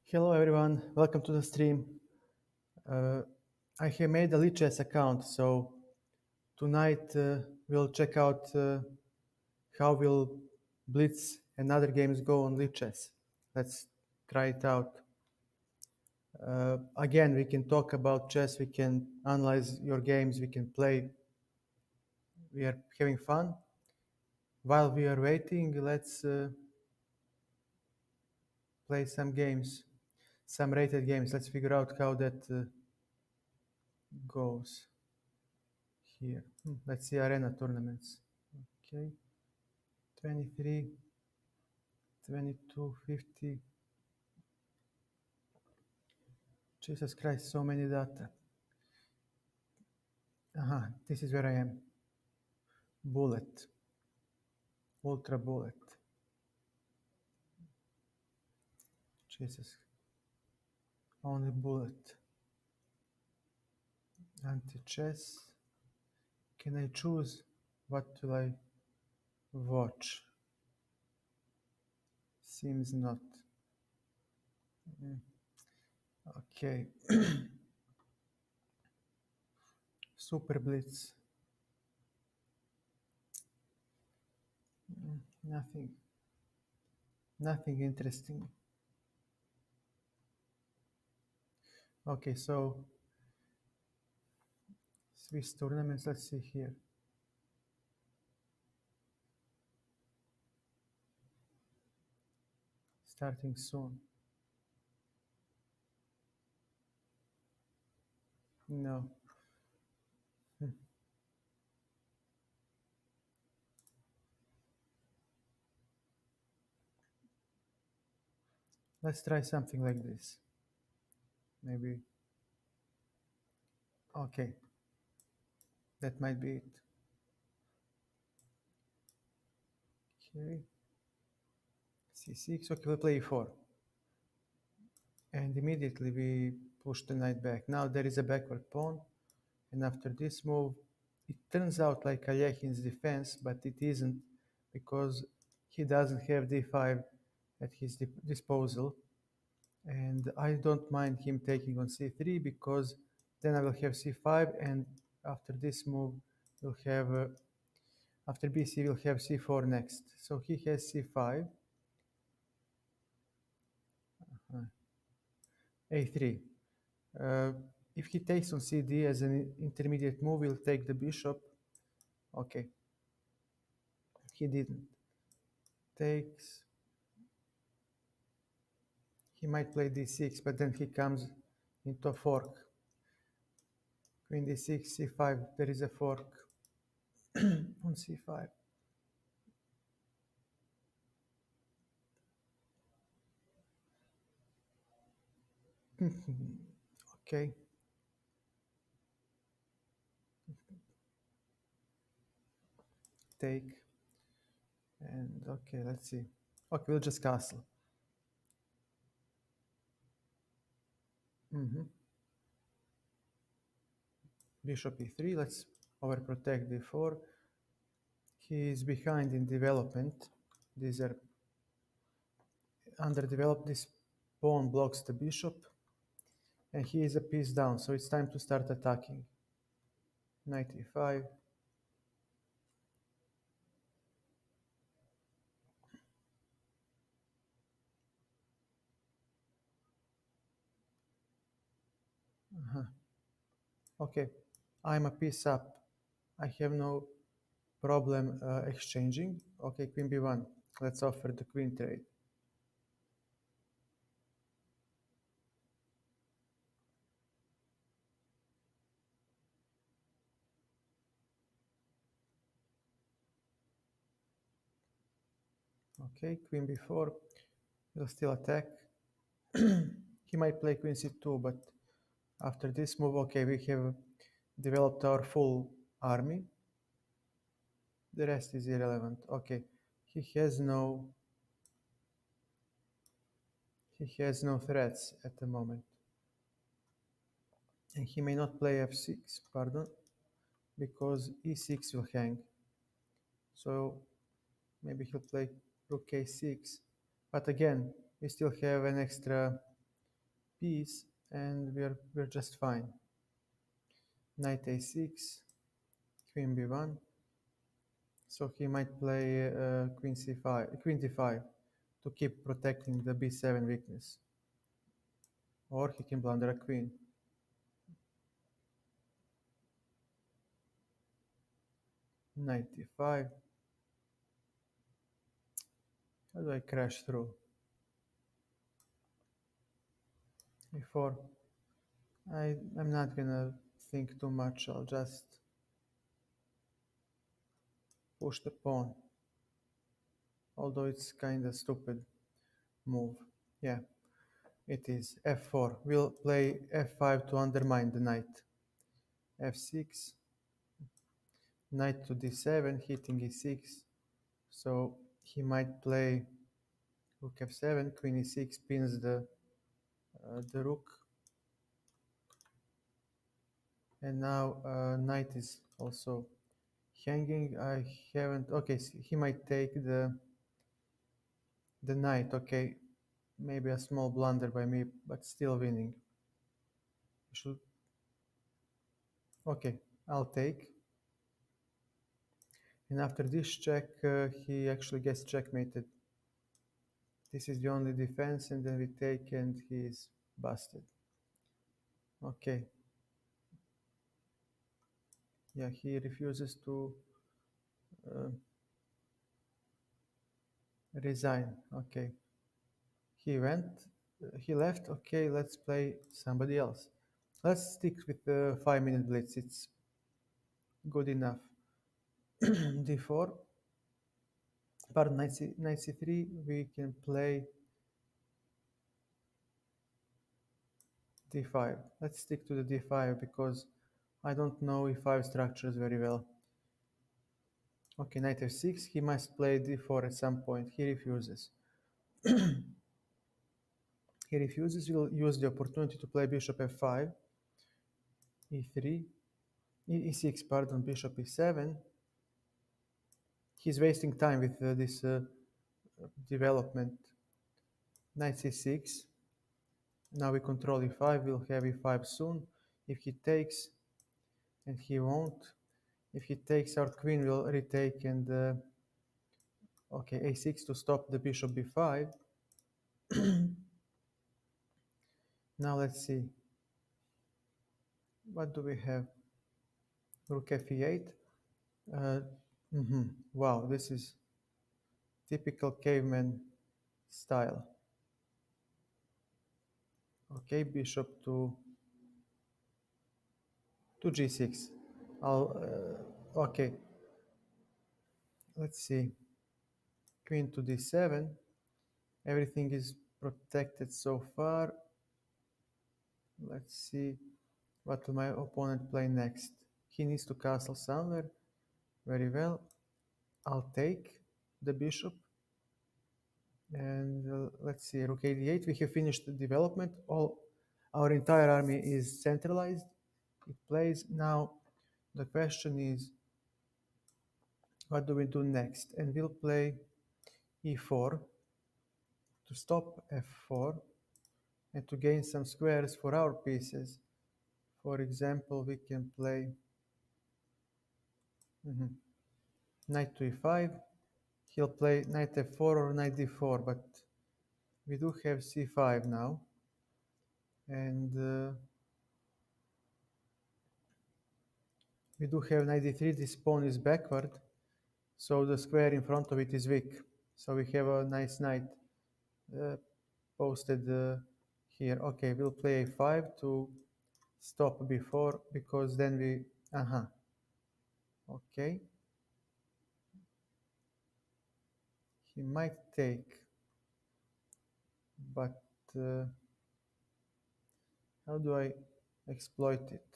Hello everyone, welcome to the stream. Uh, I have made a Lichess account, so tonight we'll check out how will Blitz and other games go on Lichess. Let's try it out. Again, we can talk about chess, we can analyze your games, we can play. We are having fun. While we are waiting, let's play some games, some rated games. Let's figure out how that goes here. Let's see arena tournaments. Okay, 23, 22, 50. Jesus Christ, so many data. This is where I am. Bullet, ultra bullet. Jesus, only bullet. Anti-chess. Can I choose what will I watch? Seems not. Okay. Super Blitz. Nothing. Nothing interesting. Okay, so Swiss tournaments, let's see here. Starting soon. No. Let's try something like this. Maybe. Okay. That might be it. Okay. C6. Okay, we'll play e4. And immediately we push the knight back. Now there is a backward pawn. And after this move, it turns out like Alekhin's defense, but it isn't because he doesn't have d5 at his disposal. And I don't mind him taking on c3 because then I will have c5, and after this move we'll have after bc we'll have c4 next. So he has c5, a3. Uh, if he takes on cd as an intermediate move, we'll take the bishop. Okay, he didn't. Takes. He might play d6, but then he comes into a fork. Queen d6, c5, there is a fork on c5. Okay. Take. And okay, let's see. Okay, we'll just castle. Bishop e3, let's overprotect d4. He is behind in development. These are underdeveloped. This pawn blocks the bishop. And he is a piece down, so it's time to start attacking. Knight e5. Okay, I'm a piece up. I have no problem exchanging. Okay, queen b1. Let's offer the queen trade. Okay, queen b4. We'll still attack. He might play queen c2, but after this move, okay, we have developed our full army. The rest is irrelevant. Okay, he has no threats at the moment. And he may not play f6, pardon, because e6 will hang. So maybe he'll play rook a6. But again, we still have an extra piece, and we're just fine. Knight a6, queen b1. So he might play queen c5, queen d5 to keep protecting the b7 weakness, or he can blunder a queen. Knight d5. How do I crash through? e4. I'm not gonna think too much. I'll just push the pawn, although it's kind of stupid move. Yeah, it is. f4. We'll play f5 to undermine the knight. f6. Knight to d7, hitting e6. So he might play rook f7, queen e6 pins the rook, and now knight is also hanging. I haven't. Okay, he might take the knight. Okay, maybe a small blunder by me, but still winning. Should okay. I'll take. And after this check, he actually gets checkmated. This is the only defense, and then we take, and he's busted. Okay. Yeah, he refuses to uh, resign. Okay. He went, he left. Okay, let's play somebody else. Let's stick with the 5 minute blitz. It's good enough. d4, pardon, knight c3. We can play d5. Let's stick to the d5 because I don't know e5 structures very well. Okay, knight f6. He must play d4 at some point. He refuses. He refuses. We'll use the opportunity to play bishop f5, e3, e6, pardon, bishop e7. He's wasting time with this development. Knight c6. Now we control e5. We'll have e5 soon. If he takes, and he won't. If he takes, our queen will retake, and okay, a6 to stop the bishop b5. Now let's see. What do we have? Rook f e8. Uh, Wow, this is typical caveman style. Okay, bishop to g6. Okay, let's see. Queen to d7. Everything is protected so far. Let's see what will my opponent play next. He needs to castle somewhere. Very well. I'll take the bishop. And let's see, rook a8. We have finished the development. Our entire army is centralized. It plays. Now the question is, what do we do next? And we'll play e4 to stop f4 and to gain some squares for our pieces. For example, we can play knight to e5. He'll play knight f4 or knight d4, but we do have c5 now. And we do have knight d3. This pawn is backward, so the square in front of it is weak. So we have a nice knight uh, posted here. Okay, we'll play a5 to stop b4 because then we okay, he might take, but how do I exploit it?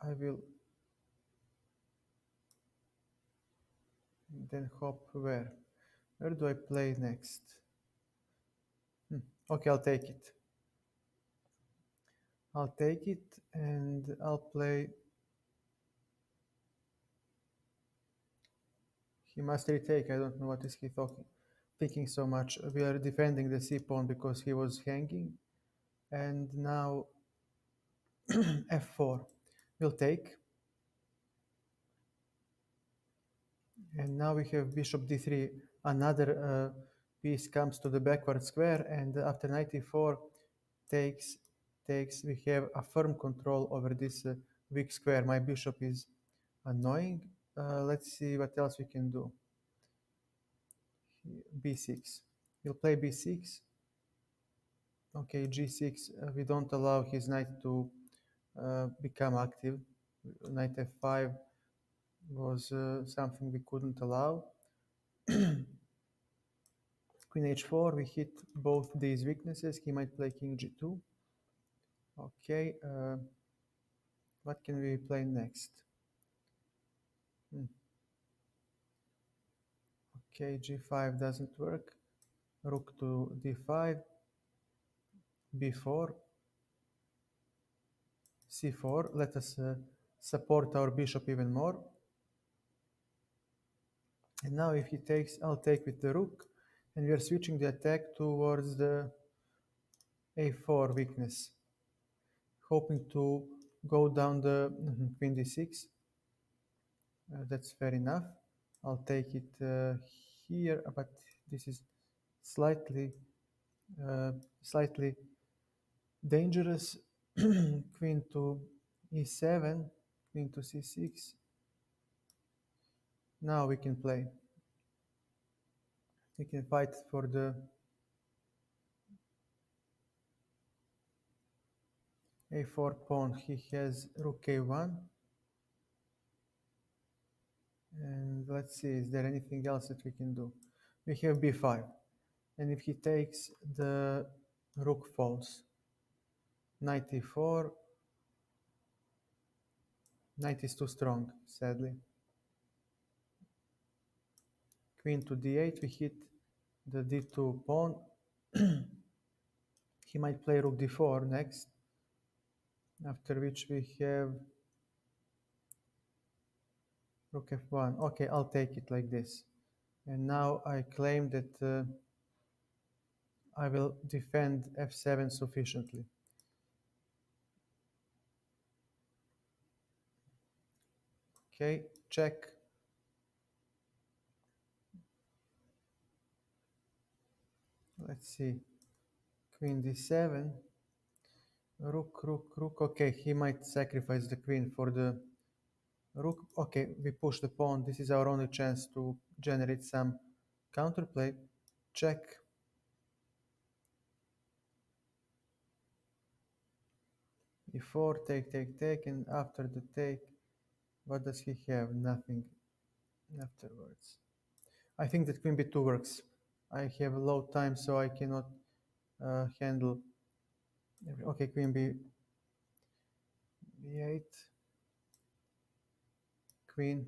I will then hop where? Where do I play next? Okay, I'll take it. I'll take it and I'll play. He must retake. I don't know what is he speaking so much. We are defending the c pawn because he was hanging. And now f4 will take. And now we have bishop d3. Another piece comes to the backward square, and after knight e4 takes, we have a firm control over this weak square. My bishop is annoying. Let's see what else we can do. b6. We'll play b6. Okay, g6. We don't allow his knight to become active. Knight f5 was something we couldn't allow. Queen h4, we hit both these weaknesses. He might play king g2. Okay, what can we play next? Hmm. Okay, g5 doesn't work. Rook to d5, b4, c4. Let us support our bishop even more. And now if he takes, I'll take with the rook. And we are switching the attack towards the a4 weakness, hoping to go down the queen d6. That's fair enough. I'll take it here, but this is slightly slightly dangerous. Queen to e7, queen to c6. Now we can play. We can fight for the a4 pawn. He has rook a1. And let's see, is there anything else that we can do? We have b5. And if he takes, the rook falls. Knight e4. Knight is too strong, sadly. Queen to d8, we hit the d2 pawn. He might play rook d4 next, after which we have rook f1. Okay, I'll take it like this. And now I claim that I will defend f7 sufficiently. Okay, check. Let's see. Queen d7. Rook, rook, rook. Okay, he might sacrifice the queen for the rook. Okay, we push the pawn. This is our only chance to generate some counterplay. Check. e4, take, take, take, and after the take, what does he have? Nothing afterwards. I think that queen b2 works. I have a low time, so I cannot handle. Okay, queen b8, queen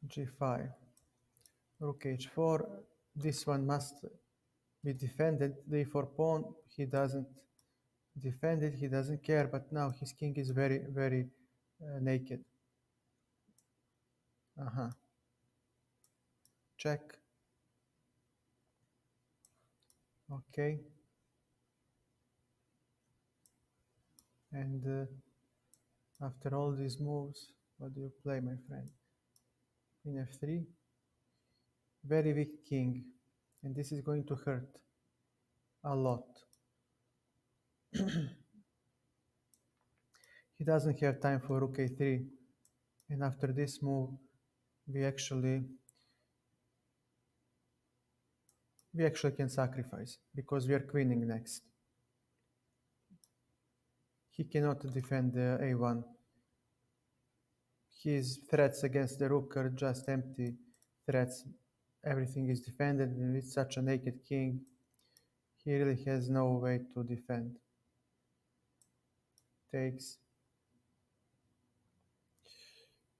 g5, rook h4. This one must be defended. The e4 pawn, he doesn't defend it, he doesn't care, but now his king is very, very naked. Check. Okay. And after all these moves, what do you play, my friend? Queen f3. Very weak king. And this is going to hurt a lot. He doesn't have time for rook a3. And after this move, we actually can sacrifice because we are queening next. He cannot defend the a1. His threats against the rook are just empty threats. Everything is defended, and with such a naked king, he really has no way to defend. Takes.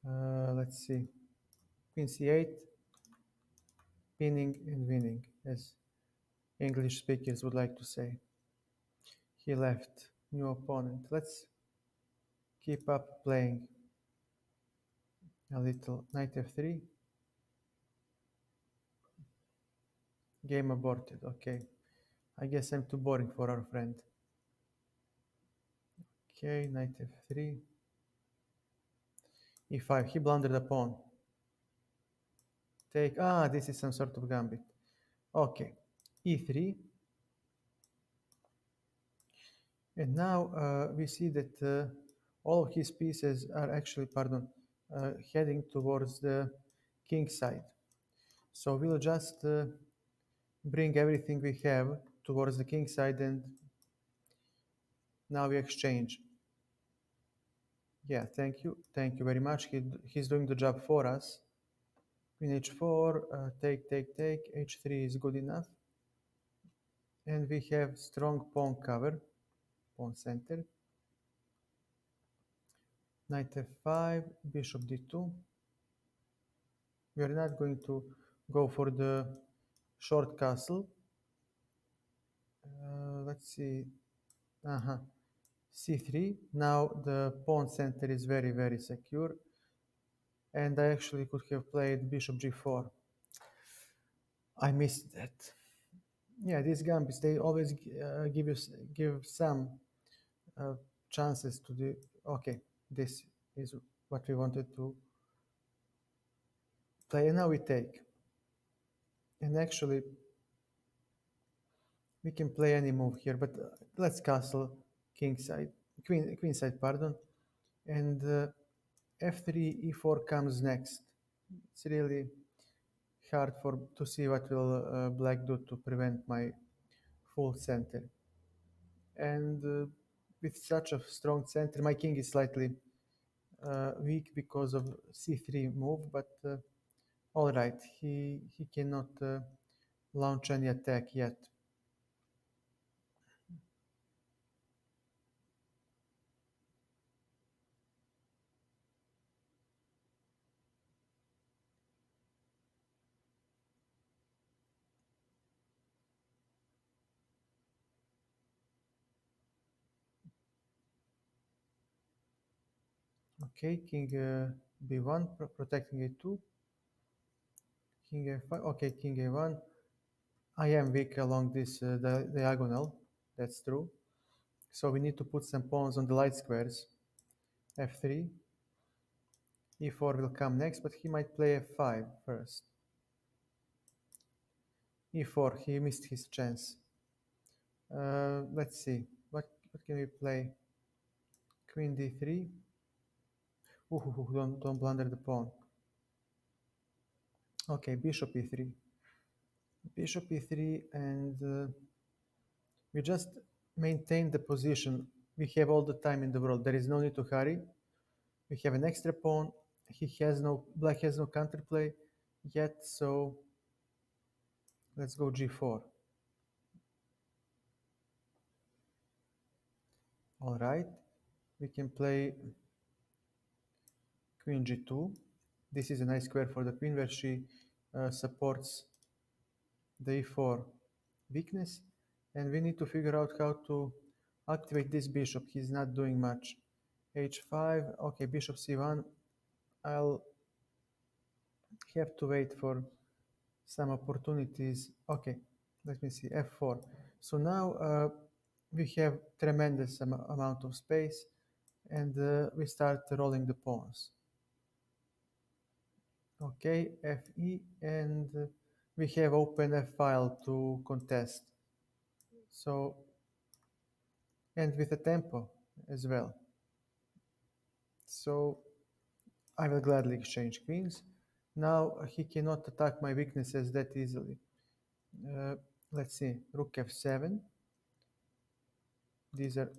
Let's see. Queen c8, pinning and winning, as English speakers would like to say. He left. New opponent. Let's keep up playing. A little knight f3. Game aborted. Okay. I guess I'm too boring for our friend. Okay, knight f3. e5. He blundered a pawn. Take. Ah, this is some sort of gambit. Okay. e3. And now we see that all of his pieces are actually, pardon, heading towards the king side. So we'll just bring everything we have towards the king side, and now we exchange. Yeah, thank you. Thank you very much. He's doing the job for us. Queen h4, take. h3 is good enough. And we have strong pawn cover, pawn center. Knight f5, bishop d2. We are not going to go for the short castle. Let's see. Uh-huh. c3. Now the pawn center is very, very secure. And I actually could have played bishop g4. I missed that. Yeah, these gambits, they always give some uh, chances to the. Okay, this is what we wanted to play. And now we take. And actually, we can play any move here, but let's castle king side, queen side, pardon. And f3, e4 comes next. It's really hard for to see what will black do to prevent my full center. And with such a strong center, my king is slightly weak because of c3 move, but all right, he cannot launch any attack yet. Okay, king b1 protecting a2, king a5. Okay, king a1. I am weak along this diagonal. That's true. So we need to put some pawns on the light squares. f3, e4 will come next, but he might play f5 first. e4, he missed his chance. Let's see. What can we play? Queen d3. Ooh, don't blunder the pawn. Okay, bishop e3. Bishop e3, and we just maintain the position. We have all the time in the world. There is no need to hurry. We have an extra pawn. Black has no counterplay yet, so let's go g4. All right, we can play queen g2. This is a nice square for the queen where she supports the e4 weakness, and we need to figure out how to activate this bishop. He's not doing much. h5. Okay, bishop c1. I'll have to wait for some opportunities. Okay, let me see, f4. So now we have tremendous amount of space, and we start rolling the pawns. Okay, fe, and we have open a file to contest. So, and with a tempo as well. So I will gladly exchange queens. Now he cannot attack my weaknesses that easily. Let's see, rook f7. These are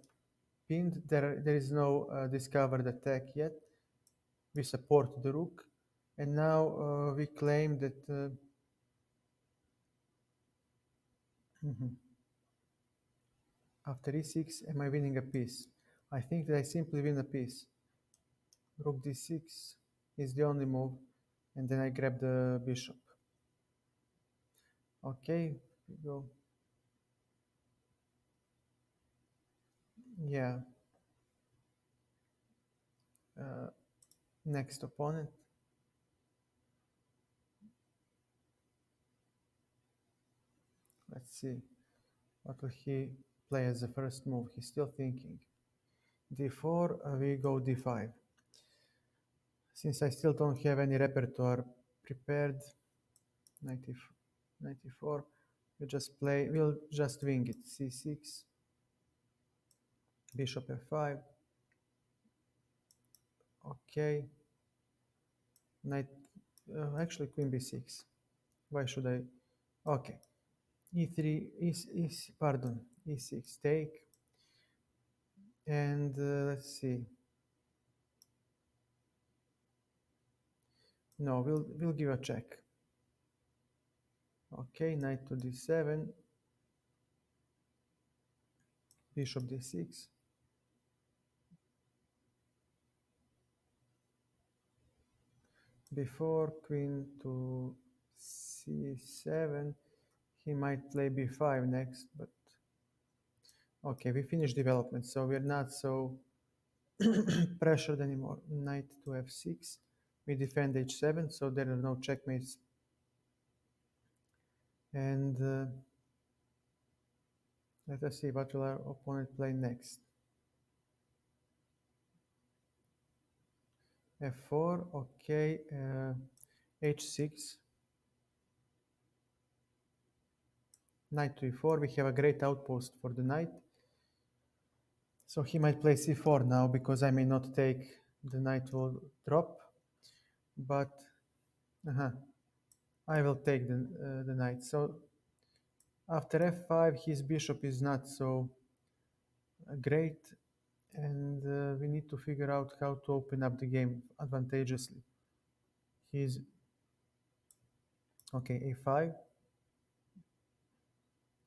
pinned. There is no discovered attack yet. We support the rook. And now we claim that mhm. After e6, am I winning a piece? I think that I simply win a piece. Rook d6 is the only move, and then I grab the bishop. Okay, we go. Yeah. Uh, Next opponent. Let's see. What will he play as the first move? He's still thinking. D4, we go D5. Since I still don't have any repertoire prepared, 90, 94, we'll just wing it. C6, bishop f5, okay. Knight, actually queen b6. Why should I? Okay. E3, pardon, e6, take. And let's see. No, we'll give a check. Okay, knight to d7, bishop d6, before queen to c7. He might play b5 next, but okay, we finished development, so we're not so pressured anymore. Knight to f6. We defend h7, so there are no checkmates. And let us see what will our opponent play next. f4, okay. h6. Knight to e4. We have a great outpost for the knight. So he might play c4 now because I may not take. The knight will drop. But I will take the knight. So after f5, his bishop is not so great. And we need to figure out how to open up the game advantageously. He's okay, a5,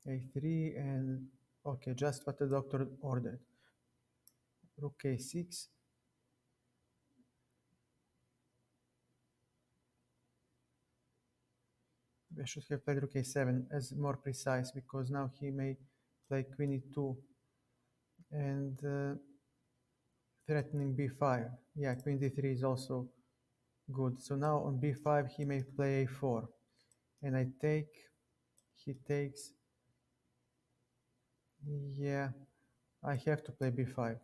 a3, and okay, just what the doctor ordered. Rook a6. I should have played rook a7 as more precise because now he may play queen e2 and threatening b5. Yeah, queen d3 is also good. So now on b5 he may play a4 and I take, he takes. Yeah, I have to play b5.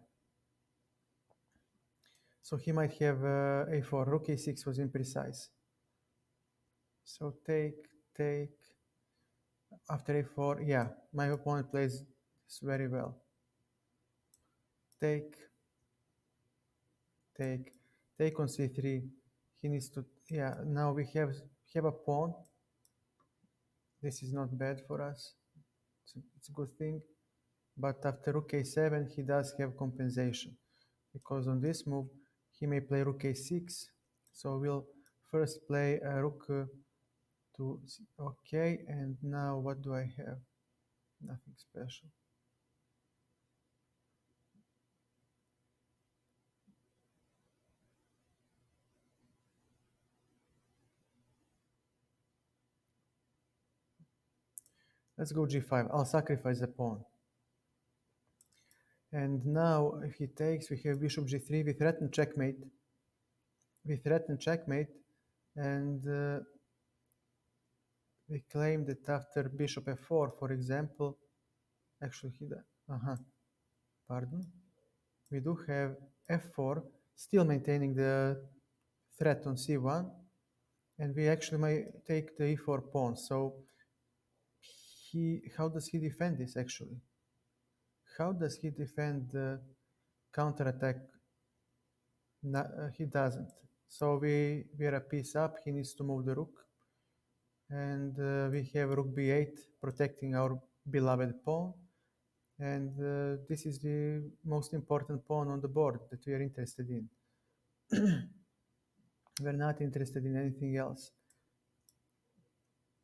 So he might have a4. Rook a6 was imprecise. So take. After a4, yeah, my opponent plays this very well. Take, take on c3. He needs to, yeah, now we have a pawn. This is not bad for us. It's a good thing. But after rook a7, he does have compensation. Because on this move, he may play rook a6. So we'll first play rook to, okay, and now what do I have? Nothing special. Let's go g5. I'll sacrifice the pawn. And now if he takes, we have bishop g3. We threaten checkmate. And we claim that after bishop f4, for example, actually pardon. We do have f4, still maintaining the threat on c1, and we actually might take the e4 pawn. So how does he defend this actually? How does he defend the counterattack? No, he doesn't. So we're a piece up. He needs to move the rook. And we have rook b8 protecting our beloved pawn. And this is the most important pawn on the board that we are interested in. We're not interested in anything else.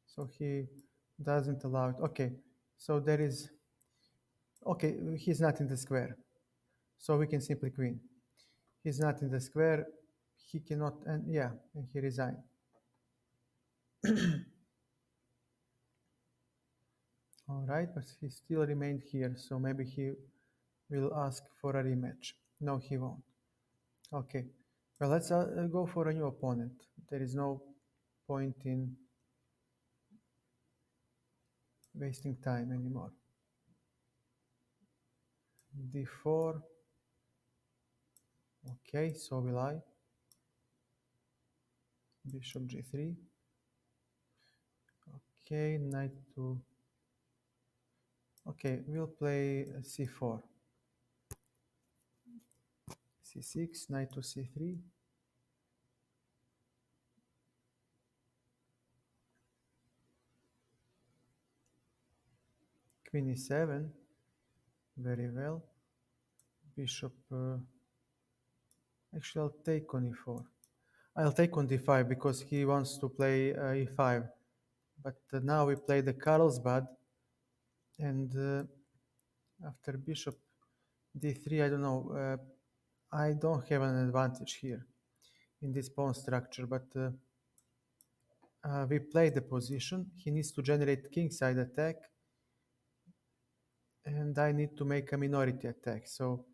So he doesn't allow it. Okay, so there is, okay, he's not in the square. So we can simply queen. He's not in the square. He cannot, and yeah, and he resigned. All right, but he still remained here, so maybe he will ask for a rematch. No, he won't. Okay, well, let's go for a new opponent. There is no point in wasting time anymore. D4. Okay, so will I. Bishop G3. Okay, knight to. Okay, we'll play C4. C6, knight to C3. Queen E7. Very well. Bishop. Actually, I'll take on E4. I'll take on D5 because he wants to play E5. But now we play the Carlsbad, and after Bishop D3, I don't know. I don't have an advantage here in this pawn structure, but we play the position. He needs to generate kingside attack, and I need to make a minority attack. So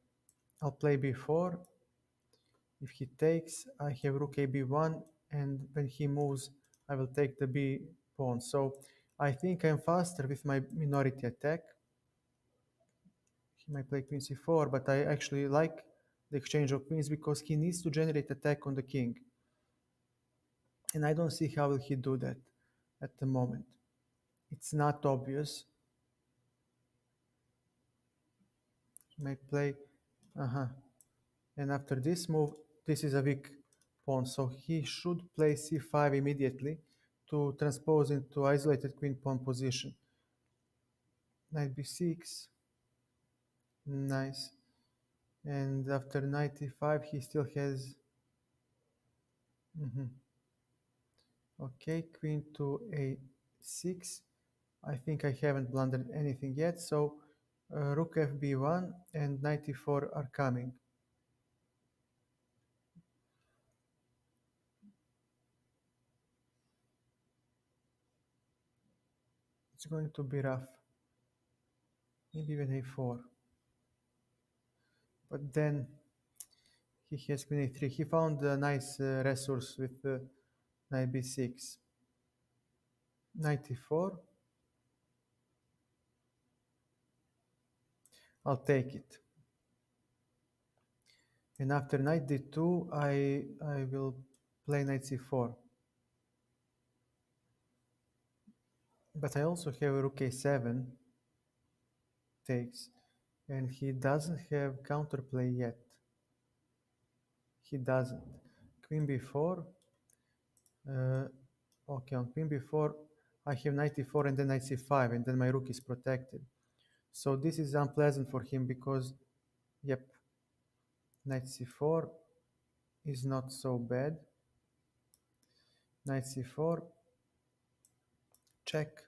I'll play B4. If he takes, I have rook a b1, and when he moves, I will take the b pawn. So I think I'm faster with my minority attack. He might play queen c4, but I actually like the exchange of queens because he needs to generate attack on the king. And I don't see how will he do that at the moment. It's not obvious. He might play, and after this move, this is a weak pawn, so he should play c5 immediately to transpose into isolated queen pawn position. Knight b6, nice. And after knight e5, he still has. Okay, queen to a6. I think I haven't blundered anything yet, so rook fb1 and knight e4 are coming. It's going to be rough. Maybe even a4. But then he has queen a3. He found a nice resource with knight b6. Knight e4. I'll take it. And after knight d2, I will play knight c4. But I also have rook a7 takes, and he doesn't have counterplay yet. He doesn't. Queen b4. Okay, on queen b4, I have knight e4 and then knight c5, and then my rook is protected. So this is unpleasant for him because, yep, knight c4 is not so bad. Knight c4, check.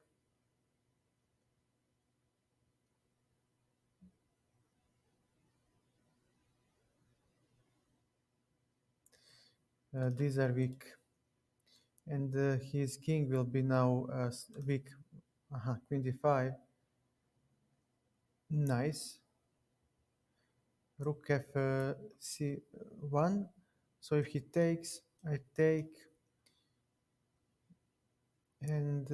These are weak. And his king will be now weak. Queen d5. Nice. Rook f c1. So if he takes, I take. And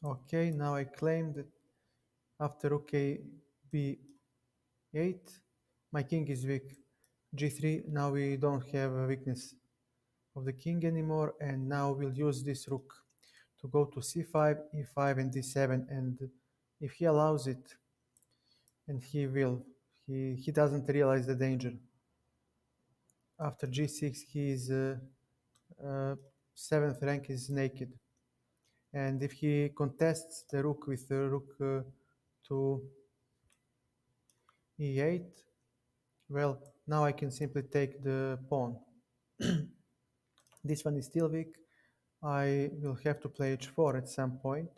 okay, now I claim that after rook a b8, my king is weak. G3, now we don't have a weakness of the king anymore, and now we'll use this rook to go to c5, e5, and d7, and if he allows it, and he will, he doesn't realize the danger. After g6, his 7th rank is naked, and if he contests the rook with the rook to e8, well, now I can simply take the pawn. This one is still weak. I will have to play h4 at some point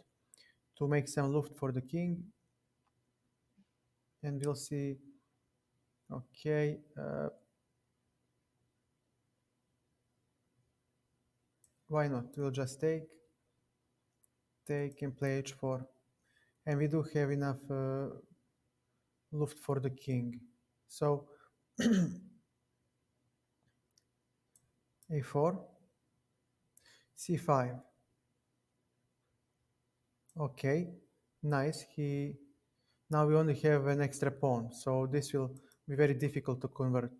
to make some loft for the king, and we'll see. Okay, why not? We'll just take and play h4, and we do have enough loft for the king. So a4, c5. Okay, nice. He Now we only have an extra pawn, so this will be very difficult to convert.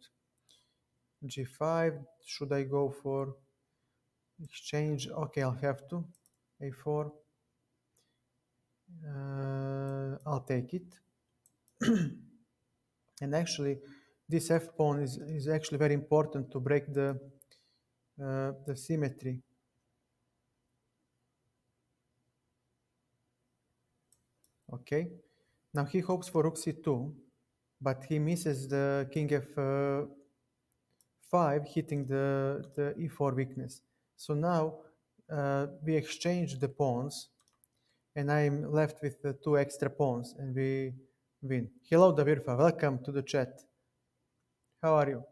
G5. Should I go for exchange? Okay, I'll have to. A4. I'll take it. And actually, this f pawn is actually very important to break the symmetry. Okay. Now he hopes for rook c2, but he misses the king f5, hitting the e4 weakness. So now we exchange the pawns, and I'm left with the two extra pawns, and we win. Hello, Davirfa. Welcome to the chat. How are you?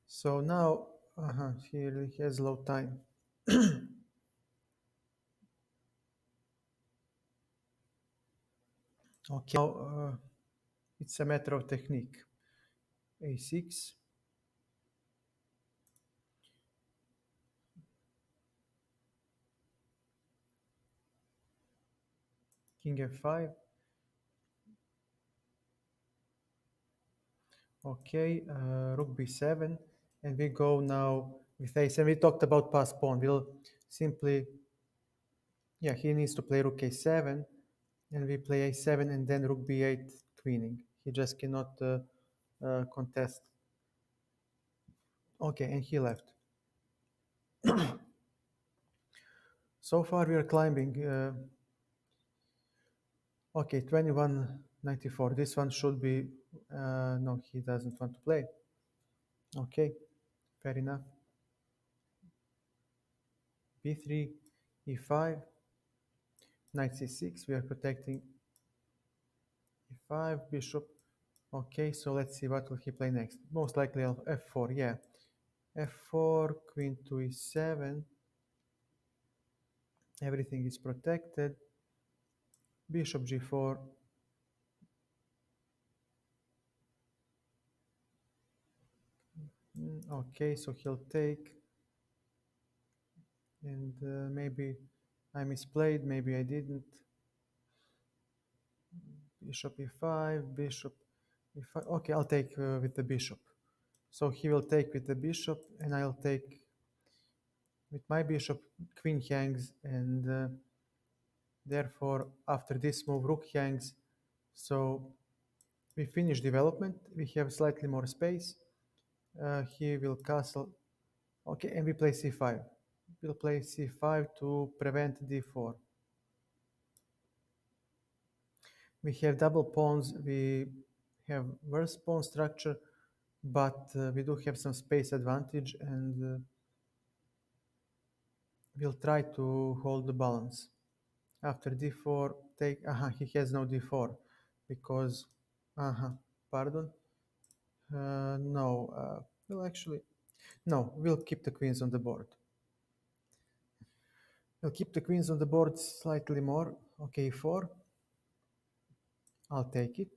So now he really has low time. Okay, now it's a matter of technique. A6, king f5. Okay, rook b7, and we go now with a7. We talked about pass pawn. We'll simply, yeah, he needs to play rook a7, and we play a7, and then rook b8 queening. He just cannot contest. Okay, and he left. So far we are climbing. Okay, 2194. This one should be. No, he doesn't want to play. Okay, fair enough. b3, e5, knight c6. We are protecting e5, bishop. Okay, so let's see what will he play next. Most likely f4. Yeah, f4, queen to e7. Everything is protected. Bishop g4. Okay, so he'll take, and maybe I misplayed, maybe I didn't. Bishop e5, bishop e5. Okay, I'll take with the bishop. So he will take with the bishop, and I'll take with my bishop. Queen hangs, and therefore, after this move, rook hangs. So we finish development. We have slightly more space. He will castle. Okay, and we play c5. We'll play c5 to prevent d4. We have double pawns. We have worse pawn structure, but we do have some space advantage, and we'll try to hold the balance. After d4, take. He has no d4 because. Pardon. No. Well, actually, no. We'll keep the queens on the board. We'll keep the queens on the board slightly more. Okay, 4. I'll take it.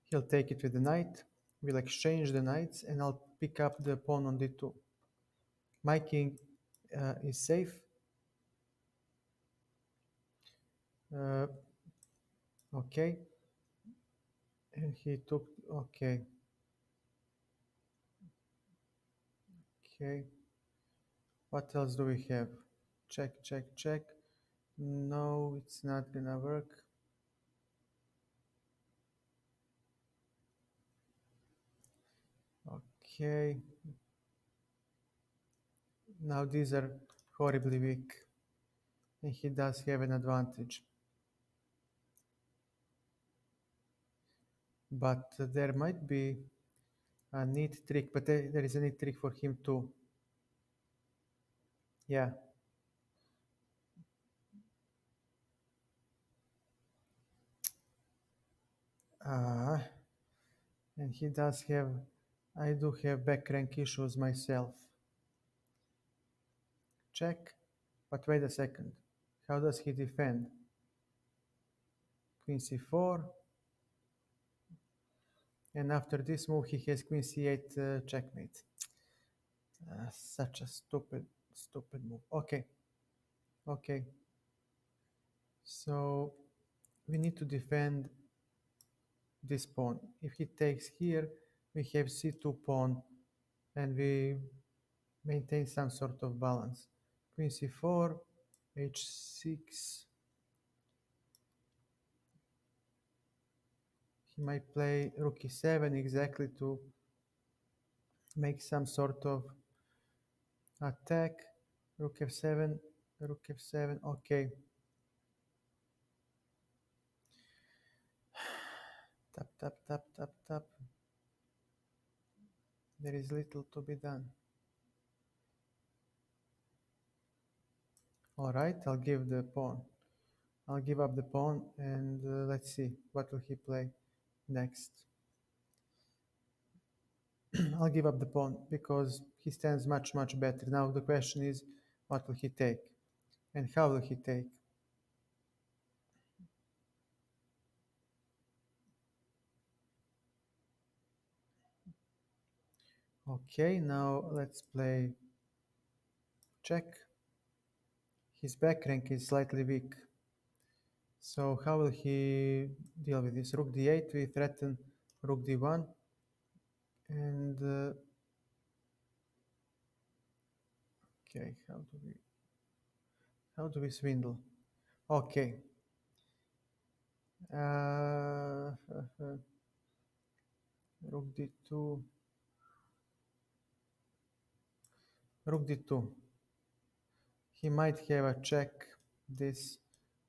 He'll take it with the knight. We'll exchange the knights, and I'll pick up the pawn on d2. My king is safe. Uh, okay. And he took. Okay. Okay. What else do we have? Check, check, check. No, it's not gonna work. Okay. Now these are horribly weak. And he does have an advantage. But there might be a neat trick, but there is a neat trick for him too. Yeah. Uh, and he does have, I do have back rank issues myself. Check. But wait a second. How does he defend? Queen c4. And after this move, he has queen c8 checkmate. Such a stupid move. Okay, okay. So we need to defend this pawn. If he takes here, we have c2 pawn, and we maintain some sort of balance. Queen c4, h6. He might play rook e7 exactly to make some sort of attack. Rook f7, rook f7. Okay. Tap, tap, tap, tap, tap. There is little to be done. All right, I'll give the pawn. I'll give up the pawn, and let's see what will he play next. I'll give up the pawn because he stands much better. Now the question is, what will he take, and how will he take? Okay, now let's play check. His back rank is slightly weak. So how will he deal with this? Rook d8, we threaten rook d1, and okay, how do we swindle? Okay, rook d2, rook d2. He might have a check. This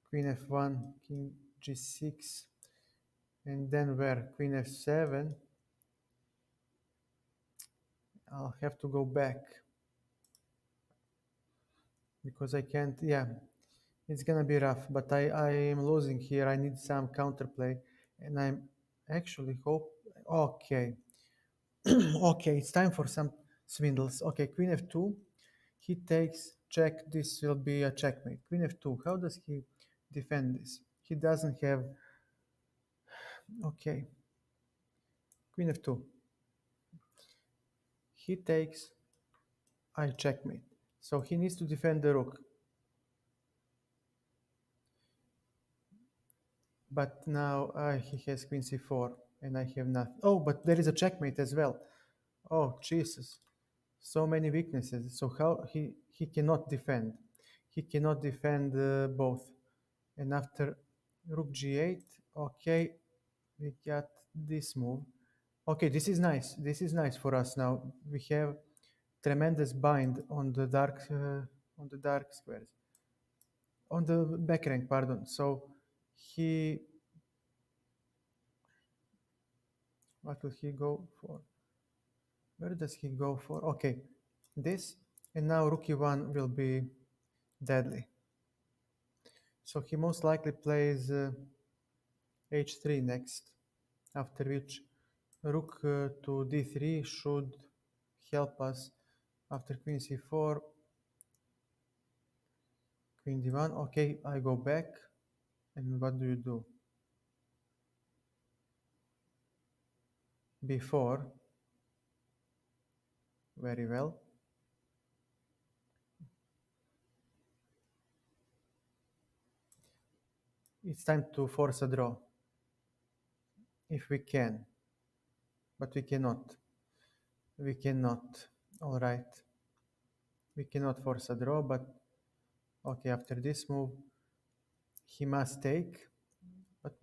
queen f1, king g6, and then where? Queen f7. I'll have to go back because I can't. Yeah, it's gonna be rough, but I am losing here. I need some counterplay, and I'm actually hope. Okay, okay, it's time for some swindles. Okay, queen f2. He takes check. This will be a checkmate. Queen f2. How does he defend this? He doesn't have. Okay, queen f2. He takes. I checkmate. So he needs to defend the rook. But now he has queen c4 and I have nothing. Oh, but there is a checkmate as well. Oh, Jesus. So many weaknesses. So how he cannot defend. He cannot defend both. And after rook g8, okay, we got this move. Okay, this is nice. This is nice for us now. We have tremendous bind on the dark squares. On the back rank, pardon. So he, what will he go for? Where does he go for? Okay, this, and now rook e1 will be deadly. So he most likely plays h3 next, after which rook to d3 should help us. After queen c4, queen d1. Okay, I go back, and what do you do? b4, very well. It's time to force a draw, if we can, but we cannot. We cannot. All right. We cannot force a draw, but okay, after this move, he must take. But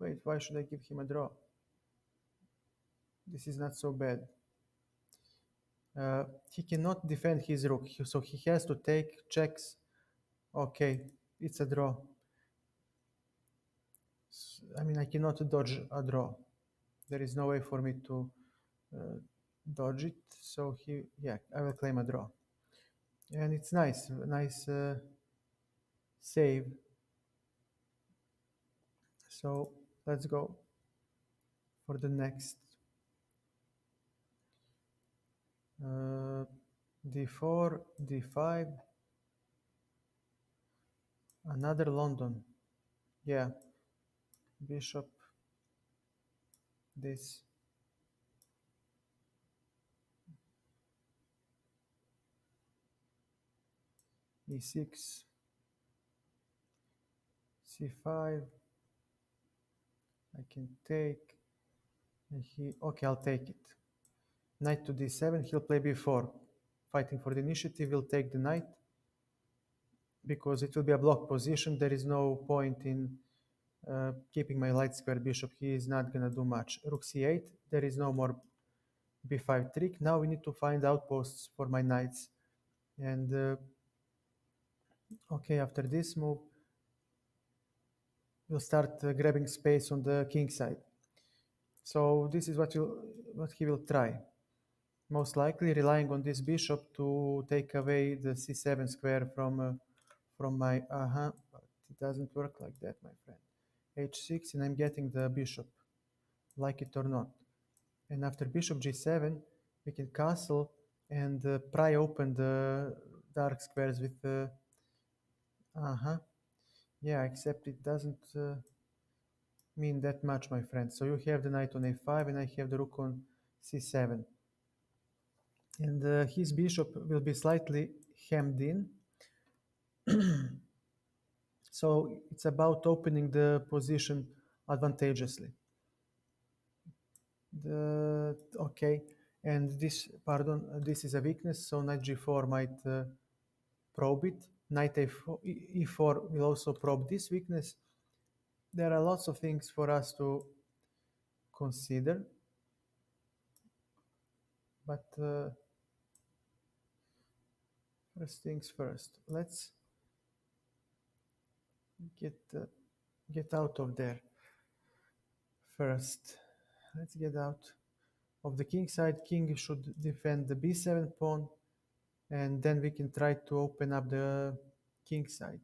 wait, why should I give him a draw? This is not so bad. He cannot defend his rook, so he has to take checks. Okay, it's a draw. I mean, I cannot dodge a draw. There is no way for me to dodge it. So yeah, I will claim a draw. And it's nice save. So let's go for the next. D4, D5, another London. Yeah, bishop, this. e6, c5. I can take, and okay, I'll take it. Knight to d7, he'll play b4. Fighting for the initiative, will take the knight because it will be a block position. There is no point in keeping my light square bishop. He is not gonna do much. Rook c8, there is no more b5 trick. Now we need to find outposts for my knights. And okay, after this move, we'll start grabbing space on the king side. So this is what he will try. Most likely relying on this bishop to take away the c7 square from my but it doesn't work like that, my friend. h6, and I'm getting the bishop, like it or not. And after bishop g7, we can castle and pry open the dark squares with yeah, except it doesn't mean that much, my friend. So you have the knight on a5 and I have the rook on c7. And his bishop will be slightly hemmed in. So it's about opening the position advantageously. Okay, and this is a weakness, so knight g4 might probe it. Knight a4, e4 will also probe this weakness. There are lots of things for us to consider, but first things first. Let's get get out of there first. Let's get out of the king side. King should defend the b7 pawn, and then we can try to open up the king side.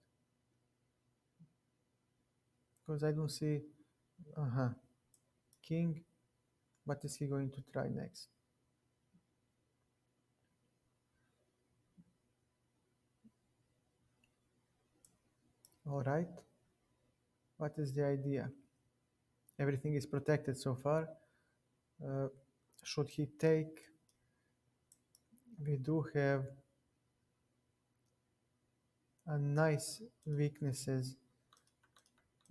Because I don't see, king. What is he going to try next? All right. What is the idea? Everything is protected so far. Should he take? We do have a nice weaknesses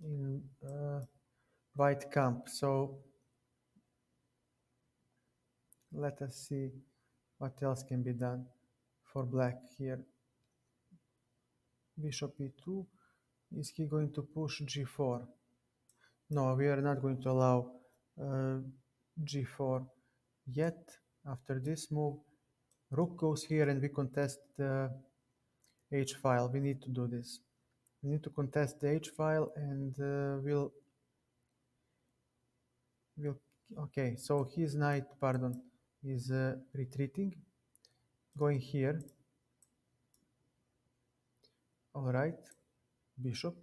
in white camp. So let us see what else can be done for black here. Bishop e2. Is he going to push g4? No, we are not going to allow g4 yet. After this move, rook goes here and we contest the h file. We need to do this. We need to contest the h file and we'll okay. So his knight, pardon, is retreating, going here. All right, bishop.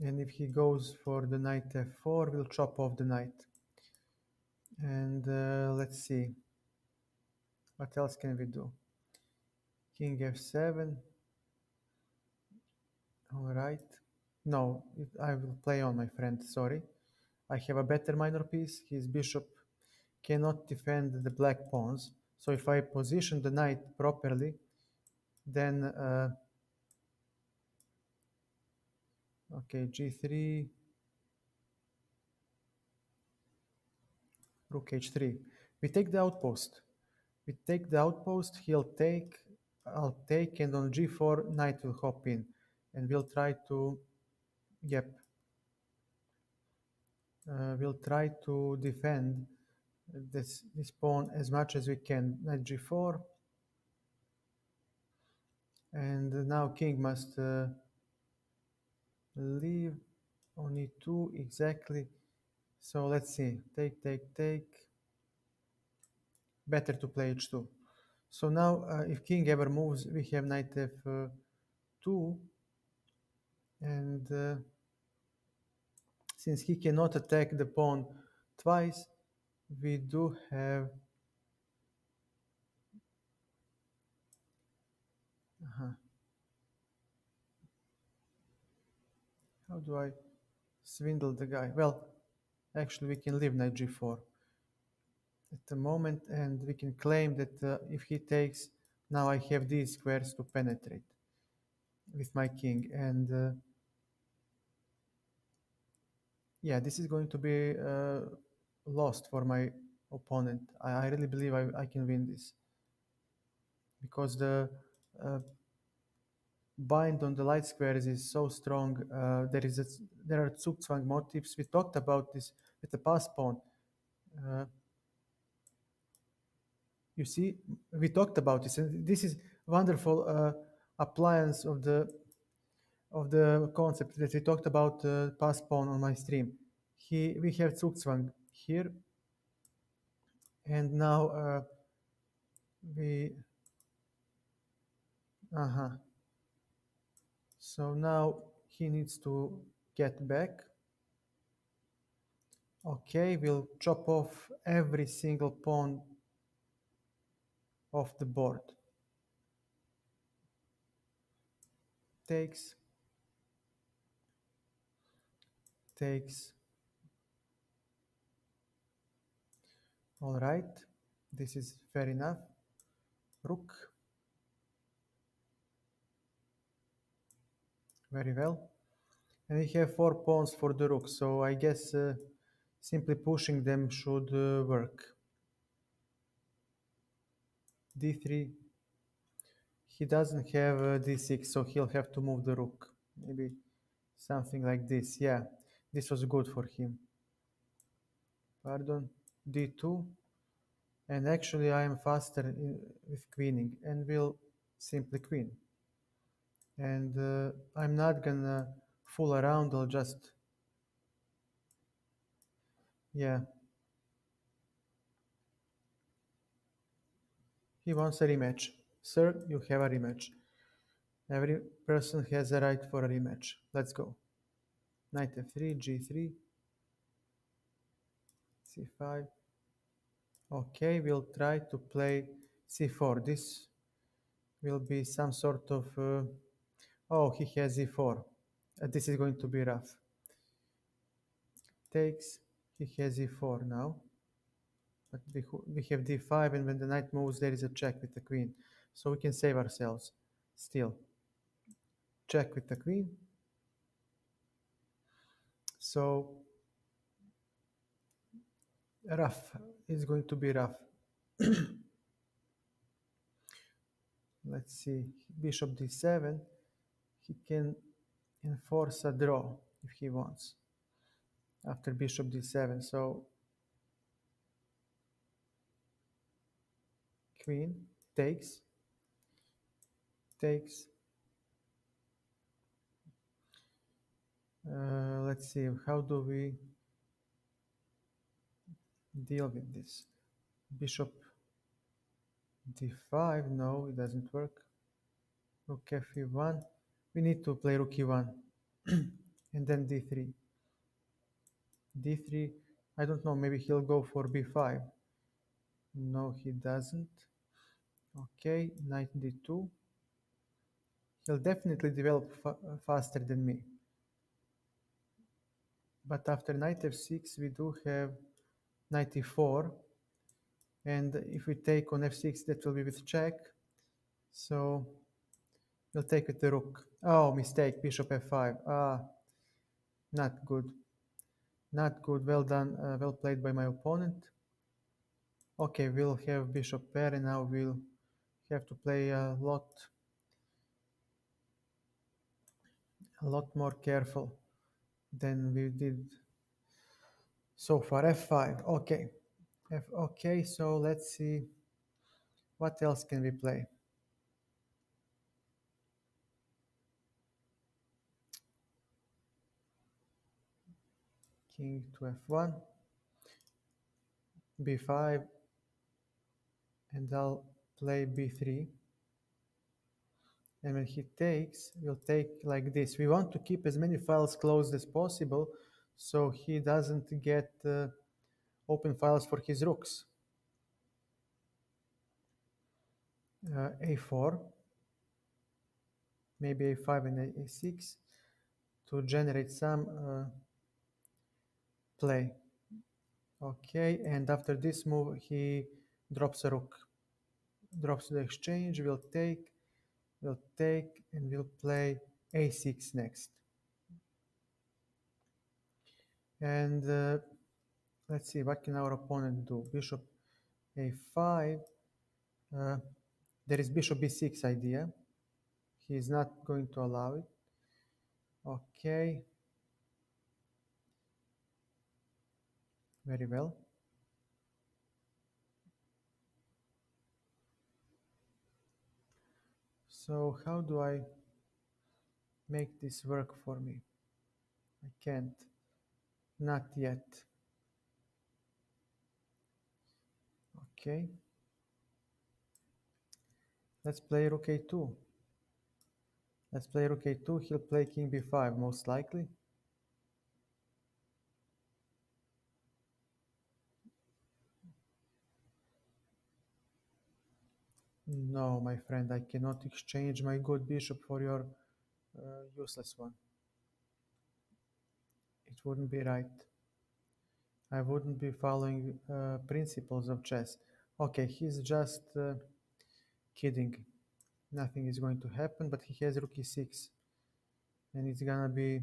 And if he goes for the knight f4, we'll chop off the knight. And let's see. What else can we do? King f7. All right. No, I will play on, my friend. Sorry. I have a better minor piece. His bishop cannot defend the black pawns. So if I position the knight properly, then okay, g3, rook h3. We take the outpost. We take the outpost. He'll take. I'll take, and on g4, knight will hop in, and we'll try to. Yep. We'll try to defend this pawn as much as we can. Knight g4, and now king must leave on e2 exactly. So let's see. Take, take, take. Better to play h2. So now, if king ever moves, we have knight f2, and since he cannot attack the pawn twice, we do have. How do I swindle the guy? Well, actually, we can leave knight g4 at the moment, and we can claim that if he takes, Now I have these squares to penetrate with my king, and yeah, this is going to be lost for my opponent. I really believe I can win this because the uh, bind on the light squares is so strong. There are Zugzwang motifs. We talked about this with the pass pawn. Uh, you see, we talked about this, and this is wonderful appliance of the concept that we talked about pass pawn on my stream. We have Zugzwang here, and now we uh-huh. So now he needs to get back. Okay, we'll chop off every single pawn of the board. Takes, takes. All right, this is fair enough. Rook, very well. And we have four pawns for the rook, so I guess simply pushing them should work. D3. He doesn't have d6, so he'll have to move the rook. Maybe something like this. Yeah, this was good for him. Pardon. D2. And actually I am faster with queening and will simply queen. And I'm not gonna fool around, I'll just, yeah. He wants a rematch. Sir, you have a rematch. Every person has a right for a rematch. Let's go. Knight f3, g3, c5. Okay, we'll try to play c4. This will be some sort of... oh, he has e4. This is going to be rough. Takes. He has e4 now. But we have d5, and when the knight moves, there is a check with the queen. So we can save ourselves. Still. Check with the queen. So rough is going to be rough. Let's see. Bishop d7. He can enforce a draw if he wants after bishop d7. So queen takes, takes. Let's see. How do we deal with this? Bishop d5. No, it doesn't work. Rook f1. We need to play rook e1. And then d3. d3. I don't know, maybe he'll go for b5. No, he doesn't. Okay, knight d2. He'll definitely develop faster than me. But after knight f6, we do have knight e4. And if we take on f6, that will be with check. So we'll take with the rook. Oh, mistake, bishop f5. Ah, not good. Not good. Well done. Well played by my opponent. Okay, we'll have bishop pair, and now we'll have to play a lot more careful than we did so far. f5. Okay. Okay, so let's see what else can we play. King to f1, b5, and I'll play b3. And when he takes, we'll take like this. We want to keep as many files closed as possible so he doesn't get open files for his rooks. a4, maybe a5 and a6 to generate some play. Okay, and after this move, he drops a rook. drops to the exchange, we'll take, and we'll play a6 next. And let's see, what can our opponent do? Bishop a5. Uh, there is bishop b6 idea. He is not going to allow it. Okay. Very well. So how do I make this work for me? I can't. Not yet. Okay. Let's play rook a2. Let's play rook a2. He'll play king b5 most likely. No, my friend, I cannot exchange my good bishop for your useless one. It wouldn't be right. I wouldn't be following principles of chess. Okay, he's just kidding. Nothing is going to happen, but he has rook e6. And it's gonna be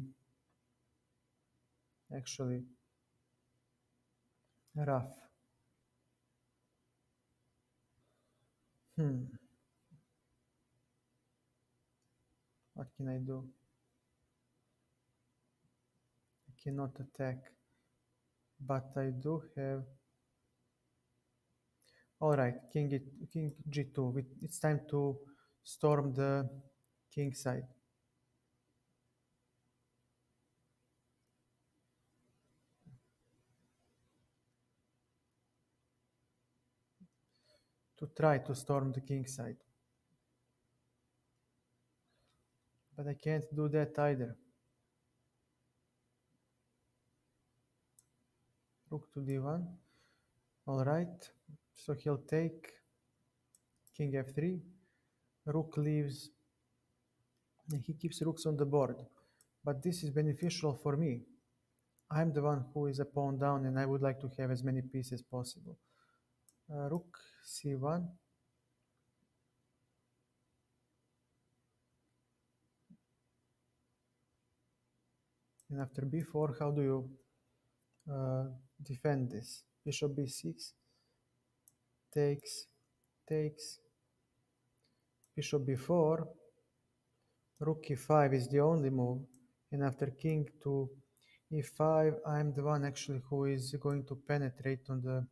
actually rough. Hmm, what can I do? I cannot attack, but I do have. All right, king g2. It's time to storm the king side. To try to storm the king side. But I can't do that either. Rook to d1. All right. So he'll take king f3. Rook leaves. And he keeps rooks on the board. But this is beneficial for me. I'm the one who is a pawn down, and I would like to have as many pieces as possible. Rook c1. And after b4, how do you uh, defend this? Bishop b6 takes, takes. Bishop b4. Rook e5 is the only move. And after king to e5, I'm the one actually who is going to penetrate on the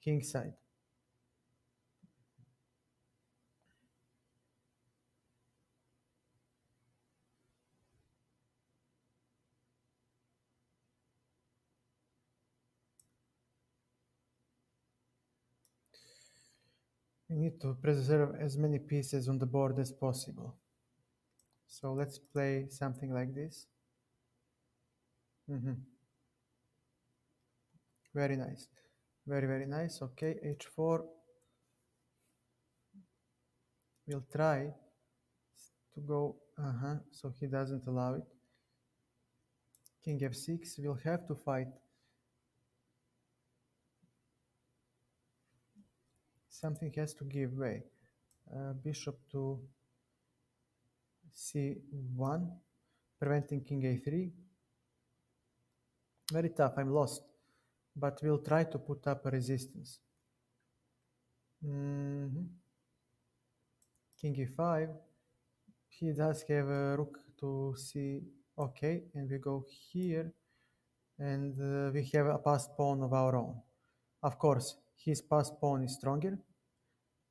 king side. We need to preserve as many pieces on the board as possible. So let's play something like this. Mhm. Very nice. Very, very nice. Okay, h4. We'll try to go. So he doesn't allow it. King f6. We'll have to fight. Something has to give way. Bishop to c1, preventing king a3. Very tough. I'm lost. But we'll try to put up a resistance. Mhm. King e5. He does have a rook to c. Okay, and we go here, and we have a passed pawn of our own. Of course, his passed pawn is stronger,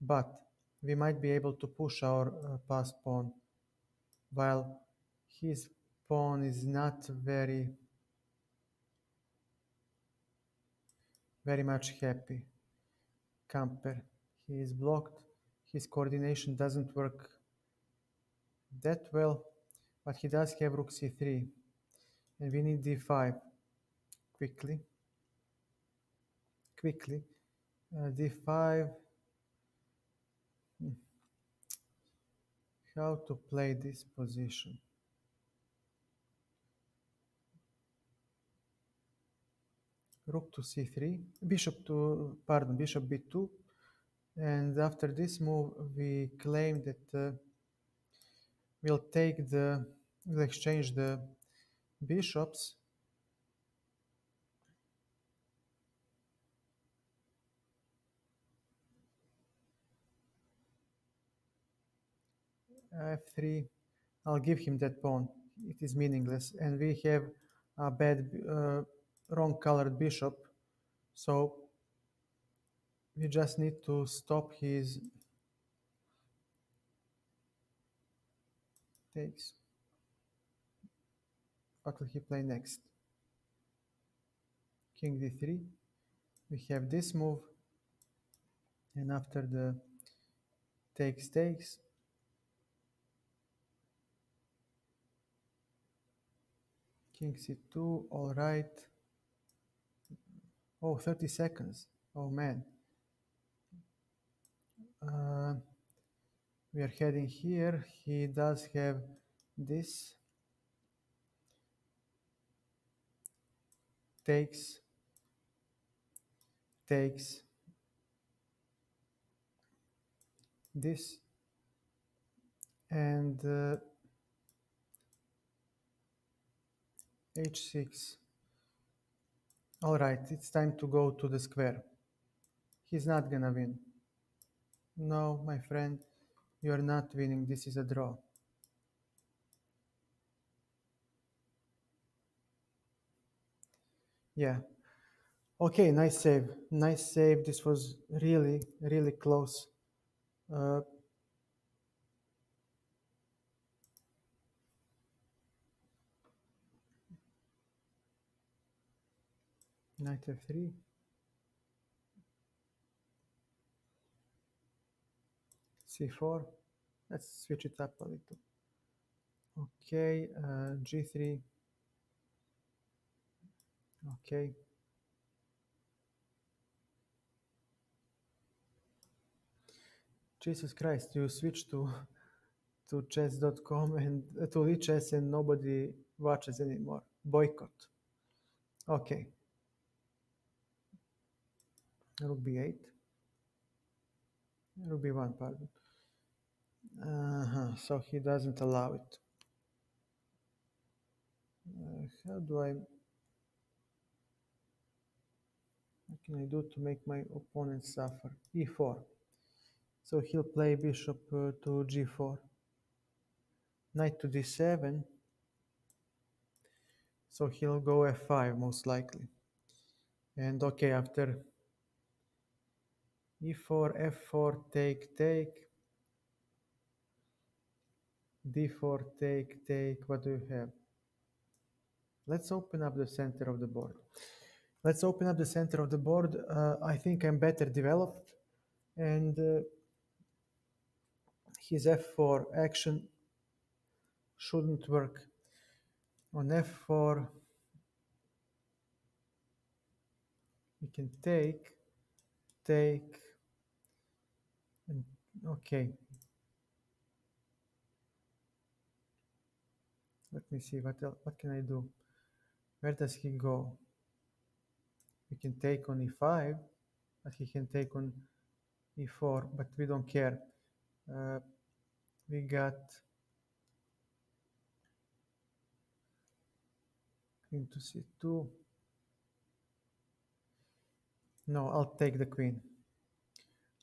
but we might be able to push our passed pawn, while his pawn is not very much happy. Camper. He is blocked. His coordination doesn't work that well, but he does have rook c3, and we need d5 quickly. Quickly. D5. How to play this position? Rook to c3. Bishop b2. And after this move, we claim that we'll take the, we'll exchange the bishops. F3. I'll give him that pawn. It is meaningless, and we have a bad, wrong colored bishop. So we just need to stop his takes. What will he play next? King d3. We have this move, and after the takes, king c2. All right. Oh, 30 seconds. Oh man. Uh, we are heading here. He does have this. Takes, takes this, and h6. All right, it's time to go to the square. He's not gonna win. No, my friend, you're not winning. This is a draw. Yeah. Okay, nice save. Nice save. This was really, really close. Uh, Knight f3. c4. Let's switch it up a little. Okay, g3. Okay. Jesus Christ, you switch to chess.com and to Lichess and nobody watches anymore. Boycott. Okay. Rook b8. Rook b1, pardon. So he doesn't allow it. How do I... What can I do to make my opponent suffer? e4. So he'll play bishop to g4. Knight to d7. So he'll go f5 most likely. And okay, after e4, f4, take, d4, take. What do you have? Let's open up the center of the board. Let's open up the center of the board. I think I'm better developed, and his f4 action shouldn't work. On f4, we can take, and okay. Let me see what else, what can I do. Where does he go? We can take on e5, but he can take on e4, but we don't care. We got queen to c2. No, I'll take the queen.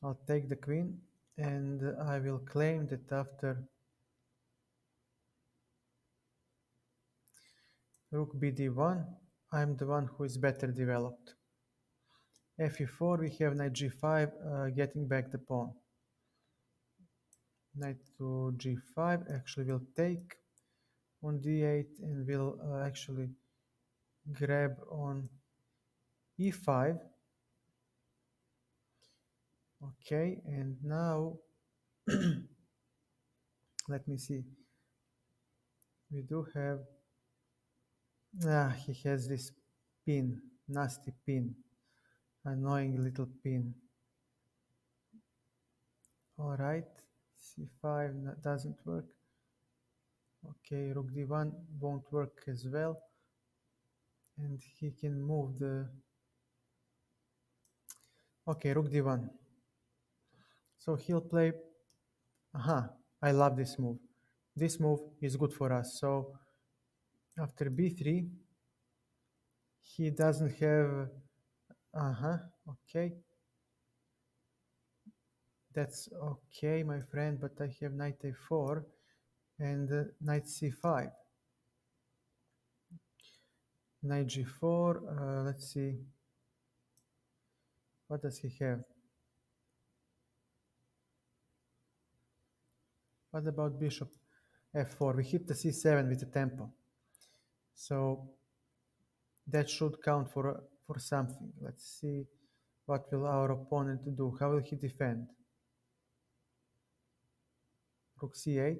I'll take the queen, and I will claim that after rook bd1, I'm the one who is better developed. Fe4, we have knight g5, getting back the pawn. Knight to g5 actually will take on d8 and will actually grab on e5. Okay, and now let me see. We do have, he has this pin, nasty pin, annoying little pin. All right, c5 doesn't work. Okay, rook d1 won't work as well, and he can move the... Okay, rook d1. So he'll play. Aha, I love this move. This move is good for us. So after b3, he doesn't have. Uh-huh, okay. That's okay, my friend, but I have knight a4 and knight c5. Knight g4, let's see, what does he have? What about bishop f4? We hit the c7 with the tempo. So that should count for something. Let's see what will our opponent do. How will he defend? Rook c8.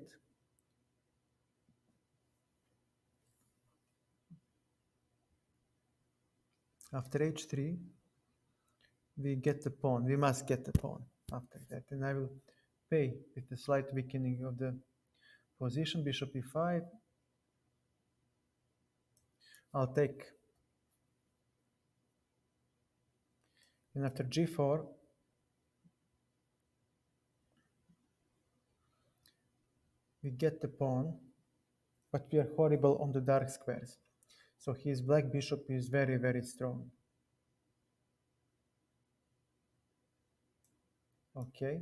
After h3, we get the pawn. We must get the pawn after that. And I will pay with the slight weakening of the position. Bishop e5. I'll take. And after g4, we get the pawn, but we are horrible on the dark squares. So his black bishop is very, very strong. Okay.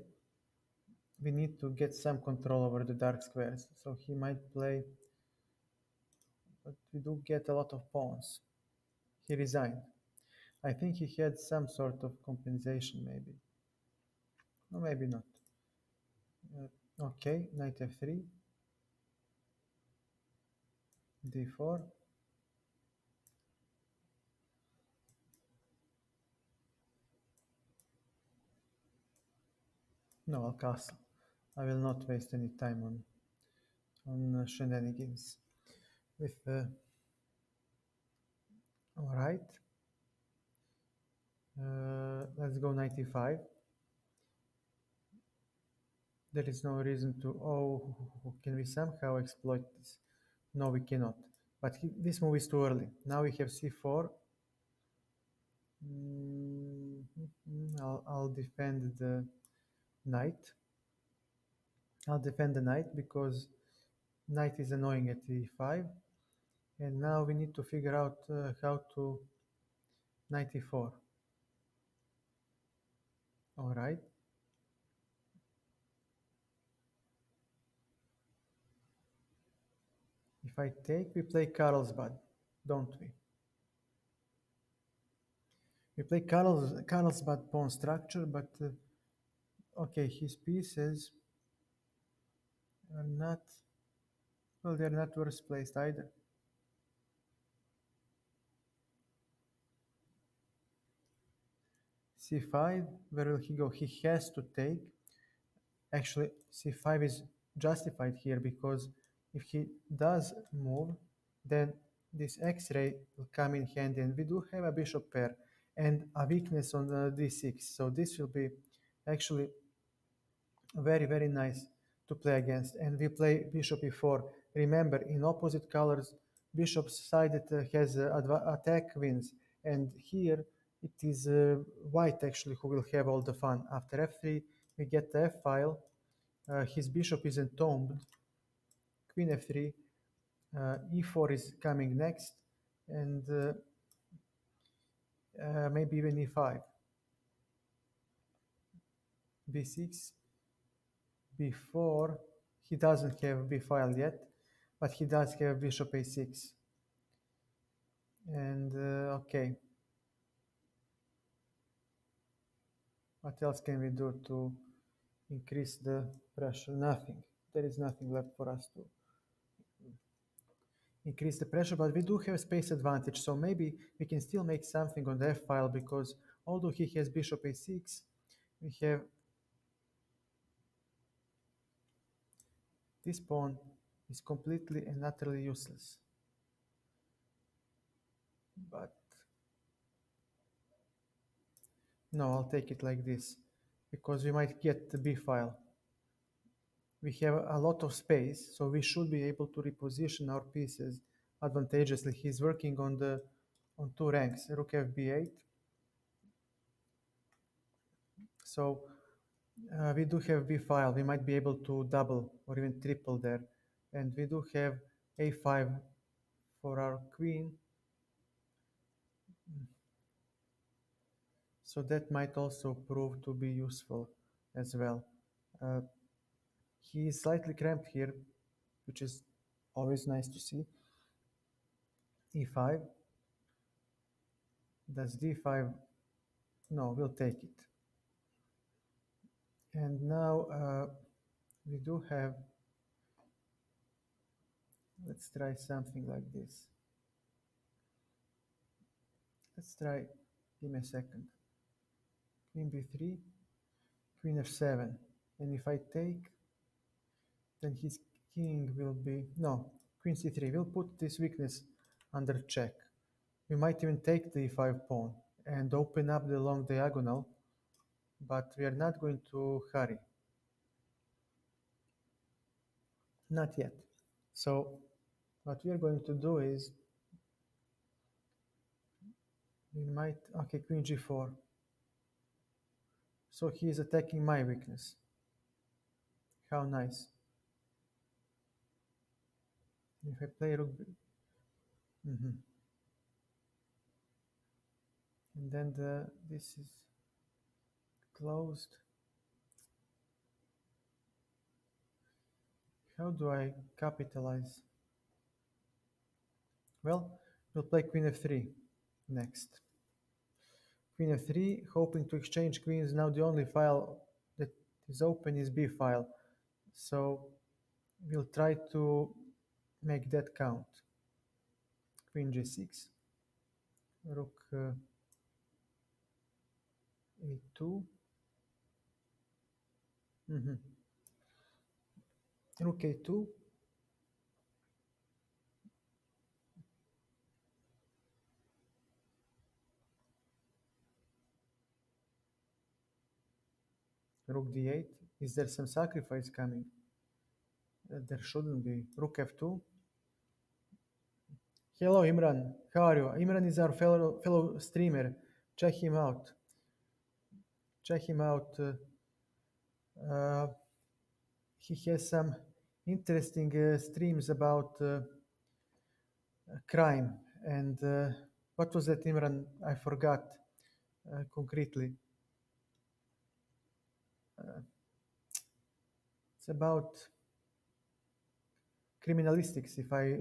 We need to get some control over the dark squares. So he might play, but we do get a lot of pawns. He resigned. I think he had some sort of compensation, maybe. No, maybe not. Okay, knight f3, d4. No, I'll castle. I will not waste any time on shenanigans. With all right, let's go 95. There is no reason to. Oh, can we somehow exploit this? No, we cannot. But this move is too early. Now we have c4. I'll defend the knight. I'll defend the knight because knight is annoying at e5. And now we need to figure out how to knight e4. All right. If I take, we play Carlsbad, don't we? We play Carlsbad pawn structure, but okay, his pieces are not, well, they're not worse placed either. c5, where will he go? He has to take. Actually, c5 is justified here because if he does move, then this x-ray will come in handy, and we do have a bishop pair and a weakness on d6. So this will be actually very, very nice to play against. And we play bishop e4. Remember, in opposite colors, bishop's side that has attack wins. And here it is white actually who will have all the fun. After f3, we get the f-file. His bishop is entombed. Queen f3. E4 is coming next. And maybe even e5. b6. b4. He doesn't have b file yet, but he does have bishop a6. And okay, what else can we do to increase the pressure? Nothing. There is nothing left for us to increase the pressure, but we do have space advantage, so maybe we can still make something on the f file, because although he has bishop a6, we have this pawn is completely and utterly useless. But no, I'll take it like this, because we might get the b file. We have a lot of space, so we should be able to reposition our pieces advantageously. He's working on two ranks, rook fb8. So We do have b file. We might be able to double or even triple there. And we do have a5 for our queen. So that might also prove to be useful as well. Uh, he is slightly cramped here, which is always nice to see. e5. Does d5? No, we'll take it. And now we do have, let's try something like this. Let's try, give me a second. Queen b3, queen f7. And if I take, then his king will be, no, queen c3. We'll put this weakness under check. We might even take the e5 pawn and open up the long diagonal, but we are not going to hurry. Not yet. So what we are going to do is we might, okay, queen g4. So he is attacking my weakness. How nice. If I play rook, mhm. And then this is closed. How do I capitalize? Well, we'll play queen f3 next. Queen f3, hoping to exchange queens. Now the only file that is open is b file. So we'll try to make that count. Queen g6, rook a2, mhm. Rook a2, rook d8. Is there some sacrifice coming? There shouldn't be. Rook f2. Hello, Imran. How are you? Imran is our fellow streamer. Check him out. Check him out. Uh, he has some interesting streams about crime. And what was that, Imran? I forgot concretely. It's about criminalistics, if I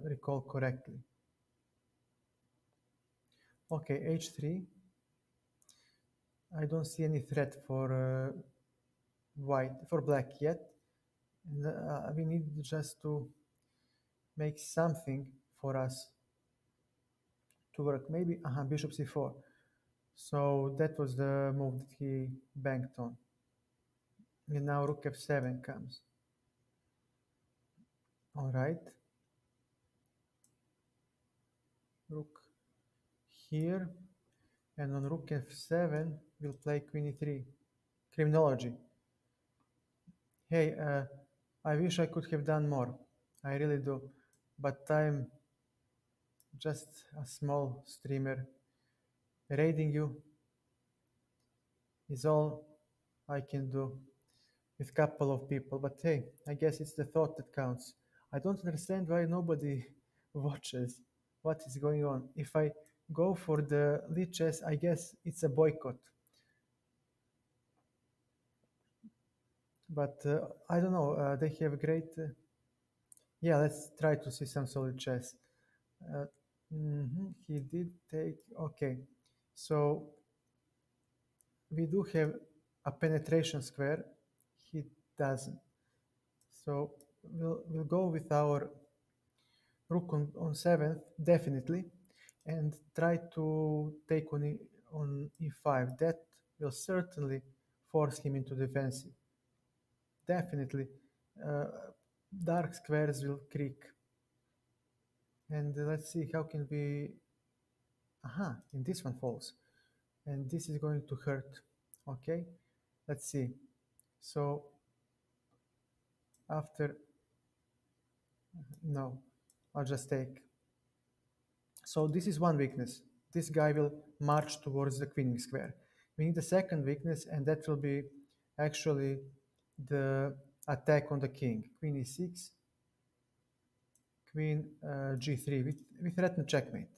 recall correctly. Okay, h3. I don't see any threat for black yet. And, we need just to make something for us to work. Maybe bishop c4. So that was the move that he banked on. And now rook f7 comes. All right. Rook here. And on rook f7, we'll play queen e3. Criminology. Hey, I wish I could have done more. I really do. But I'm just a small streamer. Raiding you is all I can do with a couple of people. But hey, I guess it's the thought that counts. I don't understand why nobody watches what is going on. If I go for the Lichess, I guess it's a boycott. But I don't know. They have great. Yeah, let's try to see some solid chess. Uh, He did take. Okay, so we do have a penetration square. He doesn't. So we'll go with our rook on 7th, definitely, and try to take on e5. That will certainly force him into defensive. Definitely. Uh, Dark squares will creak. And let's see how can we... Aha, and this one falls. And this is going to hurt. Okay, let's see. So after... No, I'll just take. So this is one weakness. This guy will march towards the queening square. We need a second weakness, and that will be actually the attack on the king. Queen e6, queen g3. We threaten checkmate.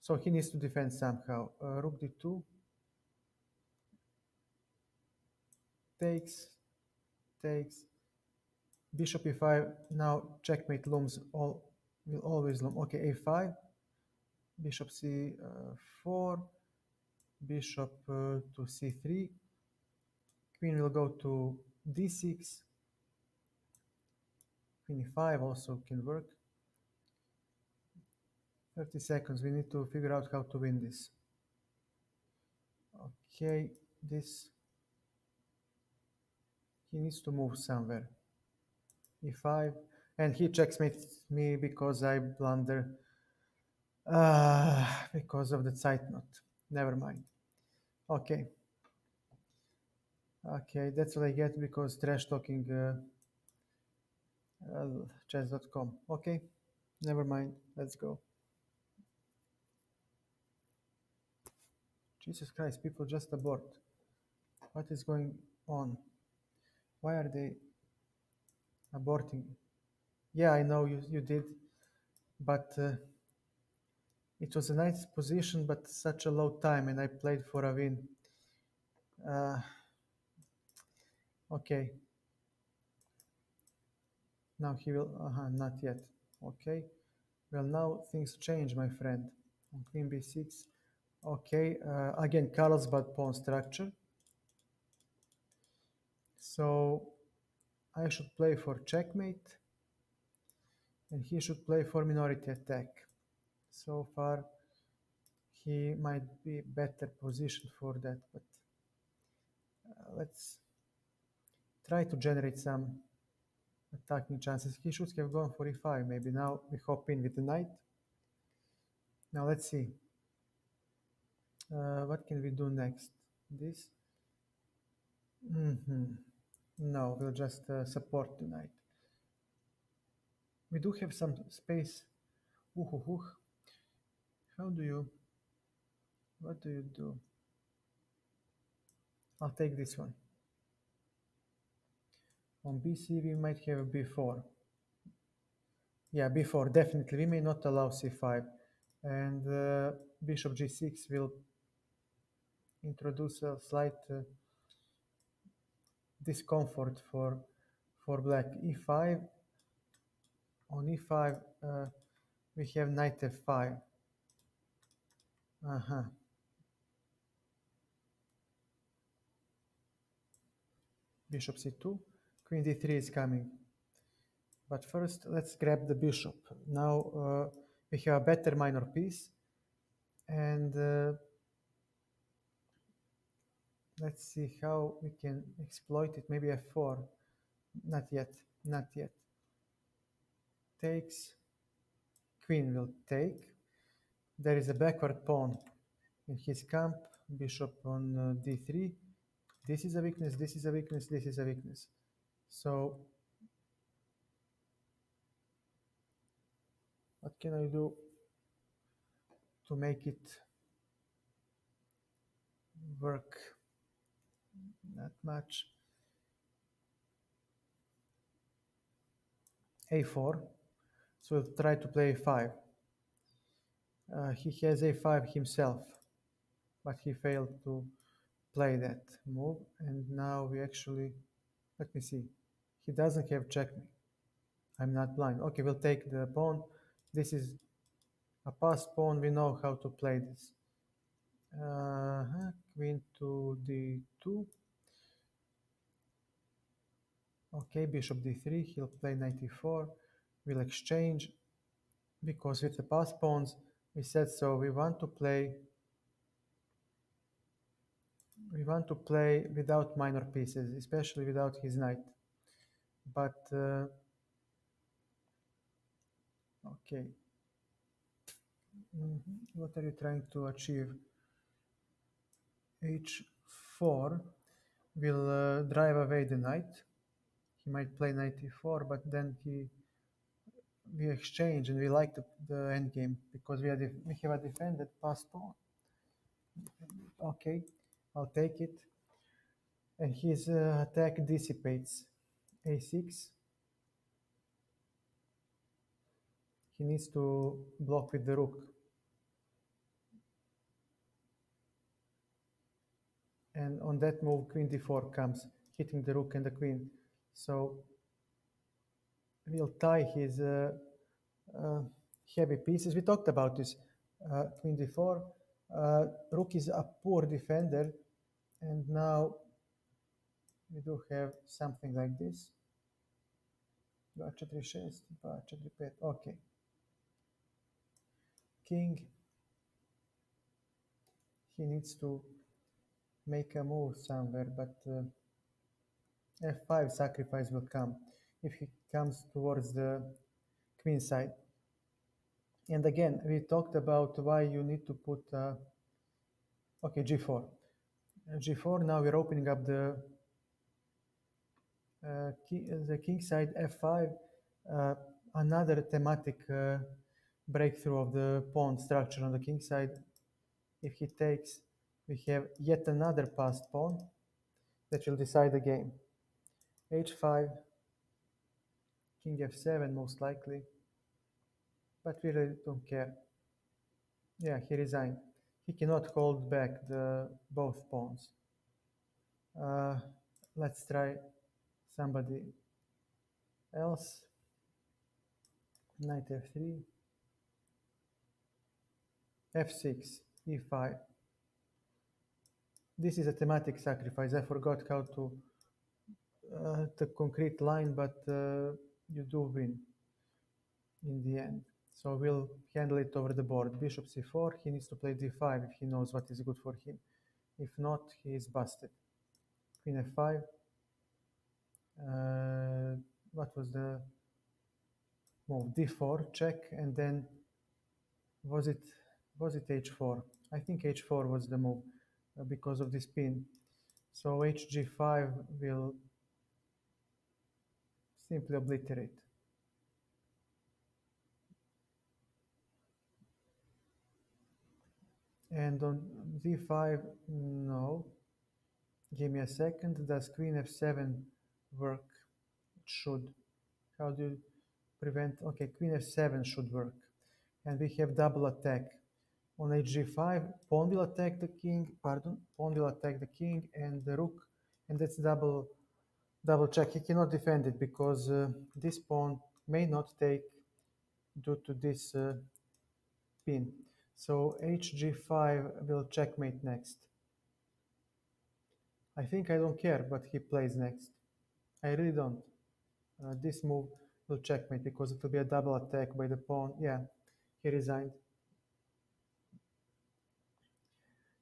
So he needs to defend somehow. Rook d2 takes, takes. Bishop e5. Now checkmate looms. All will always loom. Okay, a5. Bishop c4. Bishop to c3. Queen will go to d6. Queen e5 also can work. 30 seconds. We need to figure out how to win this. Okay, this. He needs to move somewhere. e5. And he checkmates me because I blunder. Because of the Zeitnot. Never mind. Okay. Okay, that's what I get because trash talking chess.com. Okay, never mind. Let's go. Jesus Christ, people just abort. What is going on? Why are they aborting? Yeah, I know you did, but it was a nice position, but such a low time, and I played for a win. Uh, okay, now he will. Not yet. Okay, well now things change, my friend. On Queen b6. Okay, again Carlsbad pawn structure. So I should play for checkmate, and he should play for minority attack. So far, he might be better positioned for that, but let's try to generate some attacking chances. He should have gone for e5. Maybe now we hop in with the knight. Now let's see. What can we do next? This? No, we'll just support the knight. We do have some space. How do you? What do you do? I'll take this one. On bc we might have b4. Yeah, b4 definitely. We may not allow c5, and bishop g6 will introduce a slight discomfort for black. e5. On e5 we have knight f5. Bishop c2. Queen d3 is coming. But first, let's grab the bishop. Now we have a better minor piece, and let's see how we can exploit it. Maybe f4. Not yet. Not yet. Takes. Queen will take. There is a backward pawn in his camp. Bishop on d3. This is a weakness. This is a weakness. This is a weakness. So what can I do to make it work? Not much. a4. So we'll try to play a5. He has a5 himself, but he failed to play that move. And now we actually, let me see. He doesn't have checkmate. I'm not blind. Okay, we'll take the pawn. This is a passed pawn. We know how to play this. Queen to d2. Okay, bishop d3. He'll play knight e4. We'll exchange because with the passed pawns we said so. We want to play without minor pieces, especially without his knight. But okay. What are you trying to achieve? h4 will drive away the knight. He might play knight e4, but then we exchange, and we like the endgame because we have a defended passed pawn. Okay, I'll take it. and his attack dissipates. A6. He needs to block with the rook. And on that move, queen d4 comes, hitting the rook and the queen. So we'll tie his uh, heavy pieces. We talked about this. Queen d4. Rook is a poor defender, and now we do have something like this. 2, 4, 6, 2, 4, 5. Okay. King. He needs to make a move somewhere, but f5 sacrifice will come if he comes towards the queen side. And again, we talked about why you need to put, okay, g4. G4, now we're opening up the king side, f5, uh, another thematic breakthrough of the pawn structure on the king side. If he takes, we have yet another passed pawn that will decide the game. h5, king f7 most likely, but we really don't care. Yeah, he resigned. He cannot hold back the both pawns. Uh, let's try somebody else. Knight f3, f6, e5. This is a thematic sacrifice. I forgot how to the concrete line, but you do win in the end. So we'll handle it over the board. Bishop c4, he needs to play d5 if he knows what is good for him. If not, he is busted. Queen f5. What was the move? D4, check, and then was it h4? I think h4 was the move because of this pin. So hg5 will simply obliterate. And on d5, no. Give me a second. Does queen f7 work? It should. How do you prevent? Okay, queen f7 should work. And we have double attack. On hg5, pawn will attack the king, pawn will attack the king and the rook, and that's double check. He cannot defend it because this pawn may not take due to this pin. So hg5 will checkmate next. I think I don't care what he plays next. I really don't. This move will checkmate because it will be a double attack by the pawn. Yeah, he resigned.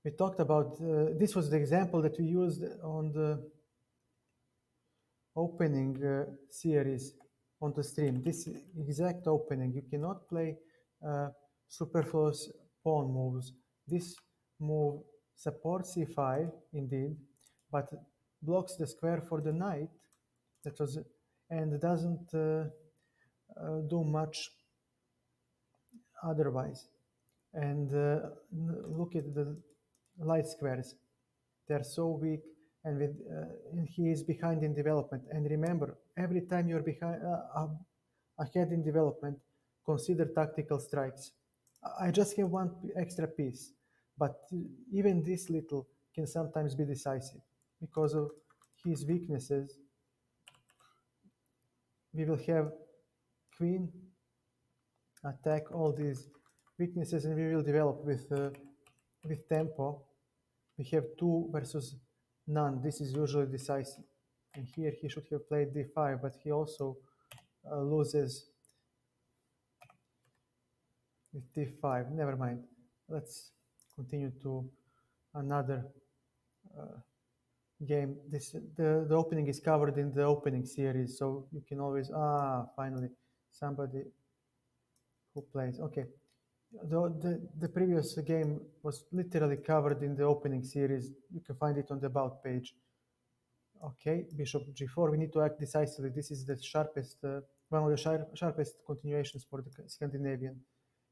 We talked about, this was the example that we used on the opening series on the stream. This exact opening, you cannot play superfluous pawn moves. This move supports c5 indeed, but blocks the square for the knight. That was, and doesn't do much otherwise. And look at the light squares. They're so weak, and and he is behind in development. And remember, every time you're behind ahead in development, consider tactical strikes. I just have one extra piece, but even this little can sometimes be decisive because of his weaknesses. We will have queen attack all these weaknesses, and we will develop with tempo. We have 2 versus none. This is usually decisive. And here he should have played d5, but he also loses with d5. Never mind. Let's continue to another game. The opening is covered in the opening series, so you can always finally somebody who plays. Okay. The previous game was literally covered in the opening series. You can find it on the about page. Okay, bishop g4. We need to act decisively. This is the sharpest, one of the sharpest continuations for the Scandinavian.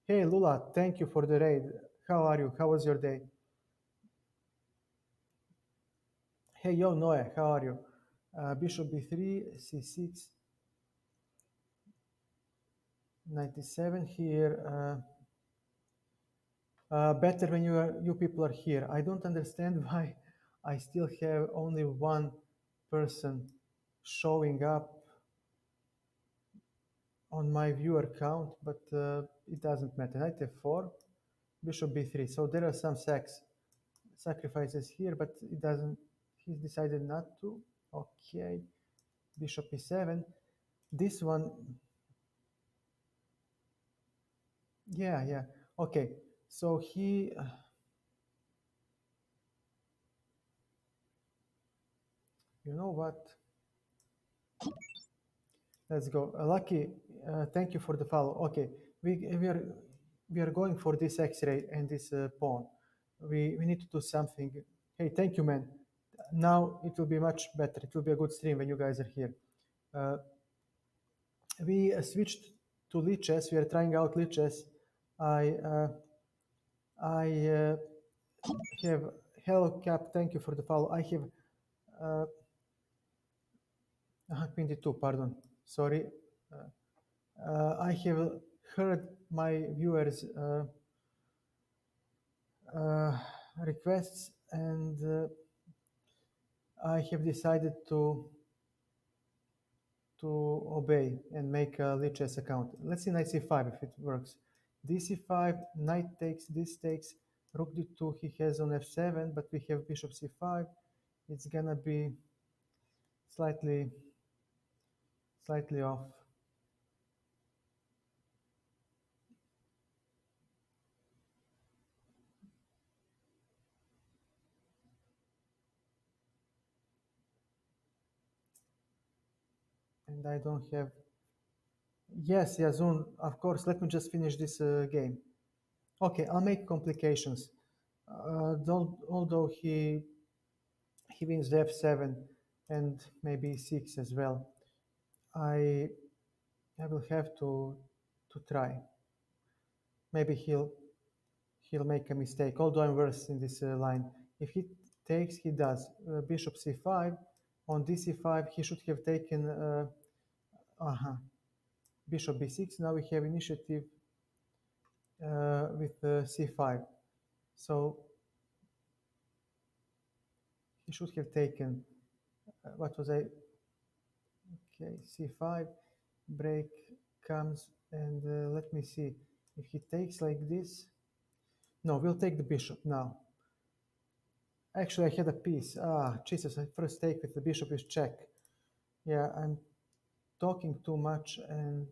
Hey, Lula, thank you for the raid. How are you? How was your day? Hey, yo, Noah, how are you? Bishop b3, c6, 97 here. Better when you people are here. I don't understand why I still have only one person showing up on my viewer count, but it doesn't matter. Knight f4, bishop b3. So there are some sacrifices here, but it doesn't. He's decided not to. Okay, bishop e7. This one, yeah, yeah. Okay, so you know what? Let's go. Lucky, thank you for the follow. Okay, we are we are going for this X-ray and this pawn. We need to do something. Hey, thank you, man. Now it will be much better. It will be a good stream when you guys are here. Uh, we switched to Lichess. We are trying out Lichess. I uh, I have hello Cap. Thank you for the follow. I have uh, 22. Pardon. Sorry. I have heard my viewers' uh, requests, and I have decided to obey and make a Lichess account. Let's see knight c5 if it works. d5, knight takes, this takes, rook d2, he has on f7, but we have bishop c5. It's gonna be slightly slightly off. And I don't have. Yes, Yazun, of course. Let me just finish this game. Okay, I'll make complications. Although he wins the f7 and maybe e6 as well, I I will have to try. Maybe he'll make a mistake. Although I'm worse in this line. If he takes, he does. Bishop c5. On dc5, he should have taken. Uh-huh. Bishop b6. Now we have initiative with c5. So he should have taken. What was I? Okay, c5. Break comes, and let me see. If he takes like this. No, we'll take the bishop now. Actually, I had a piece. Ah, Jesus, I first take with the bishop is check. Yeah, I'm talking too much and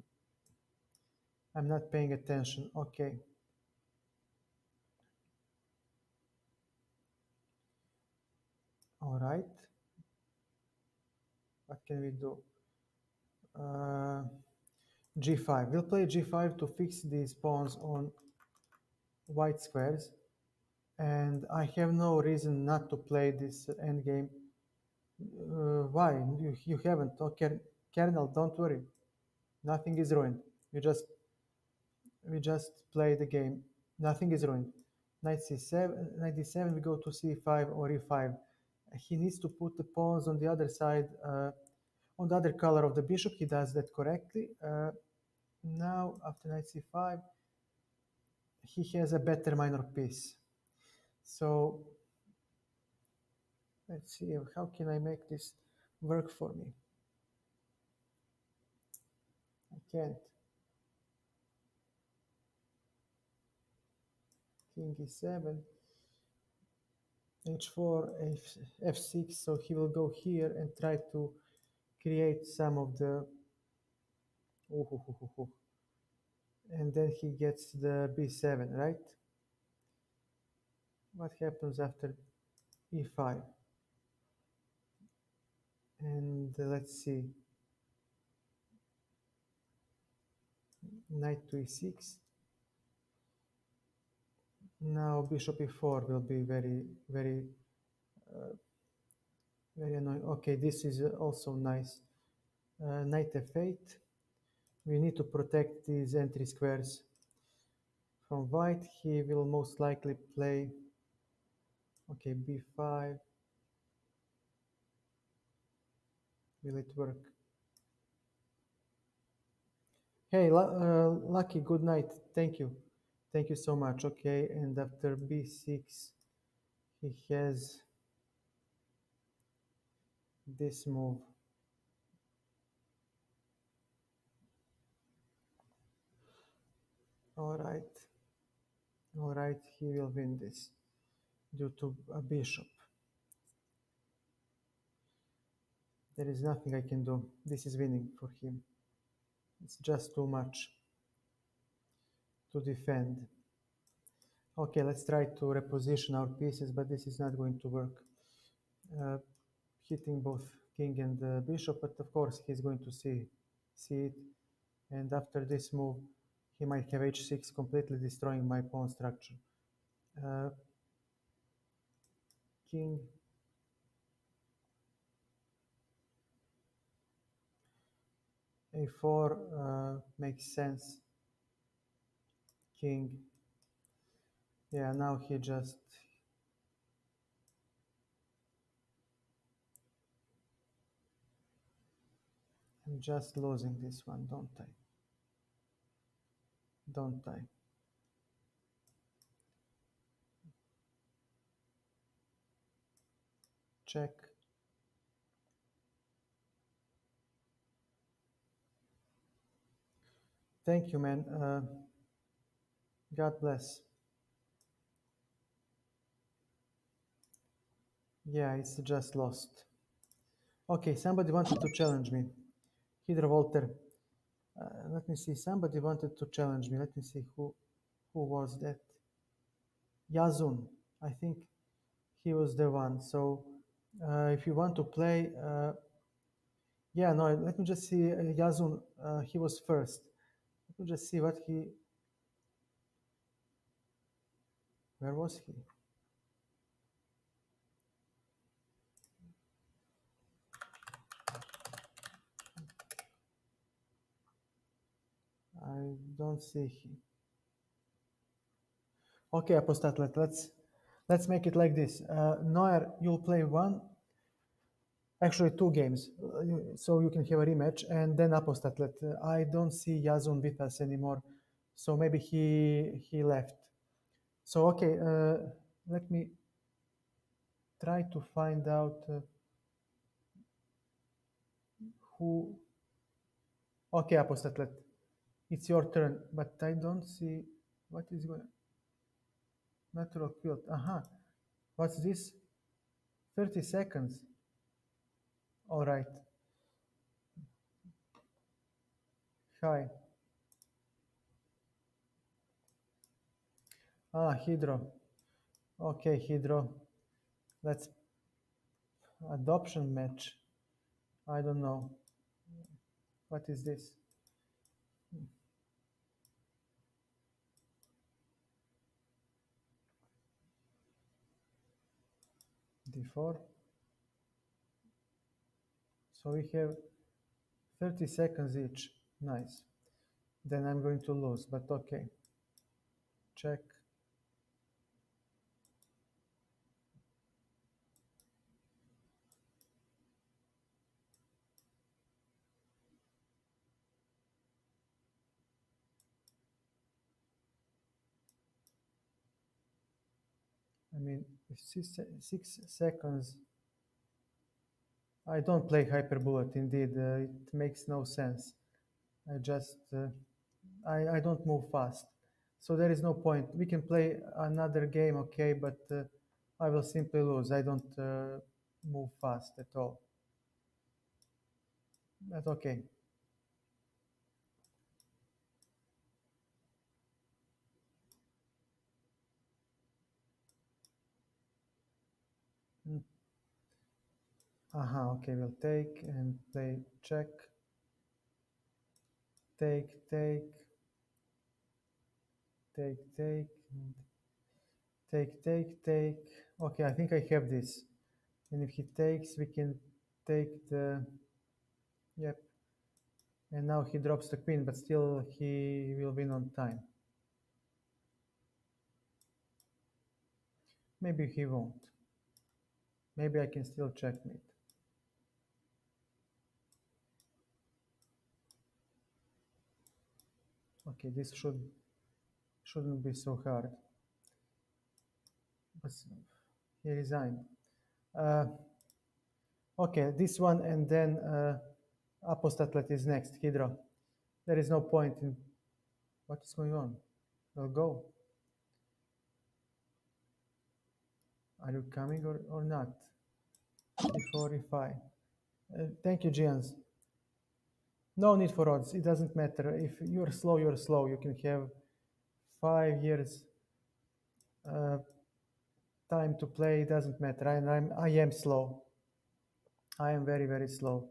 I'm not paying attention. Okay. All right. What can we do? Uh, g5. We'll play g5 to fix these pawns on white squares. And I have no reason not to play this endgame. Why? You haven't. Okay, Kernel, don't worry. Nothing is ruined. We just play the game. Nothing is ruined. Knight c7, knight d7, we go to c5 or e5. He needs to put the pawns on the other side, on the other color of the bishop. He does that correctly. Now, after knight c5, he has a better minor piece. So, let's see, how can I make this work for me? I can't. King e7, h4, f6, so he will go here and try to create some of the and then he gets the b7, right? What happens after e5? And let's see, knight to e6. Now bishop e4 will be uh, very annoying. Okay, this is also nice. Knight f8. We need to protect these entry squares from white. He will most likely play, okay, b5. Will it work? Hey, Lucky, good night. Thank you. Thank you so much. Okay, and after b6, he has this move. All right, all right, he will win this due to a bishop. There is nothing I can do. This is winning for him. It's just too much to defend. Okay, let's try to reposition our pieces, but this is not going to work. Uh, Hitting both king and bishop, but of course he's going to see it. And after this move, he might have h6, completely destroying my pawn structure. Uh, King a4 makes sense. King, yeah, now he just, I'm just losing this one, don't I? Don't I? Check. Thank you, man. God bless. Yeah, it's just lost. Okay, somebody wanted to challenge me. Hydro Volter. Let me see. Somebody wanted to challenge me. Let me see who was that. Yazun. I think he was the one. So if you want to play, yeah, no. Let me just see. Yazun. He was first. Let me just see what he. Where was he? I don't see him. Okay, Apostatlet. Let's make it like this. Noir, you'll play one, actually two games, so you can have a rematch, and then Apostatlet. I don't see Yazun with us anymore, so maybe he left. So okay, let me try to find out who. Okay, Apostatlet, it's your turn, but I don't see what is going. Natural quilt. Aha, what's this? 30 seconds. All right. Hi. Ah, Hydro. Okay, Hydro. Let's adoption match. I don't know. What is this? D4. So we have 30 seconds each. Nice. Then I'm going to lose, but okay. Check. I mean, if 6 seconds. I don't play hyperbullet. Indeed, it makes no sense. I just I don't move fast, so there is no point. We can play another game, okay, but I will simply lose. I don't move fast at all. That's okay. Mm. Aha, okay, we'll take and play check. Take, take, take. Okay, I think I have this. And if he takes, we can take the, yep. And now he drops the queen, but still he will win on time. Maybe he won't. Maybe I can still checkmate. Okay, this shouldn't be so hard. But he resigned. Uh, okay, this one and then apostatlet is next. Hydra. There is no point in what is going on. Well, go. Are you coming or not? E4, E5. Thank you, Gians. No need for odds. It doesn't matter. If you're slow, you're slow. You can have 5 years uh, time to play. It doesn't matter. I am slow. I am very, very slow.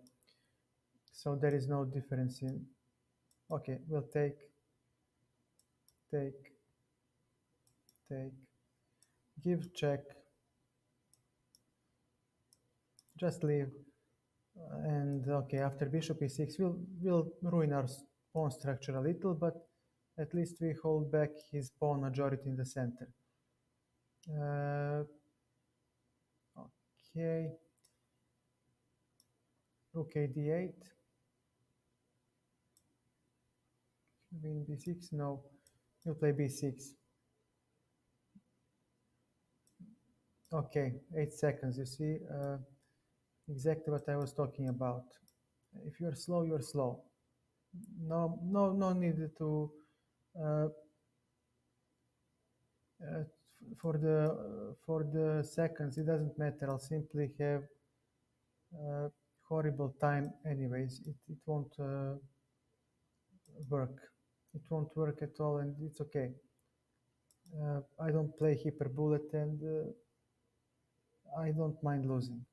So there is no difference in. Okay, we'll take, take, give, check, just leave. And okay, after bishop e6, we'll ruin our pawn structure a little, but at least we hold back his pawn majority in the center. Okay, rook a d8, win b6, no, we'll play b6. Okay, 8 seconds, you see, exactly what I was talking about. If you're slow, you're slow. No need to uh, for the seconds. It doesn't matter. I'll simply have horrible time anyways. It won't work. It won't work at all, and it's okay. I don't play hyper bullet, and I don't mind losing.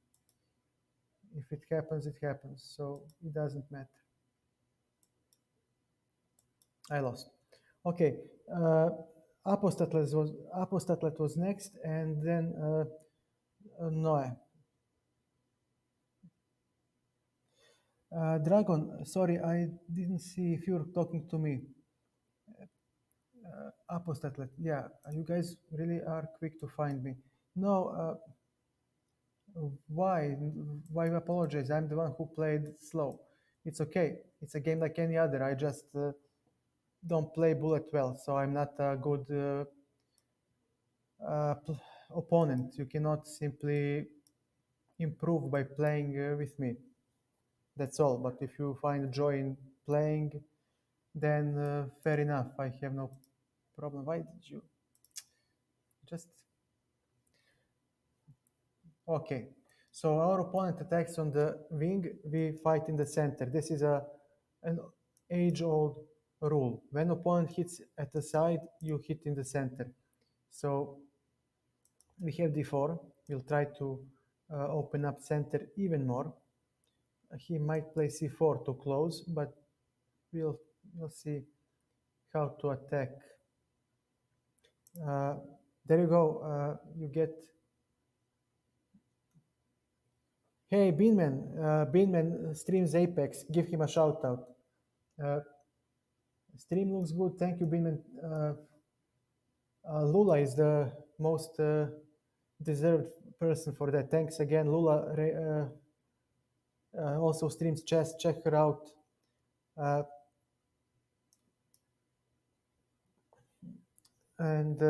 If it happens, it happens. So it doesn't matter. I lost. Okay. Apostatlet was next, and then Noe. Dragon, sorry, I didn't see if you're talking to me. Apostatlet, yeah, you guys really are quick to find me. No, why? Why apologize? I'm the one who played slow. It's okay. It's a game like any other. I just don't play bullet well, so I'm not a good uh, opponent. You cannot simply improve by playing with me. That's all. But if you find joy in playing, then fair enough. I have no problem. Why did you just okay? So our opponent attacks on the wing. We fight in the center. This is an age-old rule. When opponent hits at the side, you hit in the center. So we have d4. We'll try to open up center even more. He might play c4 to close, but we'll see how to attack. There you go. You get. Hey, Beanman. Beanman streams Apex. Give him a shout out. Stream looks good. Thank you, Beanman. Lula is the most deserved person for that. Thanks again, Lula. Also streams chess. Check her out. And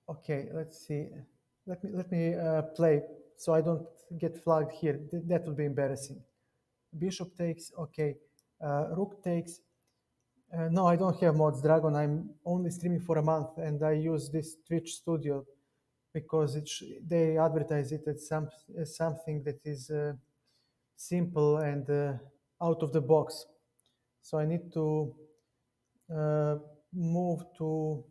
okay, let's see. Let me play so I don't get flagged here. That would be embarrassing. Bishop takes. Okay, rook takes. No, I don't have mods, Dragon. I'm only streaming for a month, and I use this Twitch Studio because they advertise it as something that is simple and out of the box. So I need to uh, move to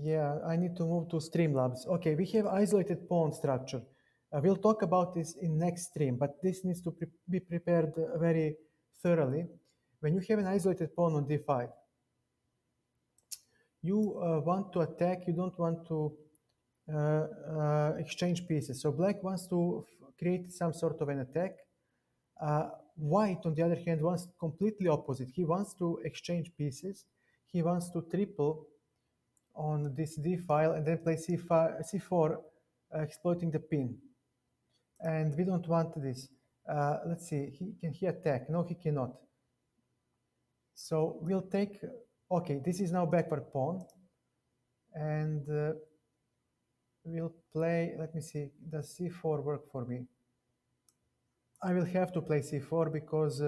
yeah, I need to move to Streamlabs. Okay, we have isolated pawn structure. We'll talk about this in next stream, but this needs to be prepared very thoroughly. When you have an isolated pawn on d5, you want to attack, you don't want to exchange pieces. So black wants to create some sort of an attack. White, on the other hand, wants completely opposite. He wants to exchange pieces. He wants to triple on this d file and then play c4, exploiting the pin. and we don't want this. Let's see, can he attack? No, he cannot. So we'll take, okay, this is now backward pawn, and we'll play, let me see, does c4 work for me? I will have to play c4 because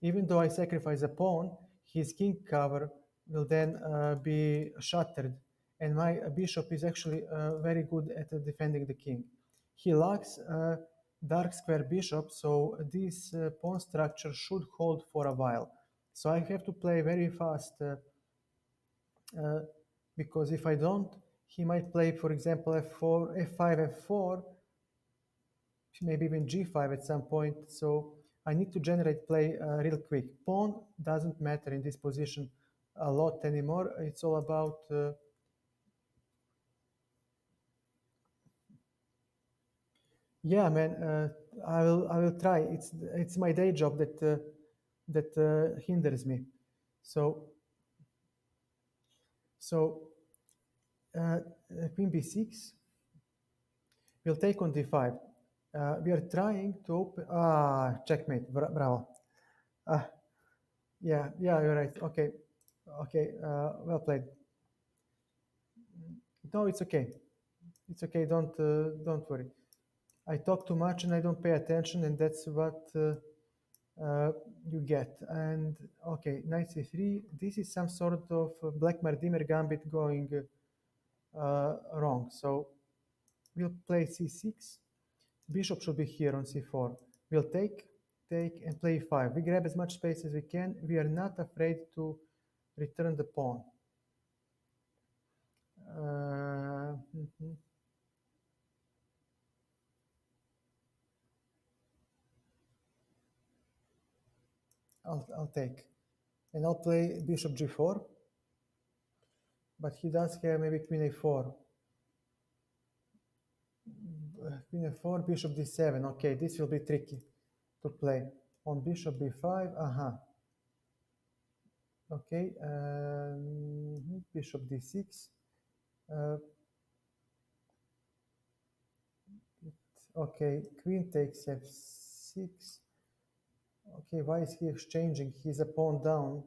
even though I sacrifice a pawn, his king cover will then be shattered, and my bishop is actually very good at defending the king. He lacks dark square bishop, so this pawn structure should hold for a while. So I have to play very fast uh, because if I don't, he might play, for example, f4, f5, f4, maybe even g5 at some point. So I need to generate play real quick. Pawn doesn't matter in this position a lot anymore. It's all about yeah, man. I will try. It's my day job that hinders me. So so uh, queen b6 will take on d5. We are trying to open. Checkmate. Bravo. Uh, yeah, you're right. Okay, okay. Well played. No, it's okay. It's okay. Don't worry. I talk too much and I don't pay attention, and that's what you get. And okay, knight c3. This is some sort of Black Mardimer gambit going wrong. So we'll play c6. Bishop should be here on c4. We'll take, and play 5. We grab as much space as we can. We are not afraid to return the pawn. Mhm. I'll take. And I'll play bishop g4, but he does have maybe queen a4. Queen a4, bishop d7. Okay, this will be tricky to play. On bishop b5, okay, bishop d6. Uh, okay, queen takes f6. Okay, why is he exchanging? He's a pawn down.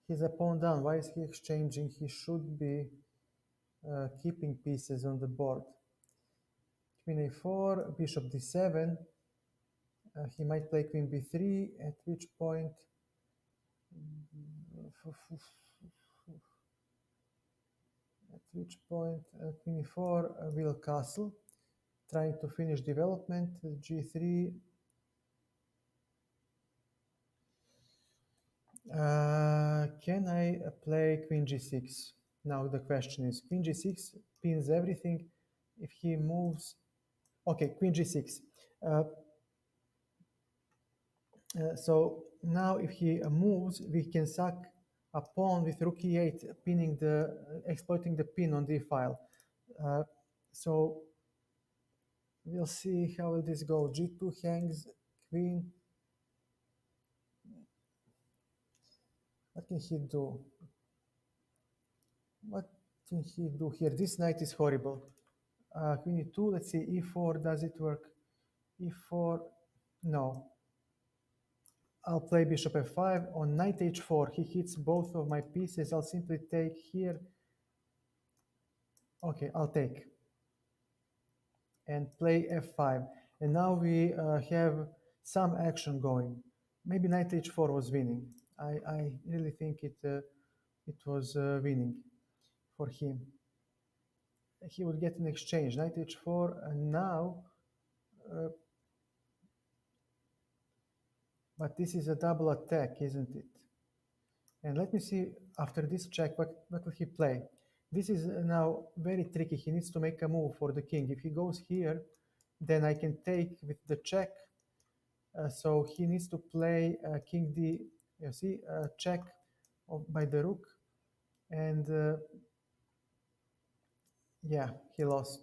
He's a pawn down. Why is he exchanging? He should be keeping pieces on the board. Queen a4, bishop d7. He might play queen b3, at which point queen e4 will castle, trying to finish development. G3. Can I play queen g6? Now the question is, queen g6 pins everything. If he moves, okay, queen g6. Uh, so now if he moves, we can sack a pawn with rook e8, pinning exploiting the pin on d file. Uh, so we'll see how will this go. G2 hangs, queen. What can he do? What can he do here? This knight is horrible. Queen e2, let's see, e4, does it work? e4, no. I'll play bishop f5. On knight h4, he hits both of my pieces. I'll simply take here. Okay, I'll take. And play f5. And now we have some action going. Maybe knight h4 was winning. I really think it was winning for him. He would get an exchange, knight h4, and now, but this is a double attack, isn't it? And let me see, after this check, what will he play? This is now very tricky. He needs to make a move for the king. If he goes here, then I can take with the check. So he needs to play king d, you see, check by the rook. And yeah, he lost.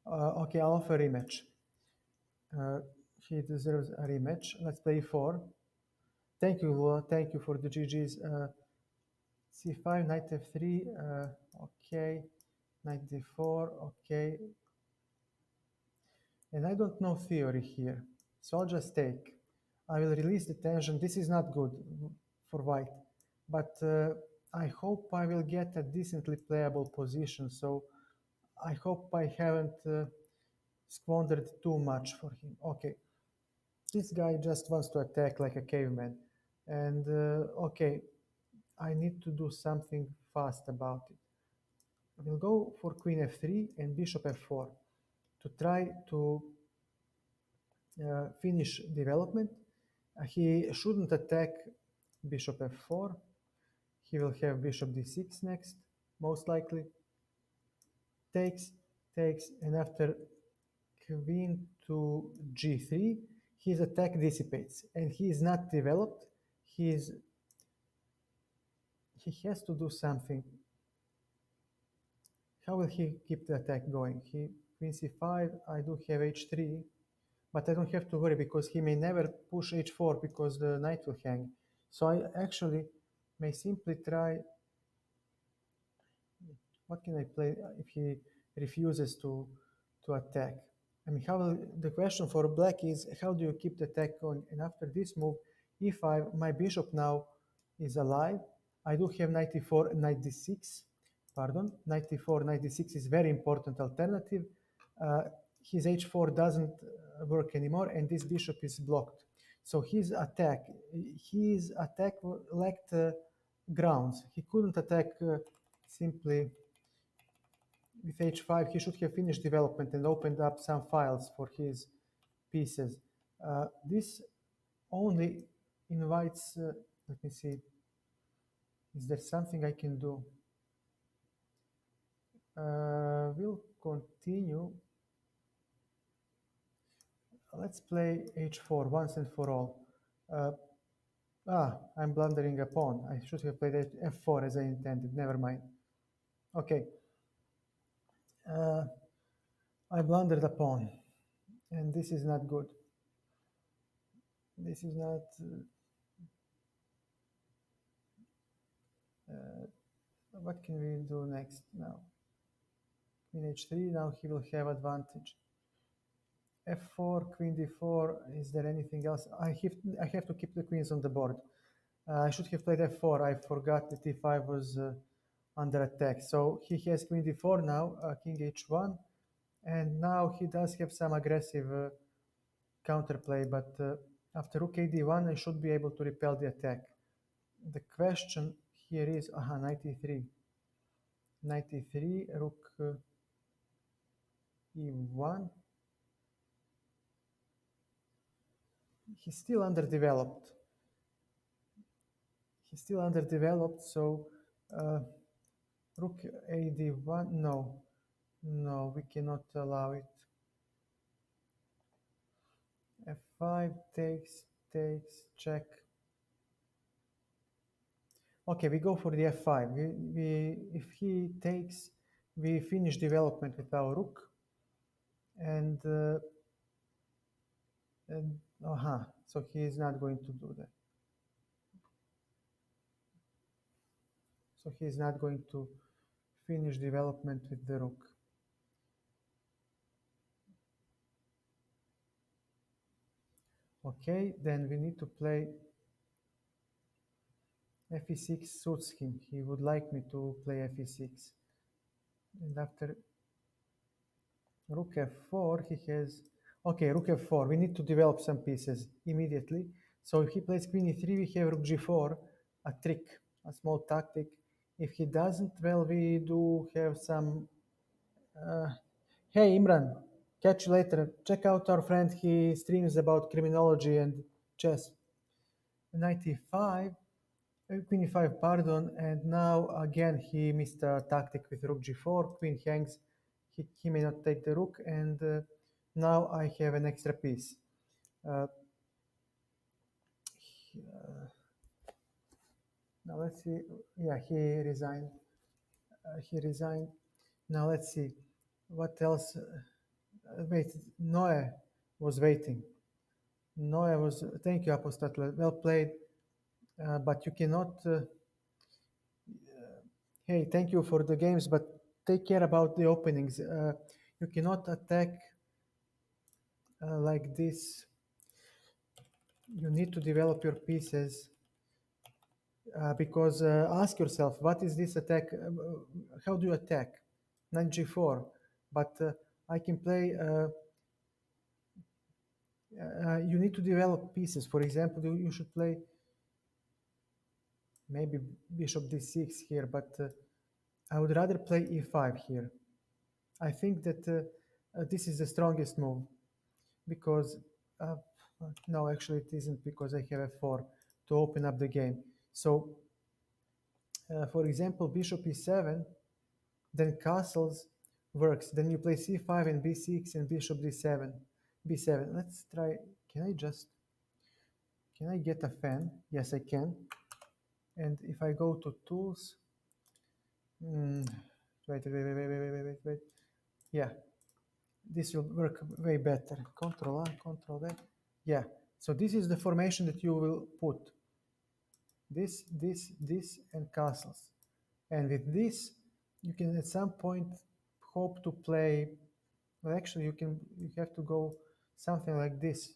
Okay, I'll offer a rematch. Uh, he deserves a rematch. Let's play 4. Thank you, Lua. Thank you for the GGs. C5, knight f3. Okay. knight d4, okay. And I don't know theory here, so I'll just take. I will release the tension. This is not good for white, but I hope I will get a decently playable position. So I hope I haven't squandered too much for him. Okay, this guy just wants to attack like a caveman. And okay, I need to do something fast about it. We'll go for queen f3 and bishop f4 to try to finish development. He shouldn't attack bishop f4. He will have bishop d6 next, most likely. Takes, takes, and after queen to g3, his attack dissipates, and he is not developed. He has to do something. How will he keep the attack going? He queen c5. I do have h3, but I don't have to worry because he may never push h4 because the knight will hang. So I actually may simply try. What can I play if he refuses to attack? I mean, the question for black is how do you keep the attack going? And after this move, e5, my bishop now is alive. I do have knight e4, knight d6. Pardon, knight e4, knight d6 is very important alternative. Uh, his h4 doesn't work anymore, and this bishop is blocked. So his attack lacked grounds. He couldn't attack simply with h5. He should have finished development and opened up some files for his pieces. This only invites, let me see, is there something I can do? We'll continue. Let's play h4 once and for all. I'm blundering a pawn. I should have played f4 as I intended. Never mind. Okay. I blundered a pawn, and this is not good. This is not. What can we do next now? Queen h3. Now he will have advantage. f4, queen d4. Is there anything else? I have to keep the queens on the board. I should have played f4. I forgot that e5 was under attack. So he has queen d4 now, king h1, and now he does have some aggressive counterplay. But after rook a d1, I should be able to repel the attack. The question here is, knight e3. Knight e3, rook e1. He's still underdeveloped. He's still underdeveloped, so rook a d1. No, we cannot allow it. f5 takes, check. Okay, we go for the f5. If he takes, we finish development with our rook, and so he is not going to do that. So he is not going to finish development with the rook. Okay, then we need to play fe6 suits him. He would like me to play fe6. And after rook f4, he has... Okay, rook f4. We need to develop some pieces immediately. So if he plays queen e3, we have rook g4, a trick, a small tactic. If he doesn't, well, we do have some... Hey, Imran, catch you later. Check out our friend. He streams about criminology and chess. Knight e5, queen e5, pardon, and now again he missed a tactic with rook g4, queen hangs, he may not take the rook, and now I have an extra piece. Uh, Now let's see, yeah, he resigned. Now let's see, what else? Wait, Noe was waiting. Thank you, Apostatle, well played, but you cannot... Hey, thank you for the games, but take care about the openings. You cannot attack like this. You need to develop your pieces because ask yourself, what is this attack? How do you attack? Knight g4. But I can play. You need to develop pieces. For example, you should play maybe bishop d6 here, but I would rather play e5 here. I think that this is the strongest move because uh, no, actually it isn't, because I have f4 to open up the game. So, for example, bishop e7, then castles works. Then you play c5 and b6 and bishop d7, b7. Let's try. Can I just? Can I get a fan? Yes, I can. And if I go to tools, mm, wait. Yeah, this will work way better. Control A, Control V. Yeah. So this is the formation that you will put. This, and castles. And with this, you can at some point hope to play. Well, actually, you have to go something like this,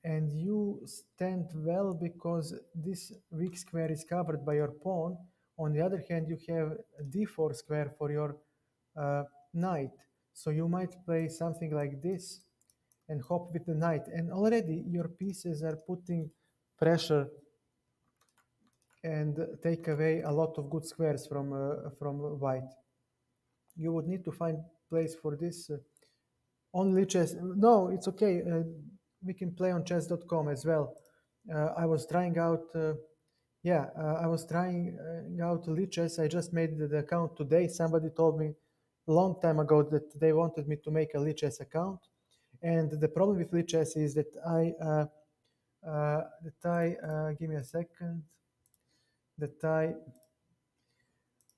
and you stand well because this weak square is covered by your pawn. On the other hand, you have a d4 square for your knight, so you might play something like this and hop with the knight, and already your pieces are putting pressure and take away a lot of good squares from white. You would need to find place for this only chess. No, it's okay. We can play on chess.com as well. I was trying out. Yeah, I was trying out Lichess. I just made the account today. Somebody told me a long time ago that they wanted me to make a Lichess account, and the problem with Lichess is that I give me a second, that I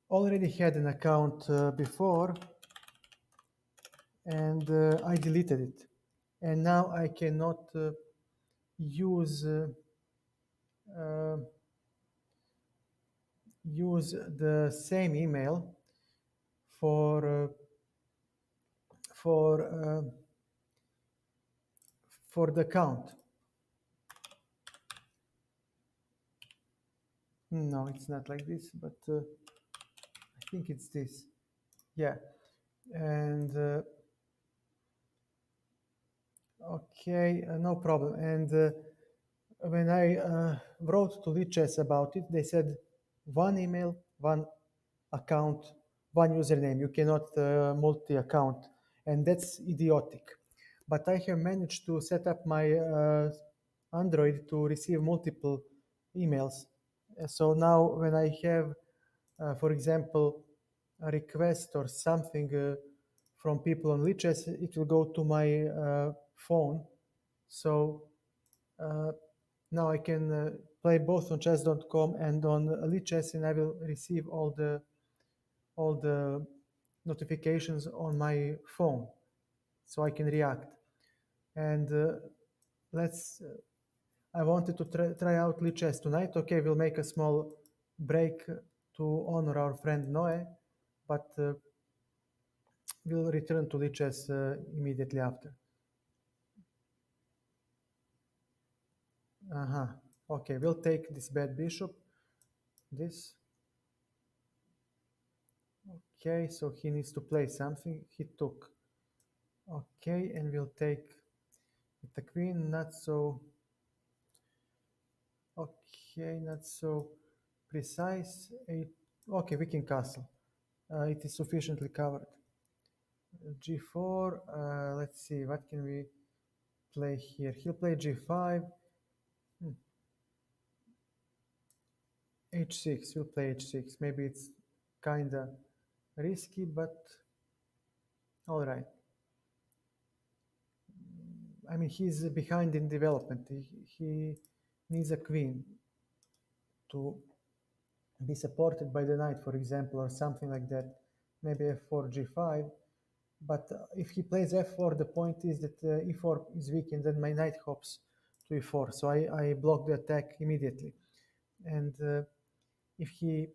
already had an account before, and I deleted it, and now I cannot use uh, use the same email for uh, for for the account. No, it's not like this, but I think it's this. Yeah, and okay, no problem. And when I wrote to Lichess about it, they said one email, one account, one username. You cannot multi-account, and that's idiotic. But I have managed to set up my Android to receive multiple emails. So now when I have, for example, a request or something from people on Lichess, it will go to my phone. So uh, now I can play both on chess.com and on Lichess, and I will receive all the notifications on my phone, so I can react. And let's. I wanted to try out Lichess tonight. Okay, we'll make a small break to honor our friend Noe, but we'll return to Lichess immediately after. Uh-huh. Okay, we'll take this bad bishop. This. Okay, so he needs to play something. He took. Okay, and we'll take the queen. Not so. Okay, not so precise. Okay, we can castle. It is sufficiently covered. G4. Let's see. What can we play here? He'll play G5. H6. We'll play H6. Maybe it's kinda risky, but all right. I mean, he's behind in development. He needs a queen to be supported by the knight, for example, or something like that. Maybe f4, g5. But if he plays f4, the point is that e4 is weak, and then my knight hops to e4. So I block the attack immediately. And if he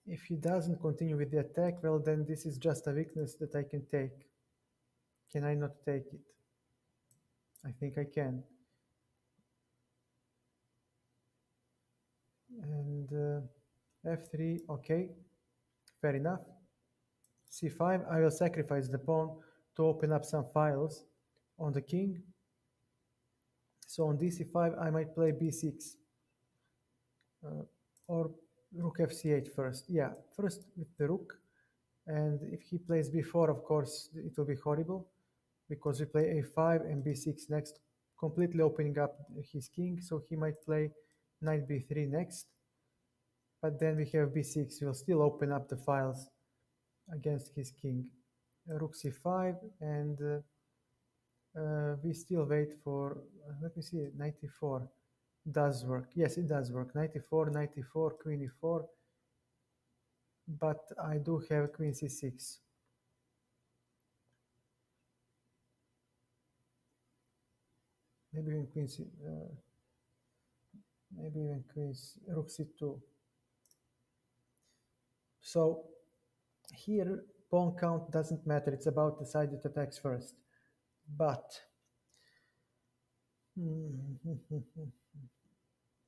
If he doesn't continue with the attack, well, then this is just a weakness that I can take. Can I not take it? I think I can. And f3, okay, fair enough. c5, I will sacrifice the pawn to open up some files on the king. So on dc5, I might play b6 or rook fc8 first. Yeah, first with the rook. And if he plays b4, of course, it will be horrible because we play a5 and b6 next, completely opening up his king. So he might play knight b3 next. But then we have b6. We'll still open up the files against his king. Rook c5, and we still wait for, let me see, 94 does work. Yes, it does work. 94, 94, queen e4, but I do have queen c6. Maybe even queen c, maybe even rook c2. So here pawn count doesn't matter. It's about the side that attacks first. But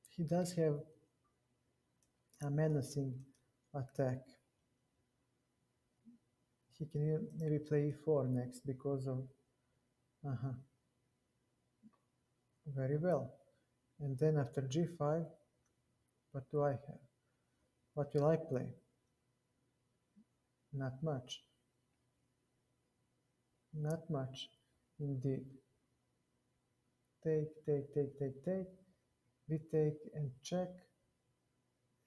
he does have a menacing attack. He can maybe play e4 next because of uh-huh, very well. And then after g5, what do I have? What will I play? Not much. Not much indeed. Take, take, take, take, take. We take and check.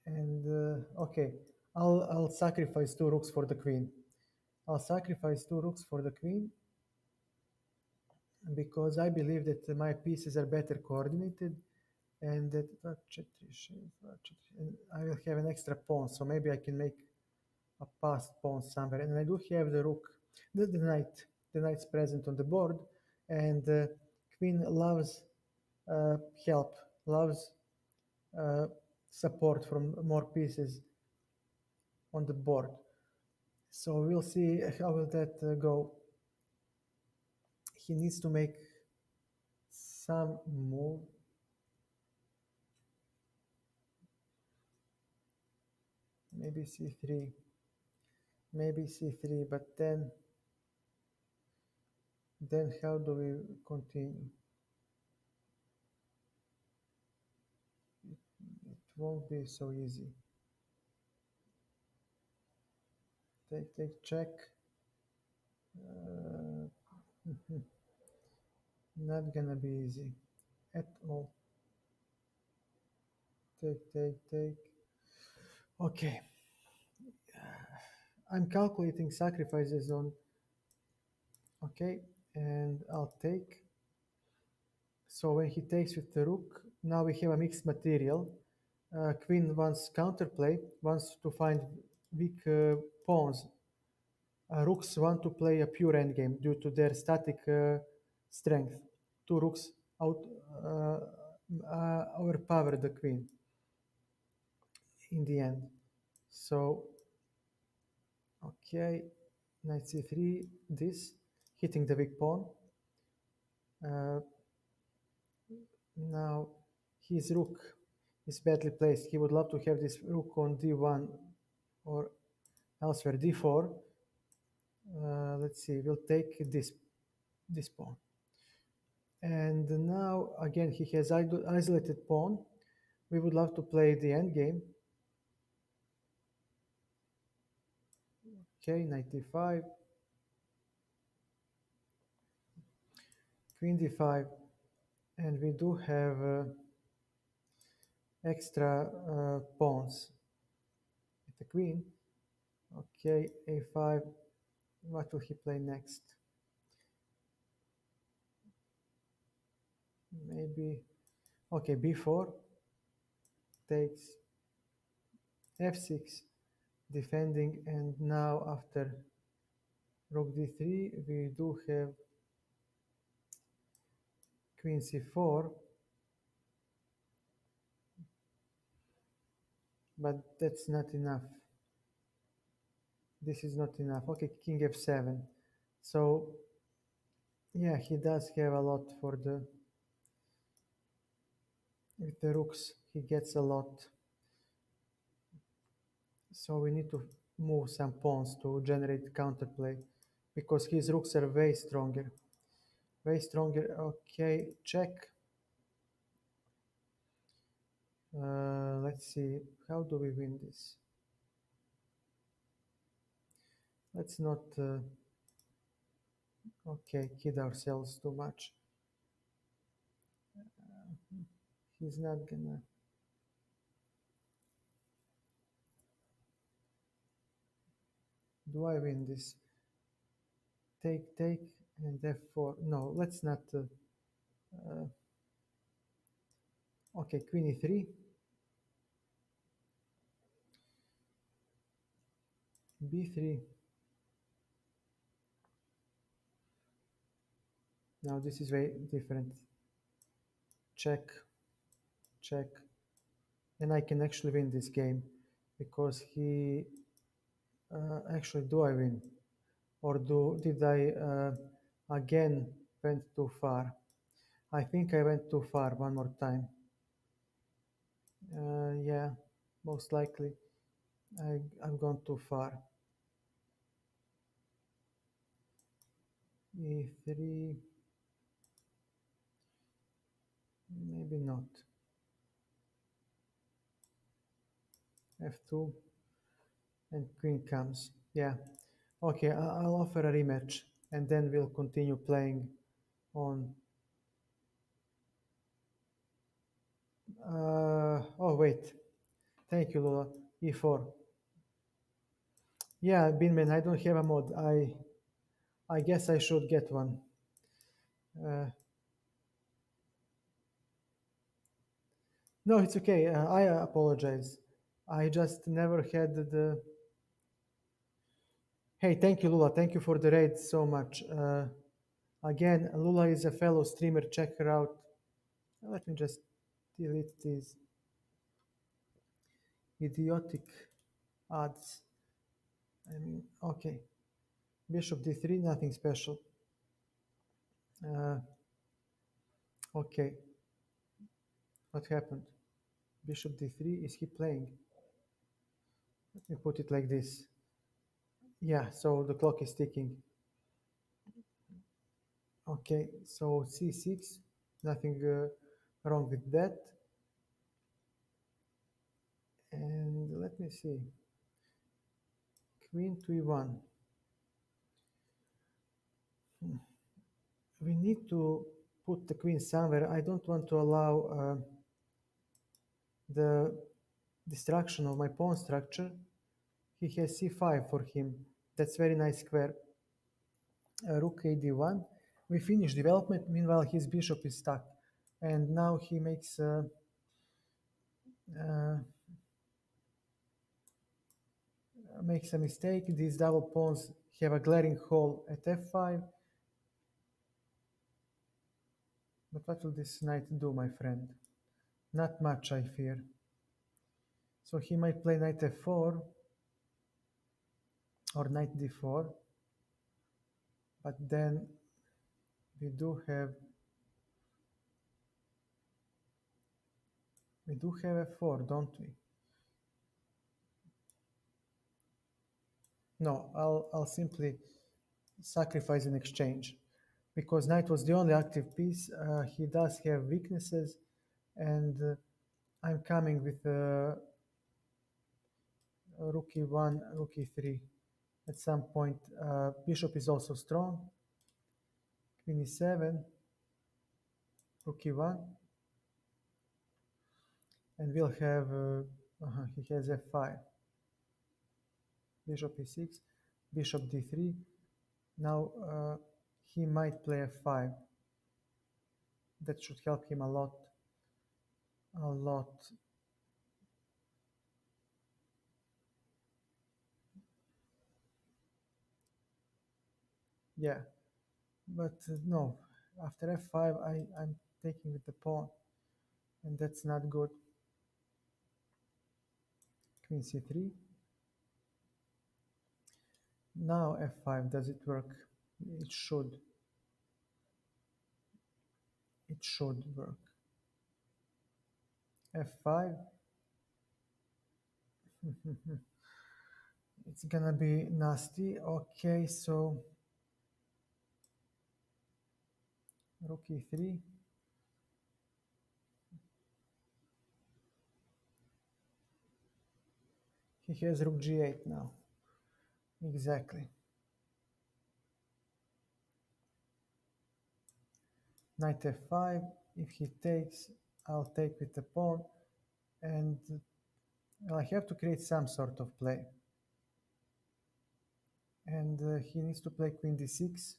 And okay, I'll sacrifice two rooks for the queen. I'll sacrifice two rooks for the queen because I believe that my pieces are better coordinated and that and I will have an extra pawn, so maybe I can make a passed pawn somewhere. And I do have the rook, the knight, the knight's present on the board, and queen loves help, loves uh, support from more pieces on the board. So we'll see how will that go. He needs to make some move. Maybe c3, maybe c3, but then how do we continue? It won't be so easy. Take, take, check. Not gonna be easy at all. Take, take, take. Okay, I'm calculating sacrifices on. Okay, and I'll take. So when he takes with the rook, now we have a mixed material. Queen wants counterplay, wants to find weak pawns. Rooks want to play a pure endgame due to their static strength. Two rooks uh, overpower the queen in the end. So, okay, knight c3, this, hitting the weak pawn. Uh, Now his rook is badly placed. He would love to have this rook on d1 or elsewhere d4. Let's see, we'll take this pawn. And now again he has isolated pawn. We would love to play the endgame. Okay, knight d5, queen d5, and we do have extra pawns with the queen. Okay, a5. What will he play next? Maybe, okay, b4 takes f6, defending, and now after rook d3 we do have queen c4, but that's not enough. This is not enough. Okay, king f7. So yeah, he does have a lot for the with the rooks. He gets a lot. So we need to move some pawns to generate counterplay because his rooks are way stronger. Way stronger. Okay, check. Let's see. How do we win this? Let's not, okay, kid ourselves too much. He's not gonna. Do I win this? Take, take, and f4. No, let's not. Uh, okay, queen e3. b3. Now this is way different. Check, check. And I can actually win this game because he. Actually, do I win? Or did I again went too far? I think I went too far one more time. Yeah, most likely I've gone too far. E3, maybe not. F2 and queen comes. Yeah. Okay, I'll offer a rematch and then we'll continue playing on. Oh, wait. Thank you, Lula. E4. Yeah, Binman, I don't have a mod. I guess I should get one. Uh, no, it's okay. I apologize. I just never had the. Hey, thank you, Lula. Thank you for the raid so much. Again, Lula is a fellow streamer. Check her out. Let me just delete these idiotic ads. I mean, okay. Bishop d3, nothing special. Uh, okay. What happened? Bishop d3, is he playing? Let me put it like this. Yeah, so the clock is ticking. Okay, so c6, nothing wrong with that. And let me see. Queen to e1. We need to put the queen somewhere. I don't want to allow the destruction of my pawn structure. He has c5 for him. That's very nice square. Rook a d1. We finish development. Meanwhile, his bishop is stuck. And now he uh, makes a mistake. These double pawns have a glaring hole at f5. But what will this knight do, my friend? Not much, I fear. So he might play knight f4 or knight d4. But then we do have f4, don't we? No, I'll simply sacrifice in exchange because knight was the only active piece. He does have weaknesses, and I'm coming with rook e1, rook e3 at some point. Bishop is also strong. Queen e7, rook e1, and we'll have. He has f5. Bishop e6, bishop d3. Now he might play f5. That should help him a lot. A lot. Yeah, but no. After f5, I'm taking with the pawn, and that's not good. Queen c3. Now f5, does it work? It should. It should work. f5. It's gonna be nasty. Okay, so rook e3. He has rook g8 now. Exactly. Knight f5. If he takes, I'll take with the pawn, and I have to create some sort of play. And he needs to play queen d6.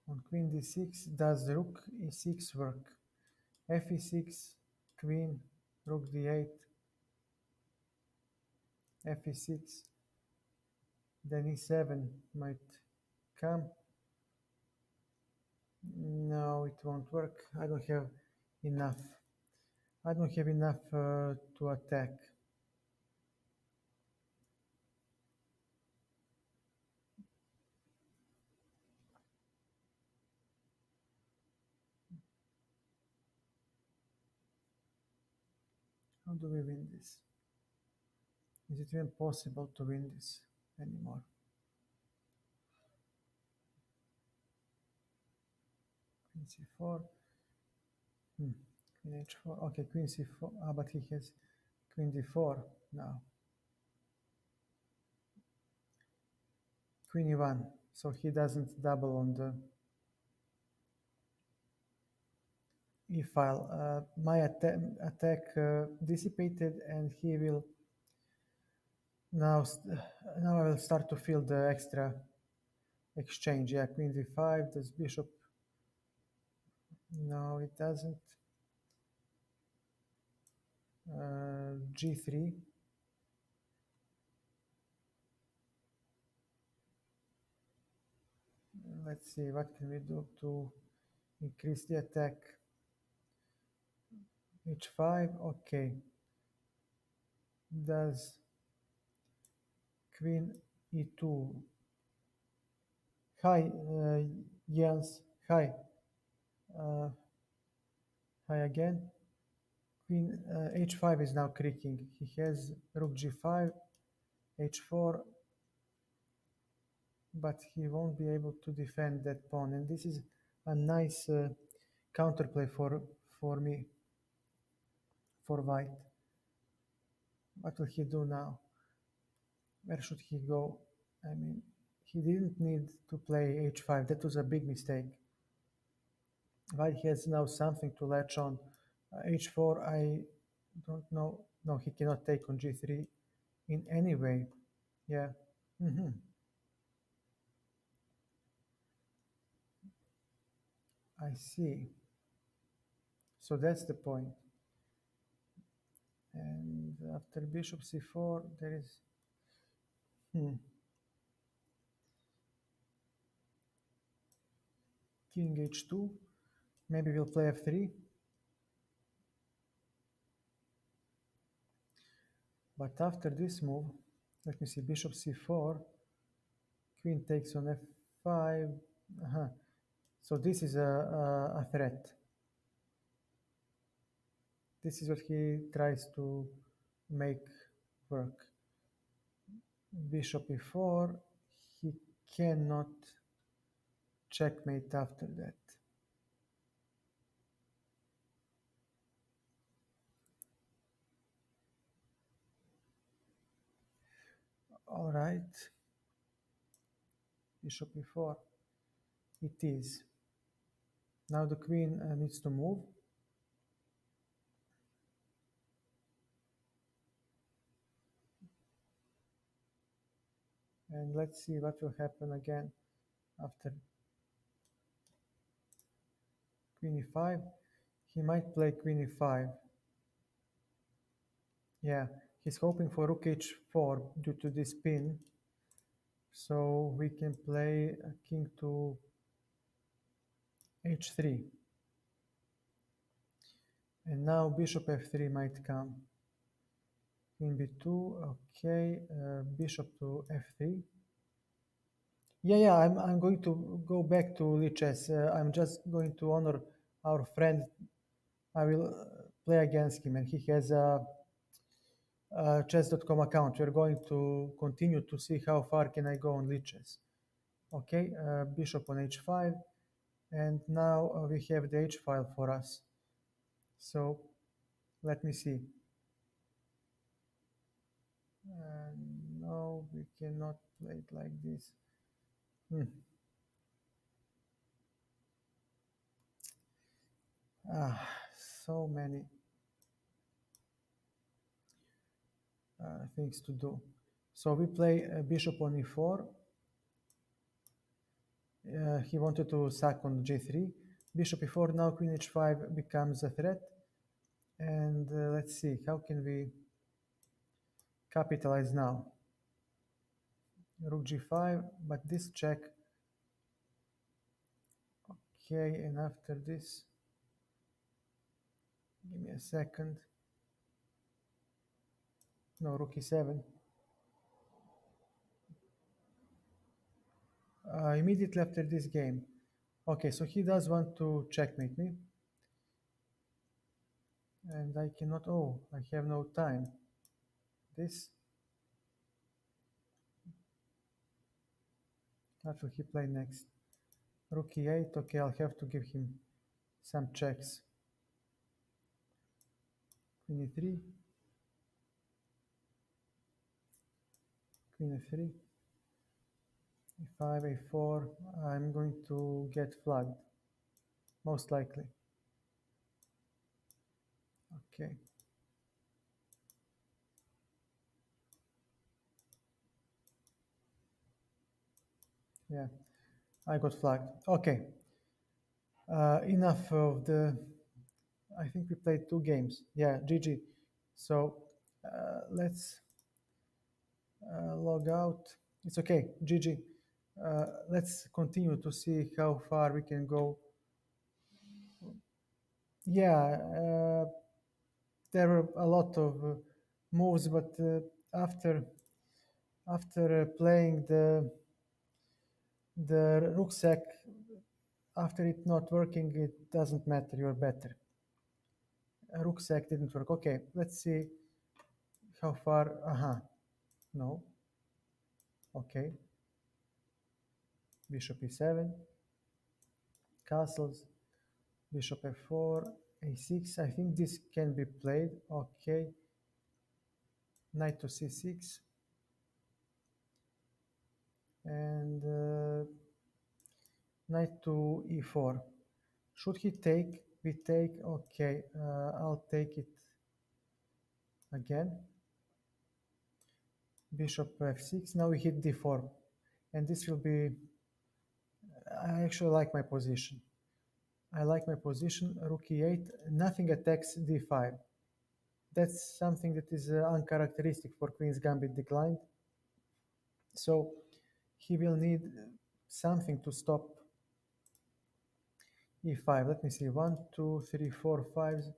On queen d6, does rook e6 work? F e6, queen, rook d8, f e6, then e7 might come. No, it won't work. I don't have enough. I don't have enough to attack. How do we win this? Is it even possible to win this anymore? Queen c4. Queen h4. Okay, queen c4. Ah, but he has queen d4 now. Queen e1. So he doesn't double on the e file. My attack dissipated, and he will now. Now I will start to feel the extra exchange. Yeah, queen d5. Does bishop? No, it doesn't. G3. Let's see, what can we do to increase the attack? H5, okay. Does queen E2? Hi, Jens. Hi. Uh, Hi again. Queen H5 is now creaking. He has rook G5, H4, but he won't be able to defend that pawn. And this is a nice counterplay for me, for white. What will he do now? Where should he go? I mean, he didn't need to play h5. That was a big mistake. White has now something to latch on. H4, I don't know. No, he cannot take on g3 in any way. Yeah. hmm I see. So that's the point. And after bishop c4, there is hmm, king h2. Maybe we'll play f3. But after this move, let me see, bishop c4, queen takes on f5. Uh-huh. So this is a threat. This is what he tries to make work. Bishop e4, he cannot checkmate after that. All right, bishop e4, it is. Now the queen needs to move. And let's see what will happen again after queen e5. He might play queen e5. Yeah, he's hoping for rook h4 due to this pin. So we can play king to h3. And now bishop f3 might come. Queen b2, okay. Bishop to f3. Yeah, I'm going to go back to Lichess. I'm just going to honor our friend. I will play against him, and he has a chess.com account. We're going to continue to see how far can I go on Lichess. Okay, bishop on h5, and now we have the h file for us. So let me see. No, we cannot play it like this. Hmm. Ah, so many things to do. So we play bishop on e4. He wanted to sack on g3. Bishop e4, now queen h5 becomes a threat. And let's see, how can we capitalize now? Rook g5, but this check. Okay, and after this, give me a second. No, rook e7. Immediately after this game. Okay, so he does want to checkmate me. And I cannot, oh, I have no time. This, what will he play next? Rook e8, okay, I'll have to give him some checks. Queen e3, queen f3, e5, a4, I'm going to get flagged, most likely. Okay. Yeah, I got flagged. Okay. Enough of the. I think we played two games. Yeah, GG. So let's log out. It's okay. GG. Let's continue to see how far we can go. Yeah, there were a lot of moves, but after playing the rucksack, after it not working, it doesn't matter. You're better. Rucksack didn't work. Okay, let's see how far. No. Okay. Bishop e7, castles, bishop f4, a6. I think this can be played. Okay. Knight to c6. And knight to e4. Should he take? We take. Okay. I'll take it again. Bishop f6. Now we hit d4. And this will be. I actually like my position. I like my position. Rook e8. Nothing attacks d5. That's something that is uncharacteristic for Queen's Gambit declined. So he will need something to stop e5. Let me see. 1, 2, 3, 4, 5.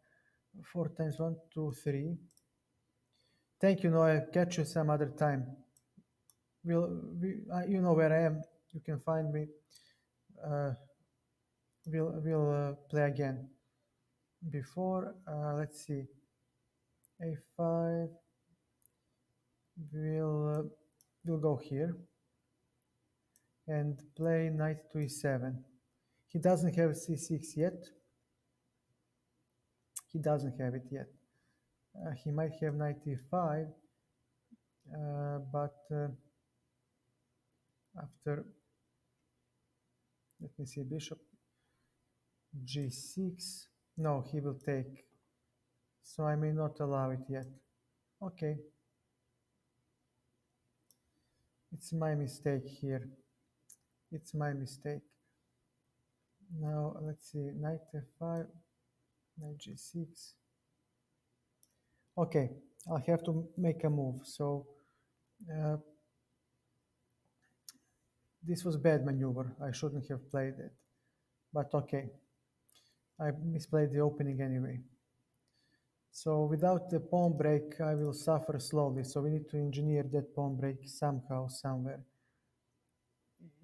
4 times 1, 2, 3. Thank you, Noah. Catch you some other time. You know where I am. You can find me. Uh, we'll play again. Before, let's see. a5. We'll go here and play knight to e7. He doesn't have c6 yet. He doesn't have it yet. He might have knight e5, but after, let me see, bishop g6. No, he will take. So I may not allow it yet. Okay. It's my mistake here. It's my mistake. Now let's see, knight f5, knight g6. Okay, I'll have to make a move. So uh, this was bad maneuver. I shouldn't have played it. But okay, I misplayed the opening anyway. So without the pawn break, I will suffer slowly. So we need to engineer that pawn break somehow, somewhere.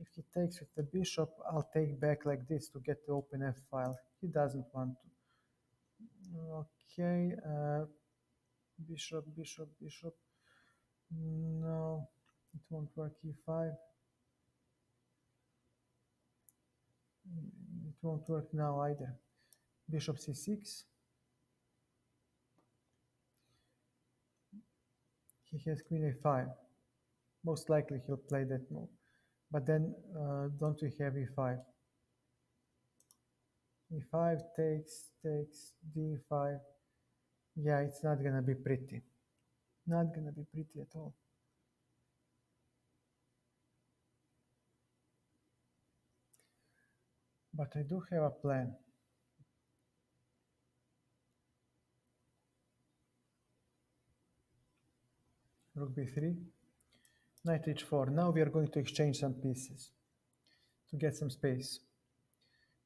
If he takes with the bishop, I'll take back like this to get the open f file. He doesn't want to. Okay, bishop, bishop, bishop. No, it won't work. e5. It won't work now either. Bishop c6. He has queen a5. Most likely he'll play that move. But then, don't we have e5? e5 takes d5. Yeah, it's not gonna be pretty. Not gonna be pretty at all. But I do have a plan. Rook b3, knight h4. Now we are going to exchange some pieces to get some space.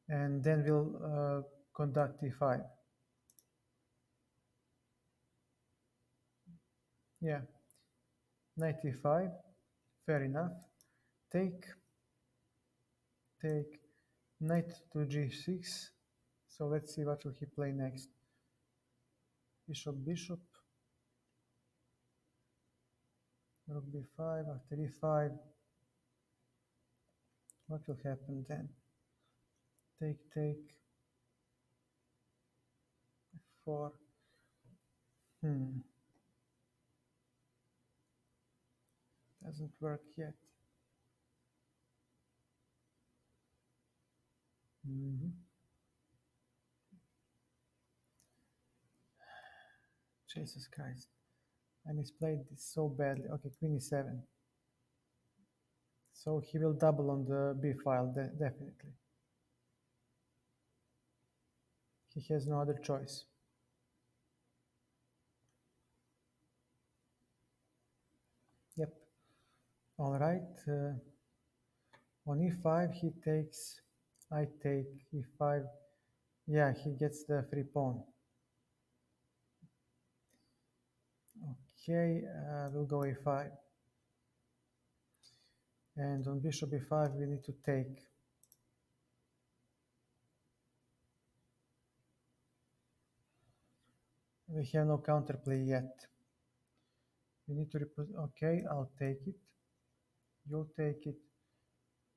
And then we'll conduct e5. Yeah, knight e5, fair enough. Take, take, knight to g6. So let's see what will he play next. Bishop, bishop, rook b5, after e5. What will happen then? Take, 4. Doesn't work yet. Jesus Christ. I misplayed this so badly. Okay, queen e7. So he will double on the b file, definitely. He has no other choice. Yep. All right. On e5, he takes, I take e5. Yeah, he gets the free pawn. Okay, we'll go a5. And on bishop e5, we need to take. We have no counterplay yet. We need to okay, I'll take it. You'll take it.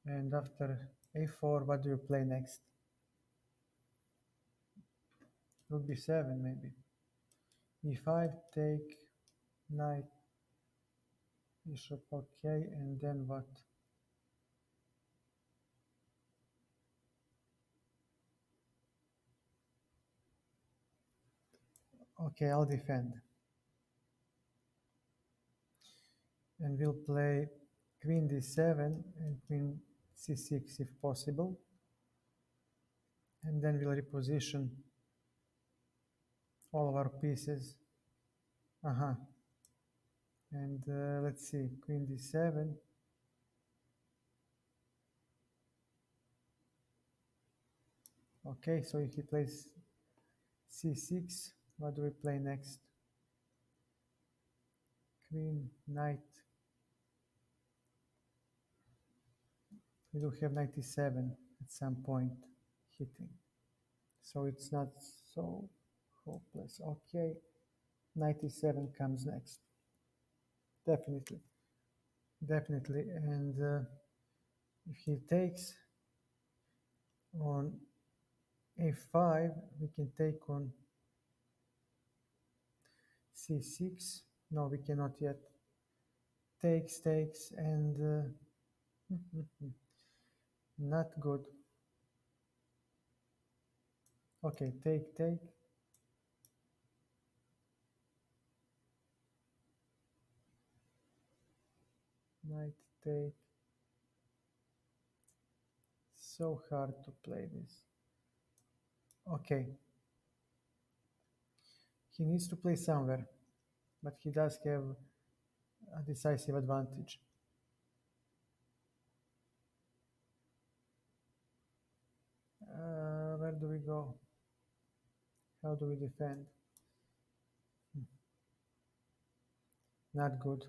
And after a4, what do you play next? Rook b7 maybe. e5, take, knight, bishop, okay, and then what? Okay, I'll defend. And we'll play queen d7 and queen c6 if possible. And then we'll reposition all of our pieces. And let's see, queen d7. Okay, so if he plays c6, what do we play next? Queen, knight. We do have 97 at some point hitting. So it's not so hopeless. Okay, 97 comes next. Definitely. Definitely. And if he takes on a5, we can take on c6. No, we cannot yet. Takes, and not good. Okay, take. Knight take. So hard to play this. Okay. He needs to play somewhere, but he does have a decisive advantage. Where do we go? How do we defend? Not good.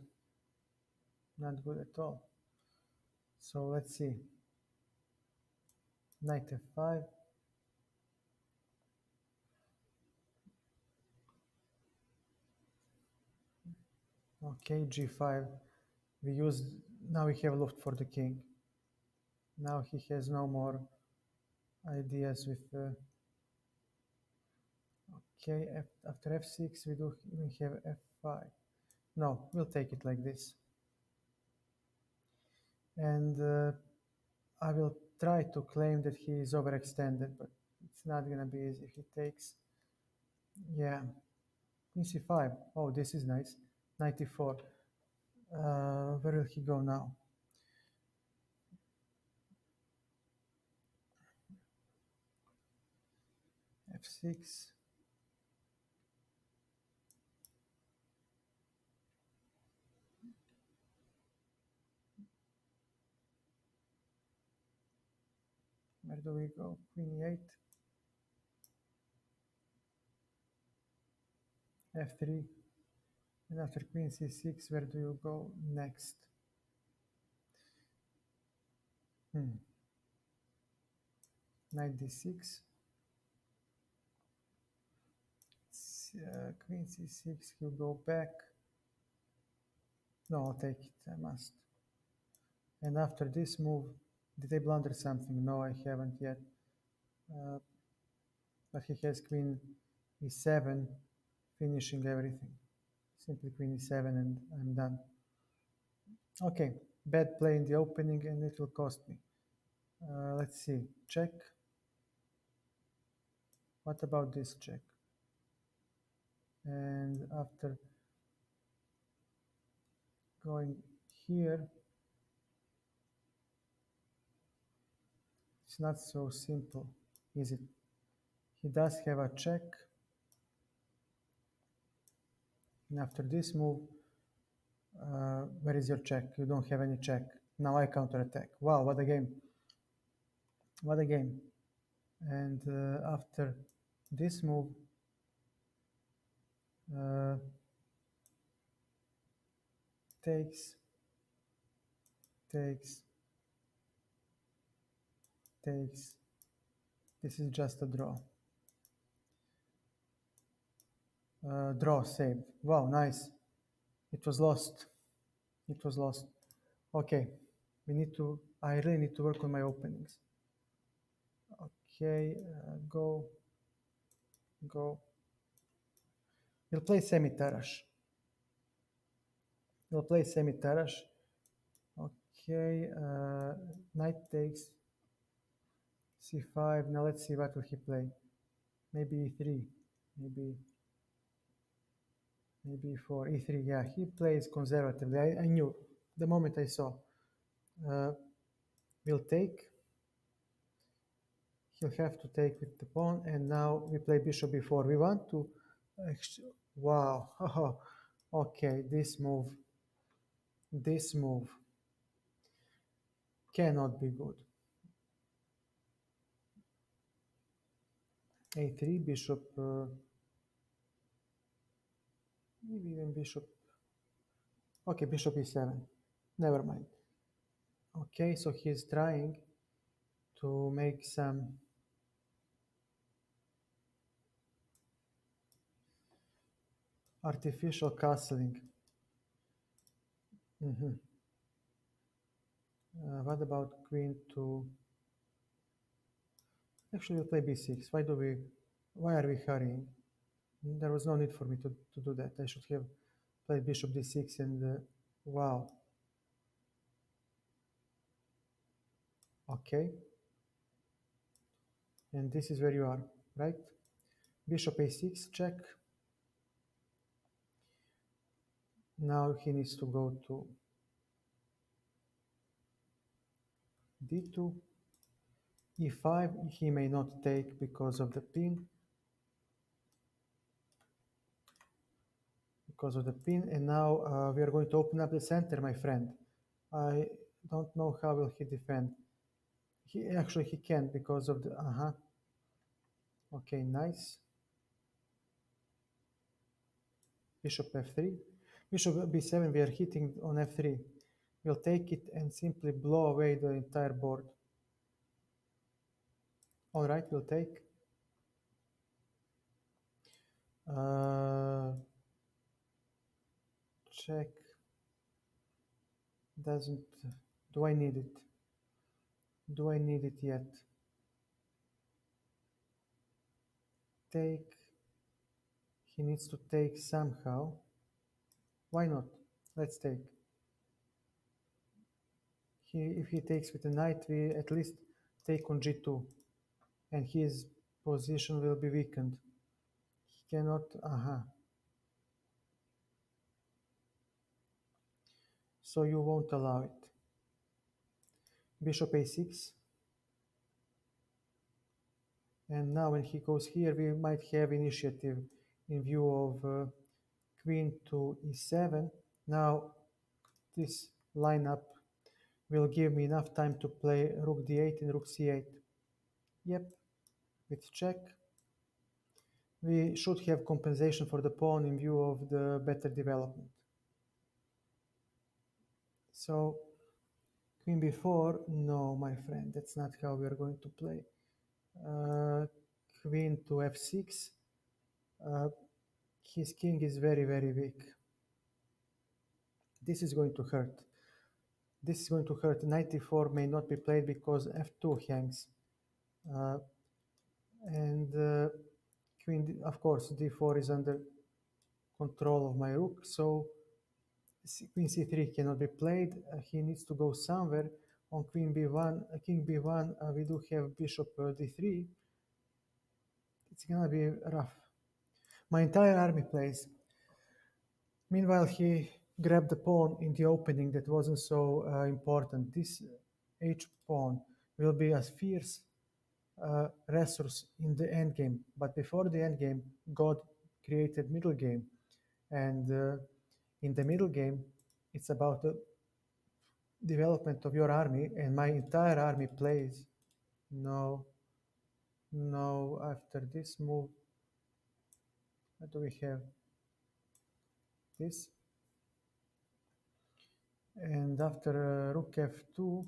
Not good at all. So let's see. Knight f5. Okay, g5. We use, now we have looked for the king. Now he has no more ideas with, okay, after f6 we have f5. No, we'll take it like this. And I will try to claim that he is overextended, but it's not gonna be easy. He takes, yeah, queen c5. Oh, this is nice. 94. Where will he go now? f6. Where do we go? Queen e8. f3. And after queen c6, where do you go next? Hmm. Knight d6. Queen c6, you go back. No, I'll take it, I must. And after this move, did I blunder something? No, I haven't yet. Uh, but he has queen e7, finishing everything. Simply queen e7 and I'm done. Okay, bad play in the opening and it will cost me. Let's see, check. What about this check? And after going here, it's not so simple, is it? He does have a check. And after this move, where is your check? You don't have any check. Now I counterattack. Wow, what a game. What a game. And after this move, uh, takes, takes, takes. This is just a draw. Draw saved. Wow, nice. It was lost. It was lost. Okay, I really need to work on my openings. Okay, go. We'll play semi-Tarash. We'll play semi-Tarash. Okay, knight takes c5. Now let's see what will he play. Maybe e3. Maybe e4. E3. Yeah, he plays conservatively. I knew the moment I saw. We'll take. He'll have to take with the pawn, and now we play bishop b4. We want to. Wow. Oh, okay, this move cannot be good. a3, bishop, maybe even bishop. Okay, bishop e7. Never mind. Okay, so he's trying to make some artificial castling. What about queen to? Actually, we'll play b6. Why are we hurrying? There was no need for me to do that. I should have played bishop d6 and wow. Okay. And this is where you are, right? Bishop a6, check. Now he needs to go to d2. e5, he may not take because of the pin. And now we are going to open up the center, my friend. I don't know how will he defend. He can because of the Okay, nice. Bishop f3. Bishop b7, we are hitting on f3. We'll take it and simply blow away the entire board. All right, we'll take. Check. Doesn't. Do I need it? Do I need it yet? Take. He needs to take somehow. Why not? Let's take. If he takes with a knight, we at least take on g2, and his position will be weakened. He cannot. So you won't allow it. Bishop a6. And now when he goes here, we might have initiative in view of queen to e7. Now this lineup will give me enough time to play rook d8 and rook c8. Yep, with check. We should have compensation for the pawn in view of the better development. So queen b4, no, my friend, that's not how we are going to play. Queen to f6. His king is very, very weak. This is going to hurt. This is going to hurt. Knight d4 may not be played because f2 hangs. And queen, of course, d4 is under control of my rook, so queen c3 cannot be played. He needs to go somewhere. On queen b1, king b1, we do have bishop d3. It's gonna be rough. My entire army plays. Meanwhile, he grabbed the pawn in the opening that wasn't so important. This h pawn will be a fierce resource in the endgame. But before the endgame, God created middle game. And in the middle game, it's about the development of your army, and my entire army plays. No, no, after this move, what do we have? This. And after rook f2,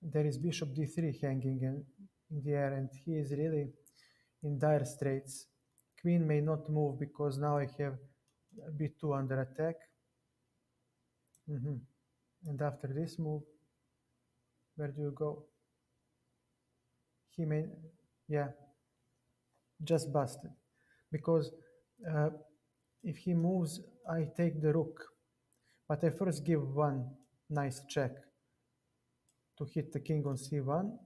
there is bishop d3 hanging in the air, and he is really in dire straits. Queen may not move because now I have b2 under attack. And after this move, where do you go? He may, yeah, just busted. Because if he moves, I take the rook. But I first give one nice check to hit the king on c1,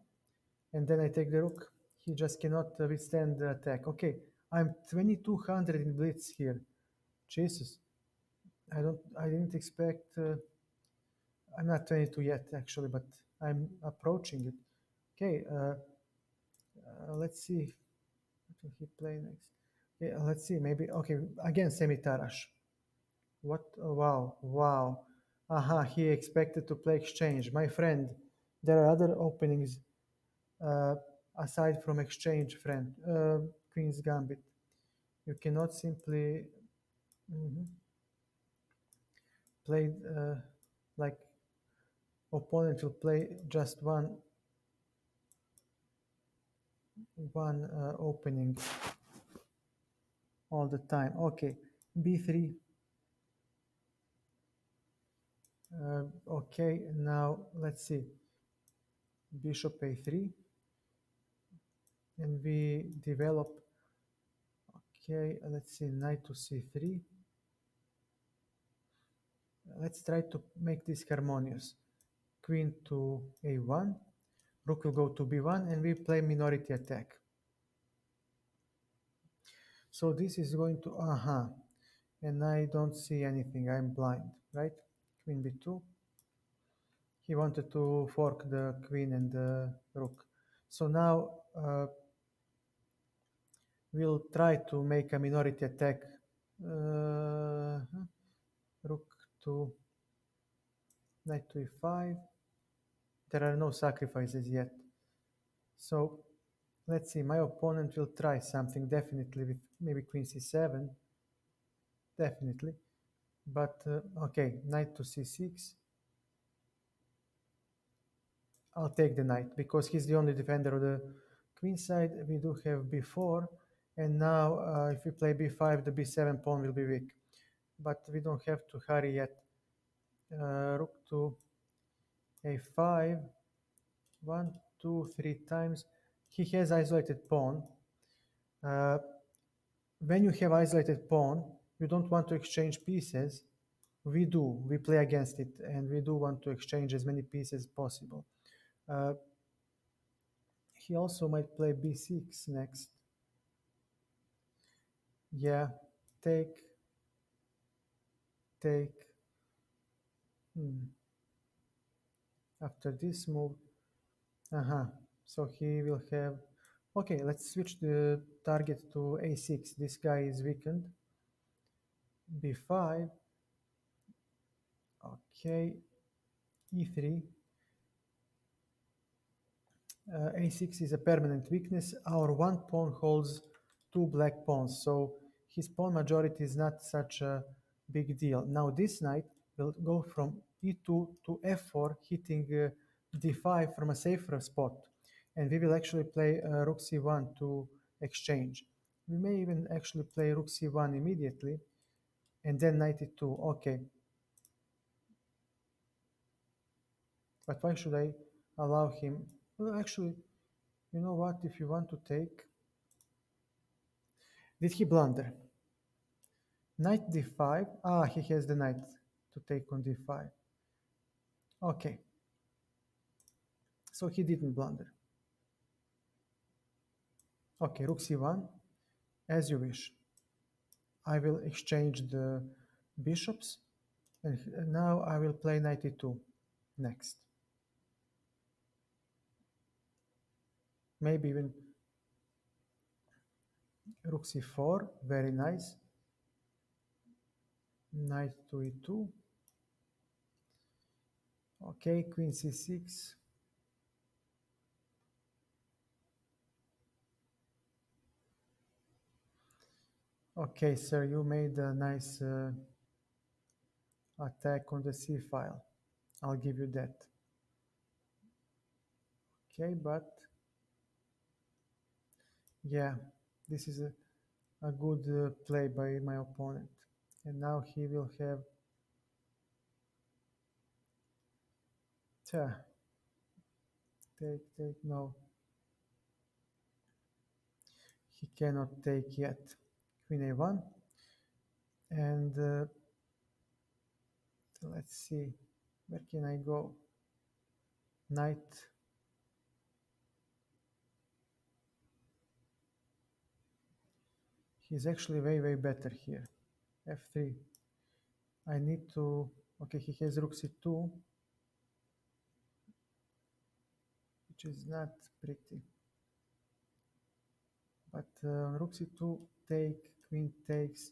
and then I take the rook. He just cannot withstand the attack. Okay, I'm 2200 in blitz here. Jesus, I didn't expect. I'm not 22 yet actually, but I'm approaching it. Okay, let's see. What will he play next? Yeah, let's see. Maybe okay. Again, semi-Tarash. What? Oh, wow, wow. Aha, he expected to play exchange. My friend, there are other openings uh, aside from exchange, friend. Queen's Gambit. You cannot simply play like opponent will play just one opening all the time. Okay, b3. Okay, now let's see. Bishop a3, and we develop. Okay, let's see, knight to c3. Let's try to make this harmonious. Queen to a1, rook will go to b1, and we play minority attack. So this is going to, and I don't see anything, I'm blind, right? Queen b2. He wanted to fork the queen and the rook. So now we'll try to make a minority attack. Rook to knight to e5. There are no sacrifices yet. So let's see, my opponent will try something definitely with maybe queen c7. Definitely. But okay, knight to c6. I'll take the knight because he's the only defender of the queen side. We do have b4, and now if we play b5, the b7 pawn will be weak. But we don't have to hurry yet. Rook to a5, one, two, three times. He has isolated pawn. Uh, when you have isolated pawn, you don't want to exchange pieces. We do. We play against it, and we do want to exchange as many pieces as possible. Uh, he also might play b6 next. Yeah, take, take. Hmm. After this move, uh-huh. So he will have. Okay, let's switch the target to a6. This guy is weakened. b5. Okay, e3. A6 is a permanent weakness. Our one pawn holds two black pawns, so his pawn majority is not such a big deal. Now this knight will go from e2 to f4, hitting d5 from a safer spot. And we will actually play rook c1 to exchange. We may even actually play rook c1 immediately, and then knight e2. Okay, but why should I allow him? Well, actually, you know what? If you want to take, did he blunder? Knight d5. Ah, he has the knight to take on d5. Okay, so he didn't blunder. Okay, rook c1, as you wish. I will exchange the bishops, and now I will play knight e2 next. Maybe even rook c4, very nice. Knight to e2. Okay, queen c6. Okay, sir, you made a nice attack on the c file. I'll give you that. Okay, but yeah, this is a good play by my opponent. And now he will have. Tja, take, no. He cannot take yet. Queen a1. And let's see, where can I go? Knight. He's actually way, way better here. f3. I need to. Okay, he has rook c2, which is not pretty. But rook c2, take, queen takes.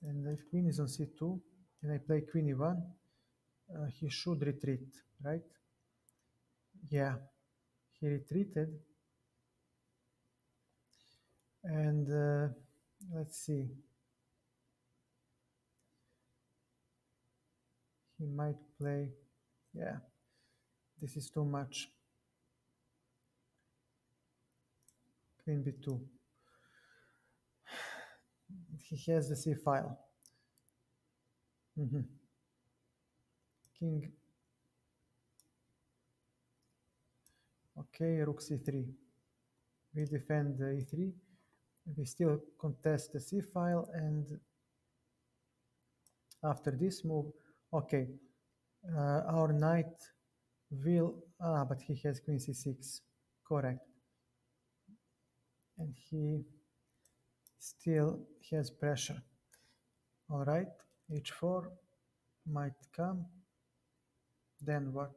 And if queen is on c2, and I play queen e1, he should retreat, right? Yeah, he retreated. And let's see. He might play. Yeah, this is too much. Queen b2. He has the c file. King. Okay, rook c3. We defend the e3. We still contest the c file, and after this move, okay, our knight will. Ah, but he has queen c6. Correct. And he still has pressure. All right, h4 might come. Then what?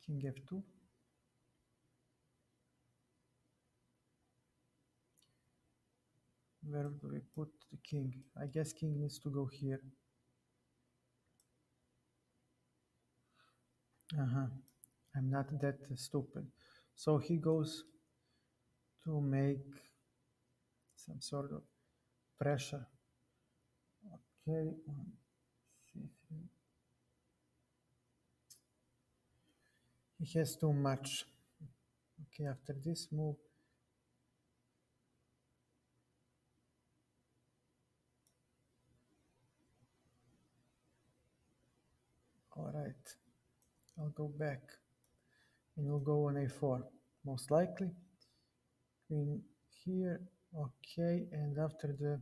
King f2. Where do we put the king? I guess king needs to go here. Uh-huh. I'm not that stupid. So he goes to make some sort of pressure. Okay, one, c3. He has too much. Okay, after this move, all right, I'll go back and we'll go on a4, most likely. Queen here, okay, and after the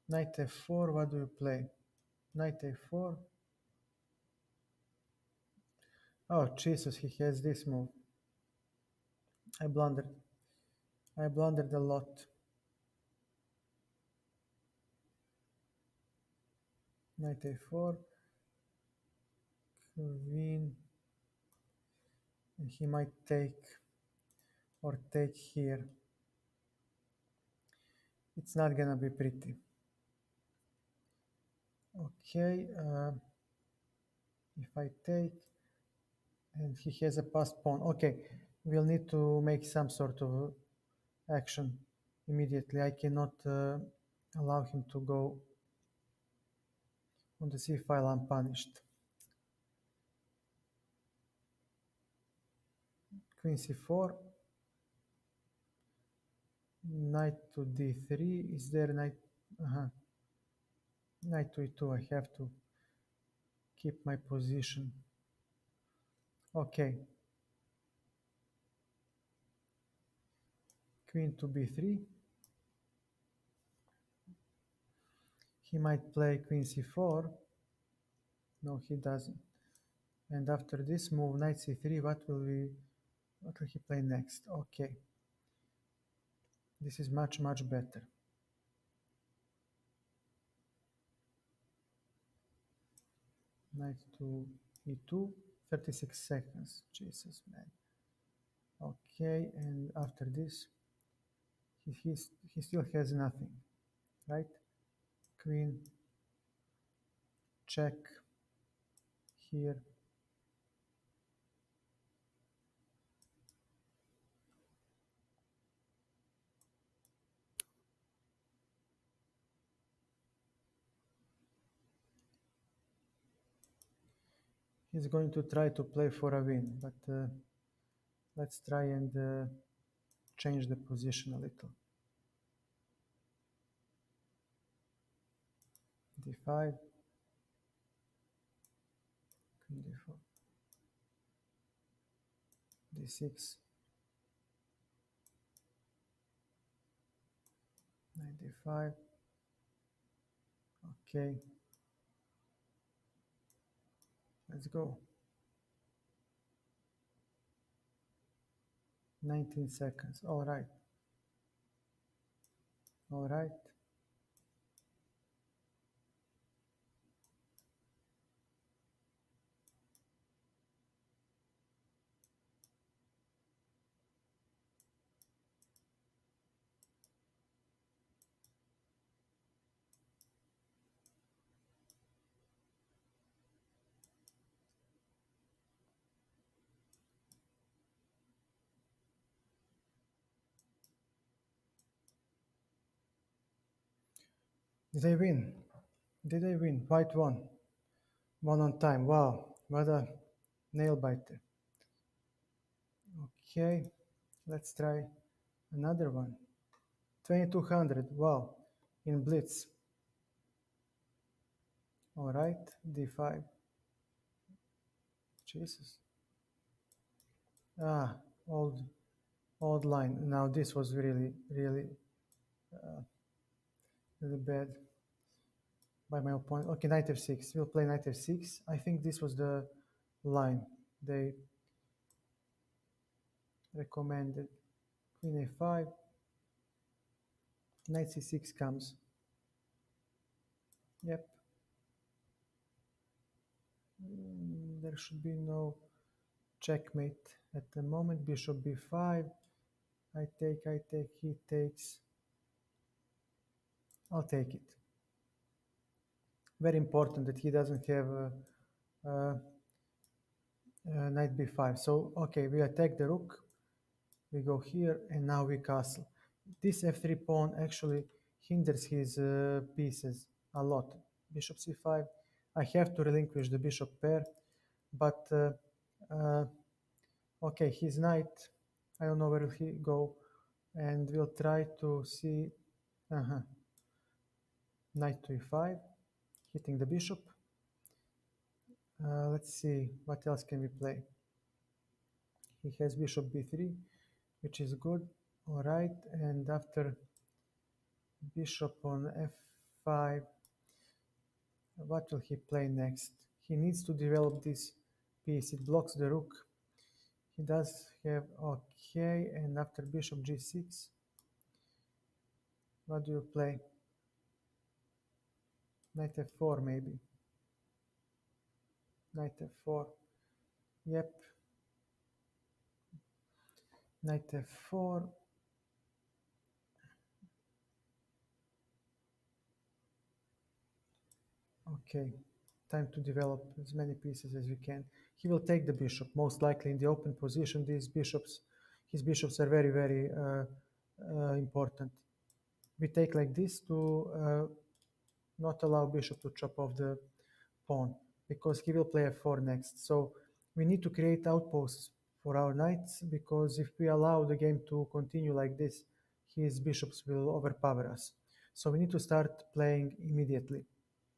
knight f4, what do you play? Knight a4. Oh, Jesus, he has this move. I blundered. I blundered a lot. Knight a4, queen, and he might take or take here. It's not gonna be pretty. Okay, if I take, and he has a passed pawn. Okay, we'll need to make some sort of action immediately. I cannot allow him to go on the c file unpunished. Queen c4, knight to d3. Is there knight? Knight to e2. I have to keep my position. Okay. Queen to b3. He might play queen c4. No, he doesn't. And after this move, knight c3, what will he play next? Okay. This is much, much better. Knight to e2, 36 seconds. Jesus, man. Okay, and after this, he still has nothing, right? Queen, check here. He's going to try to play for a win, but let's try and change the position a little. d5, queen d4, d6, knight d5. Okay, let's go. 19 seconds. All right. All right. Did I win? Did I win? White won. One on time. Wow, what a nail biter. Okay, let's try another one. 2200. Wow, in blitz. All right, d5. Jesus. Ah, old line. Now this was really, really, really bad by my opponent. Okay, knight f6. We'll play knight f6. I think this was the line they recommended. Queen a5. Knight c6 comes. Yep. There should be no checkmate at the moment. Bishop b5. I take, he takes. I'll take it. Very important that he doesn't have knight b5. So, okay, we attack the rook. We go here, and now we castle. This f3 pawn actually hinders his pieces a lot. Bishop c5. I have to relinquish the bishop pair, but uh, okay, his knight, I don't know where will he go, and we'll try to see. Uh-huh. Knight to e5, hitting the bishop. Let's see, what else can we play? He has bishop b3, which is good. All right, and after bishop on f5, what will he play next? He needs to develop this piece. It blocks the rook. He does have okay, and after bishop g6, what do you play? Knight f4 maybe. Knight f4. Yep. Knight f4. Okay. Time to develop as many pieces as we can. He will take the bishop, most likely in the open position. His bishops are very, very important. We take like this to not allow bishop to chop off the pawn because he will play f4 next. So we need to create outposts for our knights because if we allow the game to continue like this, his bishops will overpower us. So we need to start playing immediately.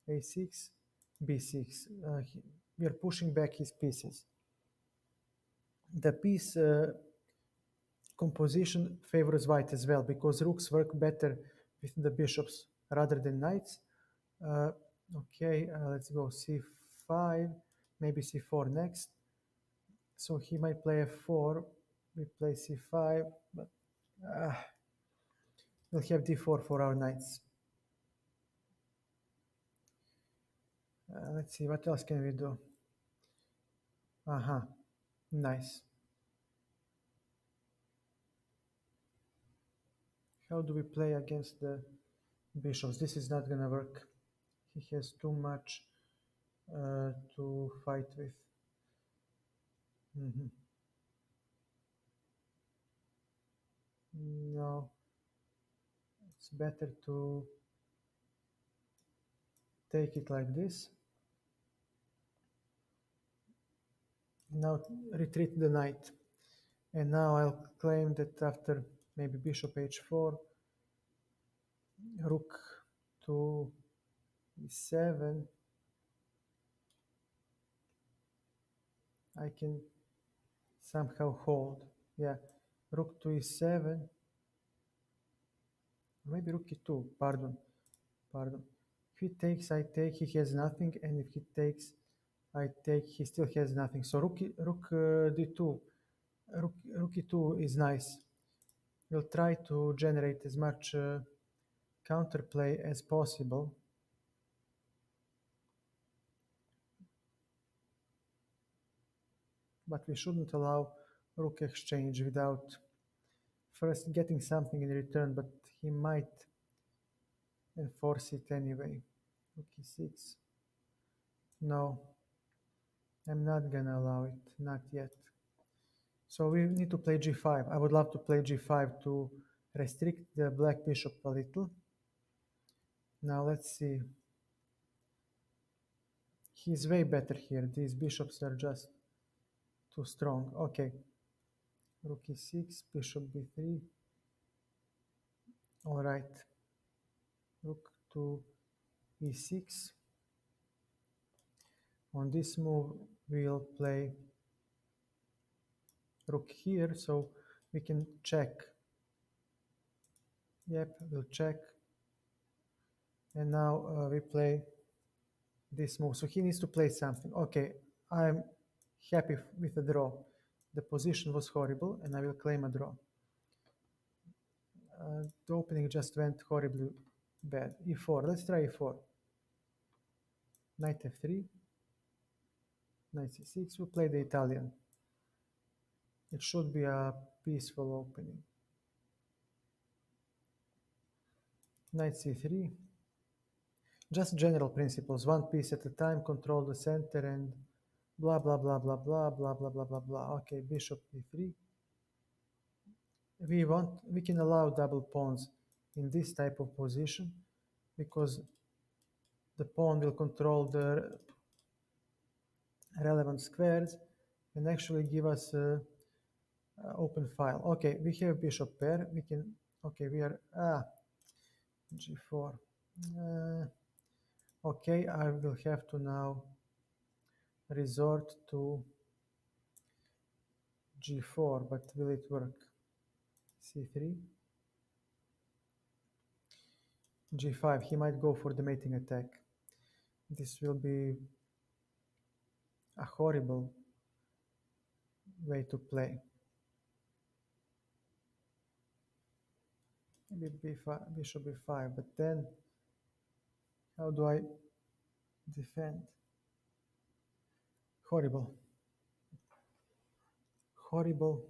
a6, b6. We are pushing back his pieces. The piece composition favors white as well because rooks work better with the bishops rather than knights. Uh, okay, let's go c5, maybe c4 next. So he might play f4, we play c5, but we'll have d4 for our knights. Let's see, what else can we do? Aha, nice. How do we play against the bishops? This is not gonna work. He has too much to fight with. Mhm. No, it's better to take it like this. Now retreat the knight. And now I'll claim that after maybe bishop h4, rook to e7, I can somehow hold. Yeah, rook to e7, maybe rook e2, pardon. If he takes, I take, he has nothing, and if he takes, I take, he still has nothing. So rook d2, rook e2 is nice. We'll try to generate as much counterplay as possible. But we shouldn't allow rook exchange without first getting something in return, but he might enforce it anyway. Rook e6. No, I'm not gonna allow it, not yet. So we need to play g5. I would love to play g5 to restrict the black bishop a little. Now let's see. He's way better here. These bishops are just too strong. Okay. Rook e6, bishop b3. All right. Rook to e6. On this move, we'll play rook here, so we can check. Yep, we'll check. And now we play this move. So he needs to play something. Okay, I'm happy with the draw. The position was horrible, and I will claim a draw. The opening just went horribly bad. e4. Let's try e4. Knight f3. Knight c6. We'll play the Italian. It should be a peaceful opening. Knight c3. Just general principles, one piece at a time, control the center, and blah, blah, blah, blah, blah, blah, blah, blah, blah, blah. Okay, bishop e3. we can allow double pawns in this type of position because the pawn will control the relevant squares and actually give us open file. Okay, we have bishop pair. We can. Okay, we are g4. Uh, okay, I will have to now resort to g4, but will it work? c3, g5. He might go for the mating attack. This will be a horrible way to play. Maybe b5, bishop b5, but then how do I defend? Horrible, horrible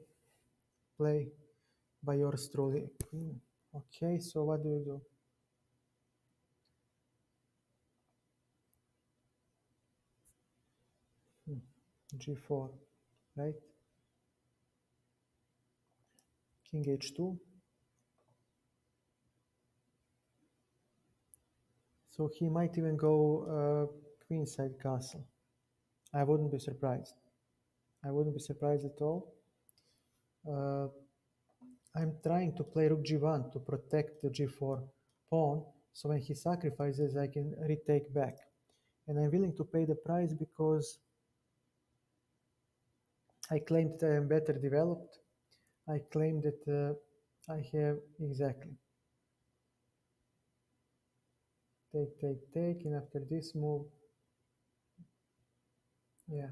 play by yours truly. Okay, so what do you do? g4, right? King h2. So he might even go queenside castle. I wouldn't be surprised. I wouldn't be surprised at all. Uh, I'm trying to play rook g1 to protect the g4 pawn, so when he sacrifices, I can retake back. And I'm willing to pay the price because I claim that I am better developed. I claim that I have exactly take, take, take, and after this move, yeah,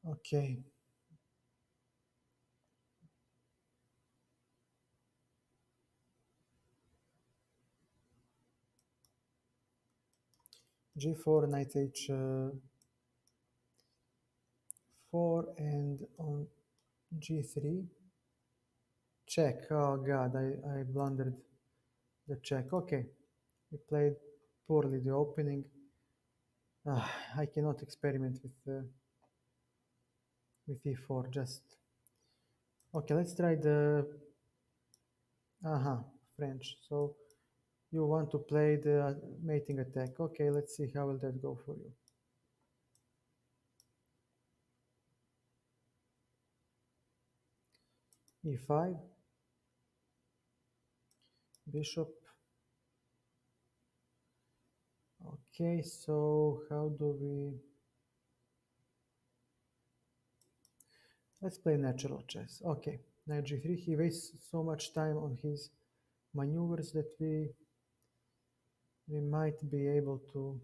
okay. g4, knight h4, and on g3, check. Oh god, I blundered the check. Okay, we played poorly the opening. I cannot experiment with e4. Just okay. Let's try the French. So you want to play the mating attack? Okay, let's see how will that go for you. e5, bishop. Okay, so how do we? Let's play natural chess. Okay, knight g3. He wastes so much time on his maneuvers that we might be able to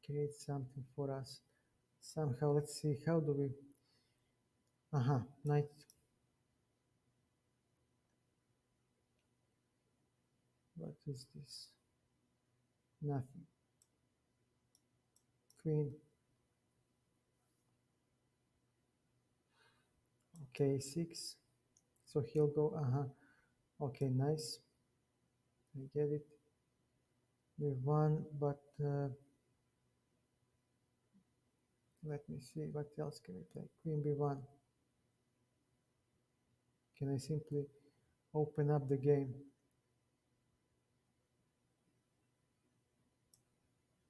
create something for us somehow. Let's see how do we. Knight. What is this? Nothing. Queen. Okay, 6. So he'll go. Okay, nice. I get it. We won, but let me see what else can we play. Queen b1. Can I simply open up the game?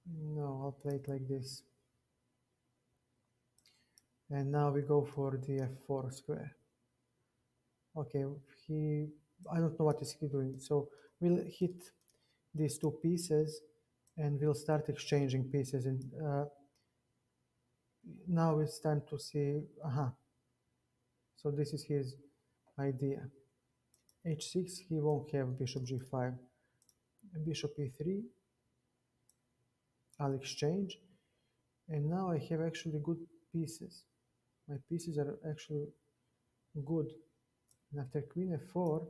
No, I'll play it like this. And now we go for the f4 square. Okay, I don't know what is he doing. So we'll hit these two pieces and we'll start exchanging pieces. And now it's time to see, so this is his idea. h6, he won't have bishop g5. Bishop e3, I'll exchange. And now I have actually good pieces. My pieces are actually good. And after queen f4,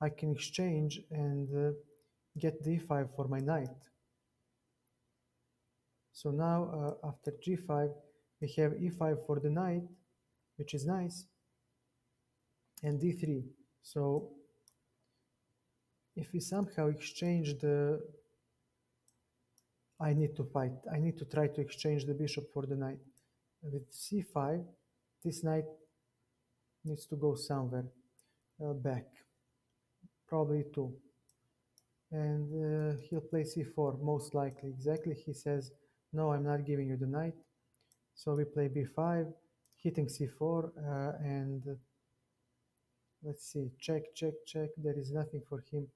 I can exchange and get d5 for my knight. So now after g5, we have e5 for the knight, which is nice. and d3. So if we somehow exchange the, I need to fight. I need to try to exchange the bishop for the knight. With c5, this knight needs to go somewhere back, probably two. And he'll play c4, most likely. Exactly, he says, no, I'm not giving you the knight. So we play b5, hitting c4, and let's see, check, check, check. There is nothing for him,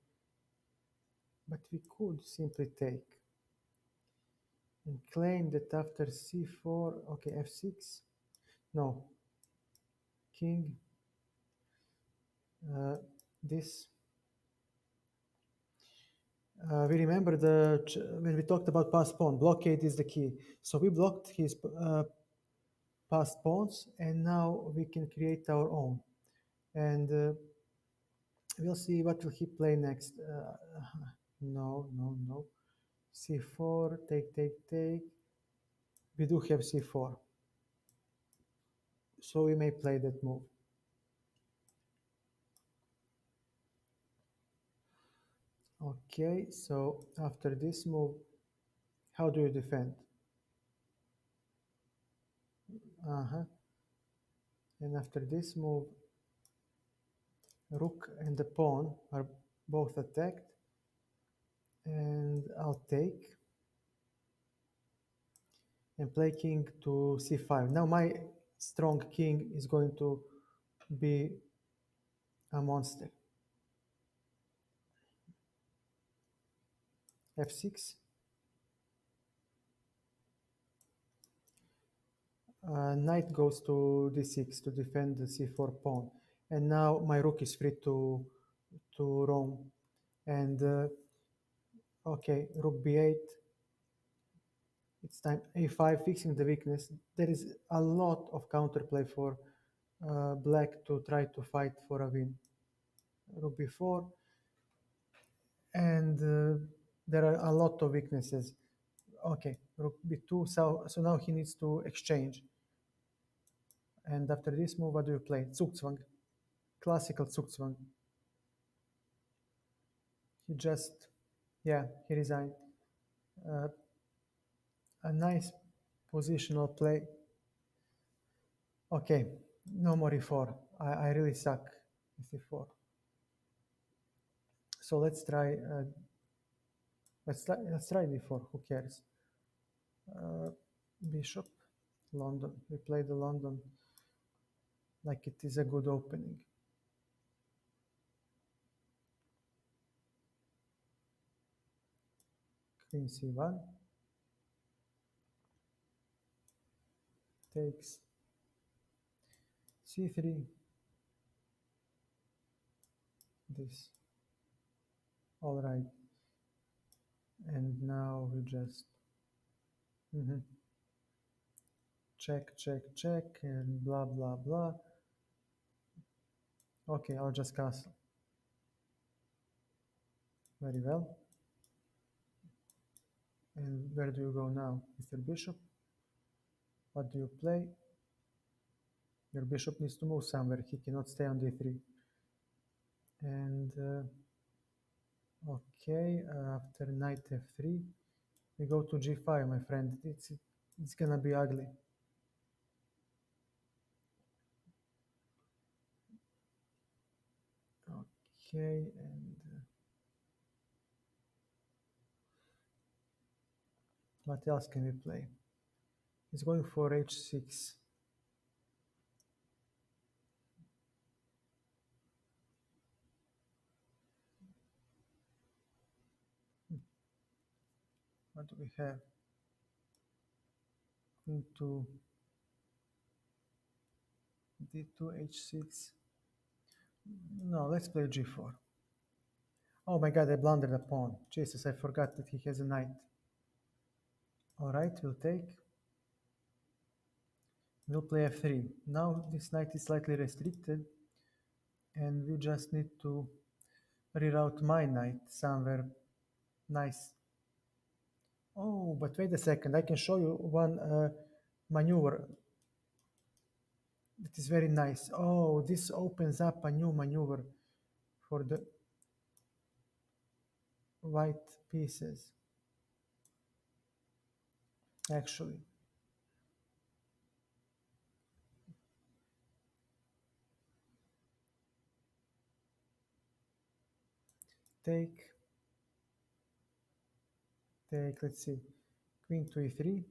but we could simply take and claim that after c4, okay, f6, no, king, this. We remember when we talked about passed pawn, blockade is the key. So we blocked his passed pawns, and now we can create our own. And we'll see what will he play next. No, no, no. c4, take, take, take. We do have c4. So we may play that move. Okay, so after this move, how do you defend? Uh-huh. And after this move, rook and the pawn are both attacked. And I'll take and play king to c5. Now my strong king is going to be a monster. f6. Knight goes to d6 to defend the c4 pawn. And now my rook is free to roam. And okay, rook b8. It's time a5, fixing the weakness. There is a lot of counterplay for black to try to fight for a win. Rook b4. And there are a lot of weaknesses. Okay, rook b2. So now he needs to exchange. And after this move, what do you play? Zugzwang. Classical Zugzwang. He just, yeah, he resigned. Uh, a nice positional play. Okay, no more e4. I really suck with e4. So let's try d4. Who cares? Bishop, London. We play the London like it is a good opening. Queen c1 takes c3. This. All right. And now we just check, check, check, and blah, blah, blah. Okay, I'll just castle. Very well. And where do you go now, Mr. Bishop? What do you play? Your bishop needs to move somewhere. He cannot stay on d3. And okay, after knight f3, we go to g5, my friend. It's gonna be ugly. Okay, and what else can we play? He's going for h6. What do we have? Queen to d2, h6. No, let's play g4. Oh my god, I blundered a pawn. Jesus, I forgot that he has a knight. All right, we'll take. We'll play f3. Now this knight is slightly restricted, and we just need to reroute my knight somewhere nice. Oh, but wait a second. I can show you one maneuver. It is very nice. Oh, this opens up a new maneuver for the white pieces, actually. Take, take, let's see, queen to e3.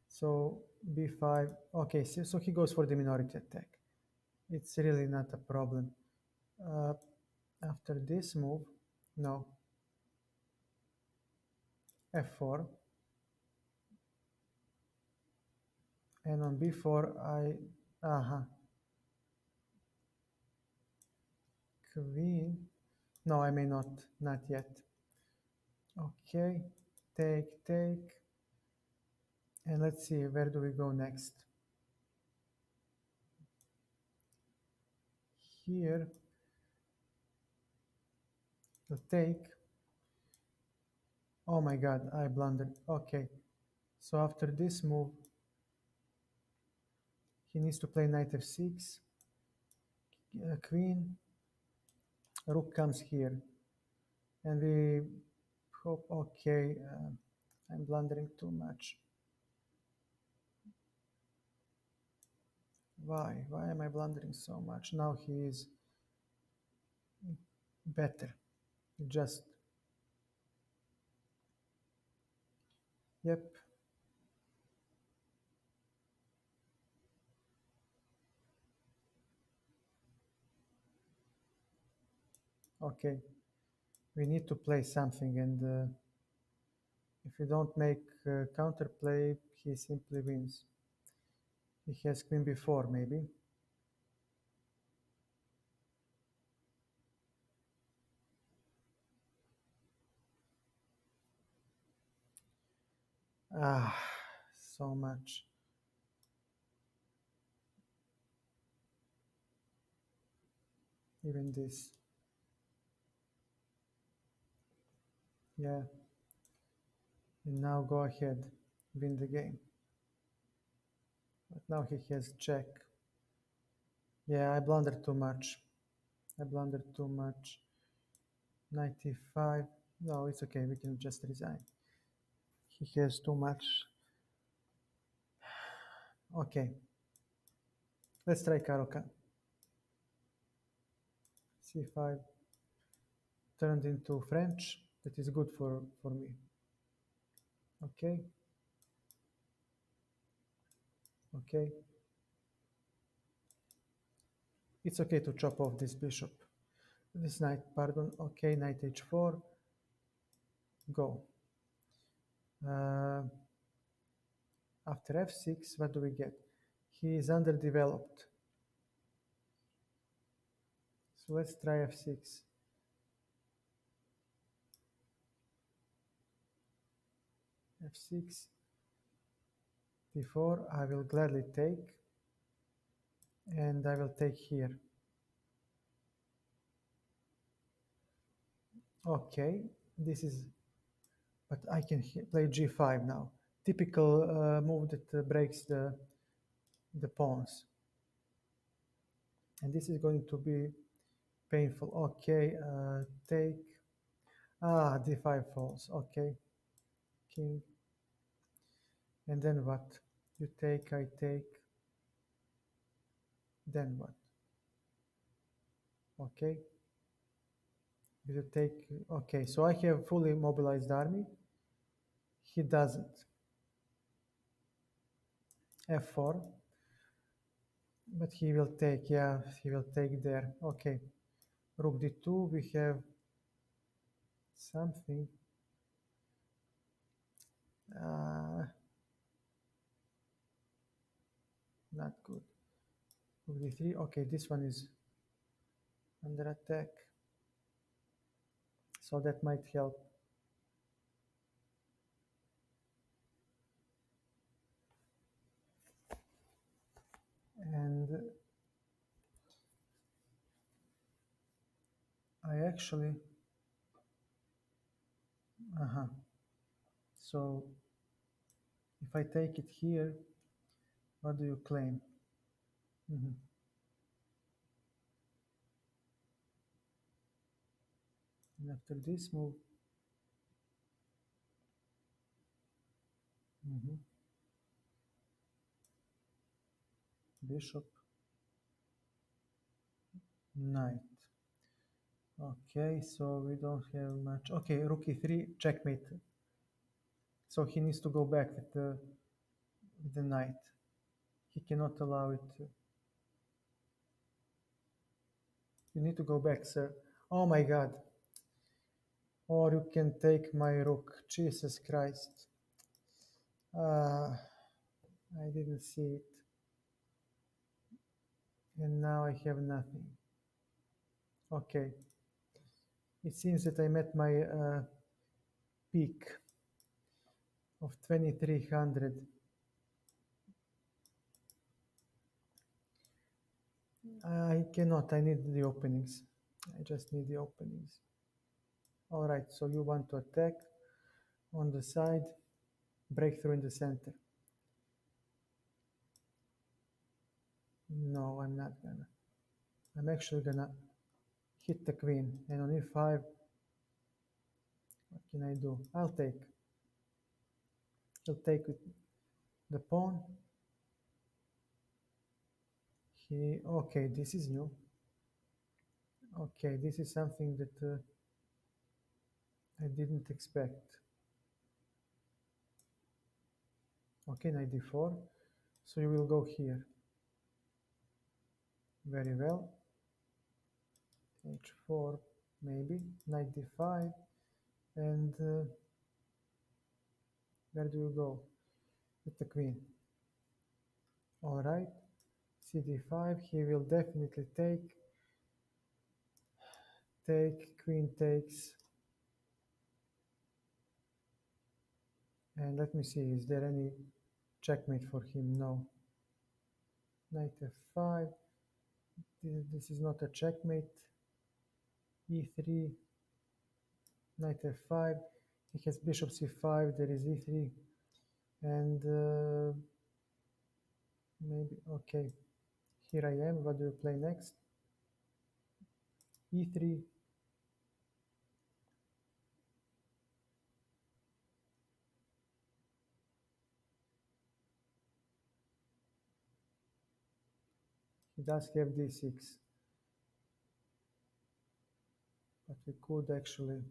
So b5. Okay, so he goes for the minority attack. It's really not a problem. Uh, After this move, no, f4. And on b4, queen. No, I may not yet. Okay, take. And let's see, where do we go next? Here, the take. Oh my God, I blundered. Okay, so after this move, he needs to play knight f6, queen, rook comes here, and we hope. Okay, I'm blundering too much. Why am I blundering so much? Now he is better. Just, yep. Okay, we need to play something, and if we don't make counterplay, he simply wins. He has queen b4, maybe. Ah, so much. Even this. Yeah. And now go ahead, win the game. But now he has check. Yeah, I blundered too much. I blundered too much. 95. No, it's okay. We can just resign. He has too much. Okay. Let's try Karoka. C5 turned into French. That is good for me. Okay. Okay. It's okay to chop off this bishop. This knight, pardon. Okay, knight h4. Go. Uh, After f6, what do we get? He is underdeveloped. So let's try f6. f6, d4, I will gladly take, and I will take here. Okay, this is, but I can play g5 now. Typical move that breaks the pawns. And this is going to be painful. Okay, take. Ah, d5 falls. Okay, king. And then what? You take, I take. Then what? Okay. You take. Okay, so I have fully mobilized army. He doesn't. f4. But he will take. Yeah, he will take there. Okay. Rook d2. We have something. Uh, Not good. Rook d3. Okay, this one is under attack. So that might help. And I actually, uh-huh. So If I take it here, what do you claim? Mhm. And after this move, mhm, bishop, knight. Okay, so we don't have much. Okay, rook e3, checkmate. So he needs to go back with the knight. He cannot allow it. You need to go back, sir. Oh my God. Or you can take my rook. Jesus Christ. Uh, I didn't see it. And now I have nothing. Okay. It seems that I met my peak of 2300. I cannot. I need the openings. I just need the openings. All right. So you want to attack on the side, breakthrough in the center. No, I'm not gonna. I'm actually gonna hit the queen. And on e5, what can I do? I'll take. He'll take with the pawn. Okay, this is new. Okay, this is something that I didn't expect. Okay, knight d4. So you will go here. Very well. h4, maybe. Knight d5. And where do you go? With the queen. All right. cd5. He will definitely take, queen takes. And let me see, is there any checkmate for him? No. Knight f5. This is not a checkmate. e3, knight f5. He has bishop c5. There is e3, and maybe okay. Here I am. What do you play next? e3. He does have d6, but we could actually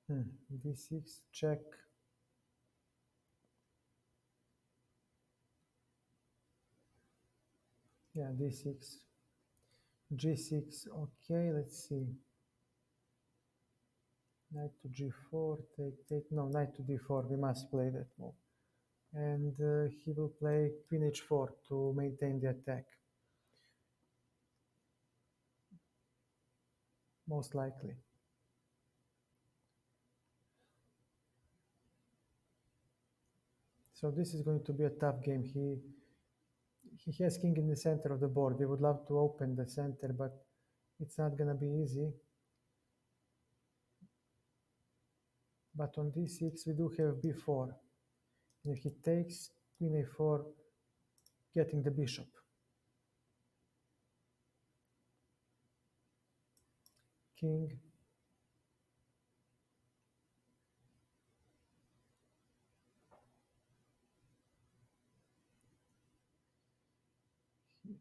d6 check. Yeah, d6, g6. Okay, let's see. Knight to g4, take. No, knight to d4. We must play that move. And he will play queen h4 to maintain the attack, most likely. So this is going to be a tough game. He has king in the center of the board. We would love to open the center, but it's not going to be easy. But on d6, we do have b4. And if he takes queen a4, getting the bishop. King.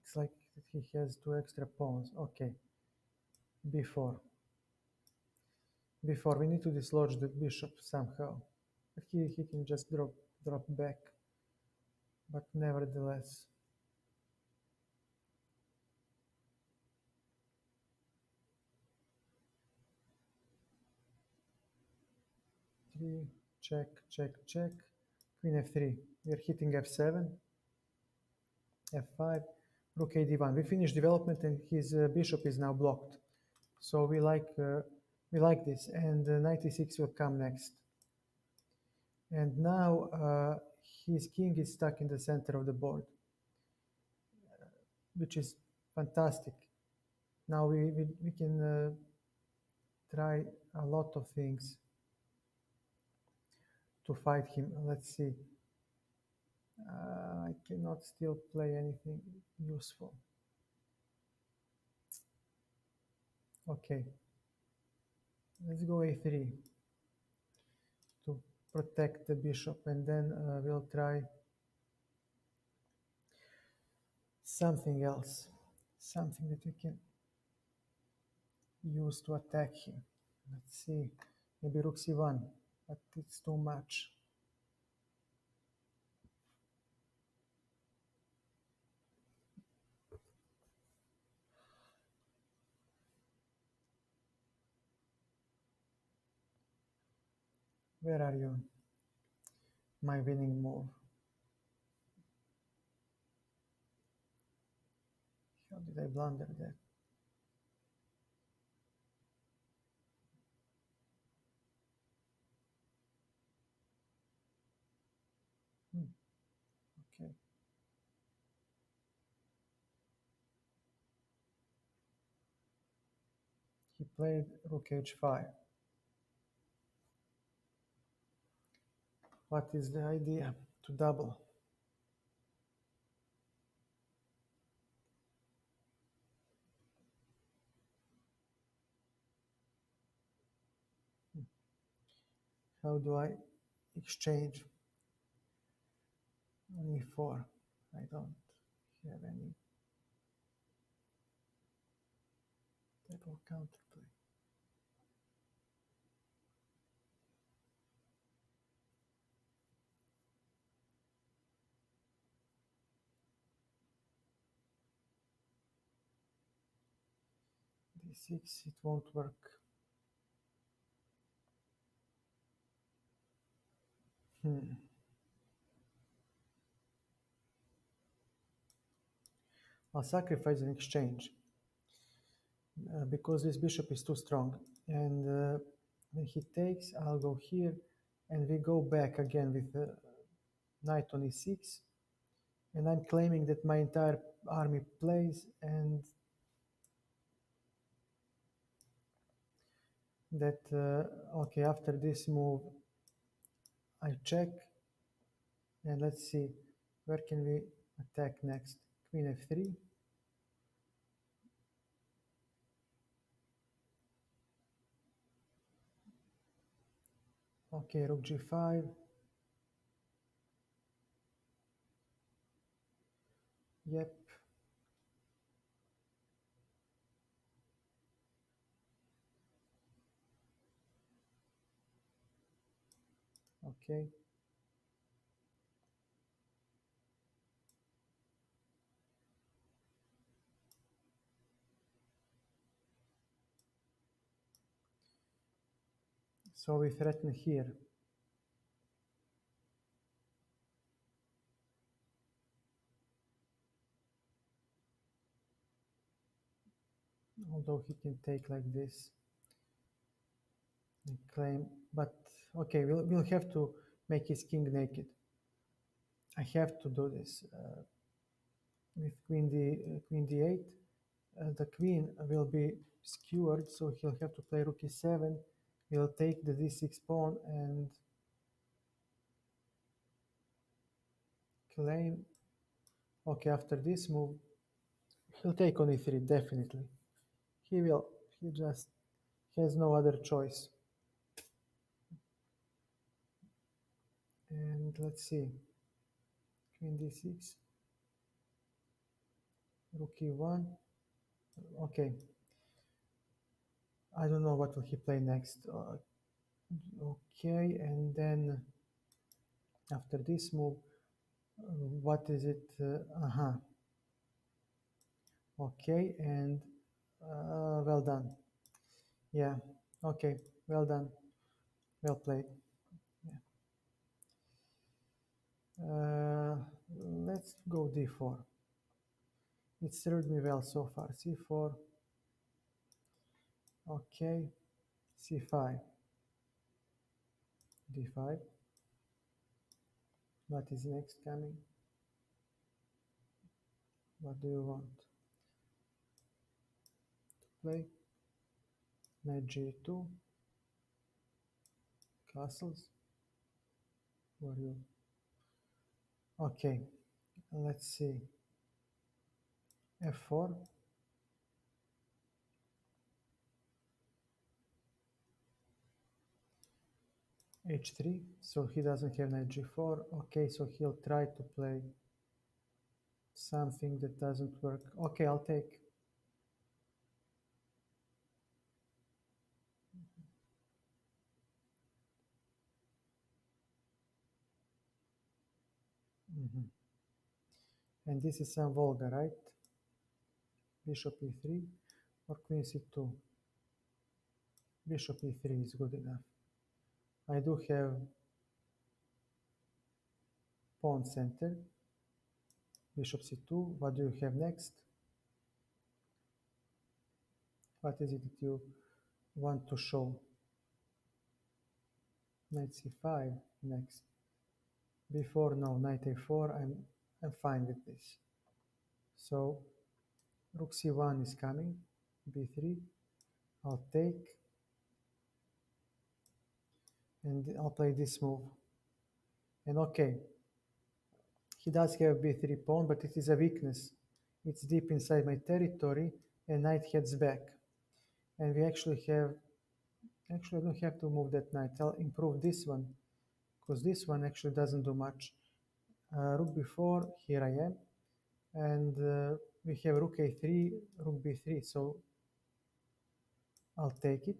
It's like he has two extra pawns. Okay. b4. b4. We need to dislodge the bishop somehow. But he can just drop back. But nevertheless. 3, check, check, check. Queen f3. We are hitting f7, f5, rook a d1. We finished development and his bishop is now blocked. So we like this, and knight e6 will come next. And now his king is stuck in the center of the board, which is fantastic. Now we can try a lot of things to fight him. Let's see. I cannot still play anything useful. Okay, let's go a3 to protect the bishop, and then we'll try something else, something that we can use to attack him. Let's see, maybe rook c1, but it's too much. Where are you? My winning move. How did I blunder that? Hmm, okay. He played rook h5. What is the idea? To double. How do I exchange on e4? I don't have any type of counterplay. d6, it won't work. Hmm. I'll sacrifice an exchange because this bishop is too strong. And when he takes, I'll go here, and we go back again with knight on e6. And I'm claiming that my entire army plays, and that, okay, after this move, I check, and let's see, where can we attack next? Queen f3. Okay, rook g5. Yep. Okay. So we threaten here. Although he can take like this and claim, but okay, we'll have to make his king naked. I have to do this with queen d8. The queen will be skewered, so he'll have to play rook e7. He'll take the d6 pawn and claim. Okay, after this move, he'll take on e3, definitely. He will. He just has no other choice. And let's see. Queen d6, rook e1. Okay. I don't know what will he play next. Okay, and then after this move, what is it? Uh-huh. Okay, and well done. Yeah, okay, well done. Well played. Yeah. Let's go d4. It served me well so far. c4. Okay, c5. d5. What is next coming? What do you want to play? Knight g2. Castles. Were you? Okay, let's see. F4, H3. So he doesn't have knight G4. Okay, so he'll try to play something that doesn't work. Okay, I'll take. Mhm. And this is some Volga, right? Bishop E3 or Queen C2. Bishop E3 is good enough. I do have pawn center. Bishop C2. What do you have next? What is it that you want to show? Knight C5 next. Before, no, knight A4. I'm fine with this. So rook C1 is coming. B3. I'll take, and I'll play this move. And okay, he does have b3 pawn, but it is a weakness. It's deep inside my territory, and knight heads back. And we actually have, actually I don't have to move that knight. I'll improve this one, because this one actually doesn't do much. Rook b4, here I am. And we have rook a3, rook b3, so I'll take it.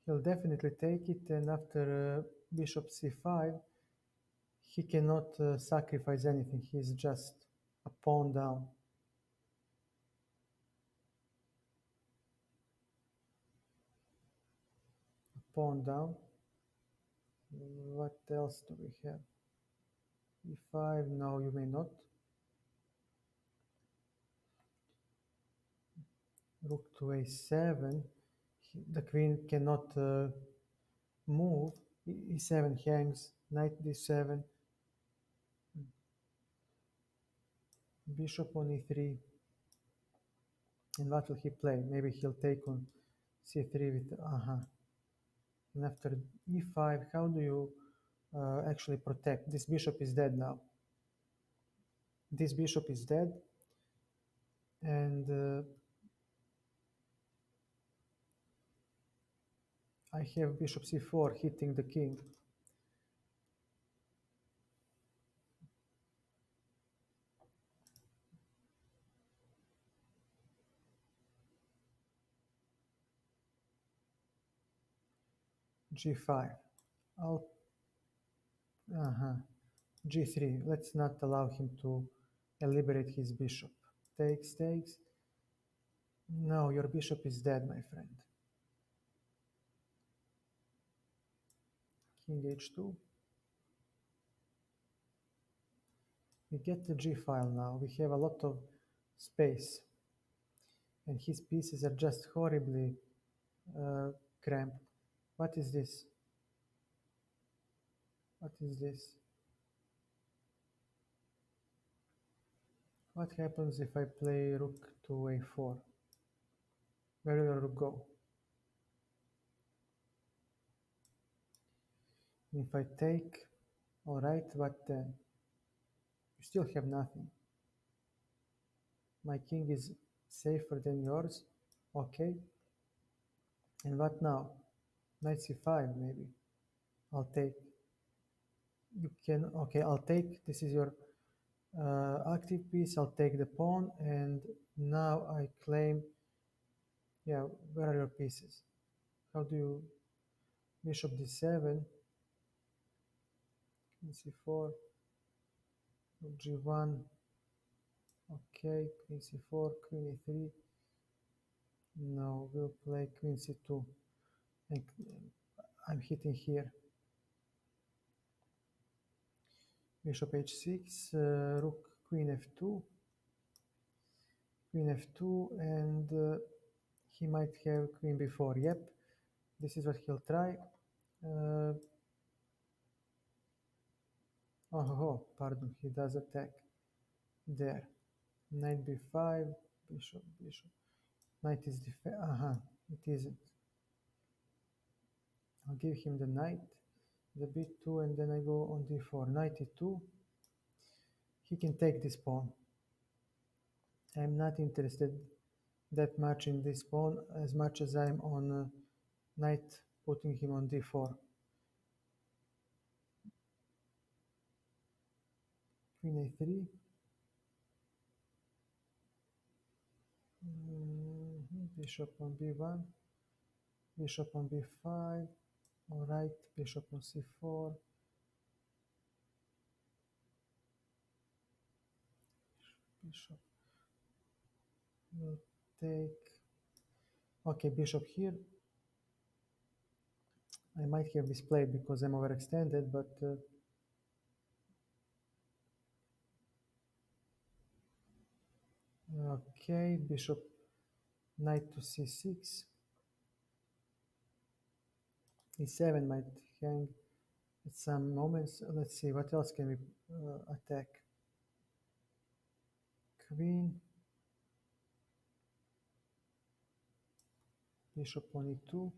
He'll definitely take it, and after bishop c5, he cannot sacrifice anything. He's just a pawn down. Pawn down. What else do we have? e5, no, you may not. Rook to a7. The queen cannot move. E7 hangs. Knight d7. Bishop on e3. And what will he play? Maybe he'll take on c3 with And after e5, how do you actually protect? This bishop is dead now. This bishop is dead. And I have bishop c4 hitting the king. g5. I'll g3. Let's not allow him to liberate his bishop. Takes, takes. No, your bishop is dead, my friend. King h2. We get the g file now. We have a lot of space. And his pieces are just horribly cramped. What is this? What is this? What happens if I play rook to a4? Where will rook go? If I take, alright, what then? You still have nothing. My king is safer than yours. Okay. And what now? Knight c5 maybe. I'll take. You can, okay, I'll take. This is your active piece. I'll take the pawn. And now I claim, yeah, where are your pieces? How do you, bishop d7, queen c4, rook g1, okay, queen c4, queen e3. No, we'll play queen c2. And I'm hitting here. Bishop h6, rook, queen f2, queen f2, and he might have queen b4. Yep, this is what he'll try. Pardon, he does attack there. Knight b5, bishop, bishop. Knight is it isn't. I'll give him the knight. the b2, and then I go on d4. Knight e2. He can take this pawn. I'm not interested that much in this pawn as much as I'm on knight putting him on d4. Queen a3. Bishop on b1. Bishop on b5. All right. Bishop on c4. Bishop will take. Okay, bishop here. I might have misplayed because I'm overextended, but okay, bishop knight to c6. e7 might hang at some moments. Let's see, what else can we attack? Queen, bishop on e2.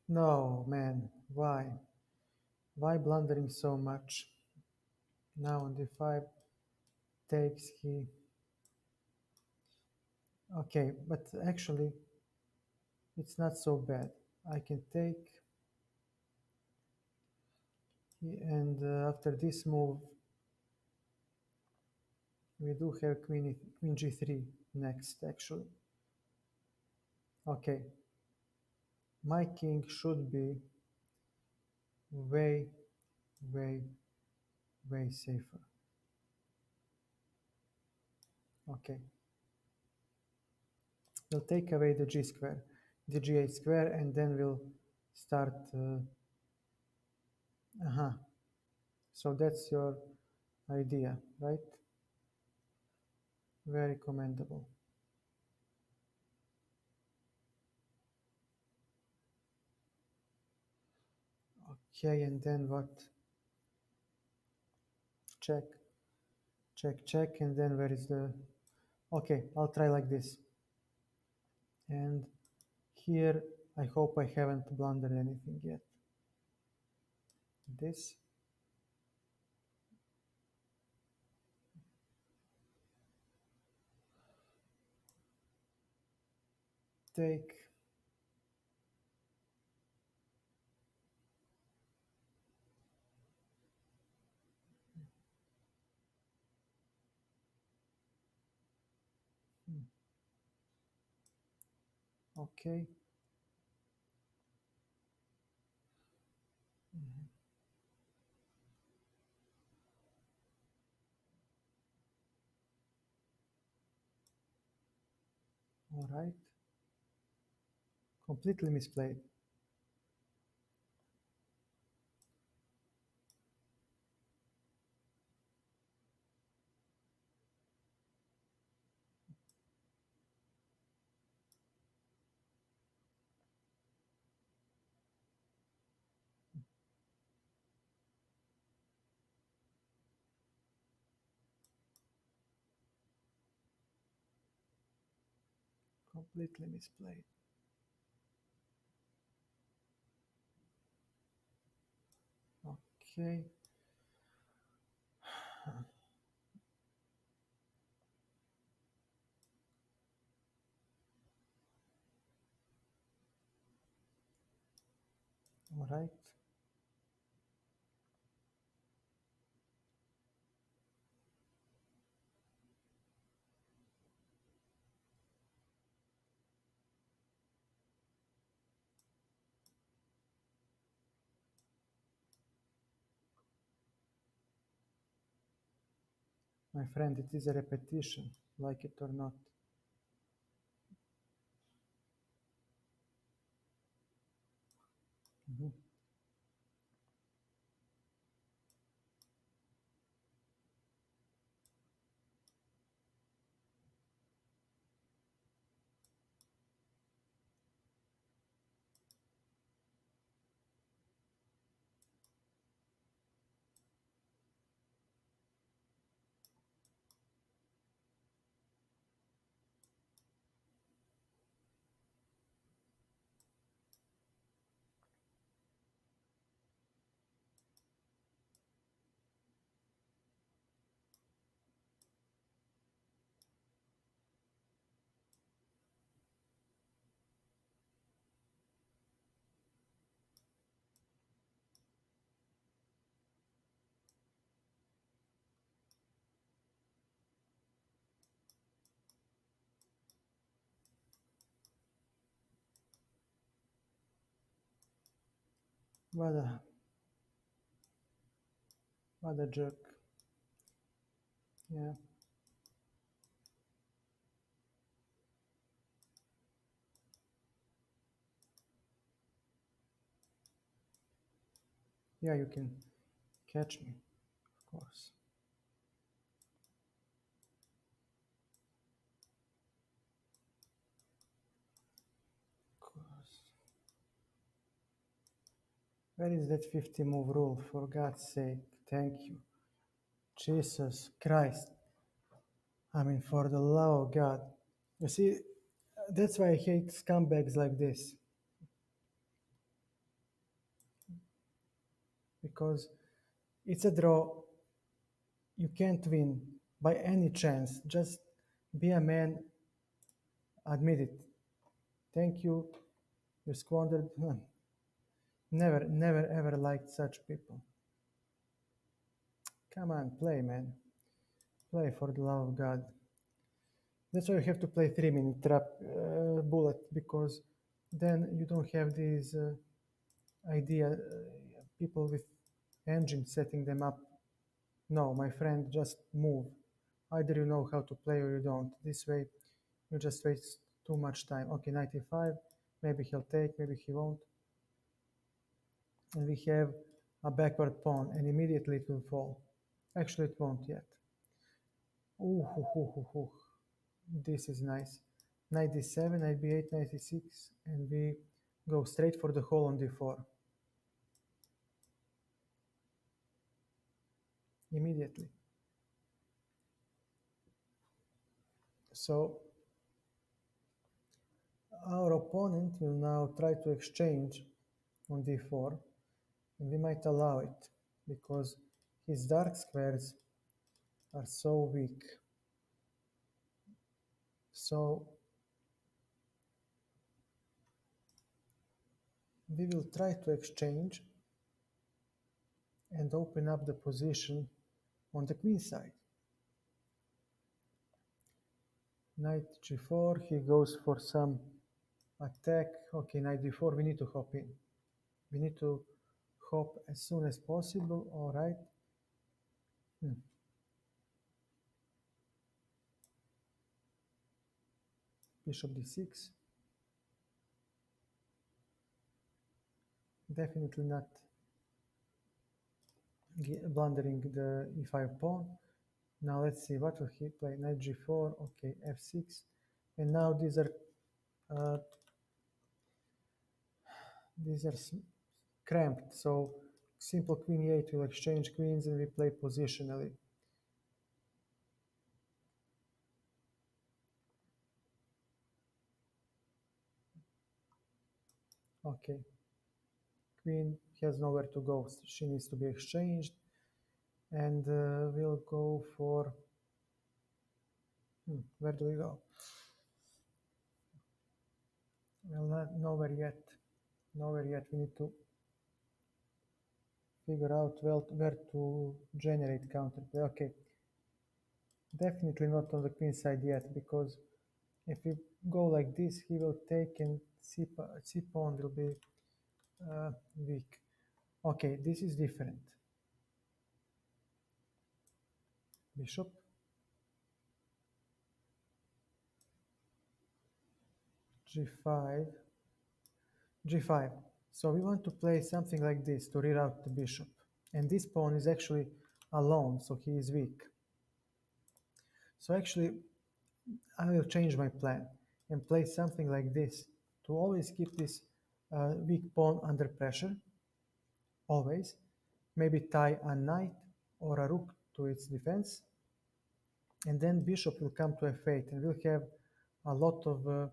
No, man, why? Why blundering so much? Now on d5 takes he. Okay, but actually it's not so bad. I can take, and after this move, we do have queen g3 next, actually. Okay, my king should be way, way, way safer. Okay, we'll take away the g square, the g8 square, and then we'll start. Uh-huh. So that's your idea, right? Very commendable. Okay, and then what? Check, check, check, and then where is the... Okay, I'll try like this. And here, I hope I haven't blundered anything yet. This. Take. Okay. All right. Completely misplayed. Completely misplayed. Okay. All right. My friend, it is a repetition, like it or not. Mhm. What a what a jerk. Yeah, yeah, you can catch me, of course. Of course. Where is that 50 move rule? For God's sake, thank you. Jesus Christ. I mean, for the love of God. You see, that's why I hate scumbags like this. Because it's a draw. You can't win by any chance. Just be a man, admit it. Thank you. You squandered. Never, never, ever liked such people. Come on, play, man. Play for the love of God. That's why you have to play 3 minute trap bullet because then you don't have these idea people with engine setting them up. No, my friend, just move. Either you know how to play or you don't. This way, you just waste too much time. Okay, 95. Maybe he'll take, maybe he won't. And we have a backward pawn, and immediately it will fall. Actually, it won't yet. Ooh, hoo, hoo, hoo, hoo. This is nice. Knight d7, knight b8, knight e6, and we go straight for the hole on d4 immediately. So our opponent will now try to exchange on d4, and we might allow it because his dark squares are so weak. So we will try to exchange and open up the position on the queen side. Knight g4, he goes for some attack. Okay, knight d4, we need to hop in. We need to hop as soon as possible. All right. Hmm. Bishop d6. Definitely not blundering the e5 pawn. Now let's see, what will he play? Knight g4, okay, f6. And now uh, these are cramped, so simple queen e8 will exchange queens and we play positionally. Okay, queen has nowhere to go. She needs to be exchanged, and we'll go for. Where do we go? Well, not nowhere yet. Nowhere yet. We need to figure out where to generate counterplay. Okay, definitely not on the queen side yet because if we go like this, he will take and c pawn will be weak. Okay, this is different. Bishop, g5, g5. So we want to play something like this to reroute the bishop. And this pawn is actually alone, so he is weak. So actually, I will change my plan and play something like this to always keep this weak pawn under pressure, always. Maybe tie a knight or a rook to its defense, and then bishop will come to f8 and we'll have a lot of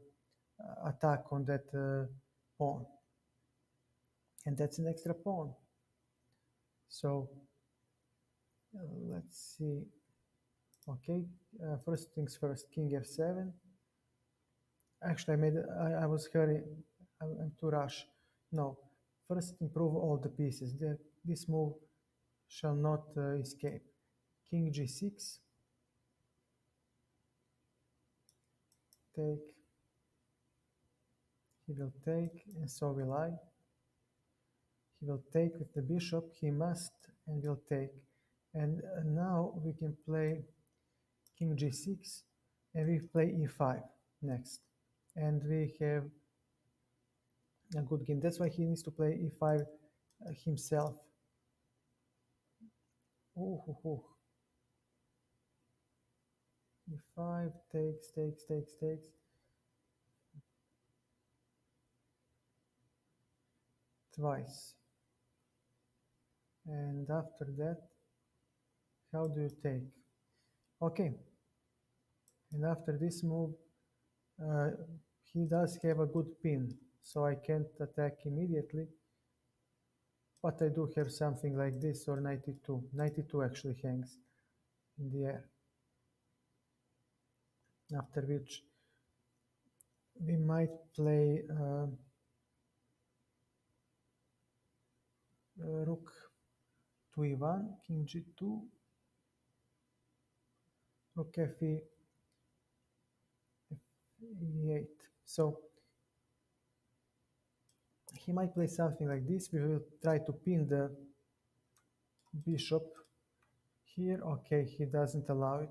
attack on that pawn. And that's an extra pawn. So let's see. Okay, first things first, king f7. Actually, I was hurrying. I'm too rush. No, first improve all the pieces. This move shall not escape. King g6, take, he will take, and so will I. He will take with the bishop. He must and will take. And now we can play king g6 and we play e5 next. And we have a good game. That's why he needs to play e5 himself. Ooh, ooh, ooh. e5 takes twice. And after that, how do you take? Okay. And after this move, uh, he does have a good pin, so I can't attack immediately. But I do have something like this or 92. 92 actually hangs in the air. After which we might play rook to e1, king g2, rook fe, e8. So he might play something like this. We will try to pin the bishop here. Okay, he doesn't allow it.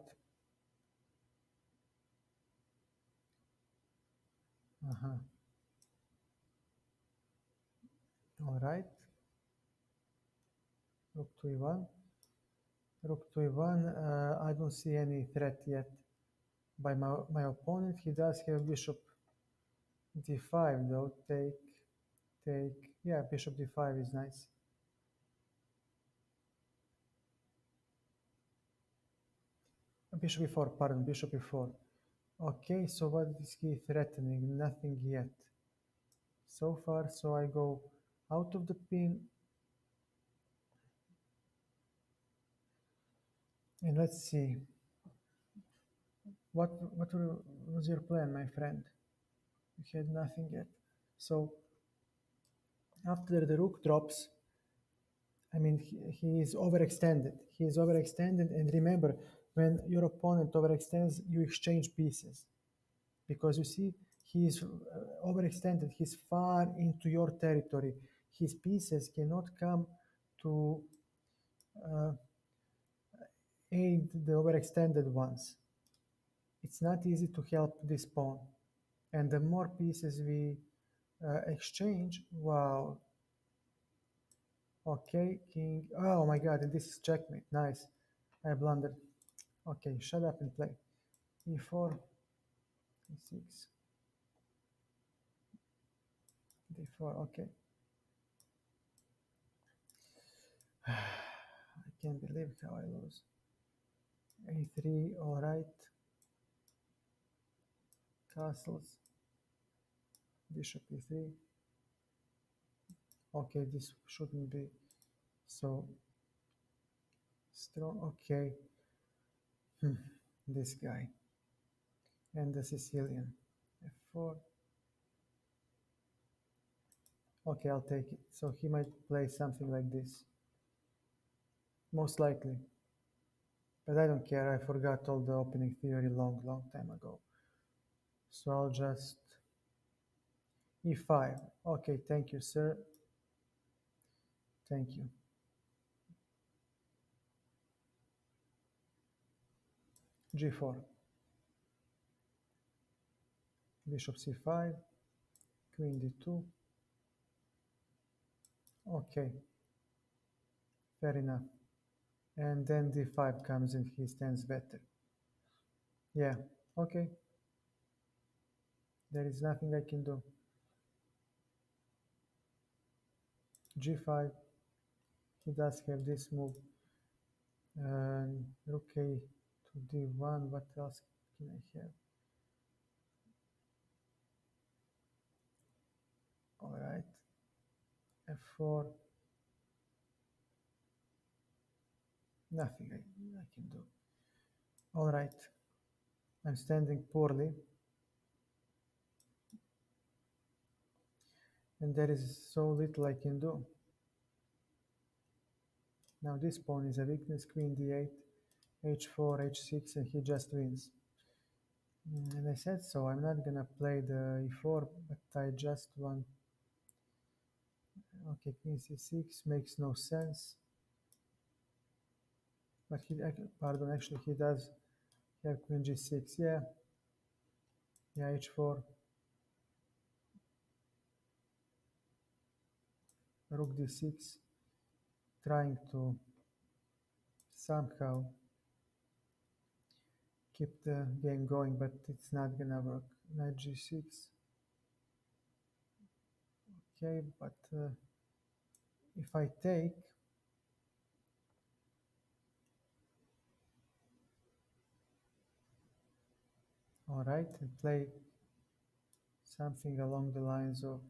Uh-huh. All right. Rook to e1. Rook to e1. I don't see any threat yet by my opponent. He does have bishop d5 though. Take. Yeah, bishop d5 is nice. Bishop e4, pardon, bishop e4. Okay, so what is he threatening? Nothing yet. So far, so I go out of the pin. And let's see. What was your plan, my friend? You had nothing yet. So after the rook drops, I mean, he is overextended. He is overextended, and remember, when your opponent overextends, you exchange pieces. Because you see, he is overextended. He's far into your territory. His pieces cannot come to uh, aid the overextended ones. It's not easy to help this pawn. And the more pieces we exchange, wow. Okay, king. Oh my god, and this is checkmate. Nice. I blundered. Okay, shut up and play. e4, e6, d4. Okay. I can't believe how I lose. a3, all right. Castles. Bishop e3. Okay, this shouldn't be so strong. Okay. This guy. And the Sicilian. f4. Okay, I'll take it. So he might play something like this. Most likely. But I don't care. I forgot all the opening theory long time ago. So I'll just e5. Okay, thank you, sir. Thank you. g4. Bishop c5. Queen d2. Okay. Fair enough. And then d5 comes and he stands better. Yeah. Okay. There is nothing I can do. g5. He does have this move. Rook a to d1. What else can I have? All right. f4. Nothing I can do. All right. I'm standing poorly. And there is so little I can do. Now this pawn is a weakness. Queen d8, h4, h6, and he just wins. And I said so. I'm not gonna play the e4, but I just want Okay, queen c6 makes no sense. But pardon, actually he does have queen g6. Yeah, yeah, h4, rook d6, trying to somehow keep the game going, but it's not gonna work. Knight g6. Okay, but if I take, all right, and play something along the lines of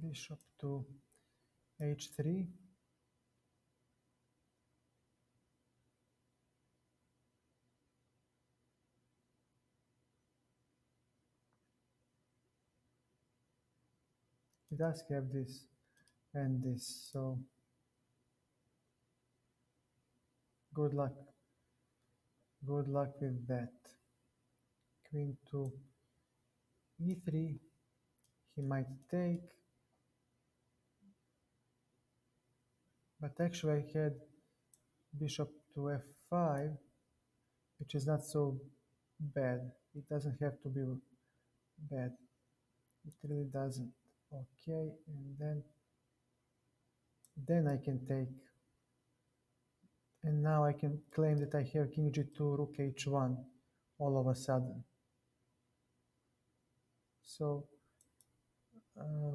bishop to h3. He does have this and this, so good luck. Good luck with that. Queen to e3. He might take, but actually I had bishop to f5, which is not so bad. It doesn't have to be bad. It really doesn't. Okay, and then I can take, and now I can claim that I have king g2, rook h1 all of a sudden. So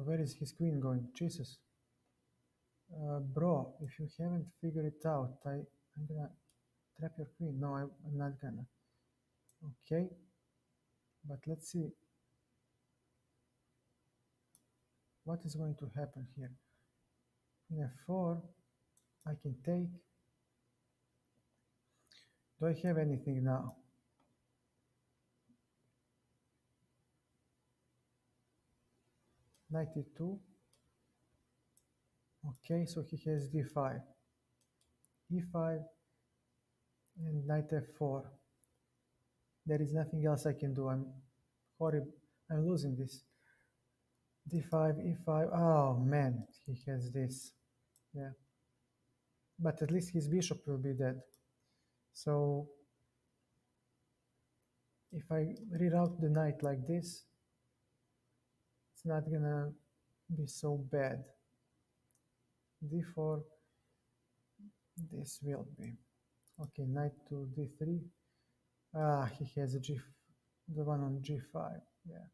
where is his queen going? Jesus. Bro, if you haven't figured it out, I'm gonna trap your queen. No, I'm not gonna. Okay, but let's see what is going to happen here. In f4, I can take. Do I have anything now? Knight e2. Okay, so he has d5, e5, and knight f4. There is nothing else I can do. I'm horrible. I'm losing this. d5, e5. Oh man, he has this. Yeah, but at least his bishop will be dead. So if I reroute the knight like this, it's not gonna be so bad. d4, this will be. Okay, knight to d3. Ah, he has a the one on g5. Yeah,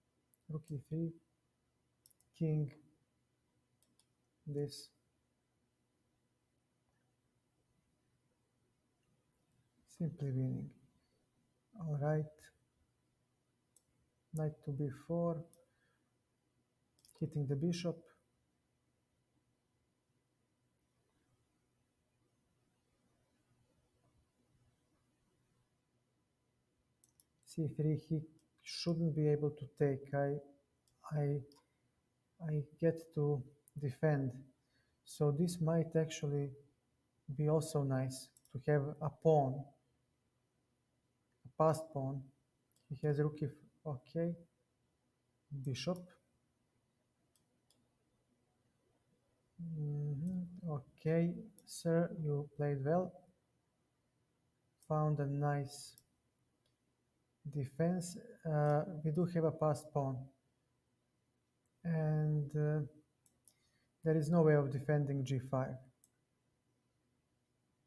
rook e3, king, this. Simply winning. All right, knight to b4, hitting the bishop. c3, he shouldn't be able to take. I, I get to defend. So this might actually be also nice to have a pawn, a passed pawn. He has rook if, okay, bishop. Okay, sir, you played well. Found a nice defense. We do have a passed pawn, and there is no way of defending g5.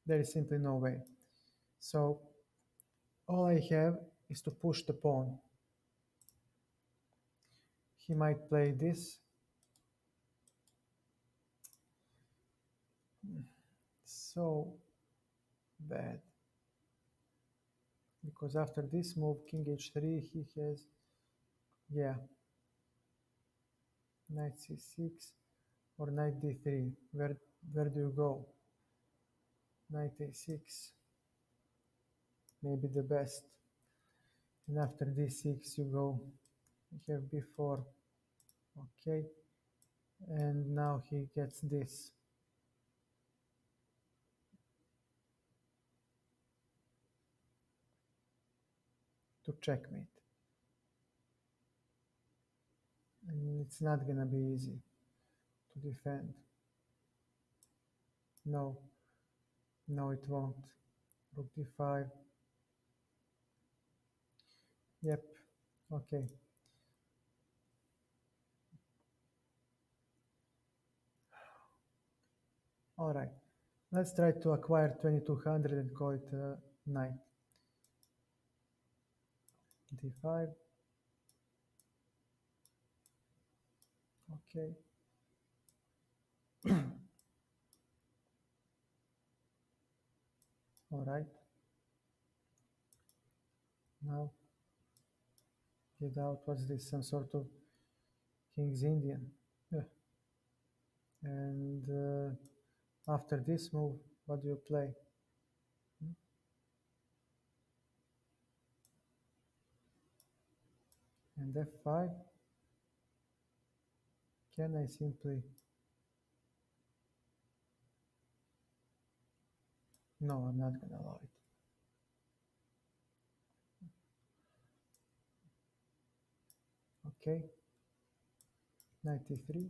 There is simply no way. So all I have is to push the pawn. He might play this. So bad. Because after this move, king h3, he has, yeah, knight c6 or knight d3. Where do you go? Knight a6, maybe the best. And after d6, you go, you have b4, okay. And now he gets this. To checkmate. It's not gonna be easy to defend. No, no, it won't. Rook d5. Yep. Okay. All right. Let's try to acquire 2200 and call it knight. d5. Okay. All right. Now get out. What's this? Some sort of King's Indian. Yeah. And after this move, what do you play? Hmm? And f5. Can I simply? No, I'm not gonna allow it. Okay. Knight e3.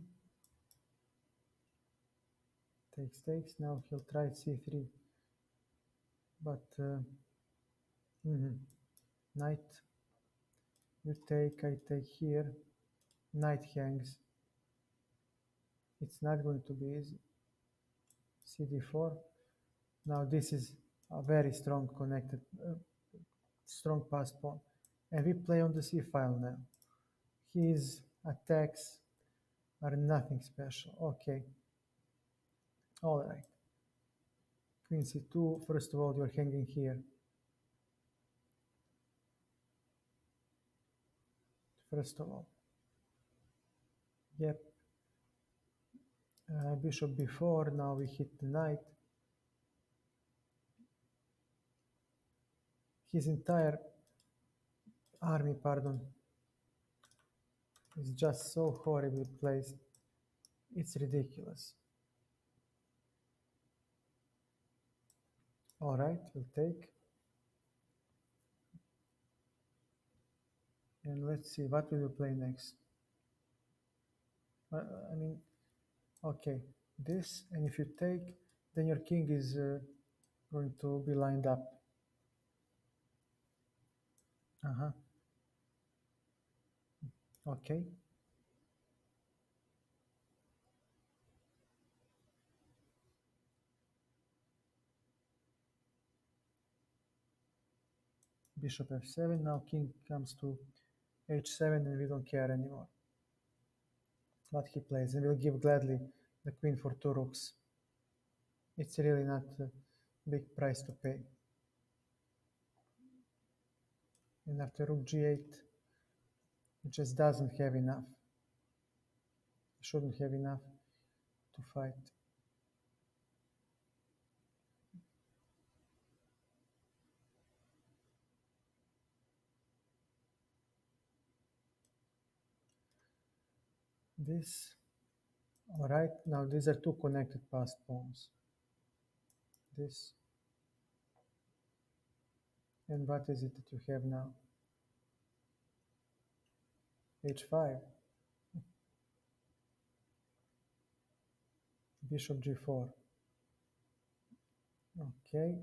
Takes. Now he'll try c3. But mhm. Knight. You take. I take here. Knight hangs. It's not going to be easy. cd4. Now this is a very strong connected, strong pass pawn. And we play on the c file now. His attacks are nothing special. Okay. All right. Queen c2. First of all, you're hanging here. First of all. Yep. Bishop b4. Now we hit the knight. His entire army, pardon, is just so horribly placed. It's ridiculous. All right, we'll take. And let's see, what will you play next? I mean, okay, this, and if you take, then your king is going to be lined up. Uh-huh. Okay. Bishop f7. Now king comes to h7, and we don't care anymore what he plays. And we'll give gladly the queen for two rooks. It's really not a big price to pay. And after rook g8, it just doesn't have enough. It shouldn't have enough to fight. This, all right, now these are two connected passed pawns. This, and what is it that you have now? h5, bishop g4. Okay,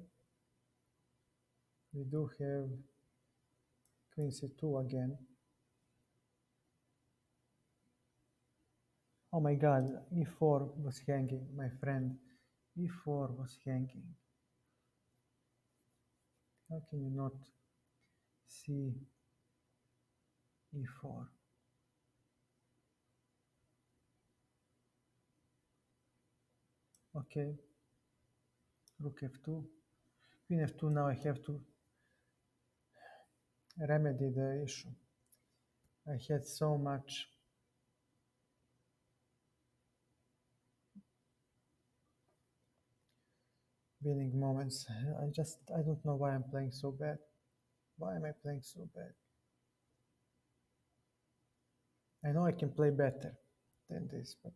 we do have queen c2 again. Oh my god, e4 was hanging, my friend. e4 was hanging. How can you not see e4? Okay, rook f2, queen f2. Now I have to remedy the issue. I had so much winning moments. I don't know why I'm playing so bad. Why am I playing so bad? I know I can play better than this, but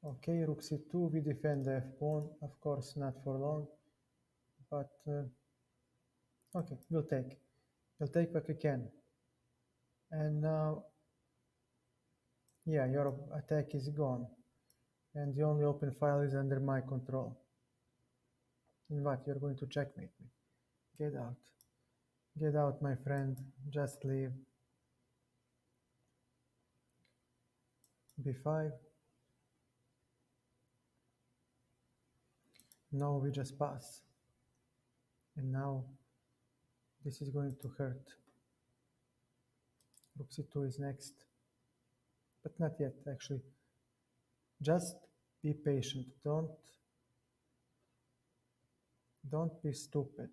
okay, rook c2, we defend the f-pawn, of course not for long, but okay, we'll take. You'll take what you can. And now, yeah, your attack is gone. And the only open file is under my control. In what? You're going to checkmate me. Get out. Get out, my friend. Just leave. B5. No, we just pass. And now this is going to hurt. Rook C2 is next. But not yet, actually. Just be patient. Don't be stupid.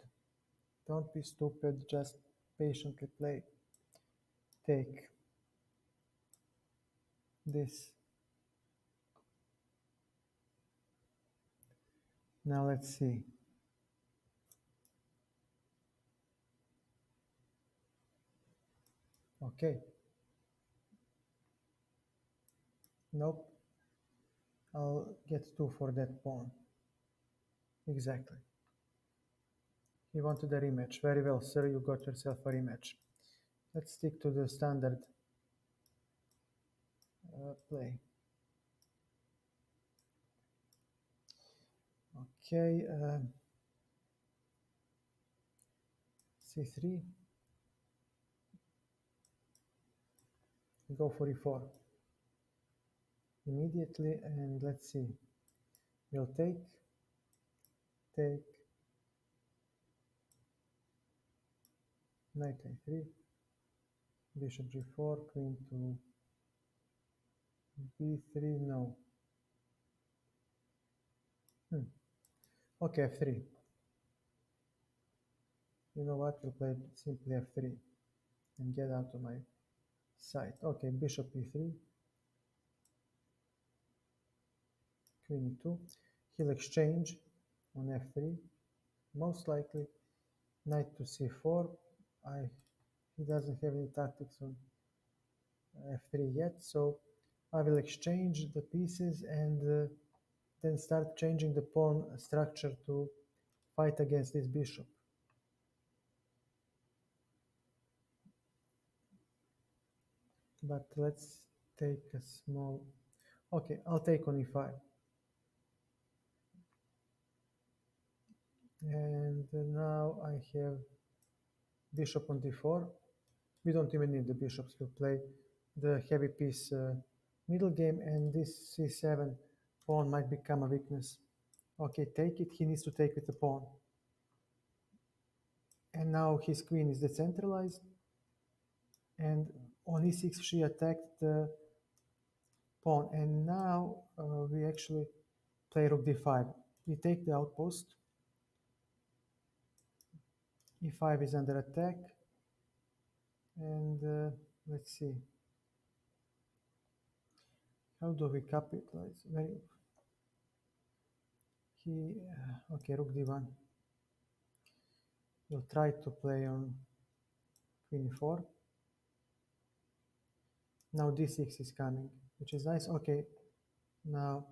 Don't be stupid. Just patiently play. Take this. Now let's see. Okay. Nope. I'll get 2 for that pawn. Exactly. He wanted a rematch. Very well, sir. You got yourself a rematch. Let's stick to the standard play. Okay. C3. Go for E4 immediately, and let's see. We'll take, knight A3, bishop G4, queen to B3, no. Okay, F3. You know what, we'll play simply F3 and get out of my sight. Okay, bishop E3, queen E2. He'll exchange on F3, most likely. Knight to C4. He doesn't have any tactics on F3 yet, so I will exchange the pieces and then start changing the pawn structure to fight against this bishop. But let's take a small... Okay, I'll take on E5. And now I have bishop on D4. We don't even need the bishops. We'll play the heavy piece middle game, and this C7 pawn might become a weakness. Okay, take it. He needs to take with the pawn. And now his queen is decentralized. And on E6 she attacked the pawn. And now we actually play rook D5. We take the outpost. E5 is under attack. And let's see. How do we capitalize? Okay, rook D1. We'll try to play on queen E4. Now D6 is coming, which is nice. Okay, now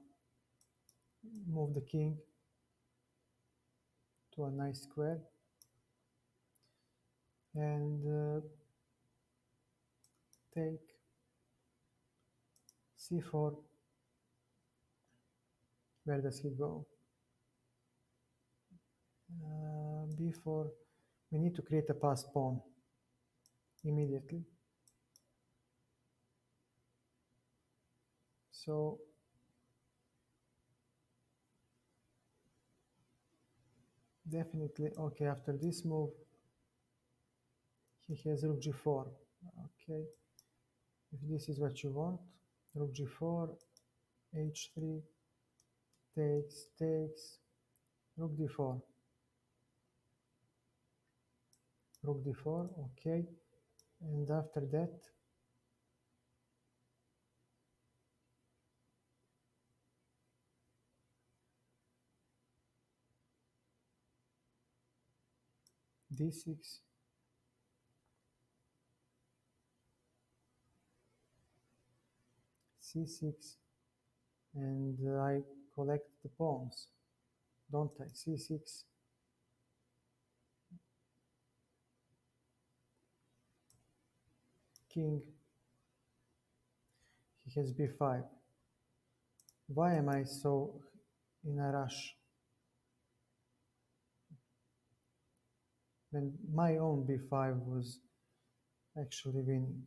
move the king to a nice square. And take C4. Where does he go? B4. We need to create a passed pawn immediately. So definitely, okay, after this move, he has rook G4. Okay, if this is what you want, rook G4, H3, takes, rook D4. Rook D4, okay. And after that, D6, C6, and I collect the pawns, don't I? C6, king. He has b5. Why am I so in a rush when my own b5 was actually winning?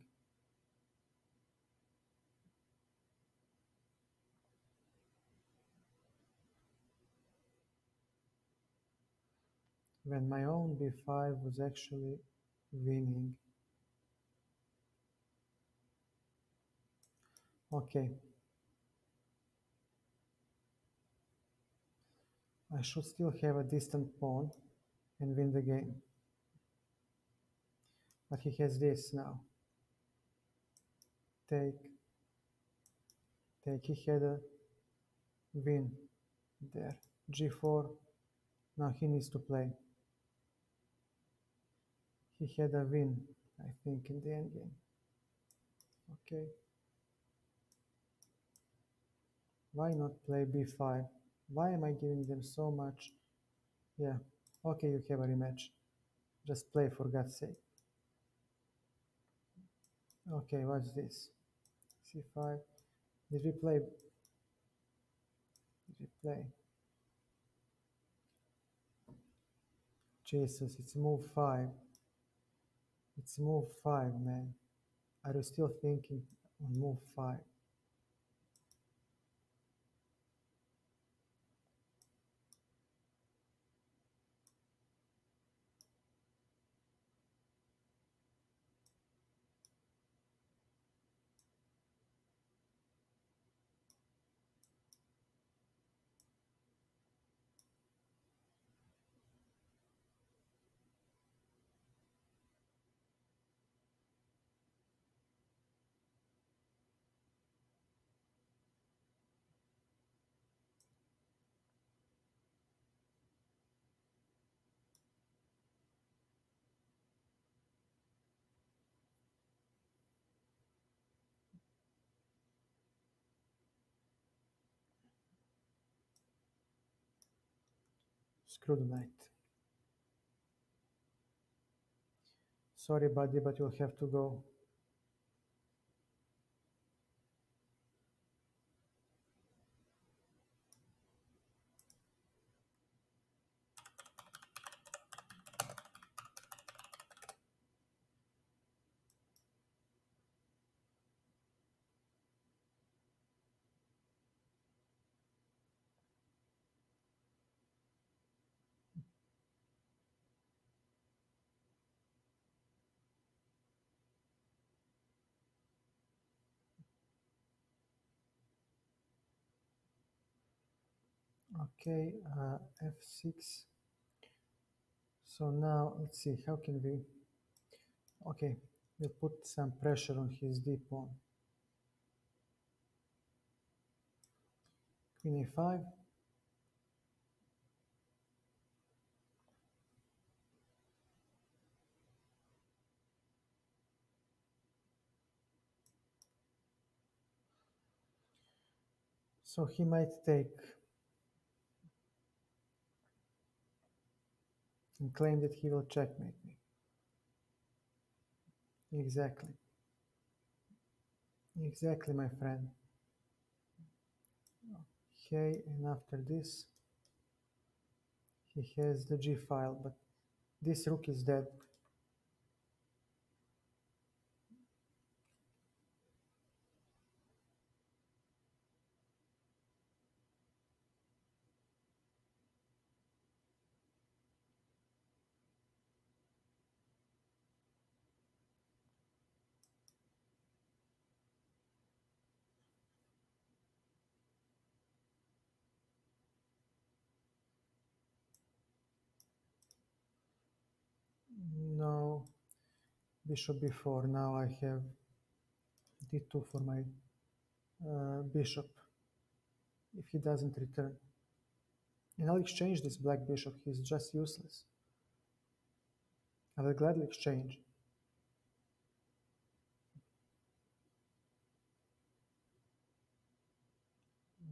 When my own b5 was actually winning. Okay, I should still have a distant pawn and win the game. But he has this now. Take, take. He had a win there. g4. Now he needs to play. He had a win, I think, in the endgame. Okay. Why not play b5? Why am I giving them so much? Yeah. Okay, you have a rematch. Just play for God's sake. Okay, what's this? c5. Did we play? Did we play? Jesus, it's move 5. It's move 5, man. Are you still thinking on move 5? Screw the knight. Sorry, buddy, but you'll have to go. Okay, f6. So now let's see, how can we? Okay, we'll put some pressure on his d pawn. Queen a5. So he might take and claim that he will checkmate me. Exactly. Exactly, my friend. Okay, and after this, he has the g file, but this rook is dead. No, bishop b4. Now I have d2 for my bishop if he doesn't return. And I'll exchange this black bishop. He's just useless. I will gladly exchange.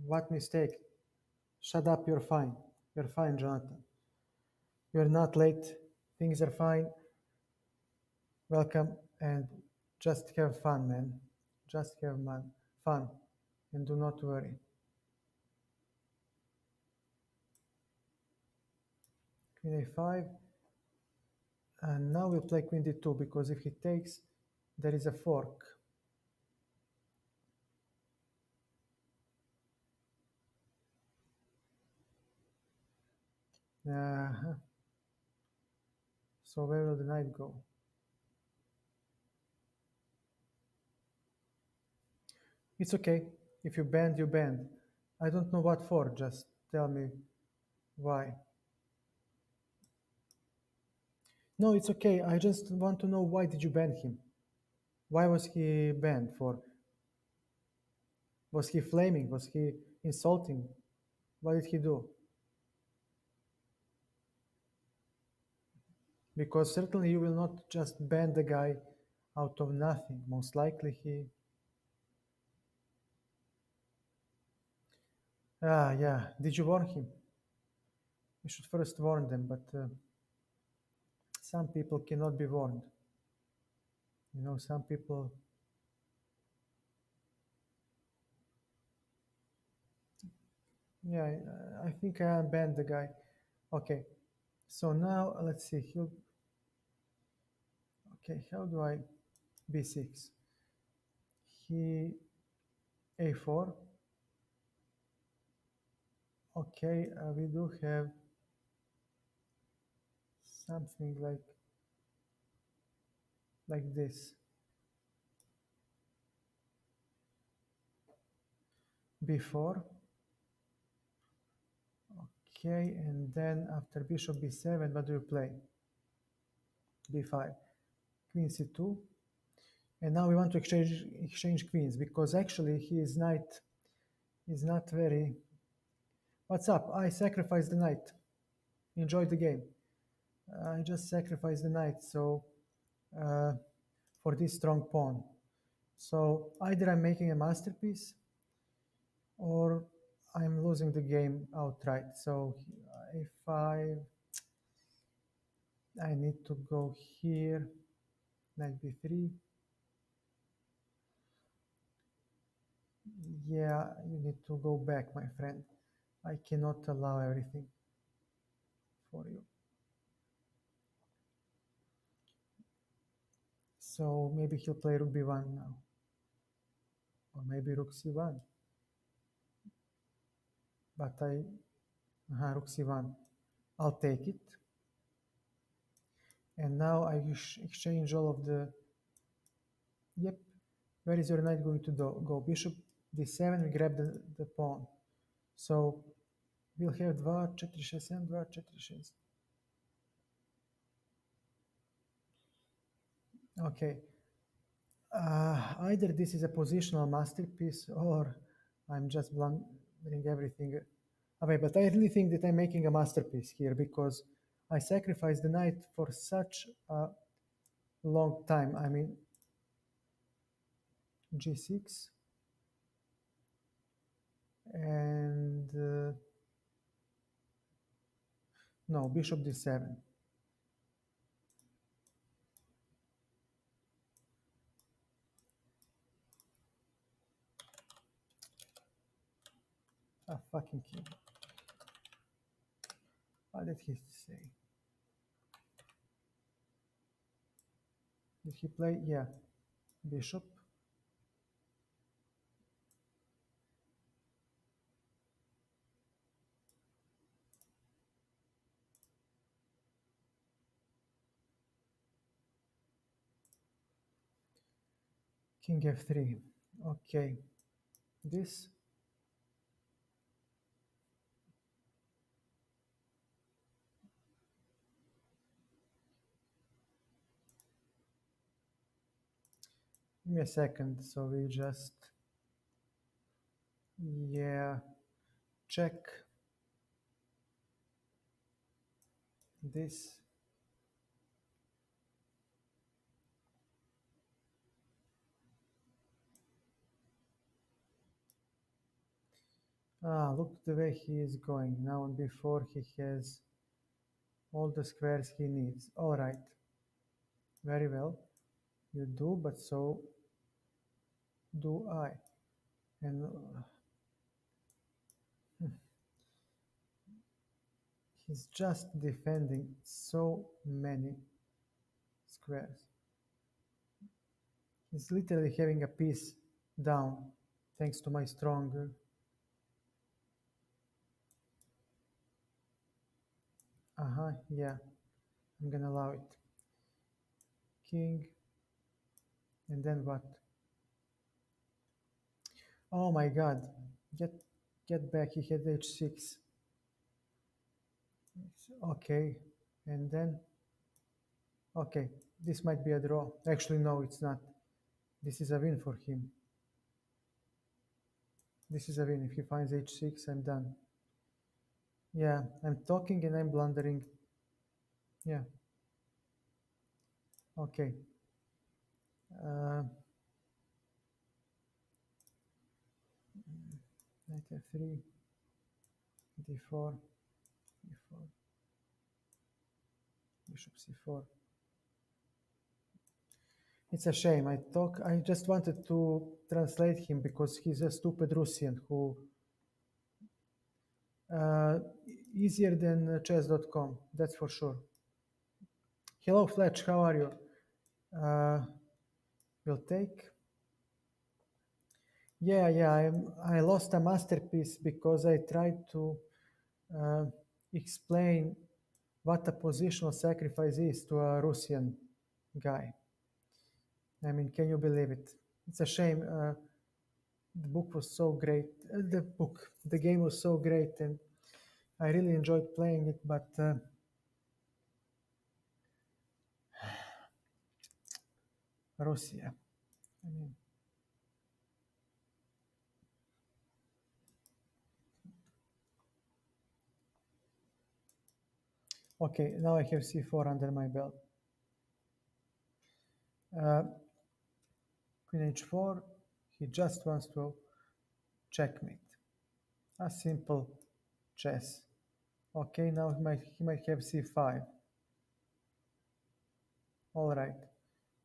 What mistake? Shut up, you're fine. You're fine, Jonathan. You're not late. Things are fine. Welcome. And Just have fun, man. Just have fun, and do not worry. Queen a5, and now we'll play queen d2 because if he takes, there is a fork. Uh, so where will the knight go? It's okay. If you bend, you bend. I don't know what for. Just tell me why. No, it's okay. I just want to know why did you ban him? Why was he banned for? Was he flaming? Was he insulting? What did he do? Because certainly you will not just ban the guy out of nothing. Most likely he. Ah, yeah. Did you warn him? You should first warn them, but some people cannot be warned. You know, some people. Yeah, I think I banned the guy. Okay. So now let's see. He'll. Okay, how do I b6? He a4. Okay, we do have something like this. b4. Okay, and then after bishop b7, what do you play? b5, queen c2, and now we want to exchange queens because actually his knight is not very. What's up? I sacrificed the knight. Enjoy the game. I just sacrificed the knight, so uh, for this strong pawn. So either I'm making a masterpiece or I'm losing the game outright. So if I need to go here, knight b3. Yeah, you need to go back, my friend. I cannot allow everything for you. So maybe he'll play rook b1 now, or maybe rook c1. But rook c1. I'll take it. And now I exchange all of the. Yep. Where is your knight going to go? Bishop d7. We grab the pawn. So we'll have 2, 4, 6, 7, 2, 4, 6. Okay. Either this is a positional masterpiece or I'm just blundering everything away. But I really think that I'm making a masterpiece here because I sacrificed the knight for such a long time. I mean, g6 and no, bishop d7. A fucking king. What did he say? Did he play? Yeah, bishop. King f3. Okay, this. Give me a second. So we just. Yeah, check this. Ah, look the way he is going now and before he has all the squares he needs. All right, very well. You do, but so do I. And he's just defending so many squares. He's literally having a piece down thanks to my strong. Yeah, I'm gonna allow it. King, and then what? Oh my god, get get back, he had h6. Okay, and then, okay, this might be a draw. Actually, no, it's not. This is a win for him. This is a win. If he finds h6, I'm done. Yeah, I'm talking and I'm blundering. Yeah, okay. Uh, Knight f3, d4, e4, bishop c4. It's a shame. I just wanted to translate him because he's a stupid Russian who uh, easier than chess.com. That's for sure. Hello, Fletch. How are you? Uh, we'll take. Yeah. I lost a masterpiece because I tried to uh, explain what a positional sacrifice is to a Russian guy. I mean, can you believe it? It's a shame. The book was so great. The game was so great, and I really enjoyed playing it. But Russia, I mean, okay, now I have c4 under my belt. Uh, Queen h4. He just wants to checkmate. A simple chess. Okay, now he might have c5. All right.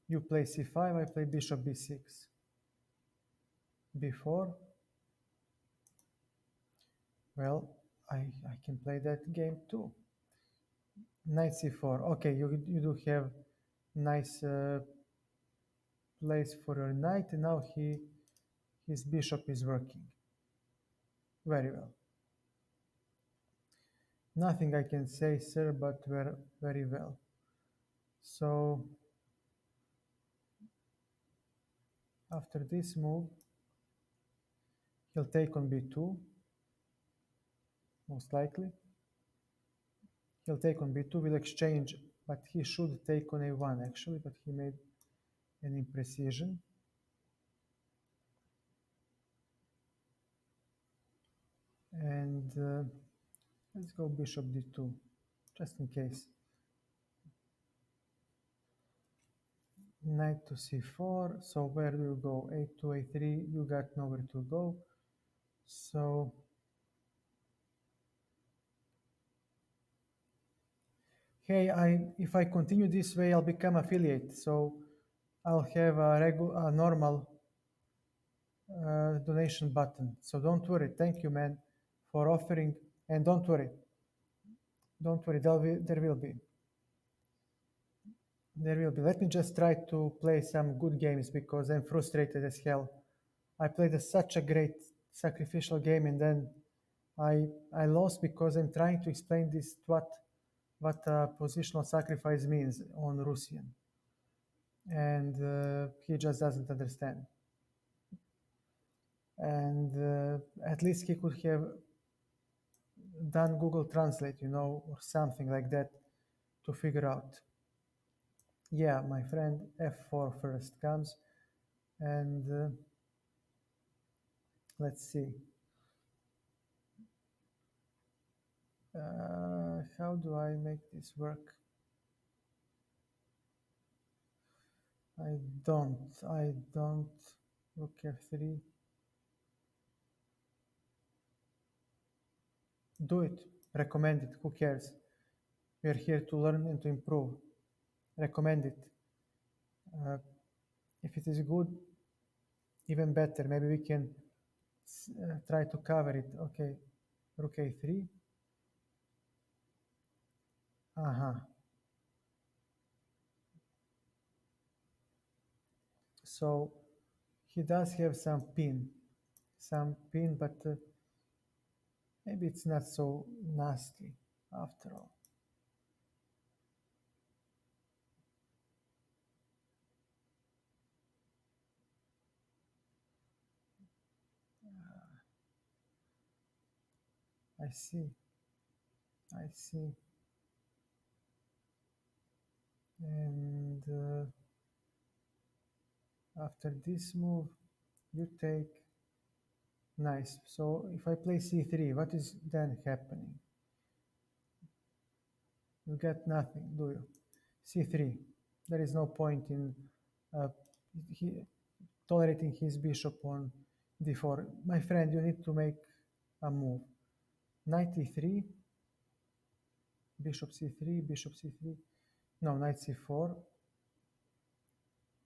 You play c5, I play bishop b6. b4. Well, I can play that game too. Knight c4. Okay, you do have nice place for your knight, and now his bishop is working very well. Nothing I can say, sir, but very well. So after this move, he'll take on b2, most likely. He'll take on b2, we'll exchange, but he should take on a1 actually, but he made an imprecision. And let's go bishop d2, just in case. Knight to c4, so where do you go? a2, a3, you got nowhere to go. So hey, if I continue this way, I'll become affiliate. So I'll have a normal donation button. So don't worry. Thank you, man, for offering. And don't worry. Don't worry. There will be. There will be. Let me just try to play some good games because I'm frustrated as hell. I played such a great sacrificial game and then I lost because I'm trying to explain this what positional sacrifice means on Russian, and he just doesn't understand. And at least he could have done Google Translate, or something like that to figure out. Yeah, my friend, f4 first comes, and let's see. How do I make this work? I don't. Rook f3. Do it. Recommend it. Who cares? We're here to learn and to improve. Recommend it. If it is good, even better. Maybe we can try to cover it. Okay, rook a3. Uh-huh. So he does have some pin, but maybe it's not so nasty after all. I see, I see. And after this move, you take. Nice. So if I play c3, what is then happening? You get nothing, do you? c3. There is no point in uh, he, tolerating his bishop on d4. My friend, you need to make a move. Knight e3, bishop c3, bishop c3. No, knight c4.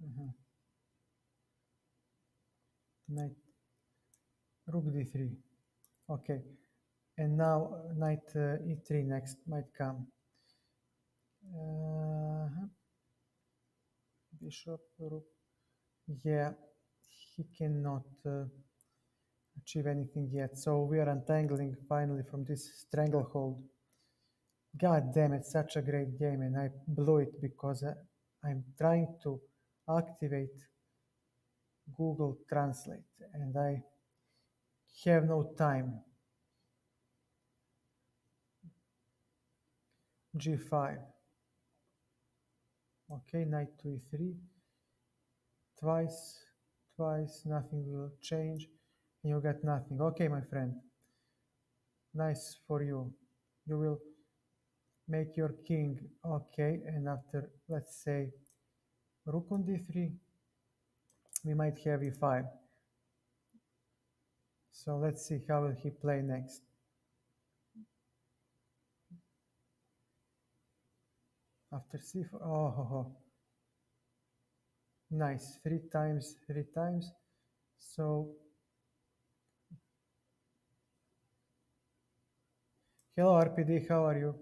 Mhm. Knight, rook d3. Okay. And now knight e3 next might come. Uh, Bishop, rook. Yeah, he cannot achieve anything yet. So we are untangling finally from this stranglehold. God damn it, such a great game, and I blew it because I'm trying to activate Google Translate and I have no time. G5. Okay, knight to e3. Twice, twice, nothing will change. And you get nothing. Okay, my friend. Nice for you. You will make your king. Okay, and after, let's say, rook on d3, we might have e5. So let's see how will he play next. After c4, oh, ho, ho. Nice, three times, three times. So, hello RPD, how are you?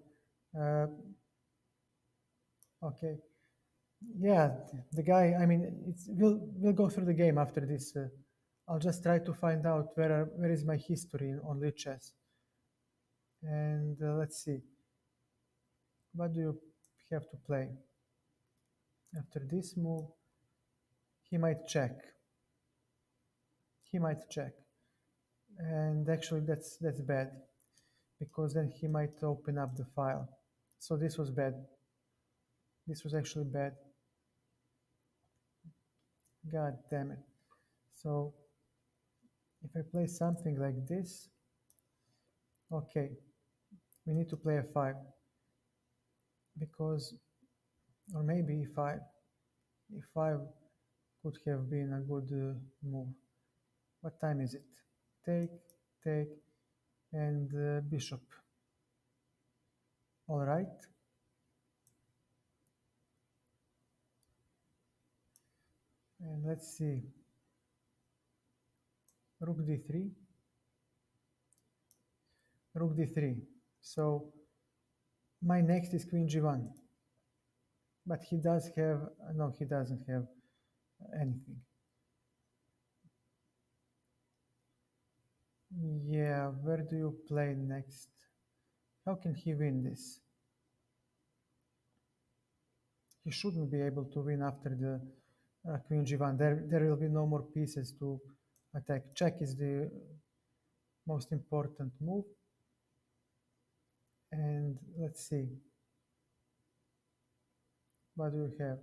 Uh, okay, yeah, the guy. I mean, we'll go through the game after this. I'll just try to find out where is my history on Lichess, and let's see. What do you have to play? After this move, he might check. He might check, and actually that's bad because then he might open up the file. So this was bad. This was actually bad. God damn it. So if I play something like this, okay, we need to play a 5 because, or maybe e5. E5 could have been a good move. What time is it? Take, take, and bishop. All right. And let's see. Rook d3, rook d3. So my next is queen g1. But he does have, no, he doesn't have anything. Yeah, where do you play next? How can he win this? He shouldn't be able to win after the queen g1. There will be no more pieces to attack. Check is the most important move. And let's see. What do you have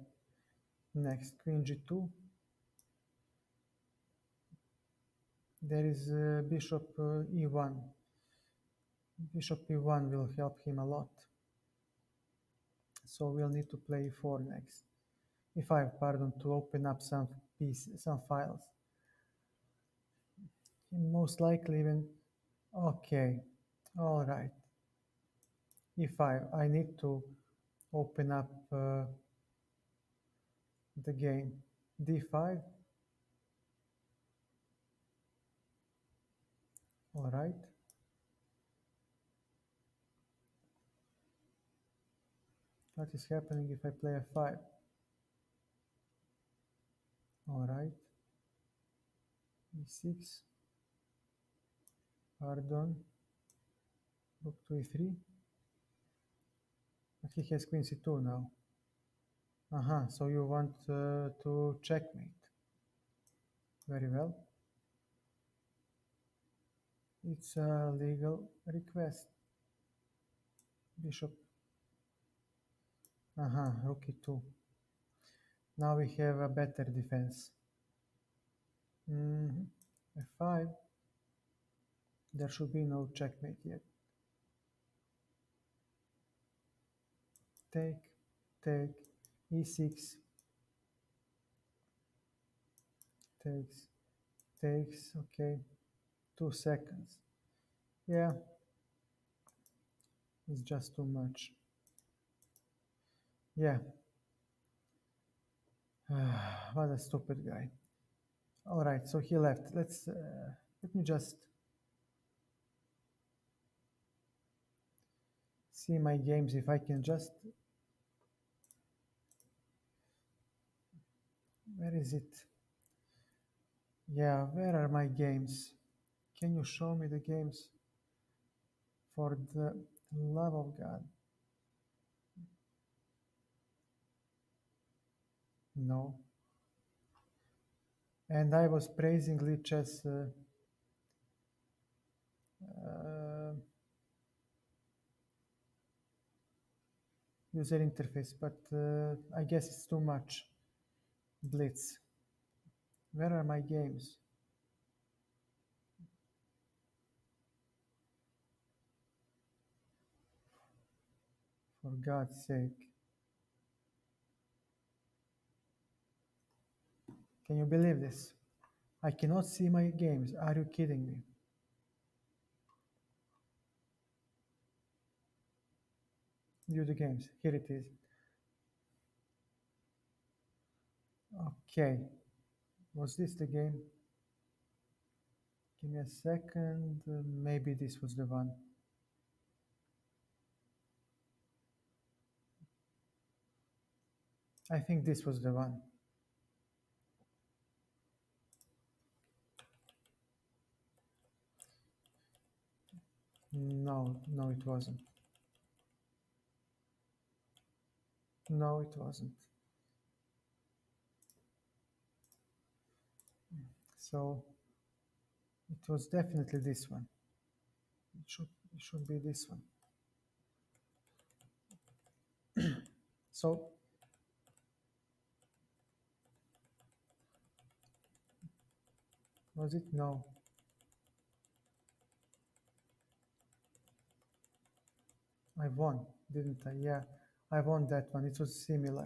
next? Queen g2. There is bishop e1. Bishop e1 will help him a lot. So we'll need to play e4 next. E5, pardon, to open up some pieces, some files. Most likely even, okay, all right. E5, I need to open up the game d5. All right. What is happening if I play f5? All right. e6. Pardon. Rook to e3. But he has queen c2 now. So you want to checkmate. Very well. It's a legal request. Bishop. Rook e2. Now we have a better defense. f5. There should be no checkmate yet. Take, take, e6. Takes, takes, okay. 2 seconds. Yeah, it's just too much. Yeah. What a stupid guy. All right, so he left. Let me just see my games if I can just. Where is it? Yeah, where are my games? Can you show me the games? For the love of God. No. And I was praising Lichess uh, user interface, but I guess it's too much. Blitz. Where are my games? For God's sake. Can you believe this? I cannot see my games. Are you kidding me? View the games. Here it is. Okay. Was this the game? Give me a second. Maybe this was the one. I think this was the one. No, it wasn't. No, it wasn't. So it was definitely this one. It should be this one. So was it? No. I won, didn't I? Yeah, I won that one. It was similar.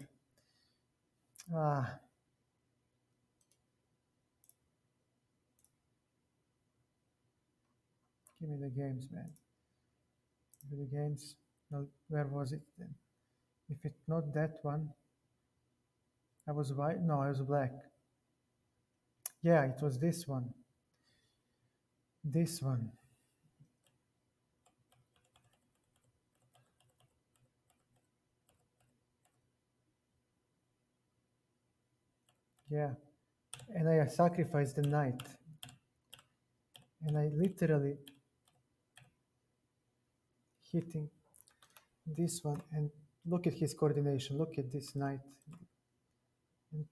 Ah, give me the games, man. Give me the games. No, where was it then? If it's not that one, I was white. No, I was black. Yeah, it was this one. This one. Yeah, and I sacrificed the knight, and I literally hitting this one. And look at his coordination. Look at this knight and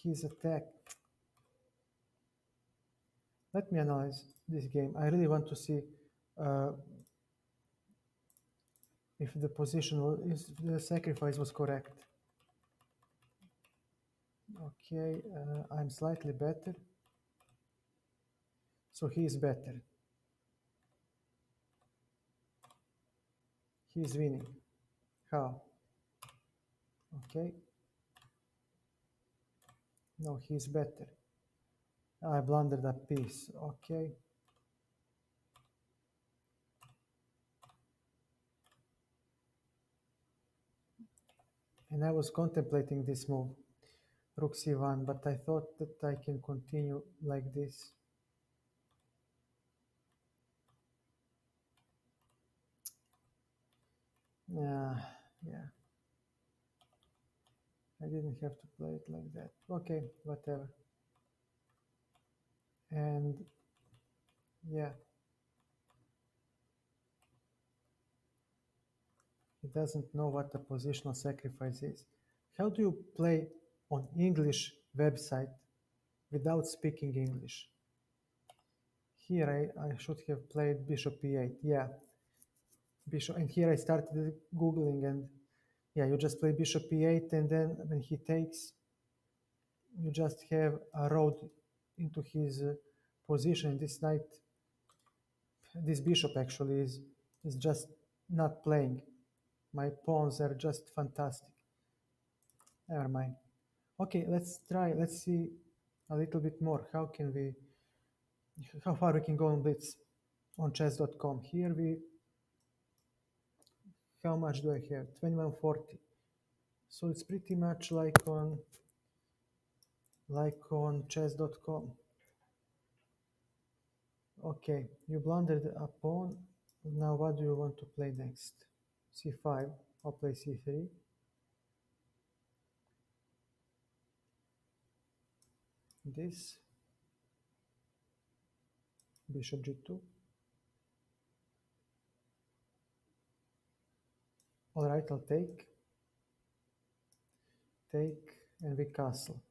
his attack. Let me analyze this game. I really want to see uh, if the if the sacrifice was correct. Okay, I'm slightly better. So he is better. He is winning. How? Okay. No, he is better. I blundered a piece. Okay. And I was contemplating this move. Rook c1, but I thought that I can continue like this. Yeah, yeah. I didn't have to play it like that. Okay, whatever. And yeah, he doesn't know what a positional sacrifice is. How do you play on English website without speaking English? Here I should have played bishop e8. Yeah, bishop. And here I started Googling and yeah, you just play bishop e8 and then when he takes, you just have a road into his position. This knight, this bishop actually is just not playing. My pawns are just fantastic. Never mind. Okay, let's try. Let's see a little bit more. How far we can go on Blitz on chess.com. Here how much do I have? 2140. So it's pretty much like on chess.com. Okay, you blundered a pawn. Now what do you want to play next? c5. I'll play c3. This. Bishop g2. All right, I'll take, and we castle.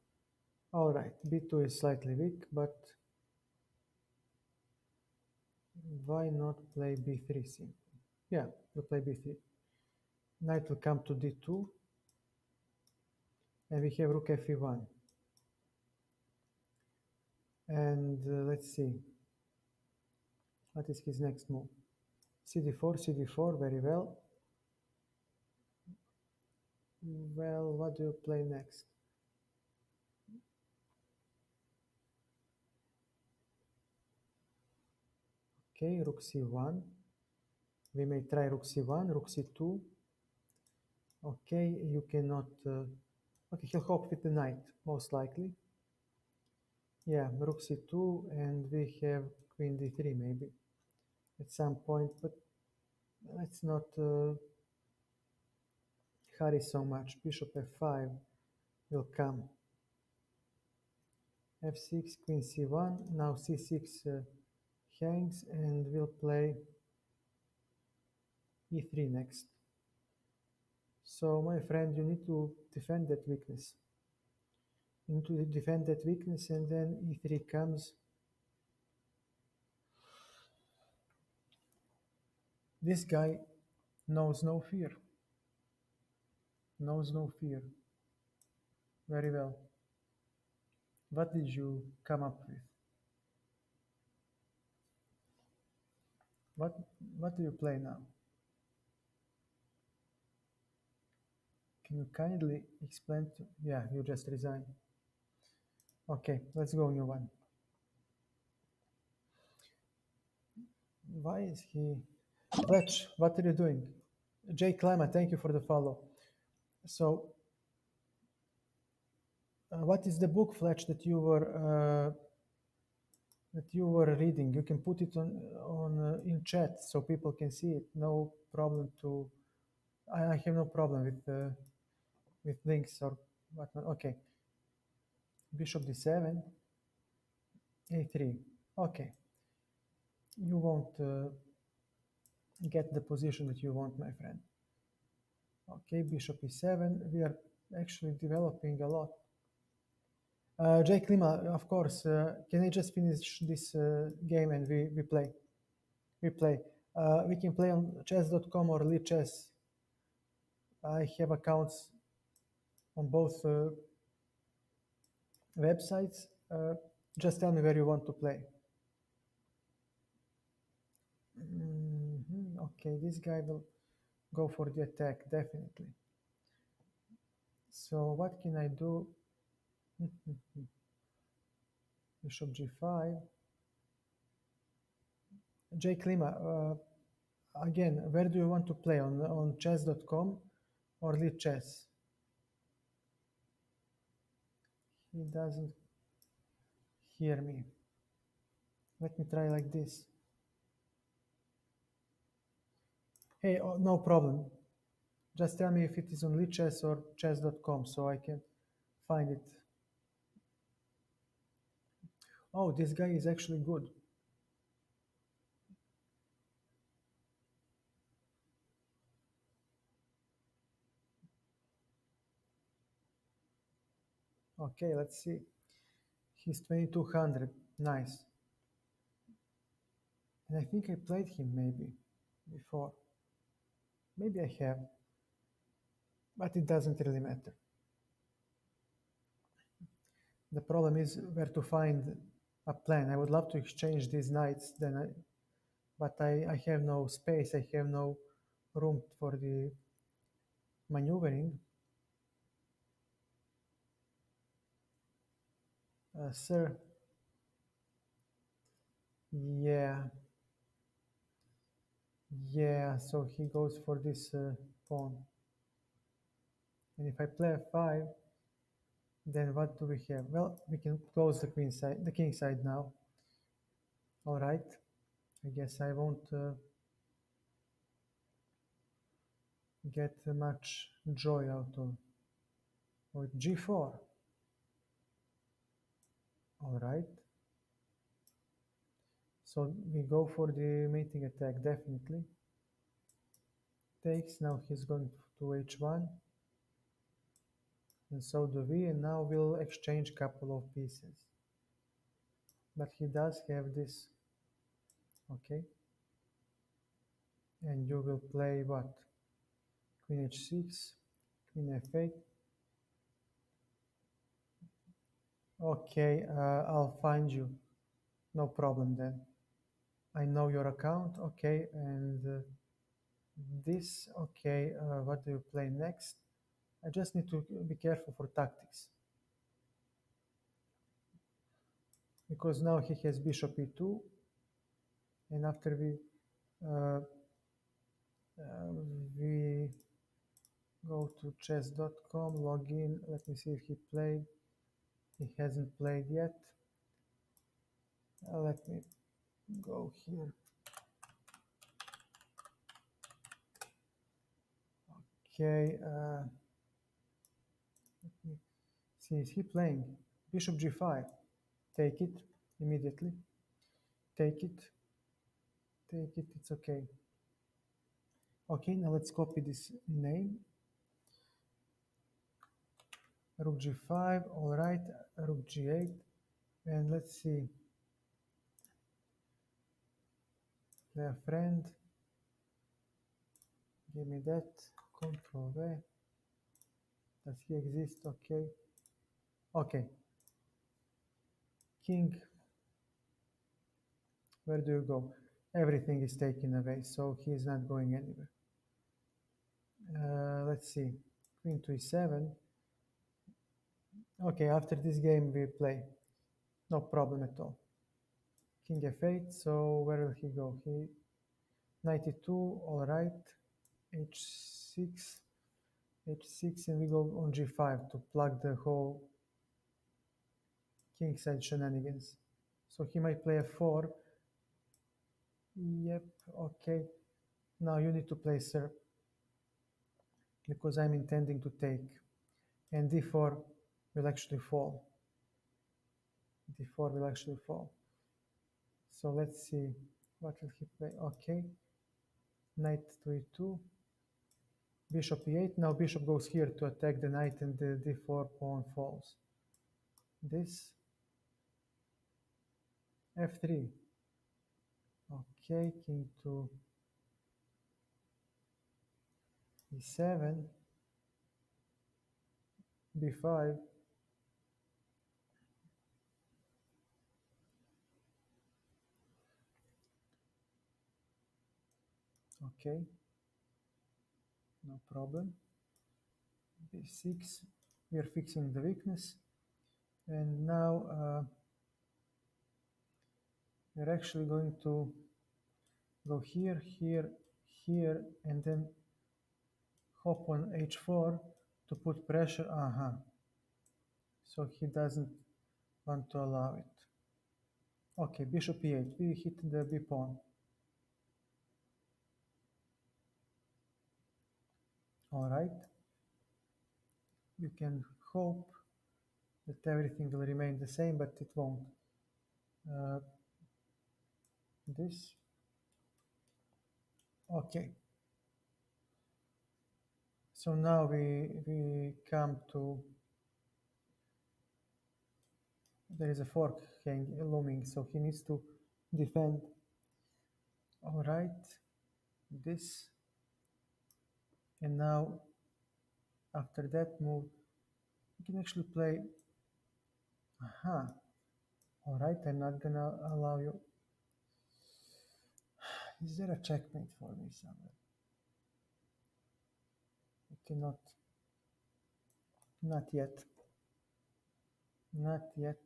All right, b2 is slightly weak, but why not play b3 simply? Yeah, we'll play b3. Knight will come to d2, and we have rook fe1. And let's see, what is his next move? cd4, cd4, very well. Well, what do you play next? Okay, rook c1. We may try rook c1, rook c2. Okay, you cannot... okay, he'll hop with the knight, most likely. Yeah, rook c2, and we have queen d3 maybe at some point, but let's not hurry so much. Bishop f5 will come. f6, queen c1, now c6 hangs, and we'll play e3 next. So, my friend, you need to defend that weakness. You need to defend that weakness, and then e3 comes. This guy knows no fear. Knows no fear. Very well. What did you come up with? What do you play now? Can you kindly explain to... Yeah, you just resigned. Okay, let's go new one. Why is he... Fletch, what are you doing? Jay Climate, thank you for the follow. So, what is the book, Fletch, that you were reading? You can put it on in chat so people can see it. No problem to... I have no problem with links or whatnot. Okay. Bishop d7, a3. Okay. You won't get the position that you want, my friend. Okay, bishop e7. We are actually developing a lot. Jake Lima, of course. Can I just finish this game and we play? We play. We can play on chess.com or Lichess. I have accounts on both websites. Just tell me where you want to play. Okay, this guy will go for the attack, definitely. So what can I do? Bishop g5. Jay Klima, again, where do you want to play? On chess.com or Lichess? He doesn't hear me. Let me try like this. Hey, oh, no problem. Just tell me if it is on Lichess or chess.com so I can find it. Oh, this guy is actually good. Okay, let's see. He's 2200. Nice. And I think I played him maybe before. Maybe I have, but it doesn't really matter. The problem is where to find a plan. I would love to exchange these knights, but I have no space. I have no room for the maneuvering. Sir, yeah, yeah. So he goes for this pawn. And if I play f5, then what do we have? Well, we can close the queen side, the king side now. All right. I guess I won't get much joy out of with g4. All right. So we go for the mating attack, definitely. Takes, now he's going to h1. And so do we, and now we'll exchange couple of pieces. But he does have this, okay. And you will play what? Queen h6, queen f8. Okay, I'll find you. No problem then. I know your account, okay, and this, okay, what do you play next? I just need to be careful for tactics. Because now he has bishop e2, and after uh, we go to chess.com, log in, let me see if he played. He hasn't played yet. Let me go here. Okay, let me see, is he playing? Bishop g5, take it immediately, take it, take it, it's okay. Okay, now let's copy this name. Rook g5, all right, rook g8, and let's see. Play a friend. Give me that. Control V. Does he exist? Okay. Okay. King. Where do you go? Everything is taken away, so he is not going anywhere. Let's see. Queen to e7. Okay, after this game we play. No problem at all. King f8. So where will he go? He 92. All right. h6. h6, and we go on g5 to plug the whole kingside shenanigans. So he might play f4. Yep, okay. Now you need to play sir, because I'm intending to take. And d4 will actually fall. d4 will actually fall. So let's see, what will he play? Okay, knight to e2. Bishop e8. Now bishop goes here to attack the knight, and the d4 pawn falls. This f3. Okay, king to e7, b5. Okay, no problem. b6. We are fixing the weakness, and now we're actually going to go here, here, here, and then hop on h4 to put pressure. so he doesn't want to allow it. Okay, bishop e8, we hit the b pawn. All right, you can hope that everything will remain the same, but it won't. Uh, this, okay. So now we come to, there is a fork looming, so he needs to defend. All right, this, and now after that move, you can actually play, aha, all right, I'm not gonna allow you. Is there a checkmate for me somewhere? I cannot, not yet, not yet.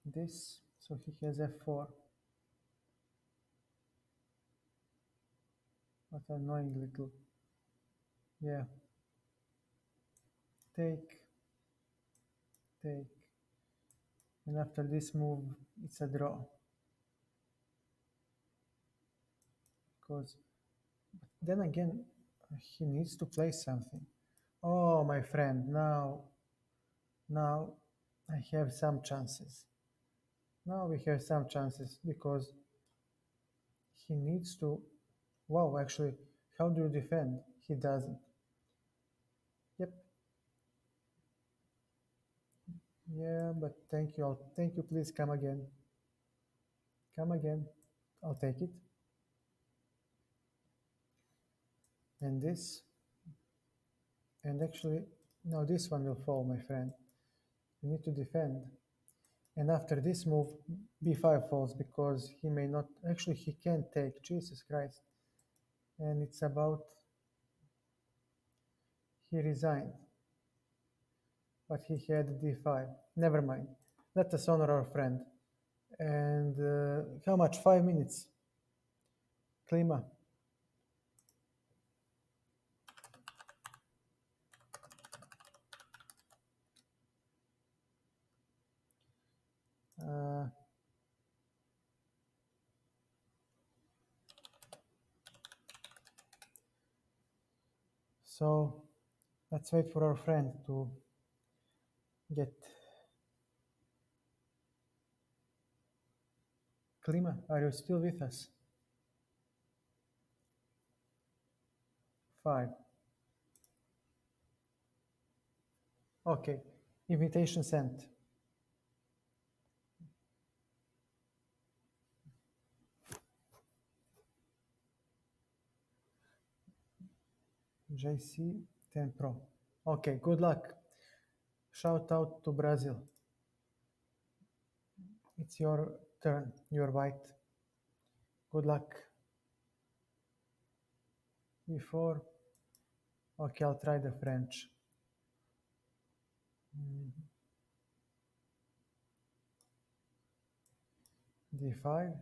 This, so he has f4. What annoying little, yeah, take, take. And after this move, it's a draw. Because then again, he needs to play something. Oh, my friend, now I have some chances. Now we have some chances because he needs to. Wow, actually, how do you defend? He doesn't. Yep. Yeah, but thank you. Thank you. Please come again. Come again. I'll take it. And this. And actually, now this one will fall, my friend. You need to defend. And after this move, b5 falls because he may not. Actually, he can't take. Jesus Christ. And it's about. He resigned. But he had d5. Never mind. Let us honor our friend. And how much? 5 minutes. Klima. Uh, so let's wait for our friend to get. Klima, are you still with us? 5. Okay. Invitation sent. JC 10 Pro. Okay, good luck. Shout out to Brazil. It's your turn. You're white. Good luck. Before. Okay, I'll try the French. D5.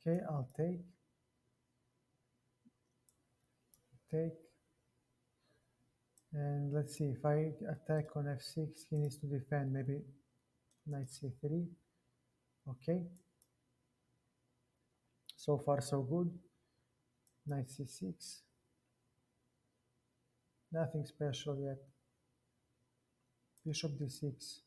Okay, I'll take. Take. And let's see, if I attack on f6, he needs to defend, maybe knight c3. Okay. So far, so good. Knight c6. Nothing special yet. Bishop d6.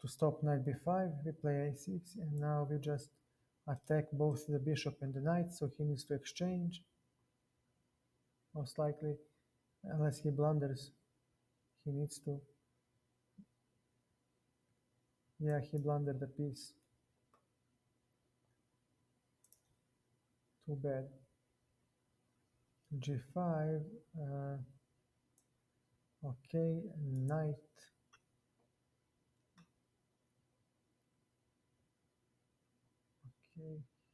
To stop knight b5, we play a6, and now we just attack both the bishop and the knight, so he needs to exchange, most likely, unless he blunders. He needs to. Yeah, he blundered the piece. Too bad. G5. Okay, knight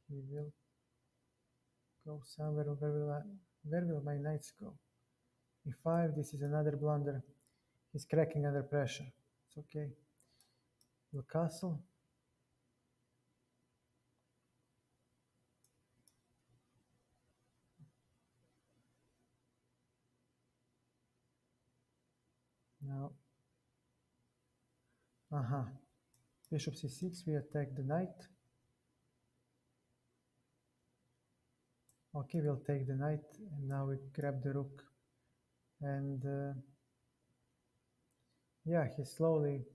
He will go somewhere. Where will my knights go? E5, this is another blunder. He's cracking under pressure. It's okay. Will castle. Now, bishop c6, we attack the knight. Okay, we'll take the knight, and now we grab the rook. And yeah, he's slowly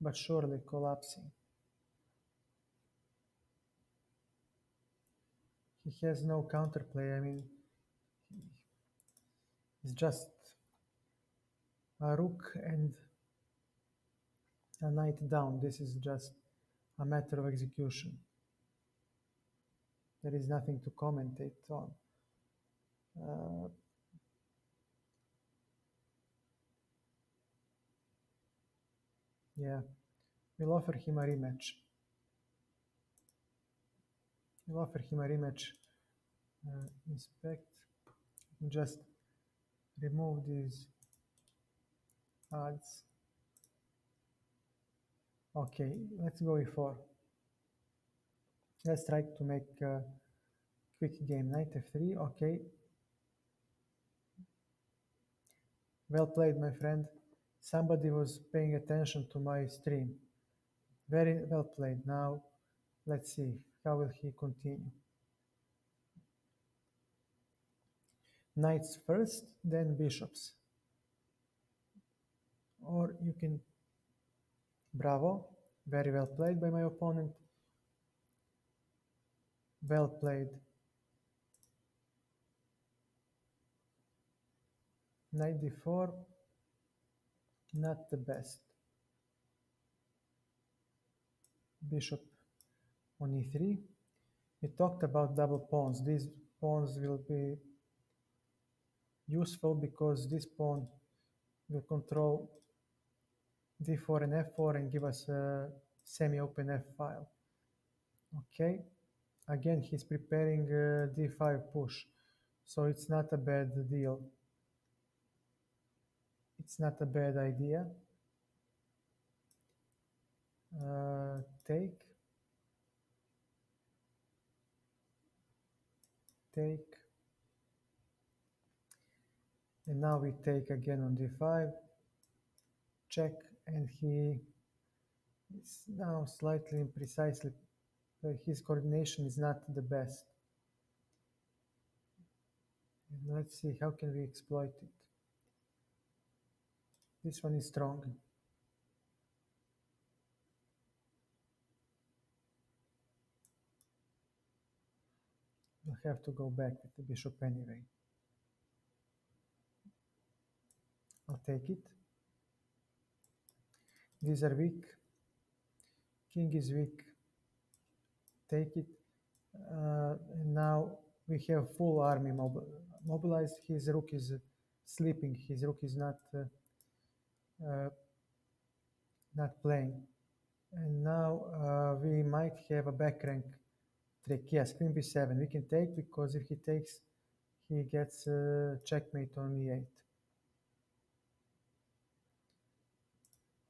but surely collapsing. He has no counterplay. I mean, it's just a rook and a knight down. This is just a matter of execution. There is nothing to commentate on. Uh, yeah, we'll offer him a rematch. We'll offer him a rematch. Inspect. Just remove these odds. Okay, let's go e4. Let's try to make a quick game. Knight f3. Okay. Well played, my friend. Somebody was paying attention to my stream. Very well played. Now, let's see. How will he continue? Knights first, then bishops. Or you can... Bravo. Very well played by my opponent. Well played. Knight d4. Not the best. Bishop on e3. We talked about double pawns. These pawns will be useful because this pawn will control d4 and f4 and give us a semi-open f file. Okay, again he's preparing d5 push, so it's not a bad deal. It's not a bad idea. Take, and now we take again on d5, check, and he is now slightly imprecisely. His coordination is not the best. And let's see, how can we exploit it? This one is strong. We'll have to go back with the bishop anyway. I'll take it. These are weak. King is weak. Take it. And now we have full army mobilized. His rook is sleeping. His rook is not playing. And now we might have a back rank trick. Yes, queen b7. We can take because if he takes, he gets checkmate on e8.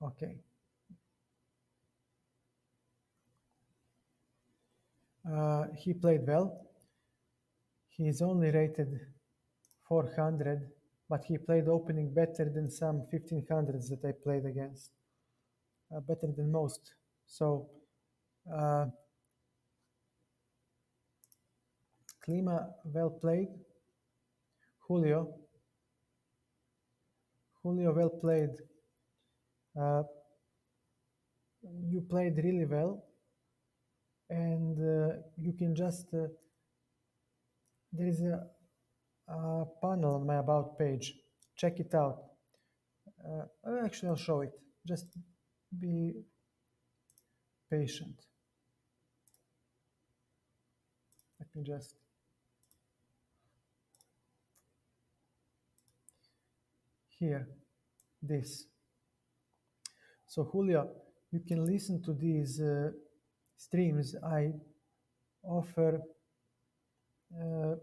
Okay. He played well. He is only rated 400, but he played opening better than some 1500s that I played against. Better than most. So, Klima, well played. Julio, well played. You played really well, and you can just there is a panel on my about page. Check it out. Actually, I'll show it. Just be patient. Let me just... Here, this. So Julio, you can listen to these streams. I offer, uh,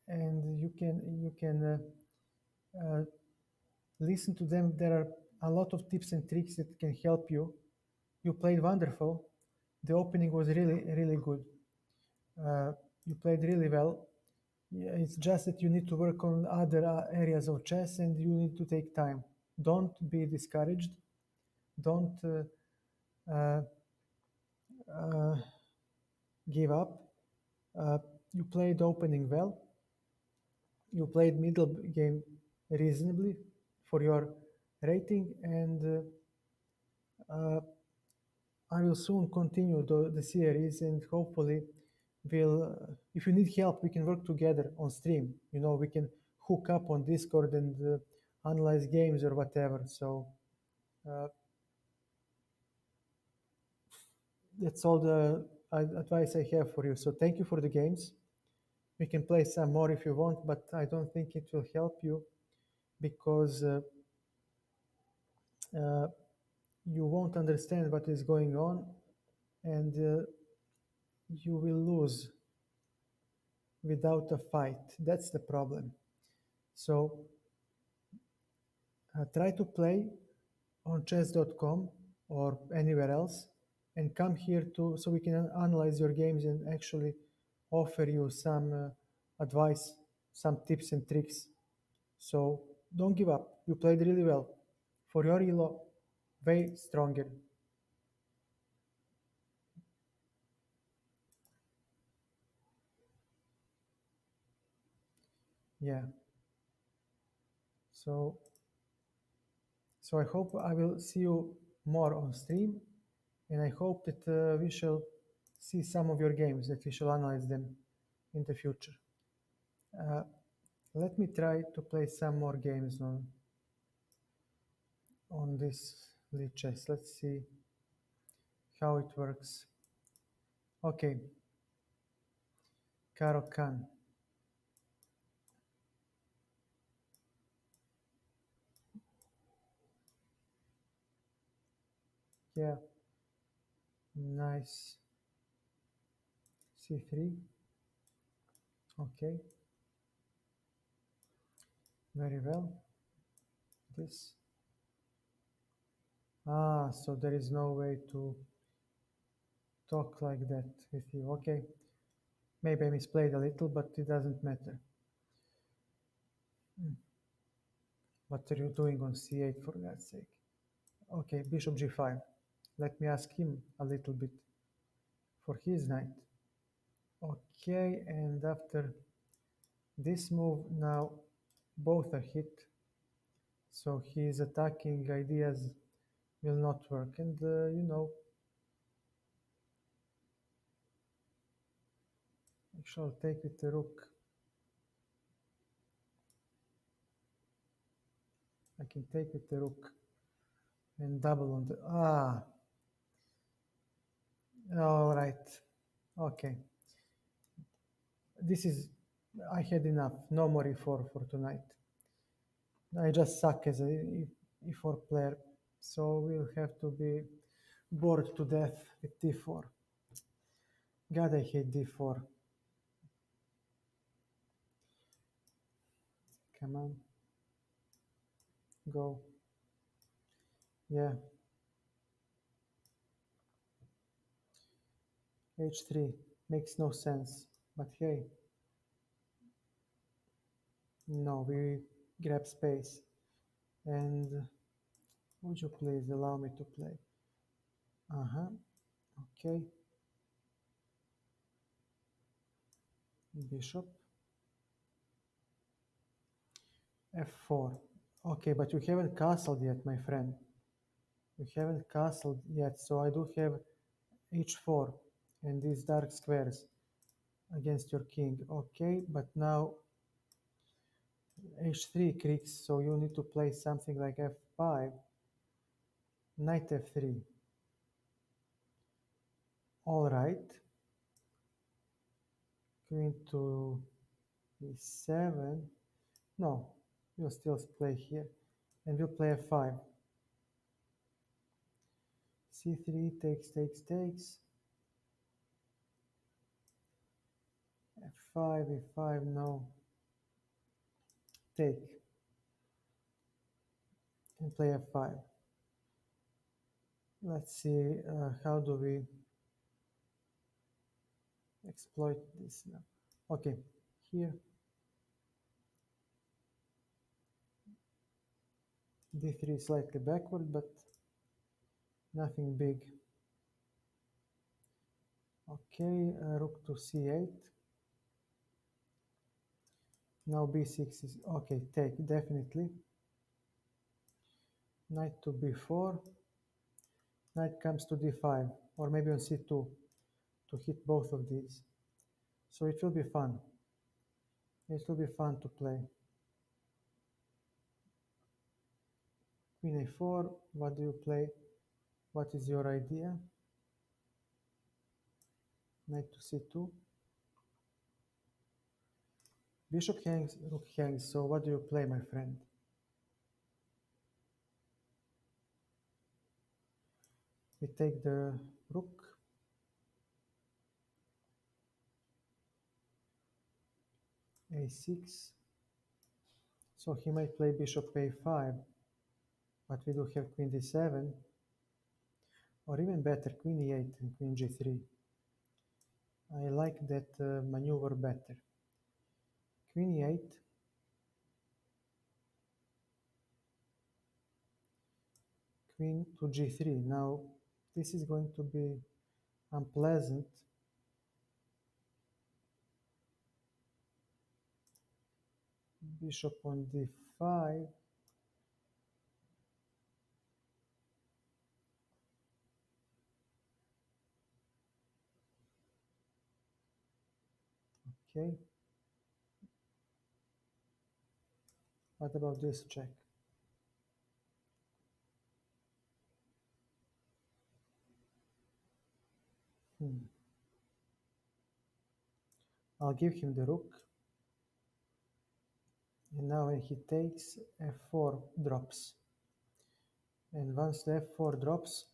and you can listen to them. There are a lot of tips and tricks that can help you. You played wonderful. The opening was really, really good. Uh, you played really well. Yeah, it's just that you need to work on other areas of chess and you need to take time. Don't be discouraged. Don't uh, uh, give up. Uh, you played opening well. You played middle game reasonably for your rating, and I will soon continue the series, and hopefully, if you need help, we can work together on stream. We can hook up on Discord and analyze games or whatever. So uh, that's all the advice I have for you. So thank you for the games. We can play some more if you want, but I don't think it will help you because uh, you won't understand what is going on, and you will lose without a fight. That's the problem. So try to play on chess.com or anywhere else and come here to so we can analyze your games and actually offer you some advice, some tips and tricks. So don't give up. You played really well. For your elo, way stronger. Yeah. So I hope I will see you more on stream, and I hope that we shall see some of your games, that we shall analyze them in the future. Uh, Let me try to play some more games on this Lichess. Let's see how it works. Okay, Karo Khan. Yeah, nice. C3. Okay, very well. This. Ah, so there is no way to talk like that with you. Okay, maybe I misplayed a little, but it doesn't matter. Hmm. What are you doing on c8 for God's sake? Okay, bishop g5. Let me ask him a little bit for his knight. Okay, and after this move now both are hit, so his attacking ideas will not work. And I shall take with the rook. I can take with the rook and double on the all right. Okay, this is I had enough. No more e4 for tonight. I just suck as a e4 player, so we'll have to be bored to death with d4. God, I hate d4. Come on, go. Yeah, h3 makes no sense. But hey, no, we grab space. And would you please allow me to play? Uh-huh. Okay. Bishop f4. Okay, but you haven't castled yet, my friend. You haven't castled yet, so I do have h4 and these dark squares against your king. Okay, but now h3 creaks, so you need to play something like f5, knight f3. All right. Queen to e7. No, we'll still play here. And we'll play f5. c3 takes, takes, takes. e5, e5, no. Take and play f5. Let's see how do we exploit this now. Okay, here d3 is slightly backward, but nothing big. Okay, rook to c8. Now b6 is okay. Take definitely. Knight to b4. Knight comes to d5, or maybe on c2 to hit both of these. So it will be fun. It will be fun to play. Queen a4. What do you play? What is your idea? Knight to c2. Bishop hangs, rook hangs. So what do you play, my friend? We take the rook. a6. So he might play bishop a5, but we do have queen d7, or even better, queen e8 and queen g3. I like that maneuver better. Queen e8, queen to g3. Now, this is going to be unpleasant. Bishop on d5. Okay. What about this check? I'll give him the rook. And now when he takes, f4 drops. And once the f4 drops,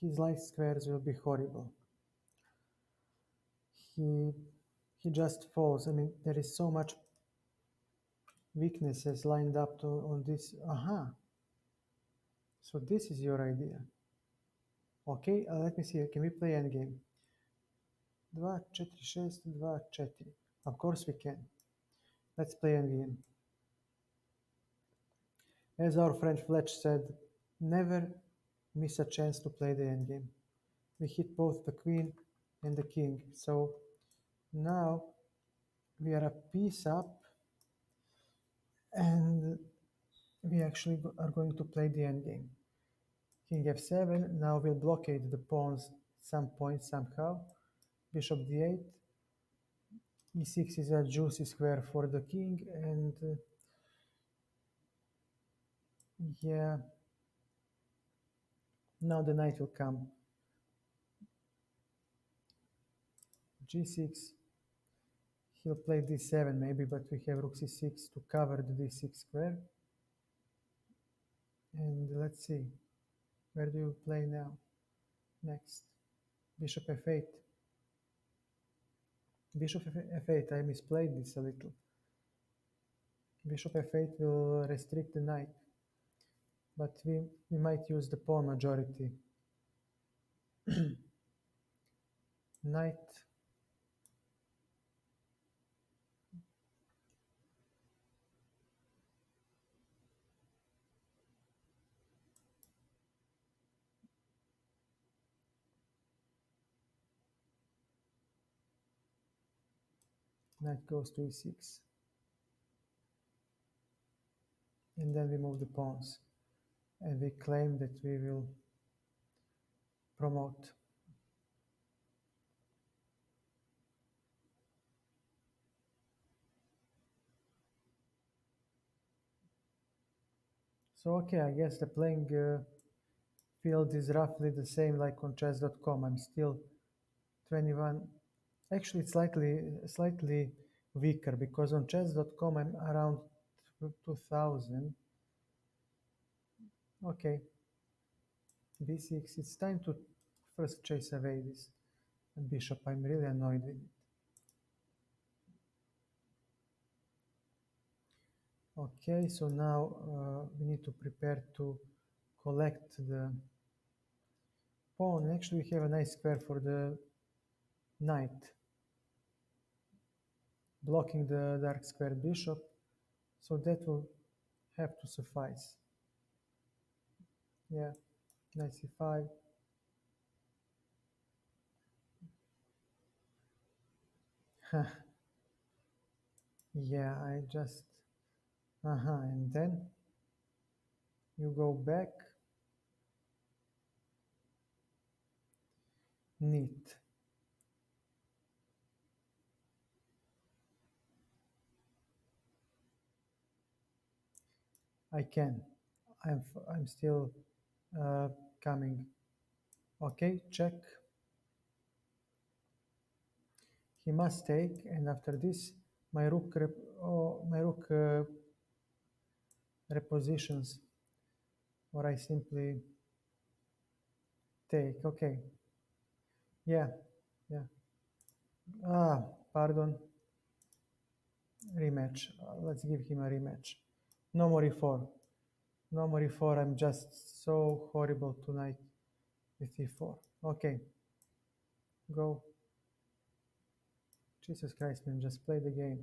his light squares will be horrible. He just falls. I mean, there is so much weaknesses lined up on this. Aha. So this is your idea. Okay, let me see. Can we play endgame? 2, 4, 6, 2, 4. Of course we can. Let's play endgame. As our friend Fletch said, never miss a chance to play the endgame. We hit both the queen and the king. So now we are a piece up, and we actually are going to play the endgame. King f7. Now we'll blockade the pawns some point somehow. Bishop d8. e6 is a juicy square for the king, and yeah, now the knight will come. g6. He'll play d7 maybe, but we have rook c6 to cover the d6 square. And let's see, where do you play now? Next, bishop f8. Bishop f8, I misplayed this a little. Bishop f8 will restrict the knight, but we might use the pawn majority. Knight. Knight goes to e6. And then we move the pawns. And we claim that we will promote. So okay, I guess the playing field is roughly the same like on chess.com. I'm still 21. Actually, it's slightly weaker because on chess.com I'm around 2000. Okay, b6. It's time to first chase away this bishop. I'm really annoyed with it. Okay, so now we need to prepare to collect the pawn. Actually, we have a nice square for the knight, blocking the dark square bishop, so that will have to suffice. Yeah, knight c5. Yeah, I just, and then you go back, neat. I can. I'm still uh, coming. Okay, check. He must take, and after this, my rook, my rook repositions, or I simply take. Okay, yeah, yeah. Ah, pardon. Rematch. Let's give him a rematch. No more e4. No more e4. I'm just so horrible tonight with e4. Okay, go. Jesus Christ, man, just play the game.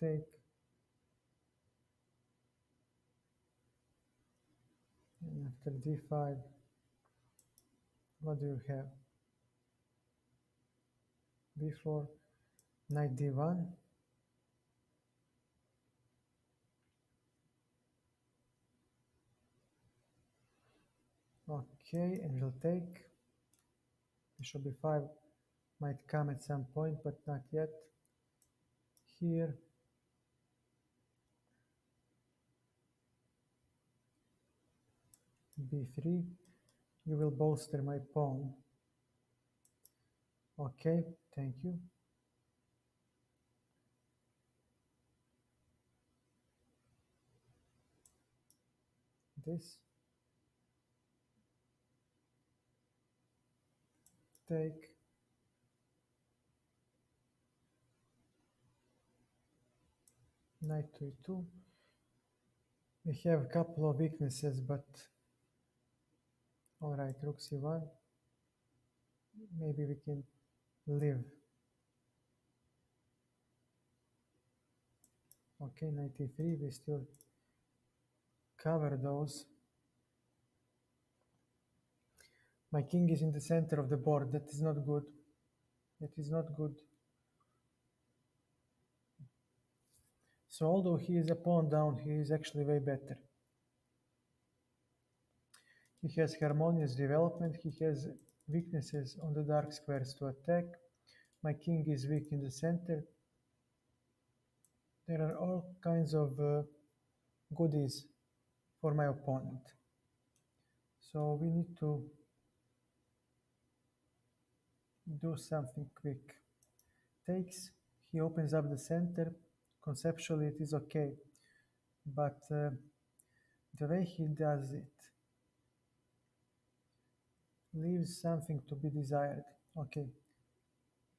Take. And after d5, what do you have? b4, knight d1. Okay, and we'll take. Bishop b5 might come at some point, but not yet. Here, b3. You will bolster my pawn. Okay, thank you. This, take. Knight to e2. We have a couple of weaknesses, but all right, rook c1. Maybe we can live. Okay, knight e3. We still cover those. My king is in the center of the board. That is not good. That is not good. So although he is a pawn down, he is actually way better. He has harmonious development. He has weaknesses on the dark squares to attack. My king is weak in the center. There are all kinds of goodies for my opponent. So we need to do something quick. Takes, he opens up the center. Conceptually, it is okay. But the way he does it leaves something to be desired. Okay,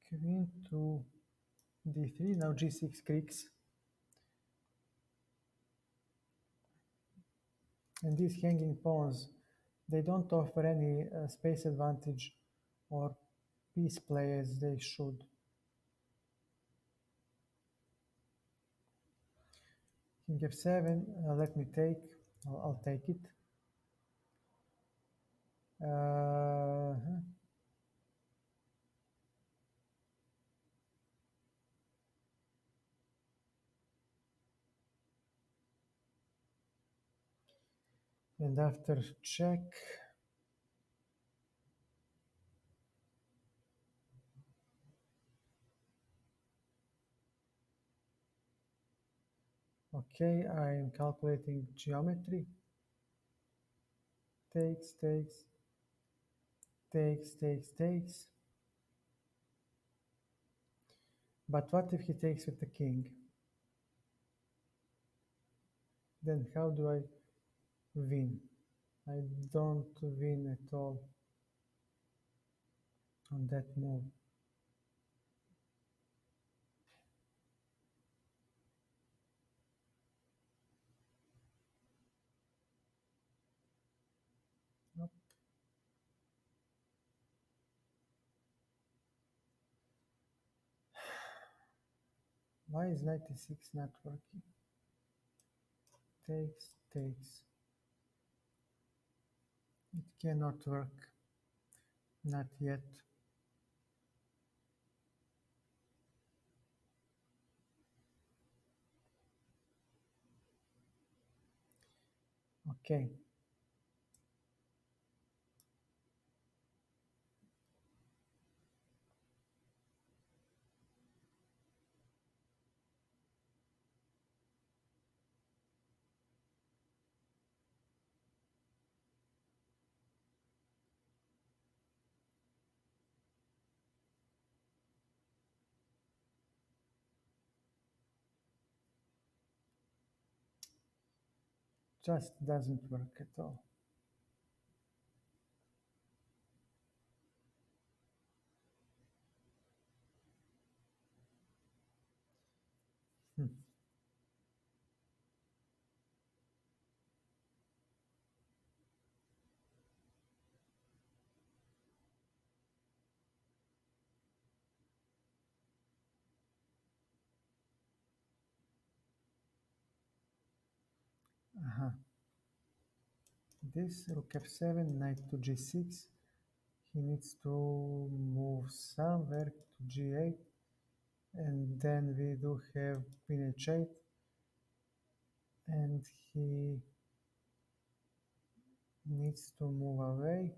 queen to d3, now g6 creaks. And these hanging pawns, they don't offer any space advantage or piece play as they should. King f7, let me take, I'll take it. Uh, and after check, okay, I am calculating geometry. Takes, takes, takes, takes, takes. But what if he takes with the king? Then how do I win? I don't win at all. on that move. Nope. Why is 96 not working? Takes, takes. It cannot work. Not yet. Okay. Just doesn't work at all. Hmm. Uh-huh. This rook f7, knight to g6. He needs to move somewhere to g8, and then we do have queen h8, and he needs to move away,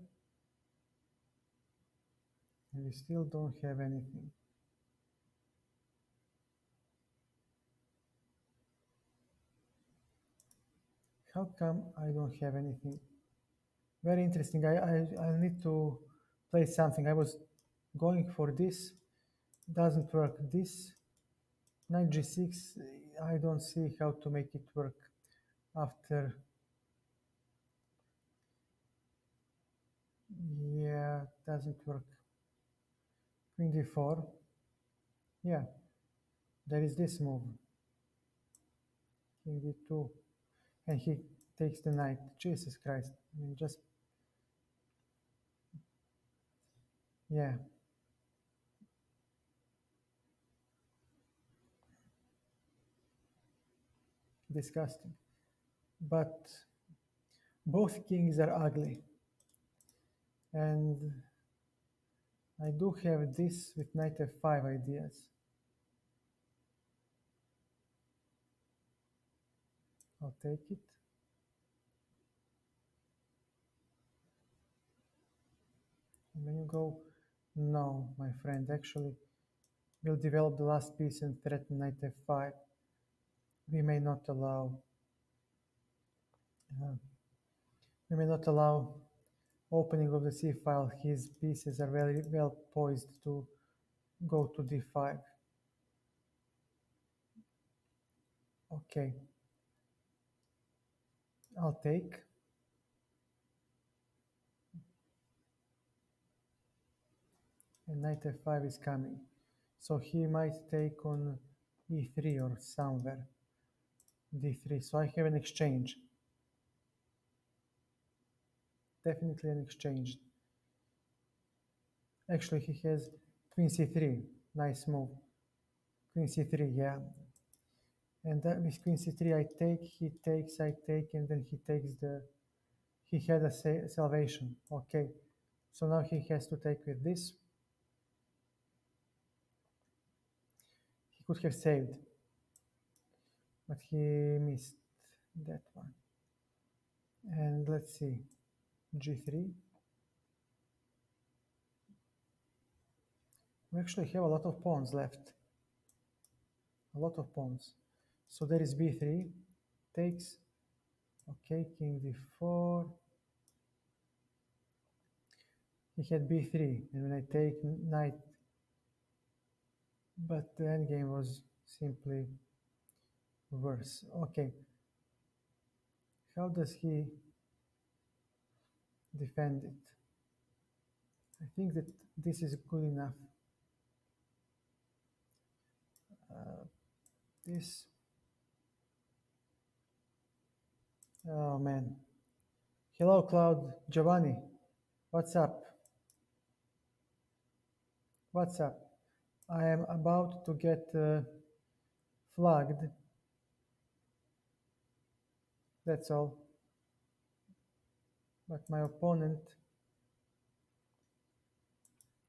and we still don't have anything. How come I don't have anything? Very interesting. I need to play something. I was going for this, doesn't work. This knight g6, I don't see how to make it work after. Yeah, doesn't work. Queen d4. Yeah, there is this move. King d2, and he takes the knight. Jesus Christ! I mean, just yeah, disgusting. But both kings are ugly, and I do have this with knight f5 ideas. I'll take it. And when you go, no, my friend, actually, we'll develop the last piece and threaten knight f5. We may not allow, uh, we may not allow opening of the c file. His pieces are very well poised to go to d5. Okay, I'll take. And knight f5 is coming. So he might take on e3 or somewhere, d3. So I have an exchange. Definitely an exchange. Actually, he has queen c3. Nice move. Queen c3, yeah. And that with queen c3, I take, he takes, I take, and then he takes the. He had a salvation. Okay. So now he has to take with this. He could have saved, but he missed that one. And let's see, g3. We actually have a lot of pawns left. A lot of pawns. So there is b3, takes, okay, king d4. He had b3, and when I take knight, but the endgame was simply worse. Okay, how does he defend it? I think that this is good enough. Uh, this, oh man. Hello, Cloud. Giovanni, what's up? What's up? I am about to get flagged. That's all. But my opponent,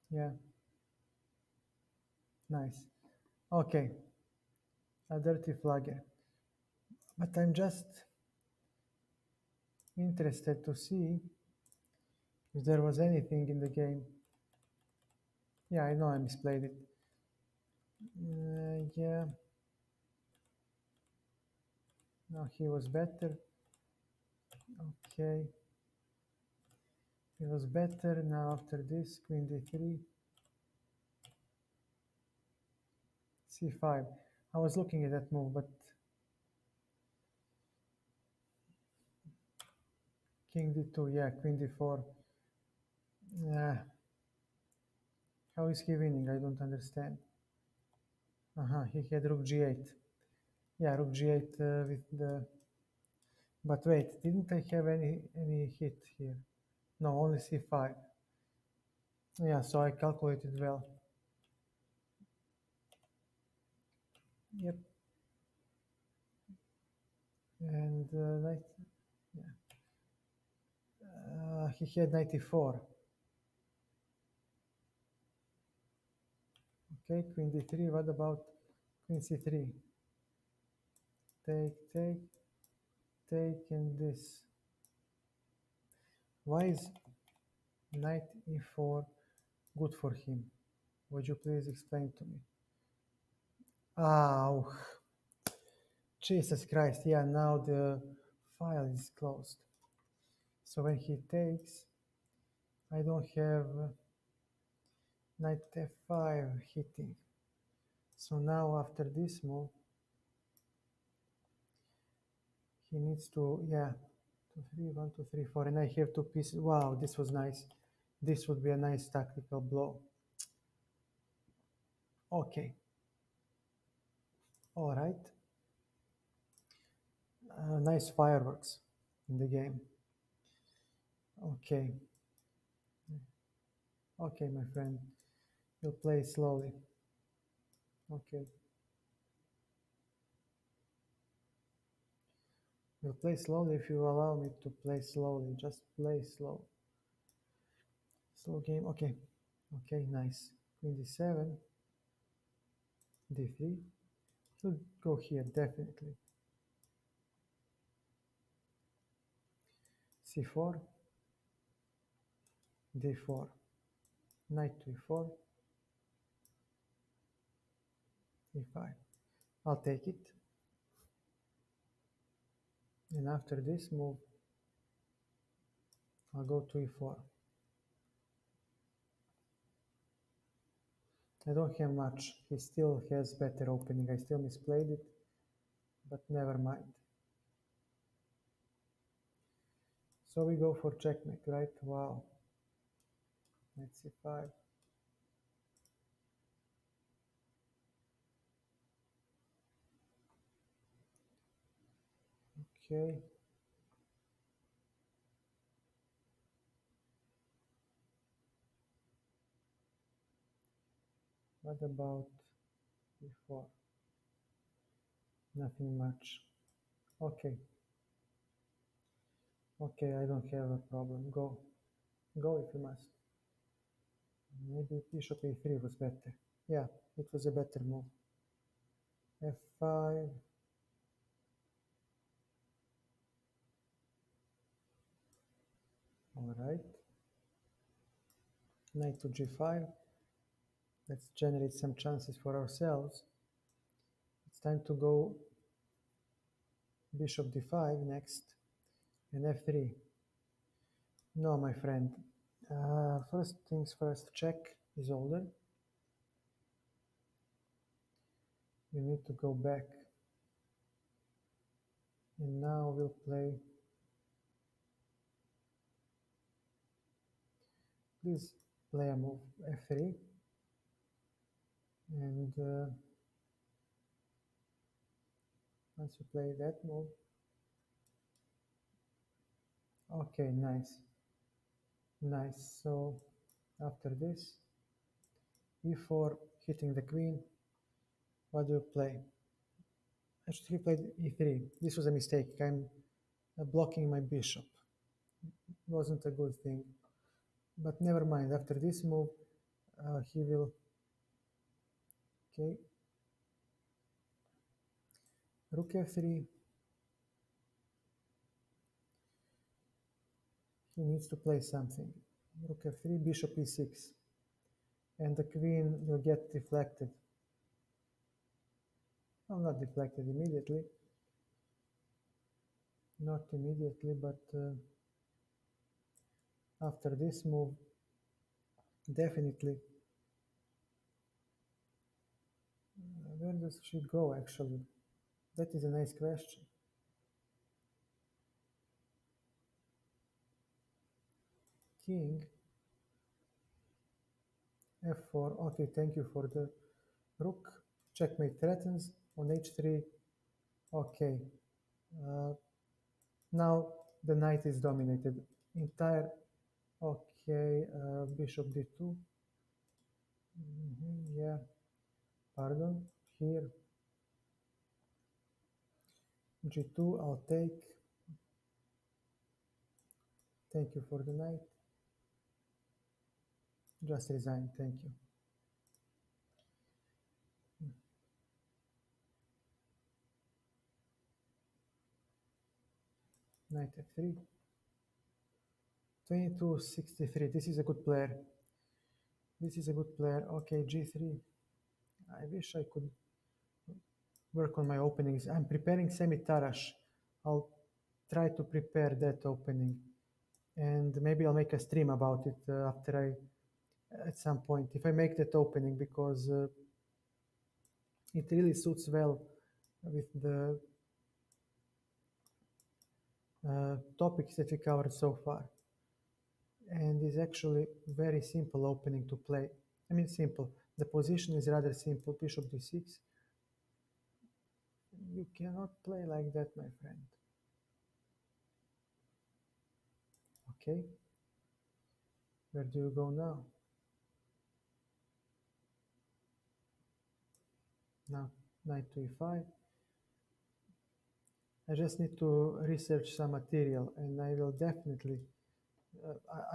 yeah, nice. Okay, a dirty flagger. But I'm just interested to see if there was anything in the game. Yeah, I know I misplayed it. Yeah, no, he was better. Okay, he was better. Now after this, queen d3, c5. I was looking at that move, but king d2, yeah, queen d4. Yeah, how is he winning? I don't understand. He had rook g8. Yeah, rook g8 with the. But wait, didn't I have any hit here? No, only c5. Yeah, so I calculated well. Yep. And yeah. He had 94. Okay, queen d3. What about queen c3? Take, take, take, and this. Why is knight e4 good for him? Would you please explain to me? Oh, Jesus Christ. Yeah, now the file is closed. So when he takes, I don't have knight f5 hitting. So now after this move, he needs to, yeah, 2, 3, 1, 2, 3, 4, and I have two pieces. Wow, this was nice. This would be a nice tactical blow. Okay, all right. Nice fireworks in the game. Okay, okay, my friend. You'll play slowly. Okay, you'll play slowly if you allow me to play slowly. Just play slow. Slow game. Okay, okay, nice. Queen d7, d3. Should go here definitely. c4, d4, knight to e4, e5. I'll take it. And after this move, I'll go to e4. I don't have much. He still has better opening. I still misplayed it, but never mind. So we go for checkmate, right? Wow. Knight c5. Okay. What about e4? Nothing much. Okay. Okay, I don't have a problem. Go. Go if you must. Maybe bishop e3 was better. Yeah, it was a better move. f5. All right. Knight to g5. Let's generate some chances for ourselves. It's time to go bishop d5 next and f3. No, my friend. First things first, check is older. You need to go back. And now we'll play. Please play a move f3, and once you play that move, okay, nice, nice. So after this, e4, hitting the queen. What do you play? Actually, he played e3. This was a mistake. I'm blocking my bishop. Wasn't a good thing. But never mind. After this move, he will. Okay. Rook f3. He needs to play something. Rook f3, bishop e6. And the queen will get deflected. Well, not deflected immediately. Not immediately, but after this move, definitely. Where does she go, actually? That is a nice question. King, f4. Okay, thank you for the rook. Checkmate threatens on h3. Okay. Uh, now the knight is dominated. Entire. Okay, bishop d2. Yeah, pardon. Here, g2. I'll take. Thank you for the knight. Just resign. Thank you. Knight f3. 2263. This is a good player. This is a good player. Okay, g3. I wish I could work on my openings. I'm preparing semi-Tarash. I'll try to prepare that opening. And maybe I'll make a stream about it after at some point. If I make that opening, because it really suits well with the topics that we covered so far. And is actually very simple opening to play. I mean, simple. The position is rather simple. Bishop d6. You cannot play like that, my friend. Okay. Where do you go now? Now, knight to e5. I just need to research some material, and I will definitely.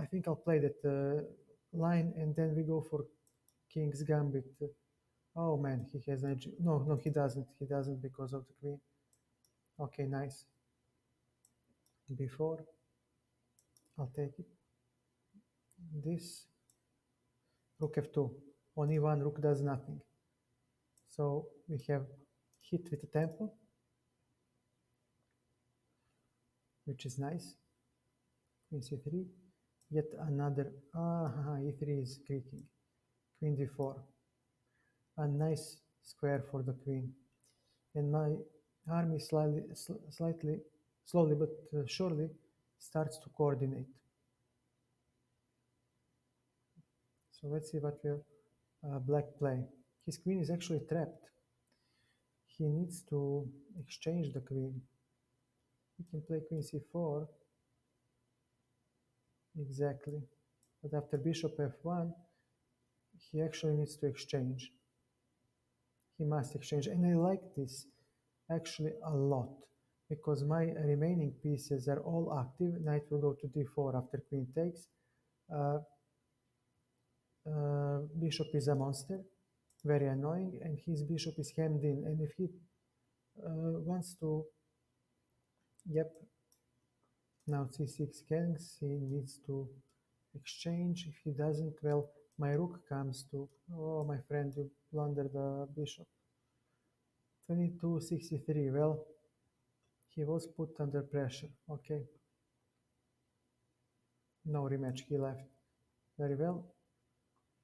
I think I'll play that line, and then we go for King's Gambit. Oh man, he has edge. No, no, he doesn't. He doesn't because of the queen. Okay, nice. Before, I'll take it. This rook f2. On e1, rook does nothing. So we have hit with the tempo, which is nice. Queen c3. Yet another. E3 is creaking. Queen d4. A nice square for the queen. And my army slightly, slowly but surely starts to coordinate. So let's see what will black play. His queen is actually trapped. He needs to exchange the queen. He can play queen c4. Exactly. But after bishop f1, he actually needs to exchange. He must exchange. And I like this actually a lot because my remaining pieces are all active. Knight will go to d4 after queen takes. Bishop is a monster, very annoying, and his bishop is hemmed in. And if he wants to, yep, now c6 kings, he needs to exchange. If he doesn't, well, my rook comes to, oh, my friend, you blunder the bishop. 2263, well, he was put under pressure, okay. No rematch, he left. Very well.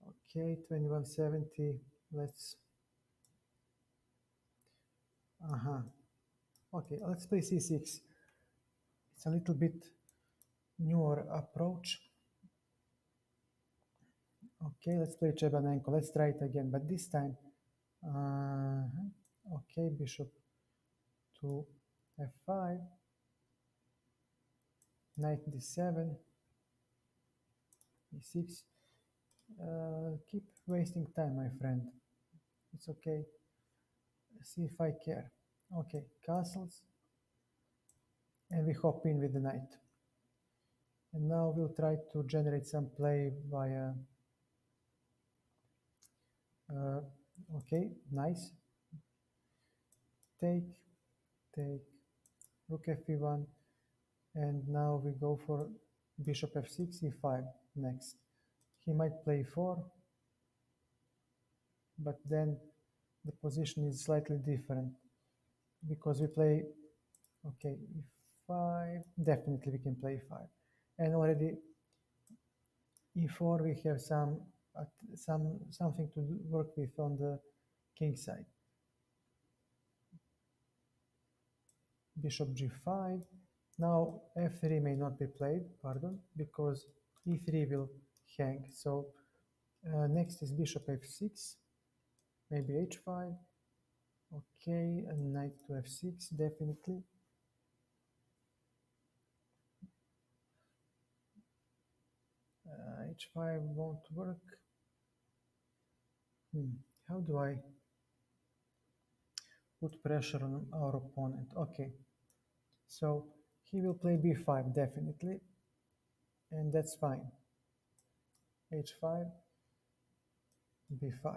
Okay, 2170, let's, okay, let's play c6. It's a little bit newer approach. Okay, let's play Chebanenko. Let's try it again, but this time, uh, okay, bishop to f5, knight d7, e6. Keep wasting time, my friend. It's okay. See if I care. Okay, castles, and we hop in with the knight. And now we'll try to generate some play via. Uh, okay, nice. Take, take, rook f1, and now we go for bishop f6, e5 next. He might play 4, but then the position is slightly different because we play, okay, e5, definitely we can play 5. And already e4 we have something to work with on the king side. Bishop g5. Now f3 may not be played, pardon, because e3 will hang. So next is bishop f6, maybe h5. Okay, and knight to f6, definitely. H5 won't work. How do I put pressure on our opponent? Okay, so he will play b5 definitely, and that's fine. H5, b5,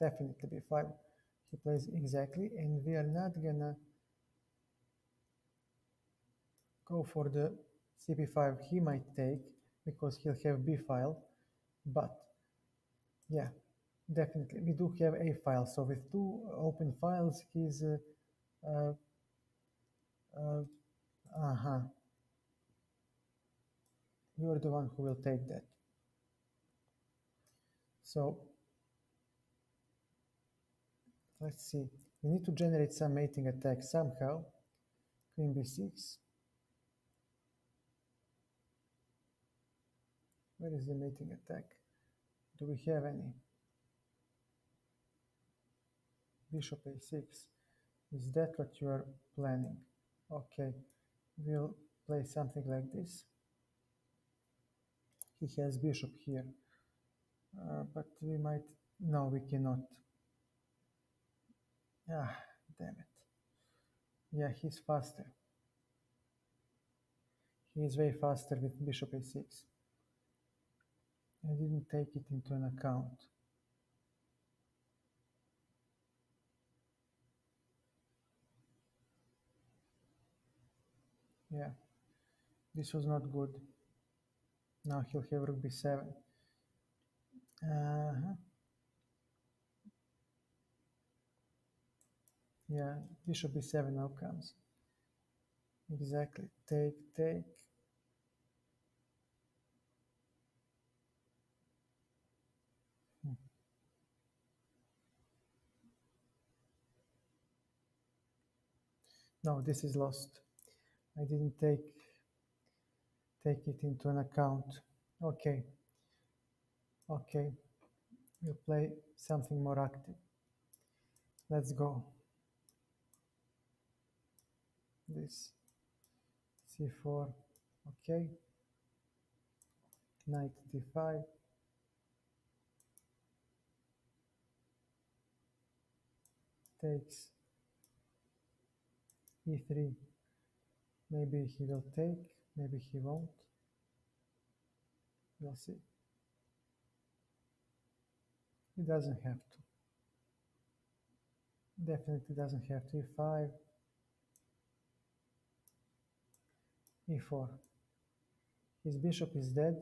definitely b5. He plays exactly, and we are not gonna go for the cb5. He might take because he'll have b file, but yeah, definitely we do have a file. So with two open files, he's uh, uh, uh-huh. You're the one who will take that. So let's see. We need to generate some mating attack somehow. Queen b6. Where is the mating attack? Do we have any? Bishop a6. Is that what you are planning? Okay, we'll play something like this. He has bishop here, but we might. No, we cannot. Ah, damn it. Yeah, he's faster. He is way faster with bishop a6. I didn't take it into an account. Yeah, this was not good. Now he'll have rook b7. Uh-huh. Yeah, bishop b7 now comes. Exactly. Take, take. Hmm. No, this is lost. I didn't take it into an account. Okay, okay. We'll play something more active. Let's go. This c4. Okay. Knight d5. Takes e3. Maybe he will take, maybe he won't. We'll see. He doesn't have to. Definitely doesn't have to. e5, e4. His bishop is dead.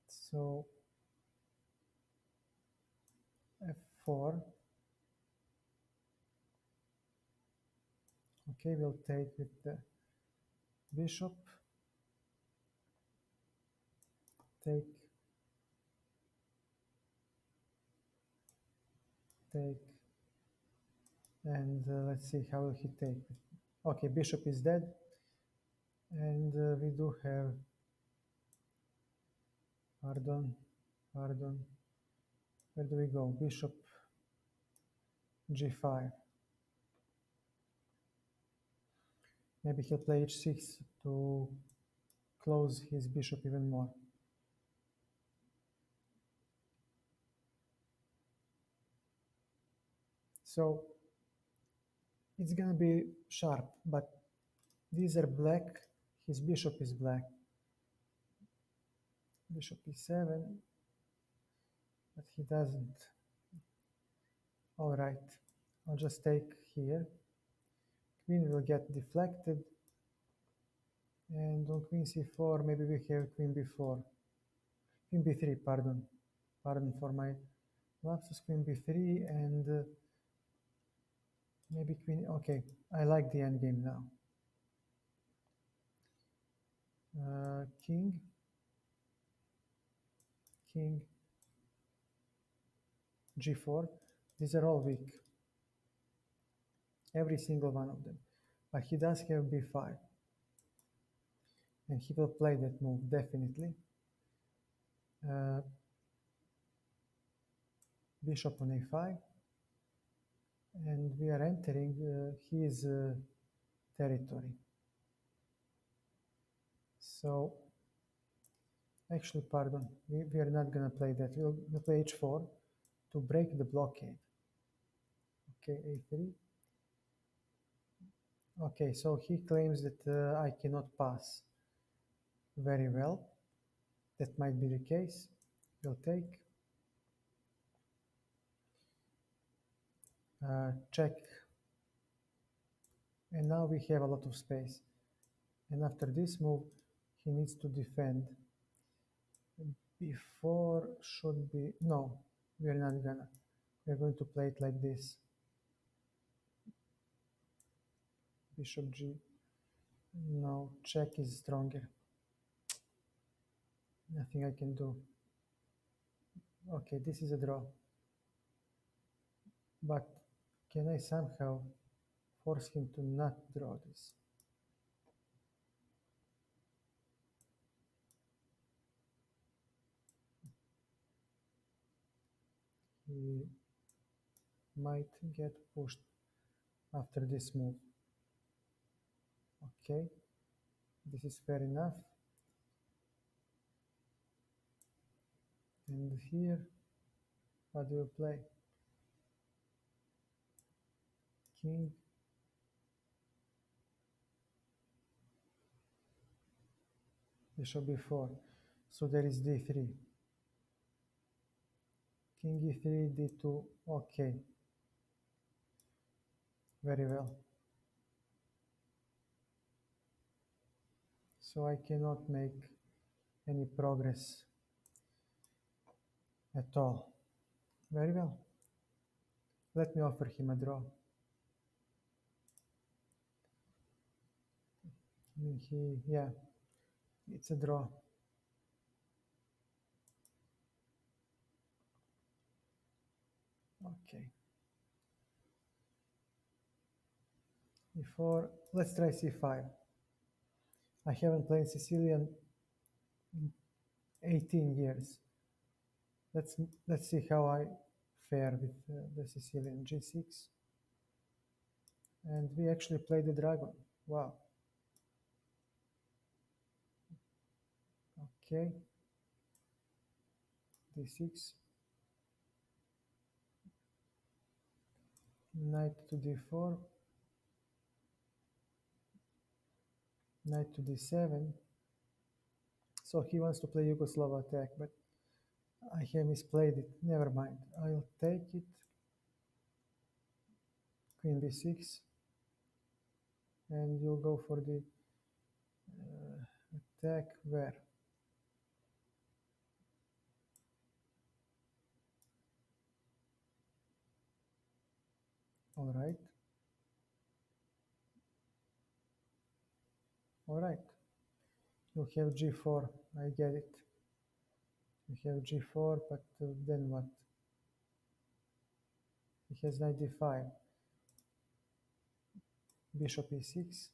So f4. Okay, we'll take with the bishop. Take, take, and let's see how will he take. Okay, bishop is dead, and we do have Pardon, pardon. Where do we go? Bishop g5. Maybe he'll play h6 to close his bishop even more. So it's gonna be sharp, but these are black. His bishop is black. Bishop e7, but he doesn't. All right, I'll just take here. Queen will get deflected. And on queen c4, maybe we have queen b4. Queen b3, pardon. Pardon for my lapsus. Queen b3 and maybe queen. Okay, I like the endgame now. King, king, g4. These are all weak. Every single one of them. But he does have b5. And he will play that move, definitely. Uh, Bishop on a5. And we are entering his territory. So, actually, pardon, we are not going to play that. We'll play h4 to break the blockade. Okay, a3. Okay, so he claims that I cannot pass. Very well. That might be the case. We'll take. Check. And now we have a lot of space. And after this move, he needs to defend. Before should be, no, we're not gonna. We're going to play it like this. Bishop G. No, check is stronger. Nothing I can do. Okay, this is a draw. But can I somehow force him to not draw this? He might get pushed after this move. Okay, this is fair enough. And here, what do you play? King. Bishop b4. So there is d3. King e3, d2. Okay. Very well. So I cannot make any progress at all. Very well. Let me offer him a draw. I mean, yeah, it's a draw. Okay. Before, let's try c5. I haven't played Sicilian in 18 years. Let's see how I fare with the Sicilian g6. And we actually played the dragon. Wow. Okay. d6. Knight to d4. Knight to d7. So he wants to play Yugoslav attack, but I have misplayed it. Never mind. I'll take it. Queen b6. And you'll go for the attack where? All right. All right. You have g4. I get it. You have g4, but then what? He has knight d5. Bishop e6.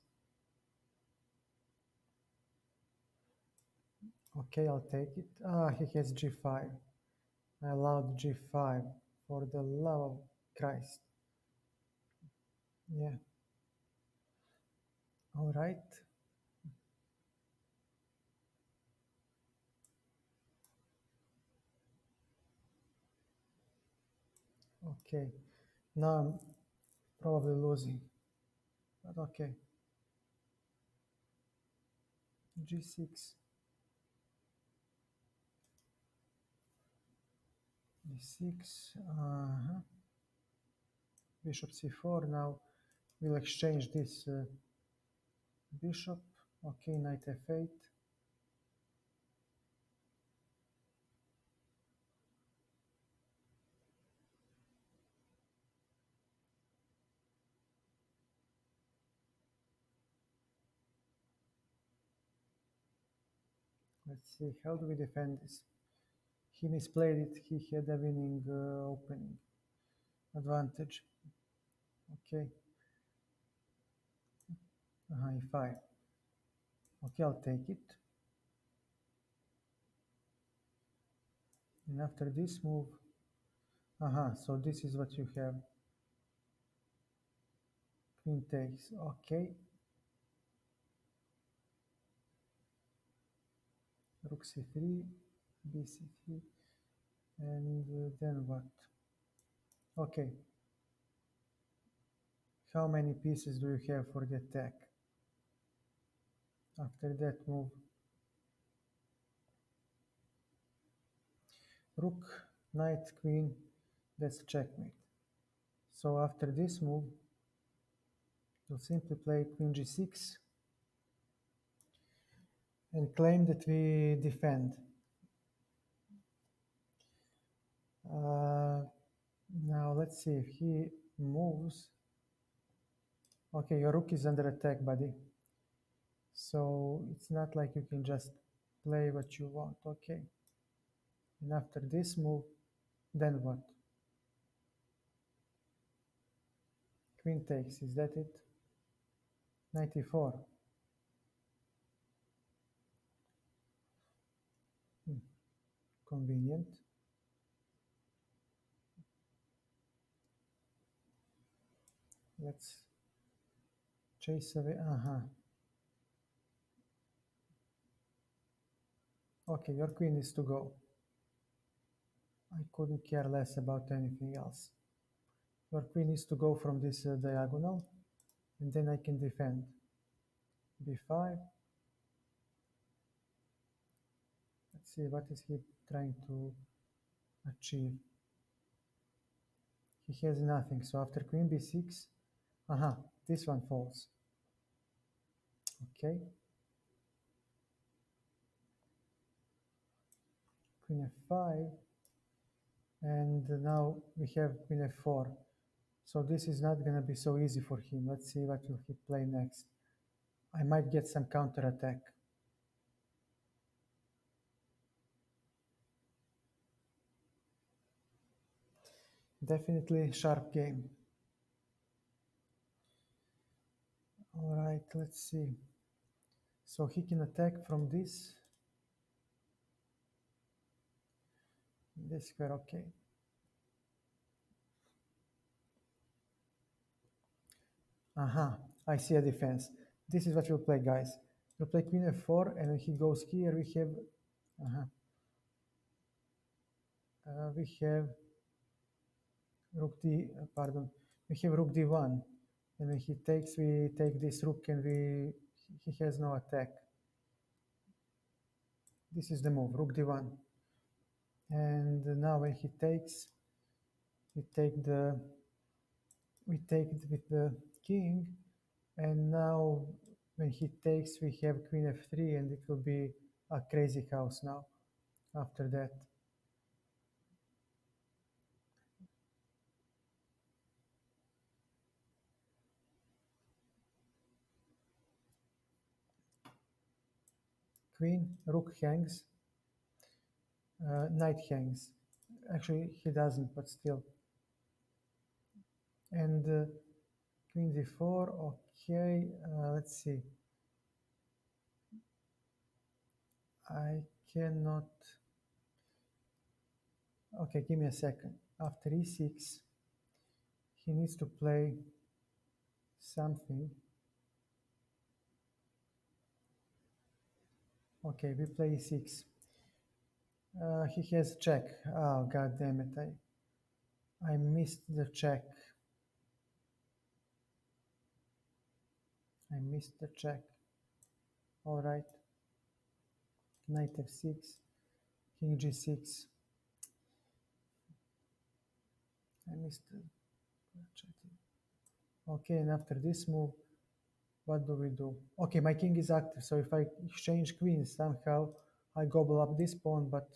Okay, I'll take it. Ah, he has g5. I allowed g5 for the love of Christ. Yeah, all right. Okay, now I'm probably losing, but okay. G6, d6, bishop c4. Now we'll exchange this bishop. Okay, knight f8. Let's see, how do we defend this? He misplayed it. He had a winning opening advantage. Okay, e5. Okay, I'll take it. And after this move, so this is what you have. Queen takes. Okay, rook c3, bc3, and then what? Okay, how many pieces do you have for the attack? After that move, rook, knight, queen, that's checkmate. So after this move, you'll simply play queen g6 and claim that we defend. Uh, Now let's see if he moves. Okay, your rook is under attack, buddy. So it's not like you can just play what you want. Okay. And after this move, then what? Queen takes, is that it? 94. Hmm, convenient. Let's chase away. Okay, your queen is to go. I couldn't care less about anything else. Your queen is to go from this diagonal, and then I can defend. b5. Let's see, what is he trying to achieve? He has nothing. So after queen b6, this one falls. Okay. Queen f5, and now we have queen f4. So this is not going to be so easy for him. Let's see what will he play next. I might get some counter attack. Definitely sharp game. All right, let's see. So he can attack from this square. Okay. I see a defense. This is what we'll play, guys. We'll play queen f4, and when he goes here, uh-huh, we have rook d, pardon, we have rook d1, and when he takes, we take this rook, and he has no attack. This is the move, rook d1, and now when he takes, we take the we take it with the king, and now when he takes, we have queen f3, and it will be a crazy house now. After that, queen, rook hangs, knight hangs. Actually, he doesn't, but still. And queen d4, okay, let's see. I cannot. Okay, give me a second. After e6, he needs to play something. Okay, we play e6. He has check. Oh, god damn it. I missed the check. I missed the check. All right. Knight f6. King g6. I missed the check. Okay, and after this move, what do we do? Okay, my king is active, so if I exchange queens, somehow I gobble up this pawn, but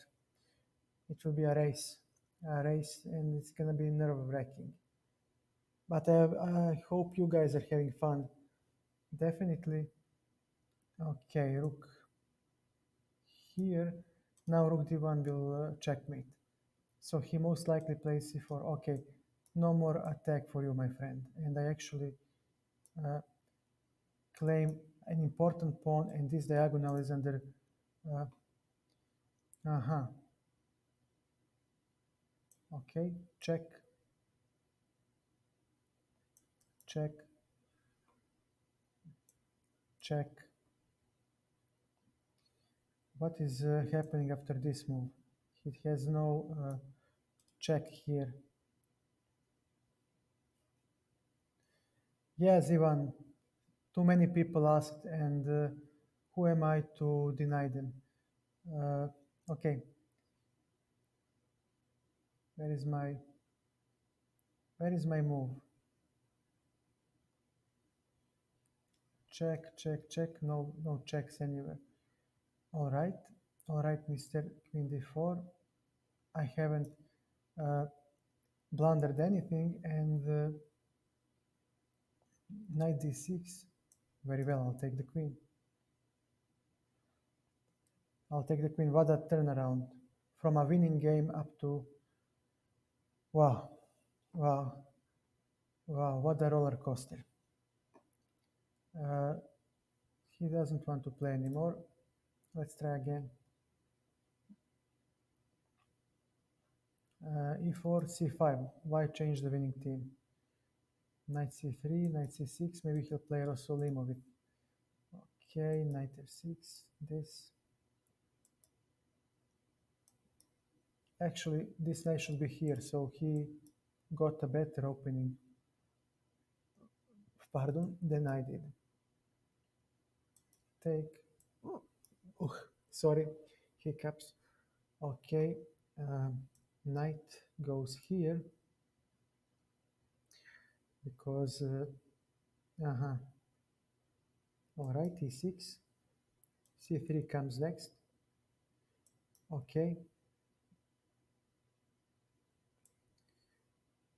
it will be a race, and it's gonna be nerve-wracking. But I hope you guys are having fun. Definitely. Okay, rook here. Now rook d1 will checkmate. So he most likely plays c4. Okay, no more attack for you, my friend. And I actually uh, claim an important pawn, and this diagonal is under. Uh, uh-huh. Okay, check, check, check. What is happening after this move? It has no check here. Yes, Ivan, too many people asked, and who am I to deny them? Uh, okay, where is my where is my move? Check, check, check. No, no checks anywhere. All right, Mr. Queen d4. I haven't uh, blundered anything, and knight d6. Very well, I'll take the queen. I'll take the queen. What a turnaround from a winning game up to wow, wow, wow! What a roller coaster. Uh, he doesn't want to play anymore. Let's try again. E4, C5. Why change the winning team? Knight C3, Knight C6. Maybe he'll play Rossolimo with. Okay, Knight F6. This. Actually, this knight should be here, so he got a better opening. Pardon, than I did. Take. Oh, sorry, hiccups. Okay, knight goes here because. Uh-huh. All right, e6. c3 comes next. Okay.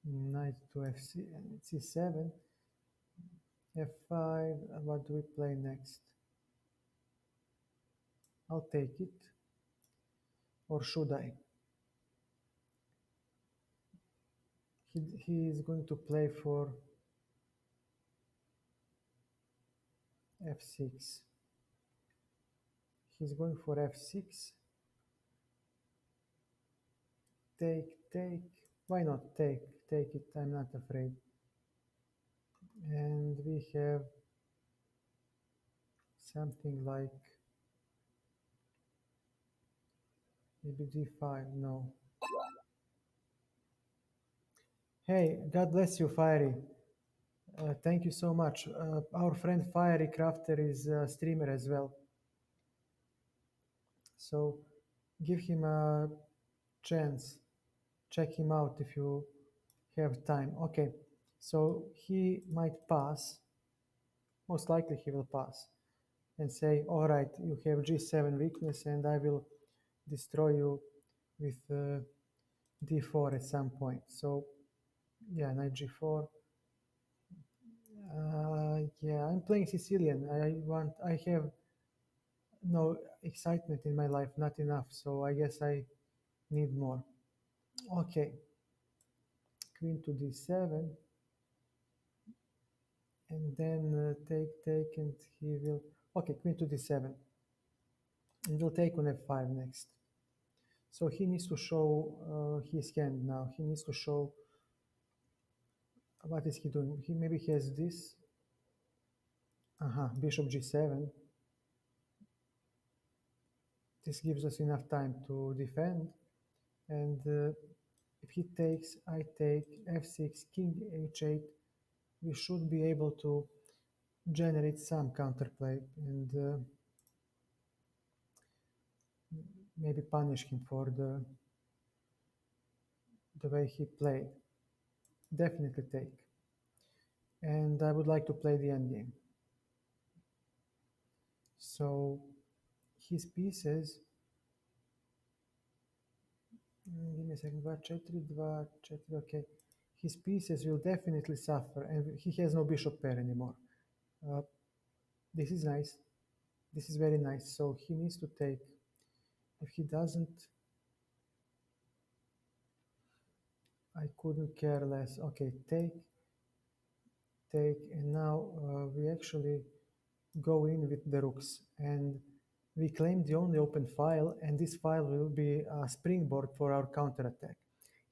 Knight to c7. f5. What do we play next? I'll take it. Or should I? He is going to play for f6. He's going for f6. Take, take. Why not take? Take it. I'm not afraid. And we have something like maybe d5. No. Hey, God bless you, Fiery. Thank you so much. Our friend Fiery Crafter is a streamer as well. So give him a chance. Check him out if you have time. Okay, so he might pass. Most likely he will pass and say, all right, you have g7 weakness and I will destroy you with d4 at some point. So yeah, knight g4. Yeah, I'm playing Sicilian. I have no excitement in my life, not enough. So I guess I need more. Okay, queen to d7, and then take, and he will. Okay, queen to d7. and will take on f5 next. So he needs to show his hand now. He needs to show what is he doing. He maybe has this. Bishop g7. This gives us enough time to defend. And if he takes, I take f6, king h8. We should be able to generate some counterplay and maybe punish him for the way he played. Definitely take. And I would like to play the endgame. So his pieces, give me a second, 2, 4, 2, 4, okay. His pieces will definitely suffer, and he has no bishop pair anymore. Uh, this is nice. This is very nice. So he needs to take. If he doesn't, I couldn't care less. Okay, take, take, and now we actually go in with the rooks, and we claim the only open file, and this file will be a springboard for our counterattack.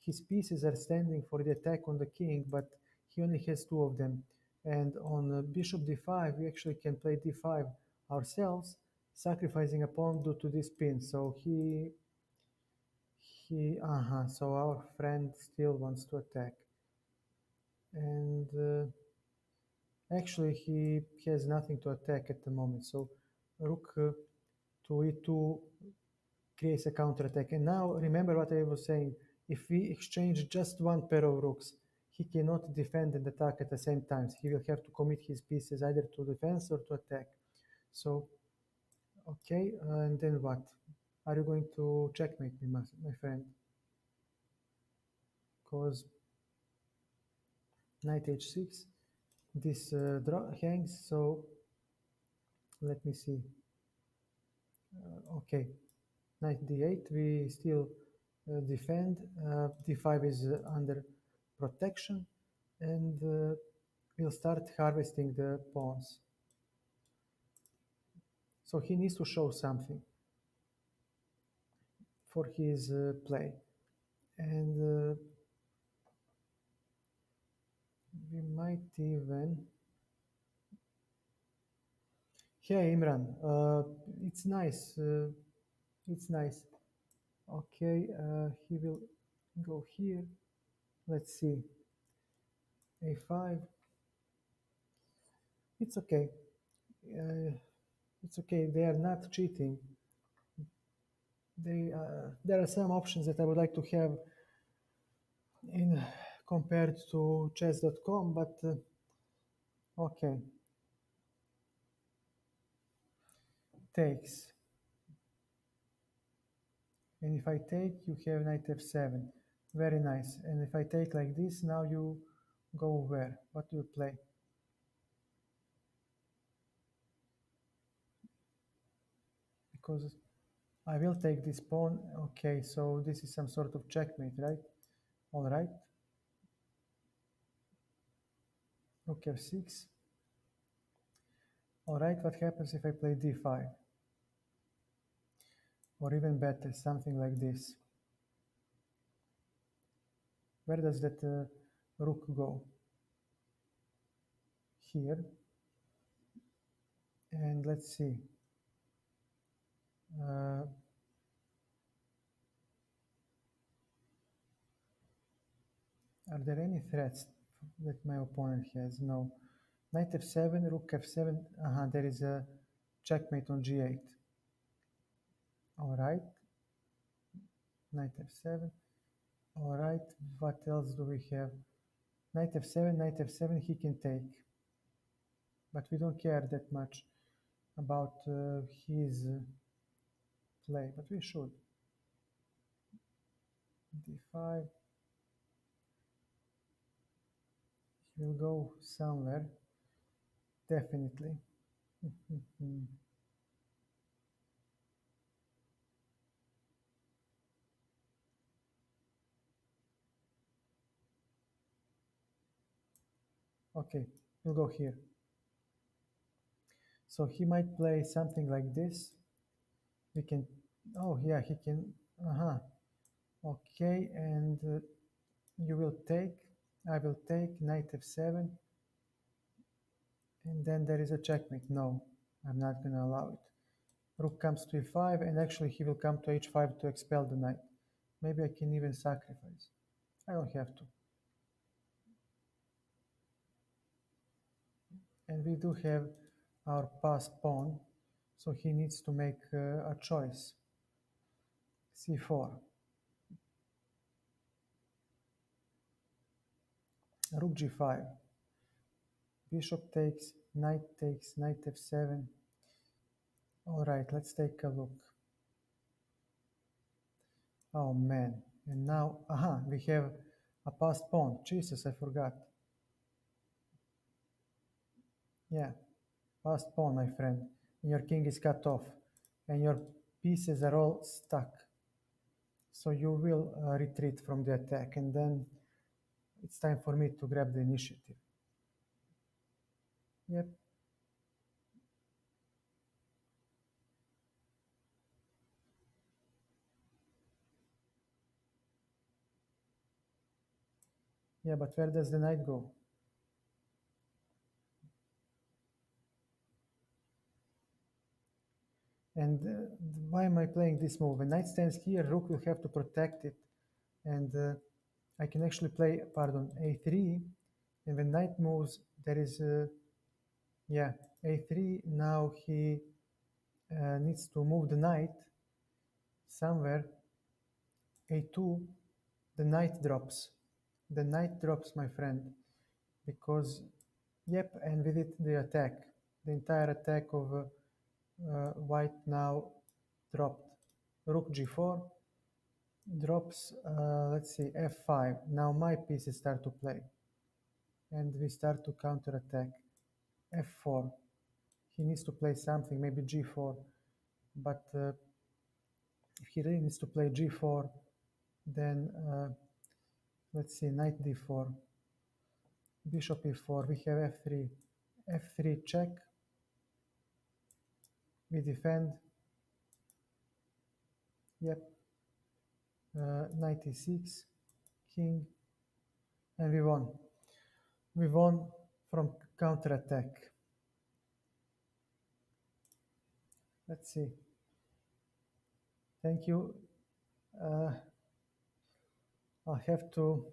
His pieces are standing for the attack on the king, but he only has two of them. And on bishop d5, we actually can play d5 ourselves, sacrificing a pawn due to this pin. So so our friend still wants to attack. And actually, he has nothing to attack at the moment. So rook to e2 creates a counterattack. And now remember what I was saying. If we exchange just one pair of rooks, he cannot defend and attack at the same time. He will have to commit his pieces either to defense or to attack. So, okay, and then what? Are you going to checkmate me, my friend? Because knight h6, this draw hangs, so let me see. Okay, knight d8, we still defend. d5 is under protection, and we'll start harvesting the pawns. So he needs to show something for his play. And we might even... Hey Imran, it's nice. It's nice. Okay, he will go here. Let's see. a5. It's okay. Uh, it's okay. They are not cheating. There are some options that I would like to have in compared to chess.com, but okay. Takes. And if I take, you have knight f7. Very nice. And if I take like this, now you go where? What do you play? Because I will take this pawn. Okay, so this is some sort of checkmate, right? All right. Rook f6. All right, what happens if I play d5? Or even better, something like this. Where does that rook go? Here. And let's see. Are there any threats that my opponent has? No. Knight f7, rook f7. There is a checkmate on g8. All right. Knight f7. All right. What else do we have? Knight f7, knight f7. He can take, but we don't care that much about his play. But we should. d5. He will go somewhere. Definitely. Okay, we'll go here. So he might play something like this. We can, oh yeah, he can, uh-huh. Okay, and you will take, I will take knight f7, and then there is a checkmate. No, I'm not going to allow it. Rook comes to e5, and actually he will come to h5 to expel the knight. Maybe I can even sacrifice. I don't have to. And we do have our passed pawn, so he needs to make a choice. c4. Rook g5. Bishop takes, knight f7. All right, let's take a look. Oh man, and now, aha, we have a passed pawn. Jesus, I forgot. Yeah, passed pawn, my friend. And your king is cut off, and your pieces are all stuck. So you will retreat from the attack, and then it's time for me to grab the initiative. Yep. Yeah, but where does the knight go? And why am I playing this move? When knight stands here, rook will have to protect it. And I can actually play, pardon, a3. And when knight moves, there is, yeah, a3. Now he needs to move the knight somewhere. a2, the knight drops. The knight drops, my friend, because, yep, and with it the attack. The entire attack of white now dropped. Rook g4 drops, let's see, f5. Now my pieces start to play, and we start to counterattack. f4. He needs to play something, maybe g4, but if he really needs to play g4, then let's see, knight d4, bishop e4, we have f3, f3 check, we defend, yep, knight e6, king, and we won. We won from counterattack. Let's see. Thank you. Uh, I'll have to,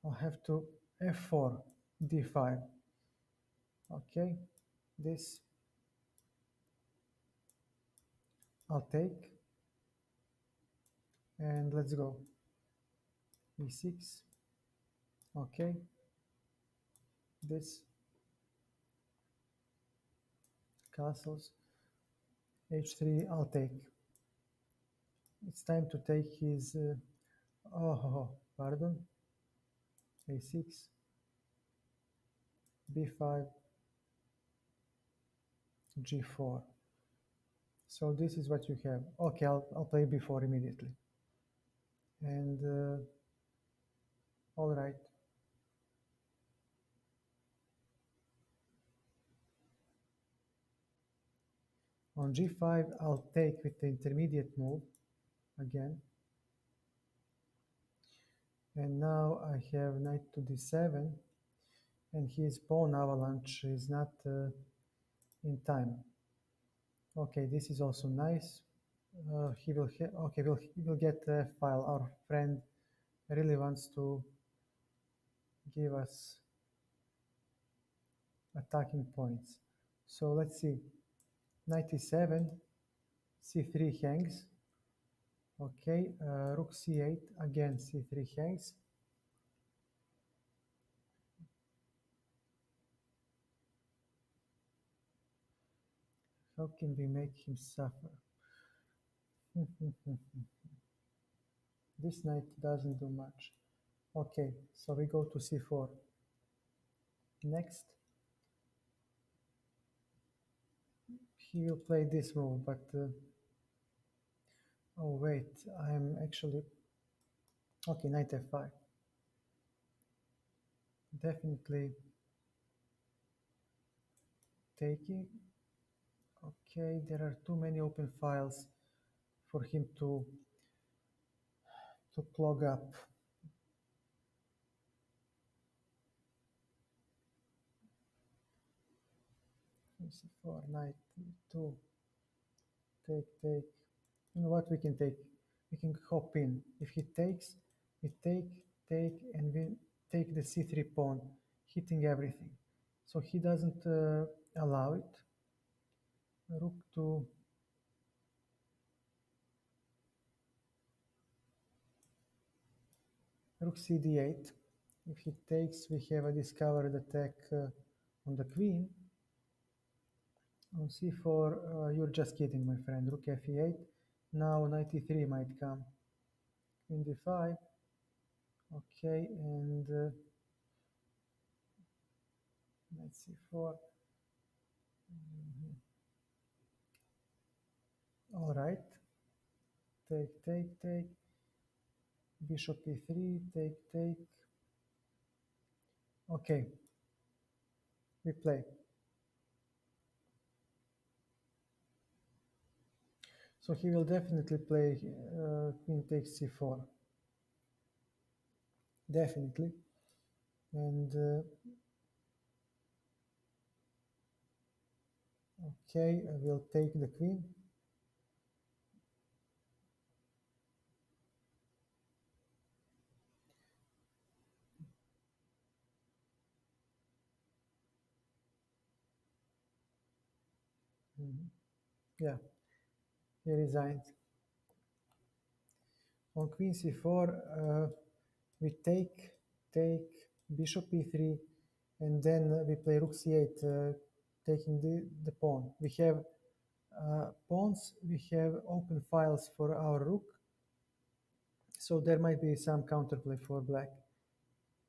I'll have to f4, d5. Okay, this I'll take, and let's go. e6. Okay, this castles. h3. I'll take. It's time to take his. Pardon. a6. b5. g4. So this is what you have. Okay, I'll play b4 immediately. And all right. On g5, I'll take with the intermediate move again. And now I have knight to d7, and his pawn avalanche is not in time. Okay, this is also nice. He will okay, he will get a file. Our friend really wants to give us attacking points. So let's see. Knight e7, c3 hangs. Okay, rook c8, again c3 hangs. How can we make him suffer? This knight doesn't do much. Okay, so we go to c4. Next, he will play this move, but oh wait, I'm actually okay. Knight f5. Definitely taking. Okay, there are too many open files for him to clog up. C4, knight e2, take. You know what we can take? We can hop in. If he takes, we take, and we take the c3 pawn, hitting everything. So he doesn't allow it. Rook to rook cd8. If he takes, we have a discovered attack on the queen. On c4, you're just kidding, my friend. Rook f8. Now knight e3 might come. Queen d5. Okay, and knight c4. All right. Take. Bishop e3. Take. Okay, we play. So he will definitely play queen takes c4. Definitely. And okay, I will take the queen. Mhm. Yeah, he resigned. On queen c4, we take, bishop e3, and then we play rook c8, taking the pawn. We have pawns, we have open files for our rook, so there might be some counterplay for black.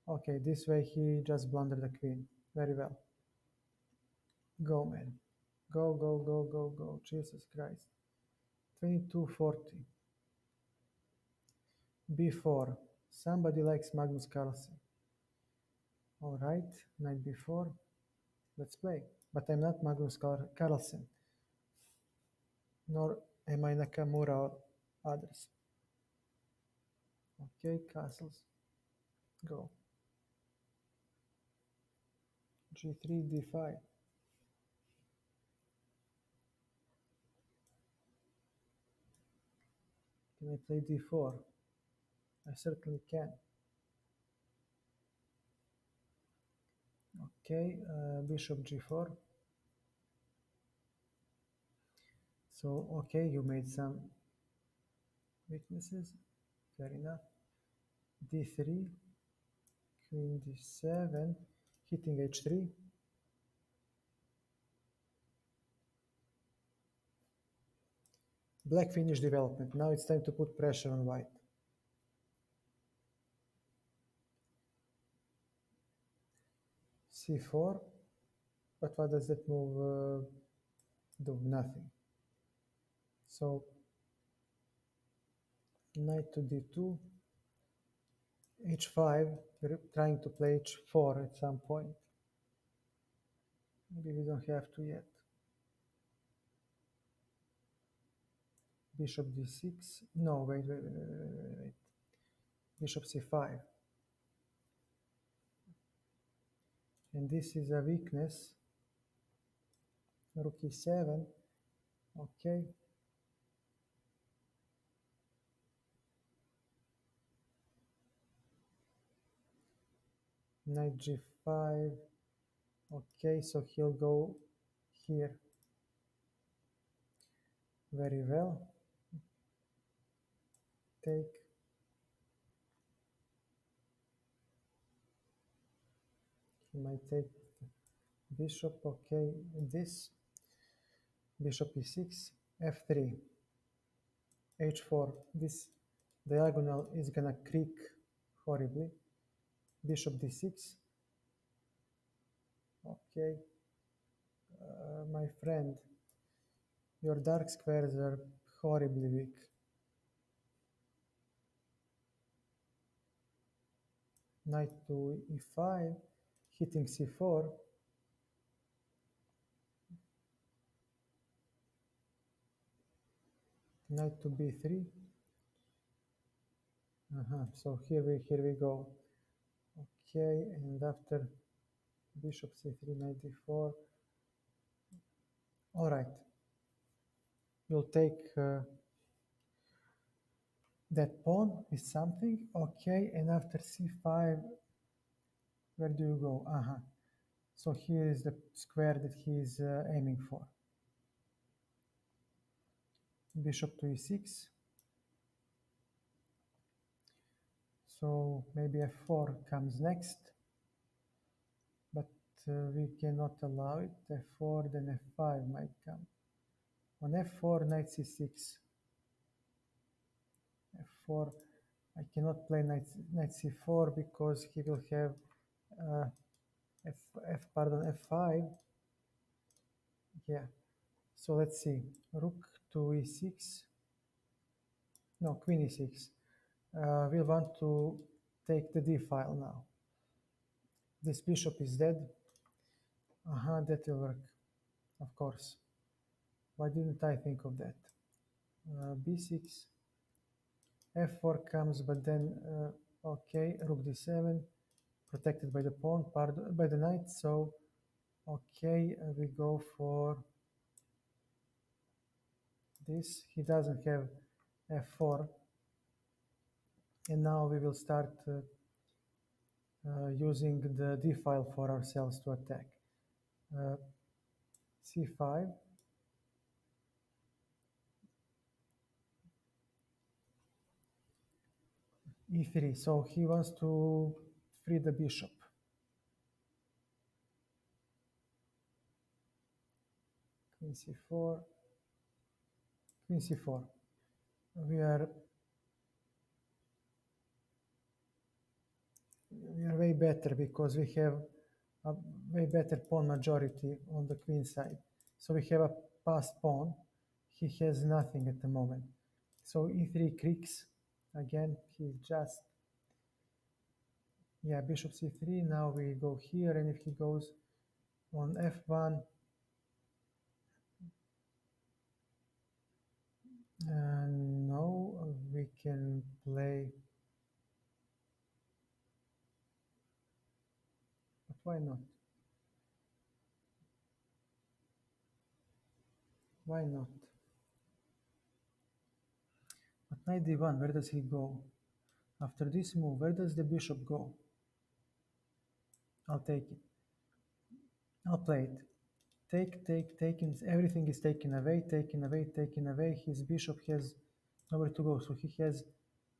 Okay, this way he just blundered the queen. Very well. Go, man. Go. Jesus Christ. 2240. B4. Somebody likes Magnus Carlsen. All right, knight b4. Let's play. But I'm not Magnus Carlsen, nor am I Nakamura or others. Okay, castles. Go. G3, d5. Can I play d4? I certainly can. Okay, bishop g4. So, okay, you made some weaknesses. Fair enough. d3, queen d7, hitting h3. Black finished development. Now it's time to put pressure on white. c4. But what does that move do? Nothing. So knight to d2, h5. We're trying to play h4 at some point. Maybe we don't have to yet. Bishop d6. No, wait. Bishop c5. And this is a weakness. Rook e7. Okay. Knight g5. Okay, so he'll go here. Very well. Take. He might take bishop. Okay, this. Bishop e6. f3. h4. This diagonal is gonna creak horribly. Bishop d6. Okay. My friend, your dark squares are horribly weak. Knight to e5, hitting c4. knight to b3. So here we go. Okay, and after bishop c3, knight d4. All right, you'll take that pawn with something. Okay, and after c5, where do you go? So here is the square that he is aiming for. Bishop to e6. So maybe f4 comes next, but we cannot allow it. F4, then f5 might come. On f4, knight c6. f4, I cannot play knight c4 because he will have uh, f5. Yeah. So let's see. Rook to e6. No, queen e6. We'll want to take the d file now. This bishop is dead. That will work, of course. Why didn't I think of that? b6, f4 comes, but then, okay, rook d7, protected by the pawn, by the knight, so, okay, we go for this. He doesn't have f4, and now we will start using the d file for ourselves to attack. c5, e3, so he wants to free the bishop. Queen c4, queen c4. We are way better because we have a way better pawn majority on the queen side. So we have a passed pawn. He has nothing at the moment. So e3 creaks. Again, he just, yeah, bishop c3. Now we go here, and if he goes on f1, no, we can play, but why not? Why not? But knight d1, where does he go? After this move, where does the bishop go? I'll take it. I'll play it. Taken. Everything is taken away, taken away, taken away. His bishop has nowhere to go, so he has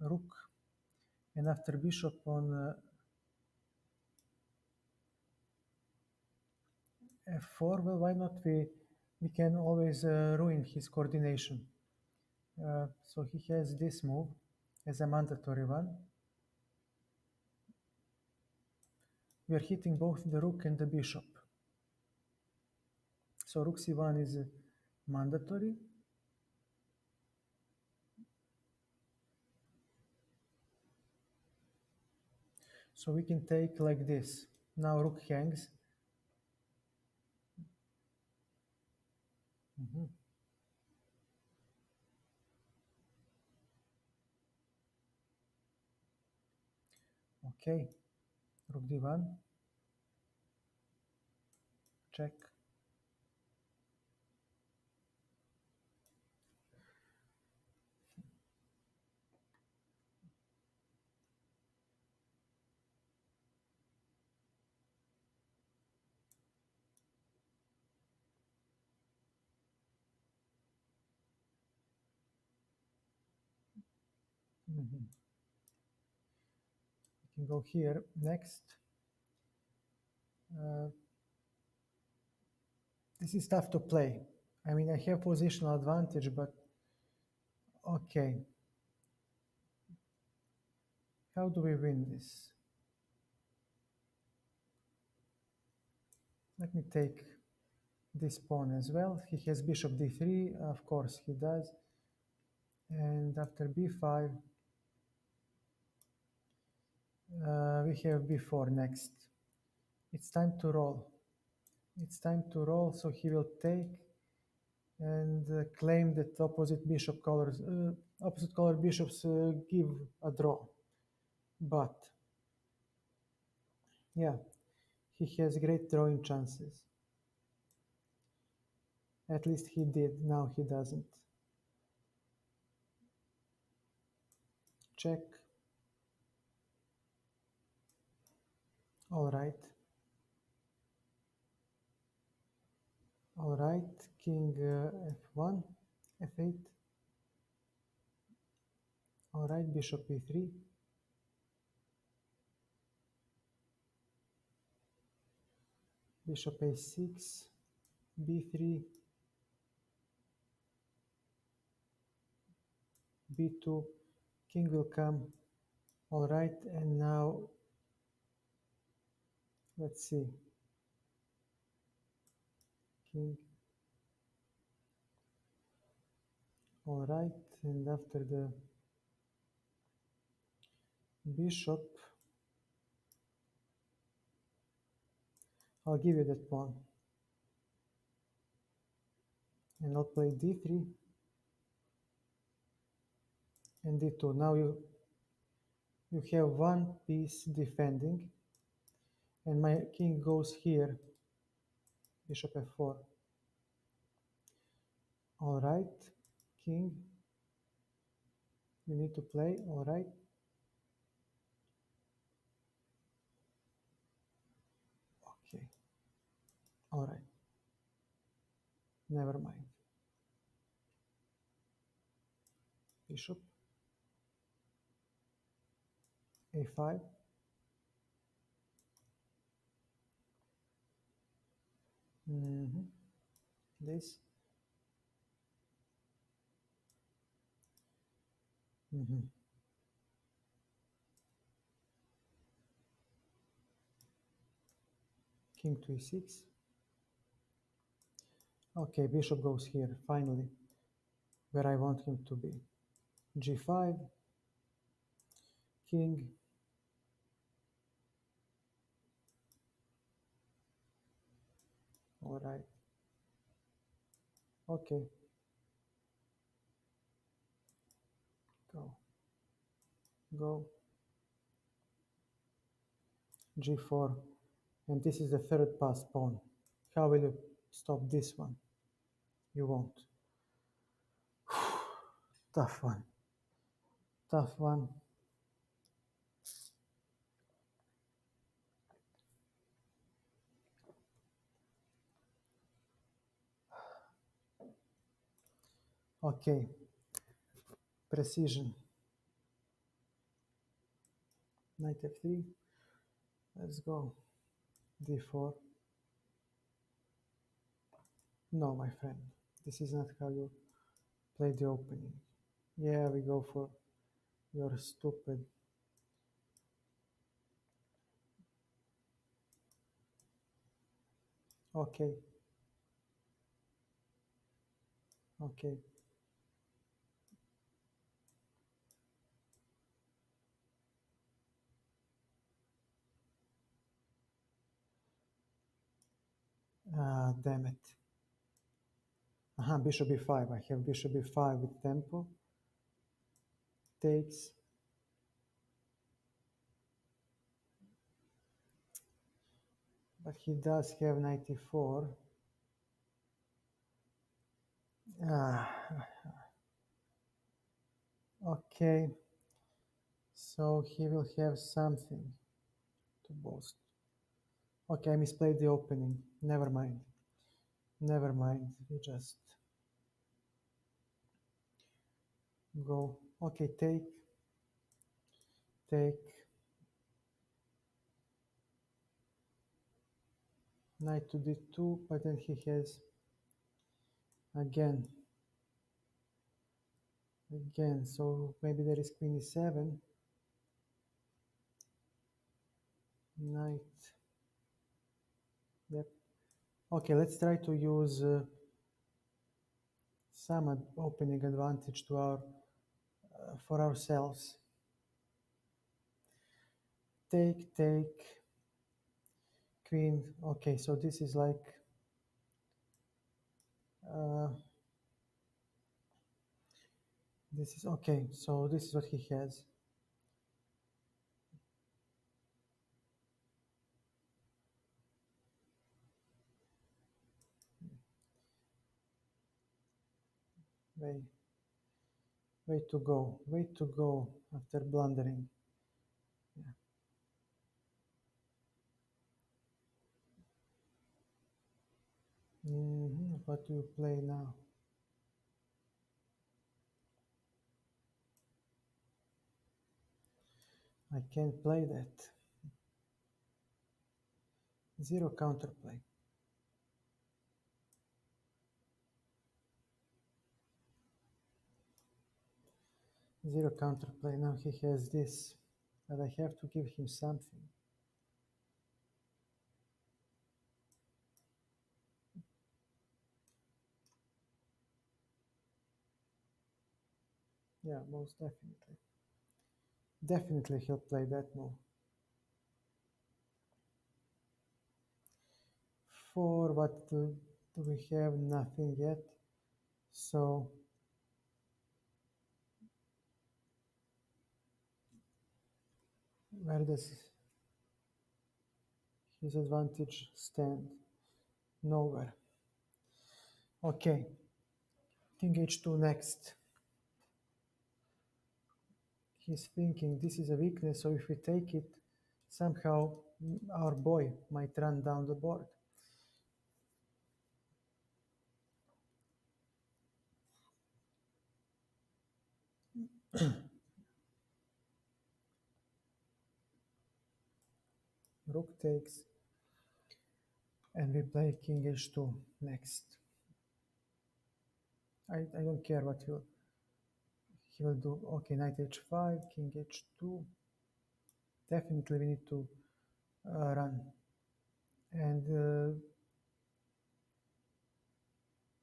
rook. And after bishop on f4, well, why not? We can always ruin his coordination. So he has this move as a mandatory one. We are hitting both the rook and the bishop. So rook c1 is mandatory. So we can take like this. Now rook hangs. Okay, rook d1, check. We can go here next. This is tough to play. I mean, I have positional advantage, but okay. How do we win this? Let me take this pawn as well. He has bishop d3, of course he does. And after b5, we have b4 next. It's time to roll. It's time to roll, so he will take. and claim that opposite color bishops give a draw. But yeah, he has great drawing chances. At least he did. Now he doesn't. Check. All right. All right. King f1, f8. All right. Bishop e3. Bishop a6. b3. b2. King will come. All right. And now let's see. King. All right. And after the bishop, I'll give you that pawn. And I'll play d3 and d2. Now you have one piece defending, and my king goes here, bishop f4. All right, king, you need to play. All right. Okay. All right. Never mind. Bishop a5. This. King to e6. Okay, bishop goes here, finally, where I want him to be. g5, king, all right. Okay, go, go, g4, and this is the third pass pawn. How will you stop this one? You won't. Tough one. Tough one. Okay. Precision. Knight f3. Let's go. d4. No, my friend. This is not how you play the opening. Yeah, we go for your stupid. Okay. Okay. Ah, damn it. Bishop e5. I have bishop e5 with tempo. Takes. But he does have knight e4. Ah, okay. So he will have something to boast. Okay, I misplayed the opening. Never mind. Never mind. We just go. Okay, take. Take. Knight to d2, but then he has again. Again, so maybe there is queen e7. Knight. Yep. Okay, let's try to use some opening advantage to our for ourselves. Take, take, queen. Okay, so this is like This is okay. So this is what he has. Way, way to go. Way to go after blundering. Yeah. What do you play now? I can't play that. Zero counterplay. Zero counterplay. Now he has this. But I have to give him something. Yeah, most definitely. Definitely he'll play that move. For what do we have? Nothing yet. So where does his advantage stand? Nowhere. Okay, king h2 next. He's thinking this is a weakness, so if we take it, somehow our boy might run down the board. Rook takes, and we play king h2 next. I don't care what he will do. Okay, knight h5, king h2. Definitely we need to run. And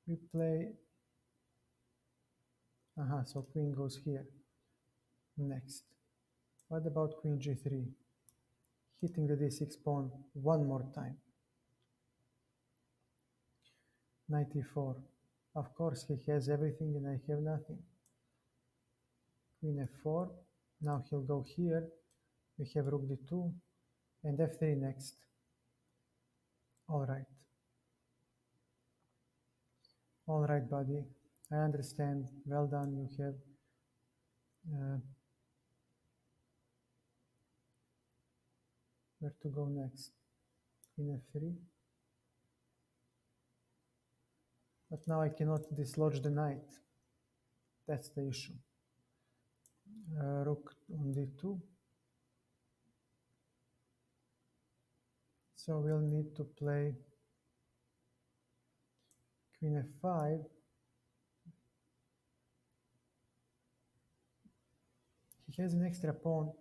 we play, so queen goes here next. What about queen g3? Hitting the d6 pawn one more time. Knight e4. Of course he has everything and I have nothing. Queen f4. Now he'll go here. We have rook d2 and f3 next. All right. All right, buddy. I understand. Well done. You have where to go next. Queen f3. But now I cannot dislodge the knight. That's the issue. Rook on d2. So we'll need to play queen f5. He has an extra pawn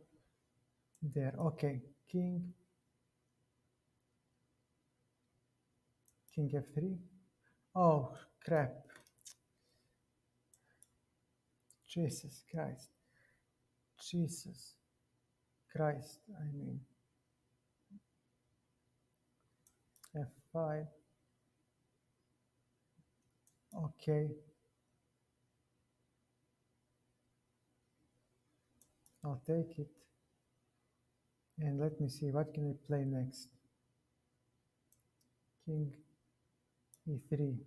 there. Okay, king f3. Oh, crap. Jesus Christ. Jesus Christ, I mean. f5. Okay. I'll take it. And let me see, what can I play next? King e3.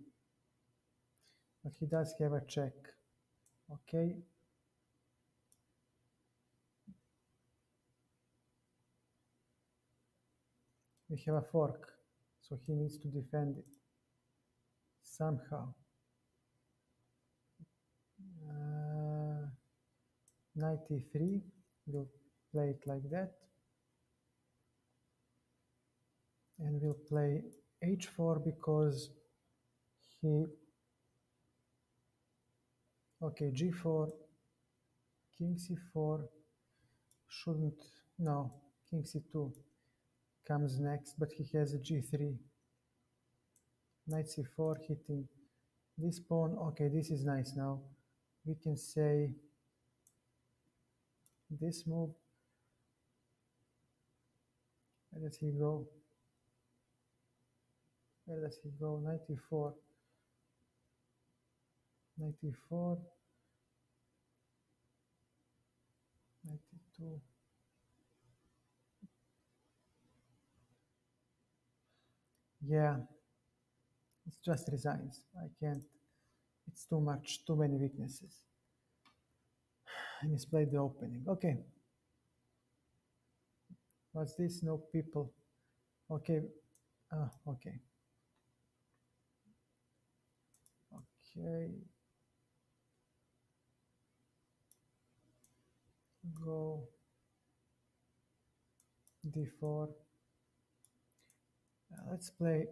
But he does have a check. Okay. We have a fork. So he needs to defend it. Somehow. Knight e3. We'll play it like that. And we'll play h4 because he... Okay, g4. King c4. Shouldn't... No. King c2 comes next, but he has a g3. Knight c4 hitting this pawn. Okay, this is nice now. We can say this move. Where does he go? Where does he go? Knight e4. Knight e4. 2. Yeah, it's just resigns. I can't. It's too much, too many weaknesses. I misplayed the opening. Okay, what's this? No people. Okay, okay, okay. Go d4. Let's play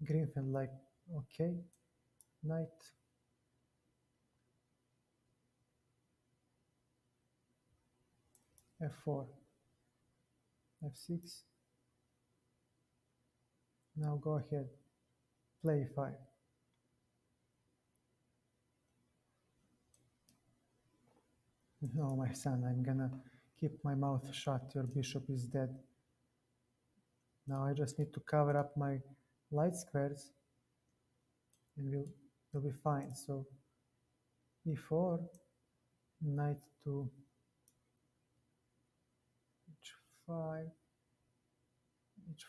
Greenfield like okay. Knight f4, f6. Now go ahead. Play 5. No, my son, I'm gonna keep my mouth shut. Your bishop is dead. Now I just need to cover up my light squares and we'll be fine. So e4, knight to h5,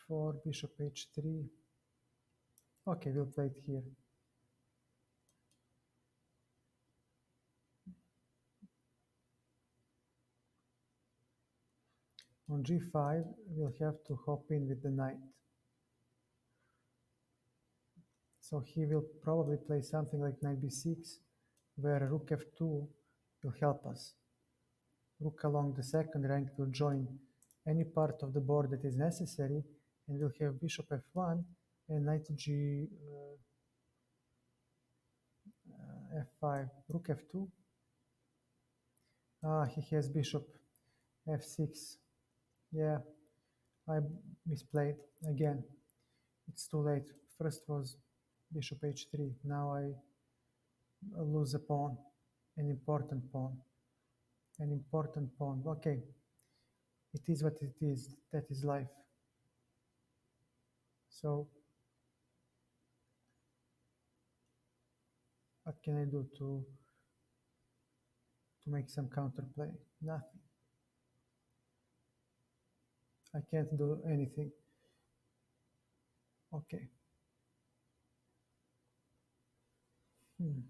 h4, bishop h3. Okay, we'll play it here. On g5, we'll have to hop in with the knight. So he will probably play something like knight b6, where rook f2 will help us. Rook along the second rank will join any part of the board that is necessary, and we'll have bishop f1 and knight g f5, rook f2. Ah, he has bishop f6. Yeah, I misplayed again. It's too late. First was bishop h3. Now I lose a pawn, an important pawn, an important pawn. Okay, it is what it is. That is life. So what can I do to make some counterplay? Nothing. I can't do anything. Okay. Hmm.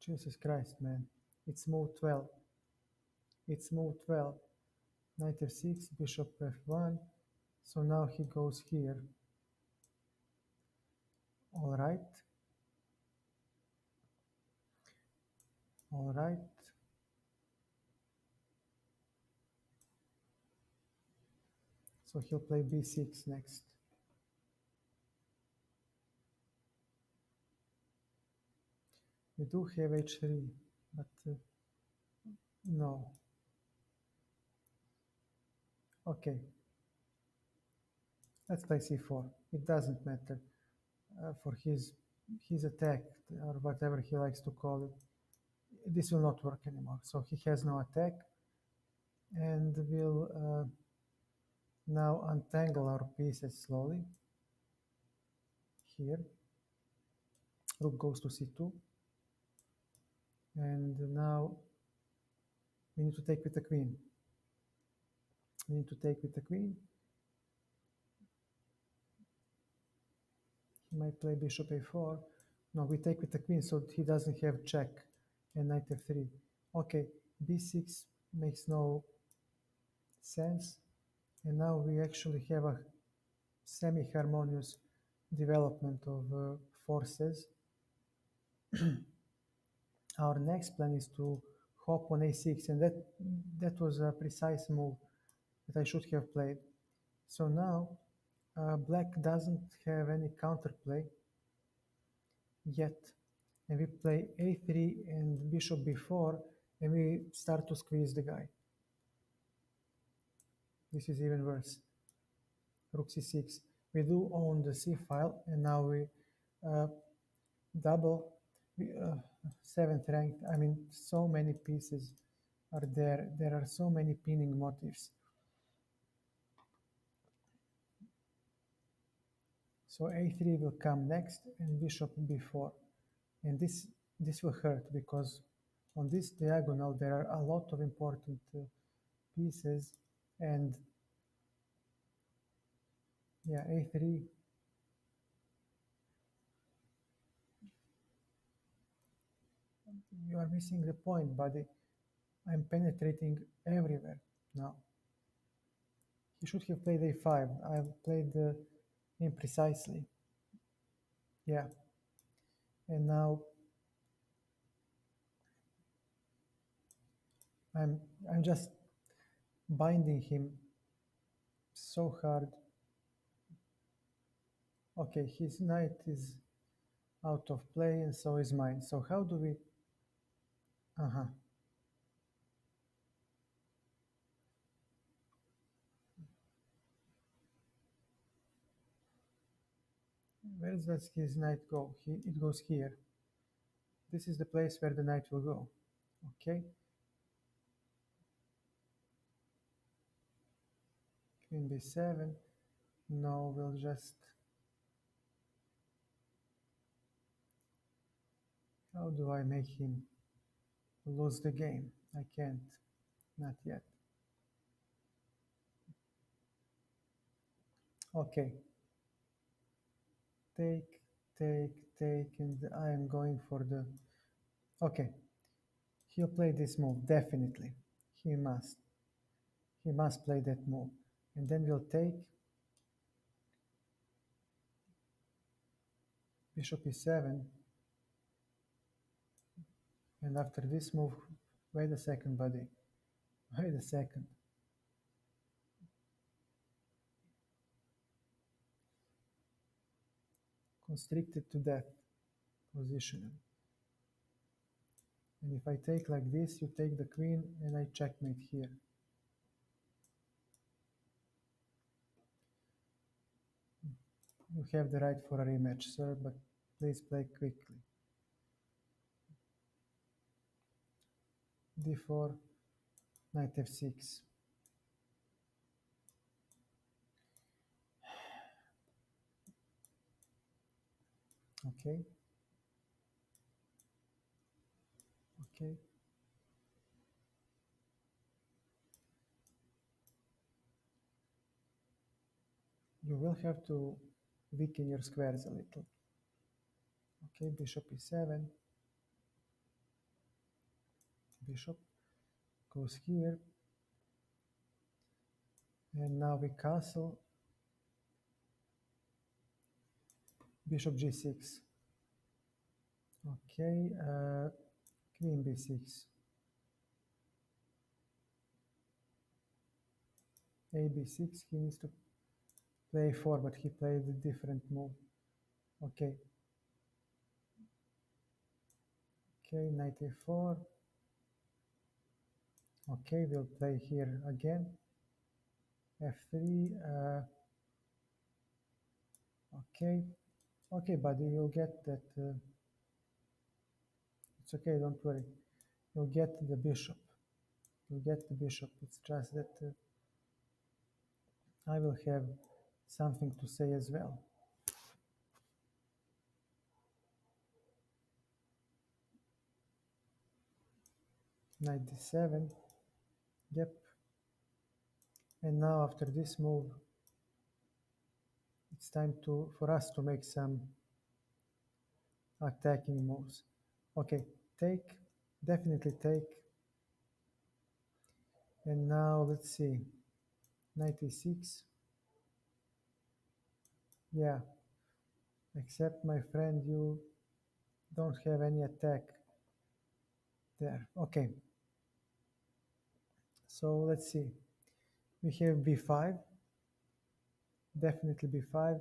Jesus Christ, man. It's move 12. It's move 12. Knight f6, bishop f1. So now he goes here. All right. All right. So he'll play b6 next. We do have h3, but no. Okay, let's play c4. It doesn't matter for his attack or whatever he likes to call it. This will not work anymore. So he has no attack, and we'll now untangle our pieces slowly. Here, rook goes to c2, and now we need to take with the queen. We need to take with the queen. He might play bishop a4. No, we take with the queen, so he doesn't have check, and knight f3. Okay, b6 makes no sense, and now we actually have a semi-harmonious development of forces. Our next plan is to hop on a6, and that was a precise move that I should have played. So now black doesn't have any counterplay yet, and we play a3 and bishop b4, and we start to squeeze the guy. This is even worse. Rook c6. We do own the c file, and now we uh, double seventh rank. I mean, so many pieces are there. There are so many pinning motifs. So a3 will come next and bishop b4. And this will hurt because on this diagonal there are a lot of important pieces, and yeah, a3, you are missing the point, buddy. I'm penetrating everywhere now. He should have played a5. I've played imprecisely. Yeah, and now I'm I'm just binding him so hard. Okay, his knight is out of play, and so is mine. So how do we? Uh-huh. Where does his knight go? It goes here. This is the place where the knight will go. Okay, queen b7. No, we'll just. How do I make him lose the game? I can't. Not yet. Okay. Take, take, and I am going for the. Okay. He'll play this move, definitely. He must. He must play that move. And then we'll take bishop e7. And after this move, wait a second, buddy. Wait a second. Constricted to that position. And if I take like this, you take the queen, and I checkmate here. You have the right for a rematch, sir, but please play quickly. d4, knight f6. Okay, okay. You will have to weaken your squares a little. Okay, bishop e7. Bishop goes here. And now we castle. Bishop g6. Okay, queen b6. A b6, he needs to play 4, but he played a different move. Okay. Okay, knight a4. Okay, we'll play here again. f3. Okay. Okay, buddy, you'll get that. It's okay, don't worry. You'll get the bishop. You'll get the bishop. It's just that I will have something to say as well. Knight d7. Yep. And now after this move, it's time for us to make some attacking moves. Okay, take, definitely take. And now let's see, knight e6. Yeah, except my friend, you don't have any attack there. Okay, so let's see. We have b5, definitely b5.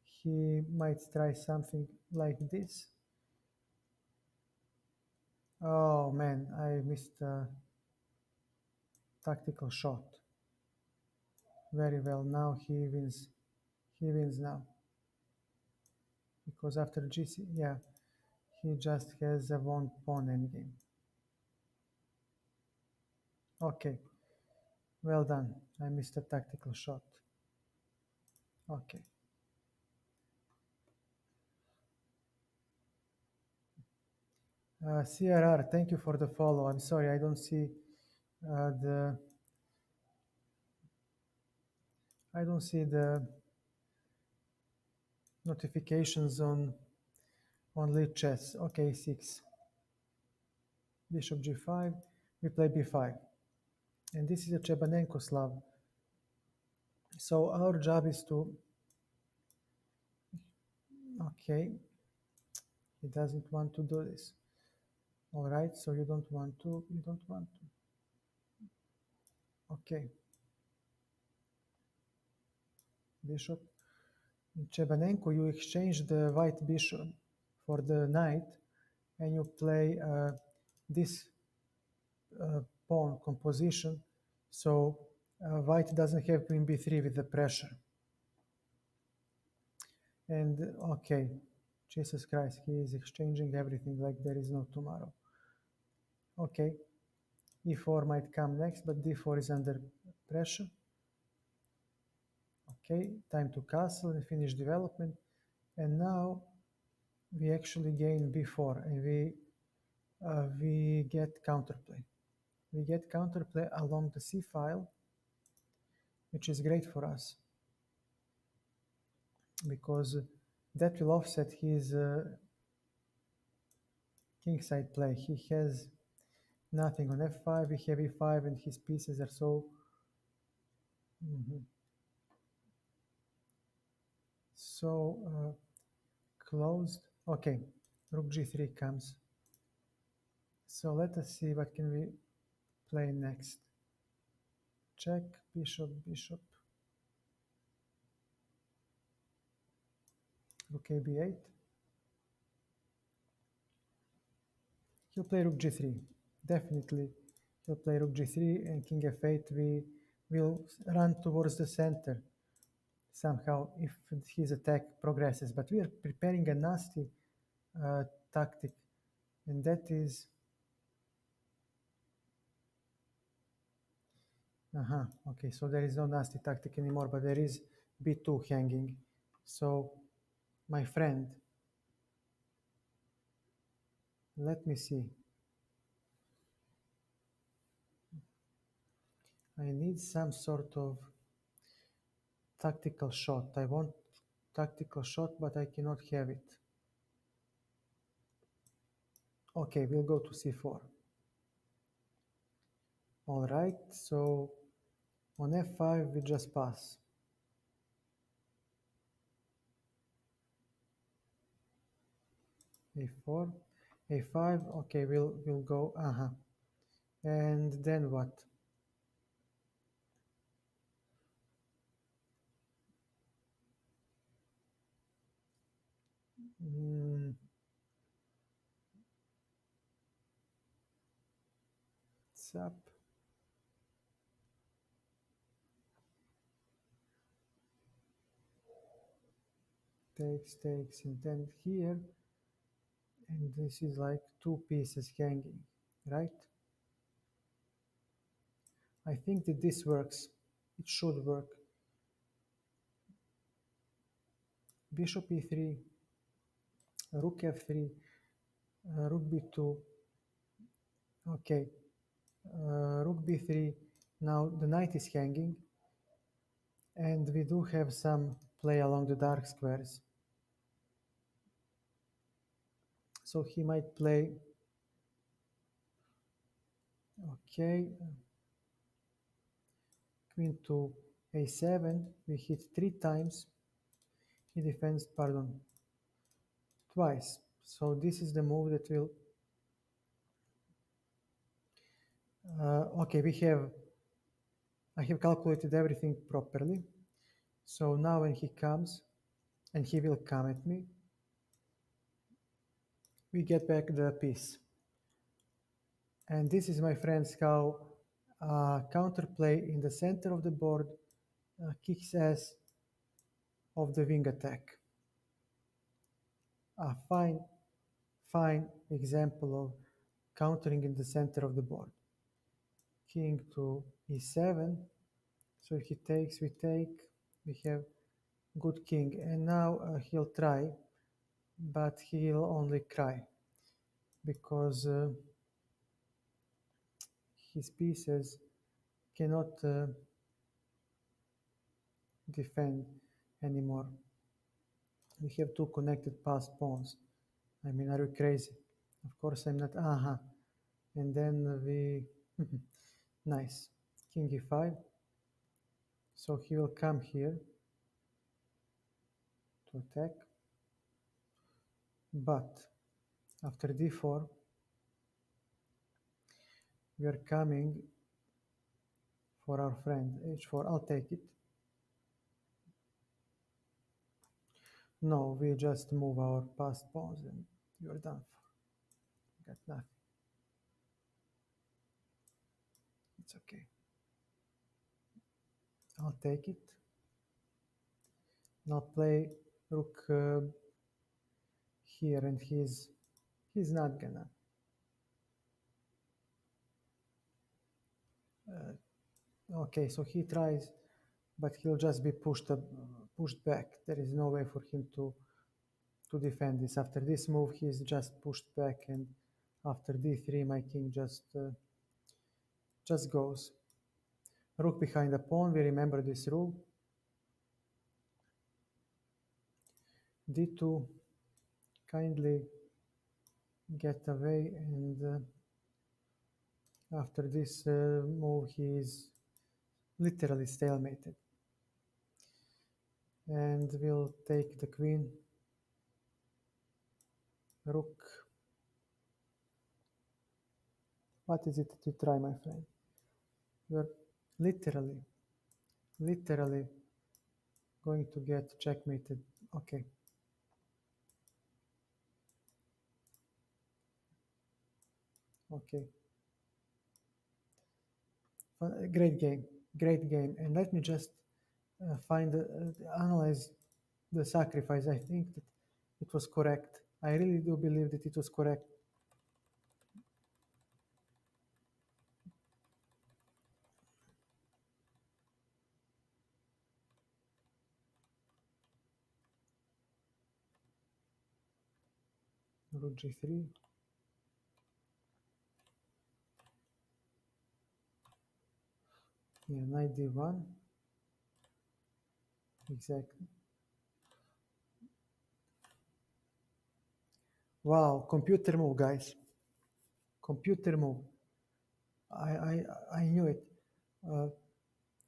He might try something like this. Oh man, I missed a tactical shot. Very well, now he wins. He wins now. Because after GC, yeah, he just has a one pawn endgame. Okay, well done. I missed a tactical shot. Okay. CRR, thank you for the follow. I'm sorry, I don't see the I don't see the notifications on Lichess. Okay, 6. Bishop g5. We play b5. And this is a Chebanenko Slav. So our job is to, okay, he doesn't want to do this. All right, so you don't want to, you don't want to. Okay, bishop. In Chebanenko, you exchange the white bishop for the knight, and you play this pawn composition, so white doesn't have queen b3 with the pressure. And okay, Jesus Christ, he is exchanging everything like there is no tomorrow. Okay, e4 might come next, but d4 is under pressure. Okay, time to castle and finish development. And now we actually gain b4 and we get counterplay. We get counterplay along the c file, which is great for us because that will offset his kingside play. He has nothing on f5, we have e5, and his pieces are so so closed. Okay, rook g3 comes. So let us see what can we play next. Check, bishop, bishop. Rook a b8. He'll play rook g3. Definitely, he'll play rook g3 and king f8. We will run towards the center somehow if his attack progresses. But we are preparing a nasty tactic, and that is okay, so there is no nasty tactic anymore, but there is b2 hanging. So, my friend, let me see. I need some sort of tactical shot. I want tactical shot, but I cannot have it. Okay, we'll go to c4. All right, so on f5 we just pass. a4, a5. Okay, we'll go. And then what? What's up? Takes, and then here, and this is like two pieces hanging, right? I think that this works. It should work. Bishop e3, rook f3, rook b2. Okay, rook b3. Now the knight is hanging, and we do have some play along the dark squares. So he might play. Okay, queen to a7. We hit 3 times. He defends, pardon, twice. So this is the move that will. Okay, I have calculated everything properly. So now when he comes, and he will come at me, we get back the piece. And this is, my friends, how counterplay in the center of the board kicks ass of the wing attack. A fine example of countering in the center of the board. King to e7. So if he takes, we take. We have good king. And now he'll try, but he'll only cry. because his pieces cannot defend anymore. We have two connected passed pawns. I mean, are you crazy? Of course I'm not. Aha. And then we... nice. King e5. So he will come here to attack. But after d4, we are coming for our friend h4. I'll take it. No, we just move our passed pawns and you're done for. Got nothing. It's okay. I'll take it. And I'll play rook here, and he's not gonna. Okay, so he tries, but he'll just be pushed back. There is no way for him to defend this. After this move, he's just pushed back, and after d3, my king just goes. Rook behind the pawn. We remember this rule. d2, kindly get away, and after this move, he is literally stalemated. And we'll take the queen, rook. What is it that you try, my friend? You're literally going to get checkmated. Okay. Okay. Great game. Great game. And let me just analyze the sacrifice. I think that it was correct. I really do believe that it was correct. Rook g3. Yeah, knight d1. Exactly. Wow, computer move, guys. Computer move. I knew it. Uh,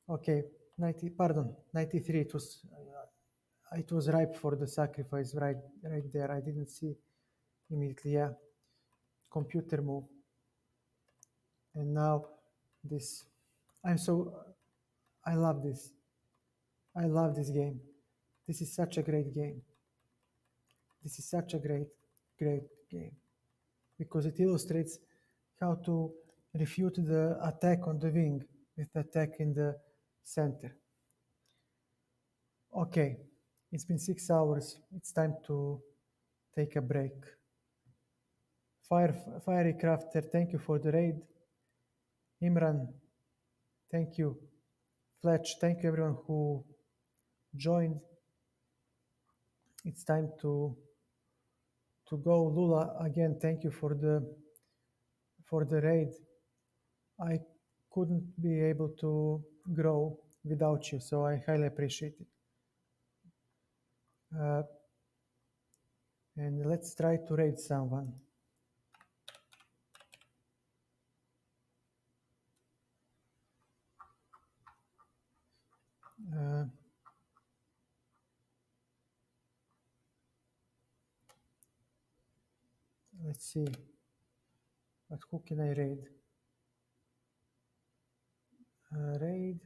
okay, 90. Pardon, 93. It was ripe for the sacrifice right there. I didn't see immediately. Yeah, computer move. And now this. I'm so. I love this. I love this game. This is such a great game. This is such a great game because it illustrates how to refute the attack on the wing with the attack in the center. Okay, it's been 6 hours. It's time to take a break. Fiery Crafter, thank you for the raid. Imran, thank you. Fletch, thank you everyone who joined. It's time to go. Lula, again, thank you for the raid. I couldn't be able to grow without you, so I highly appreciate it. And let's try to raid someone. Let's see. But who can I raid? Raid.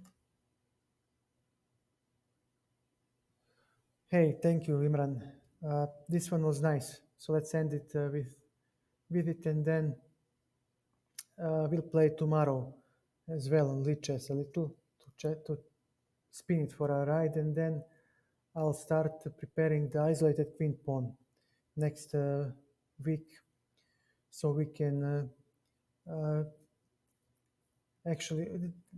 Hey, thank you, Imran. This one was nice. So let's end it with it, and then we'll play tomorrow as well on Lichess a little to spin it for a ride, and then I'll start preparing the isolated queen pawn next week, so we can actually,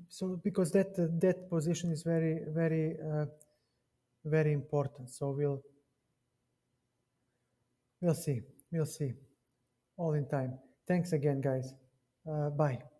so because that position is very important. So we'll see. all in time. Thanks again, guys. Bye.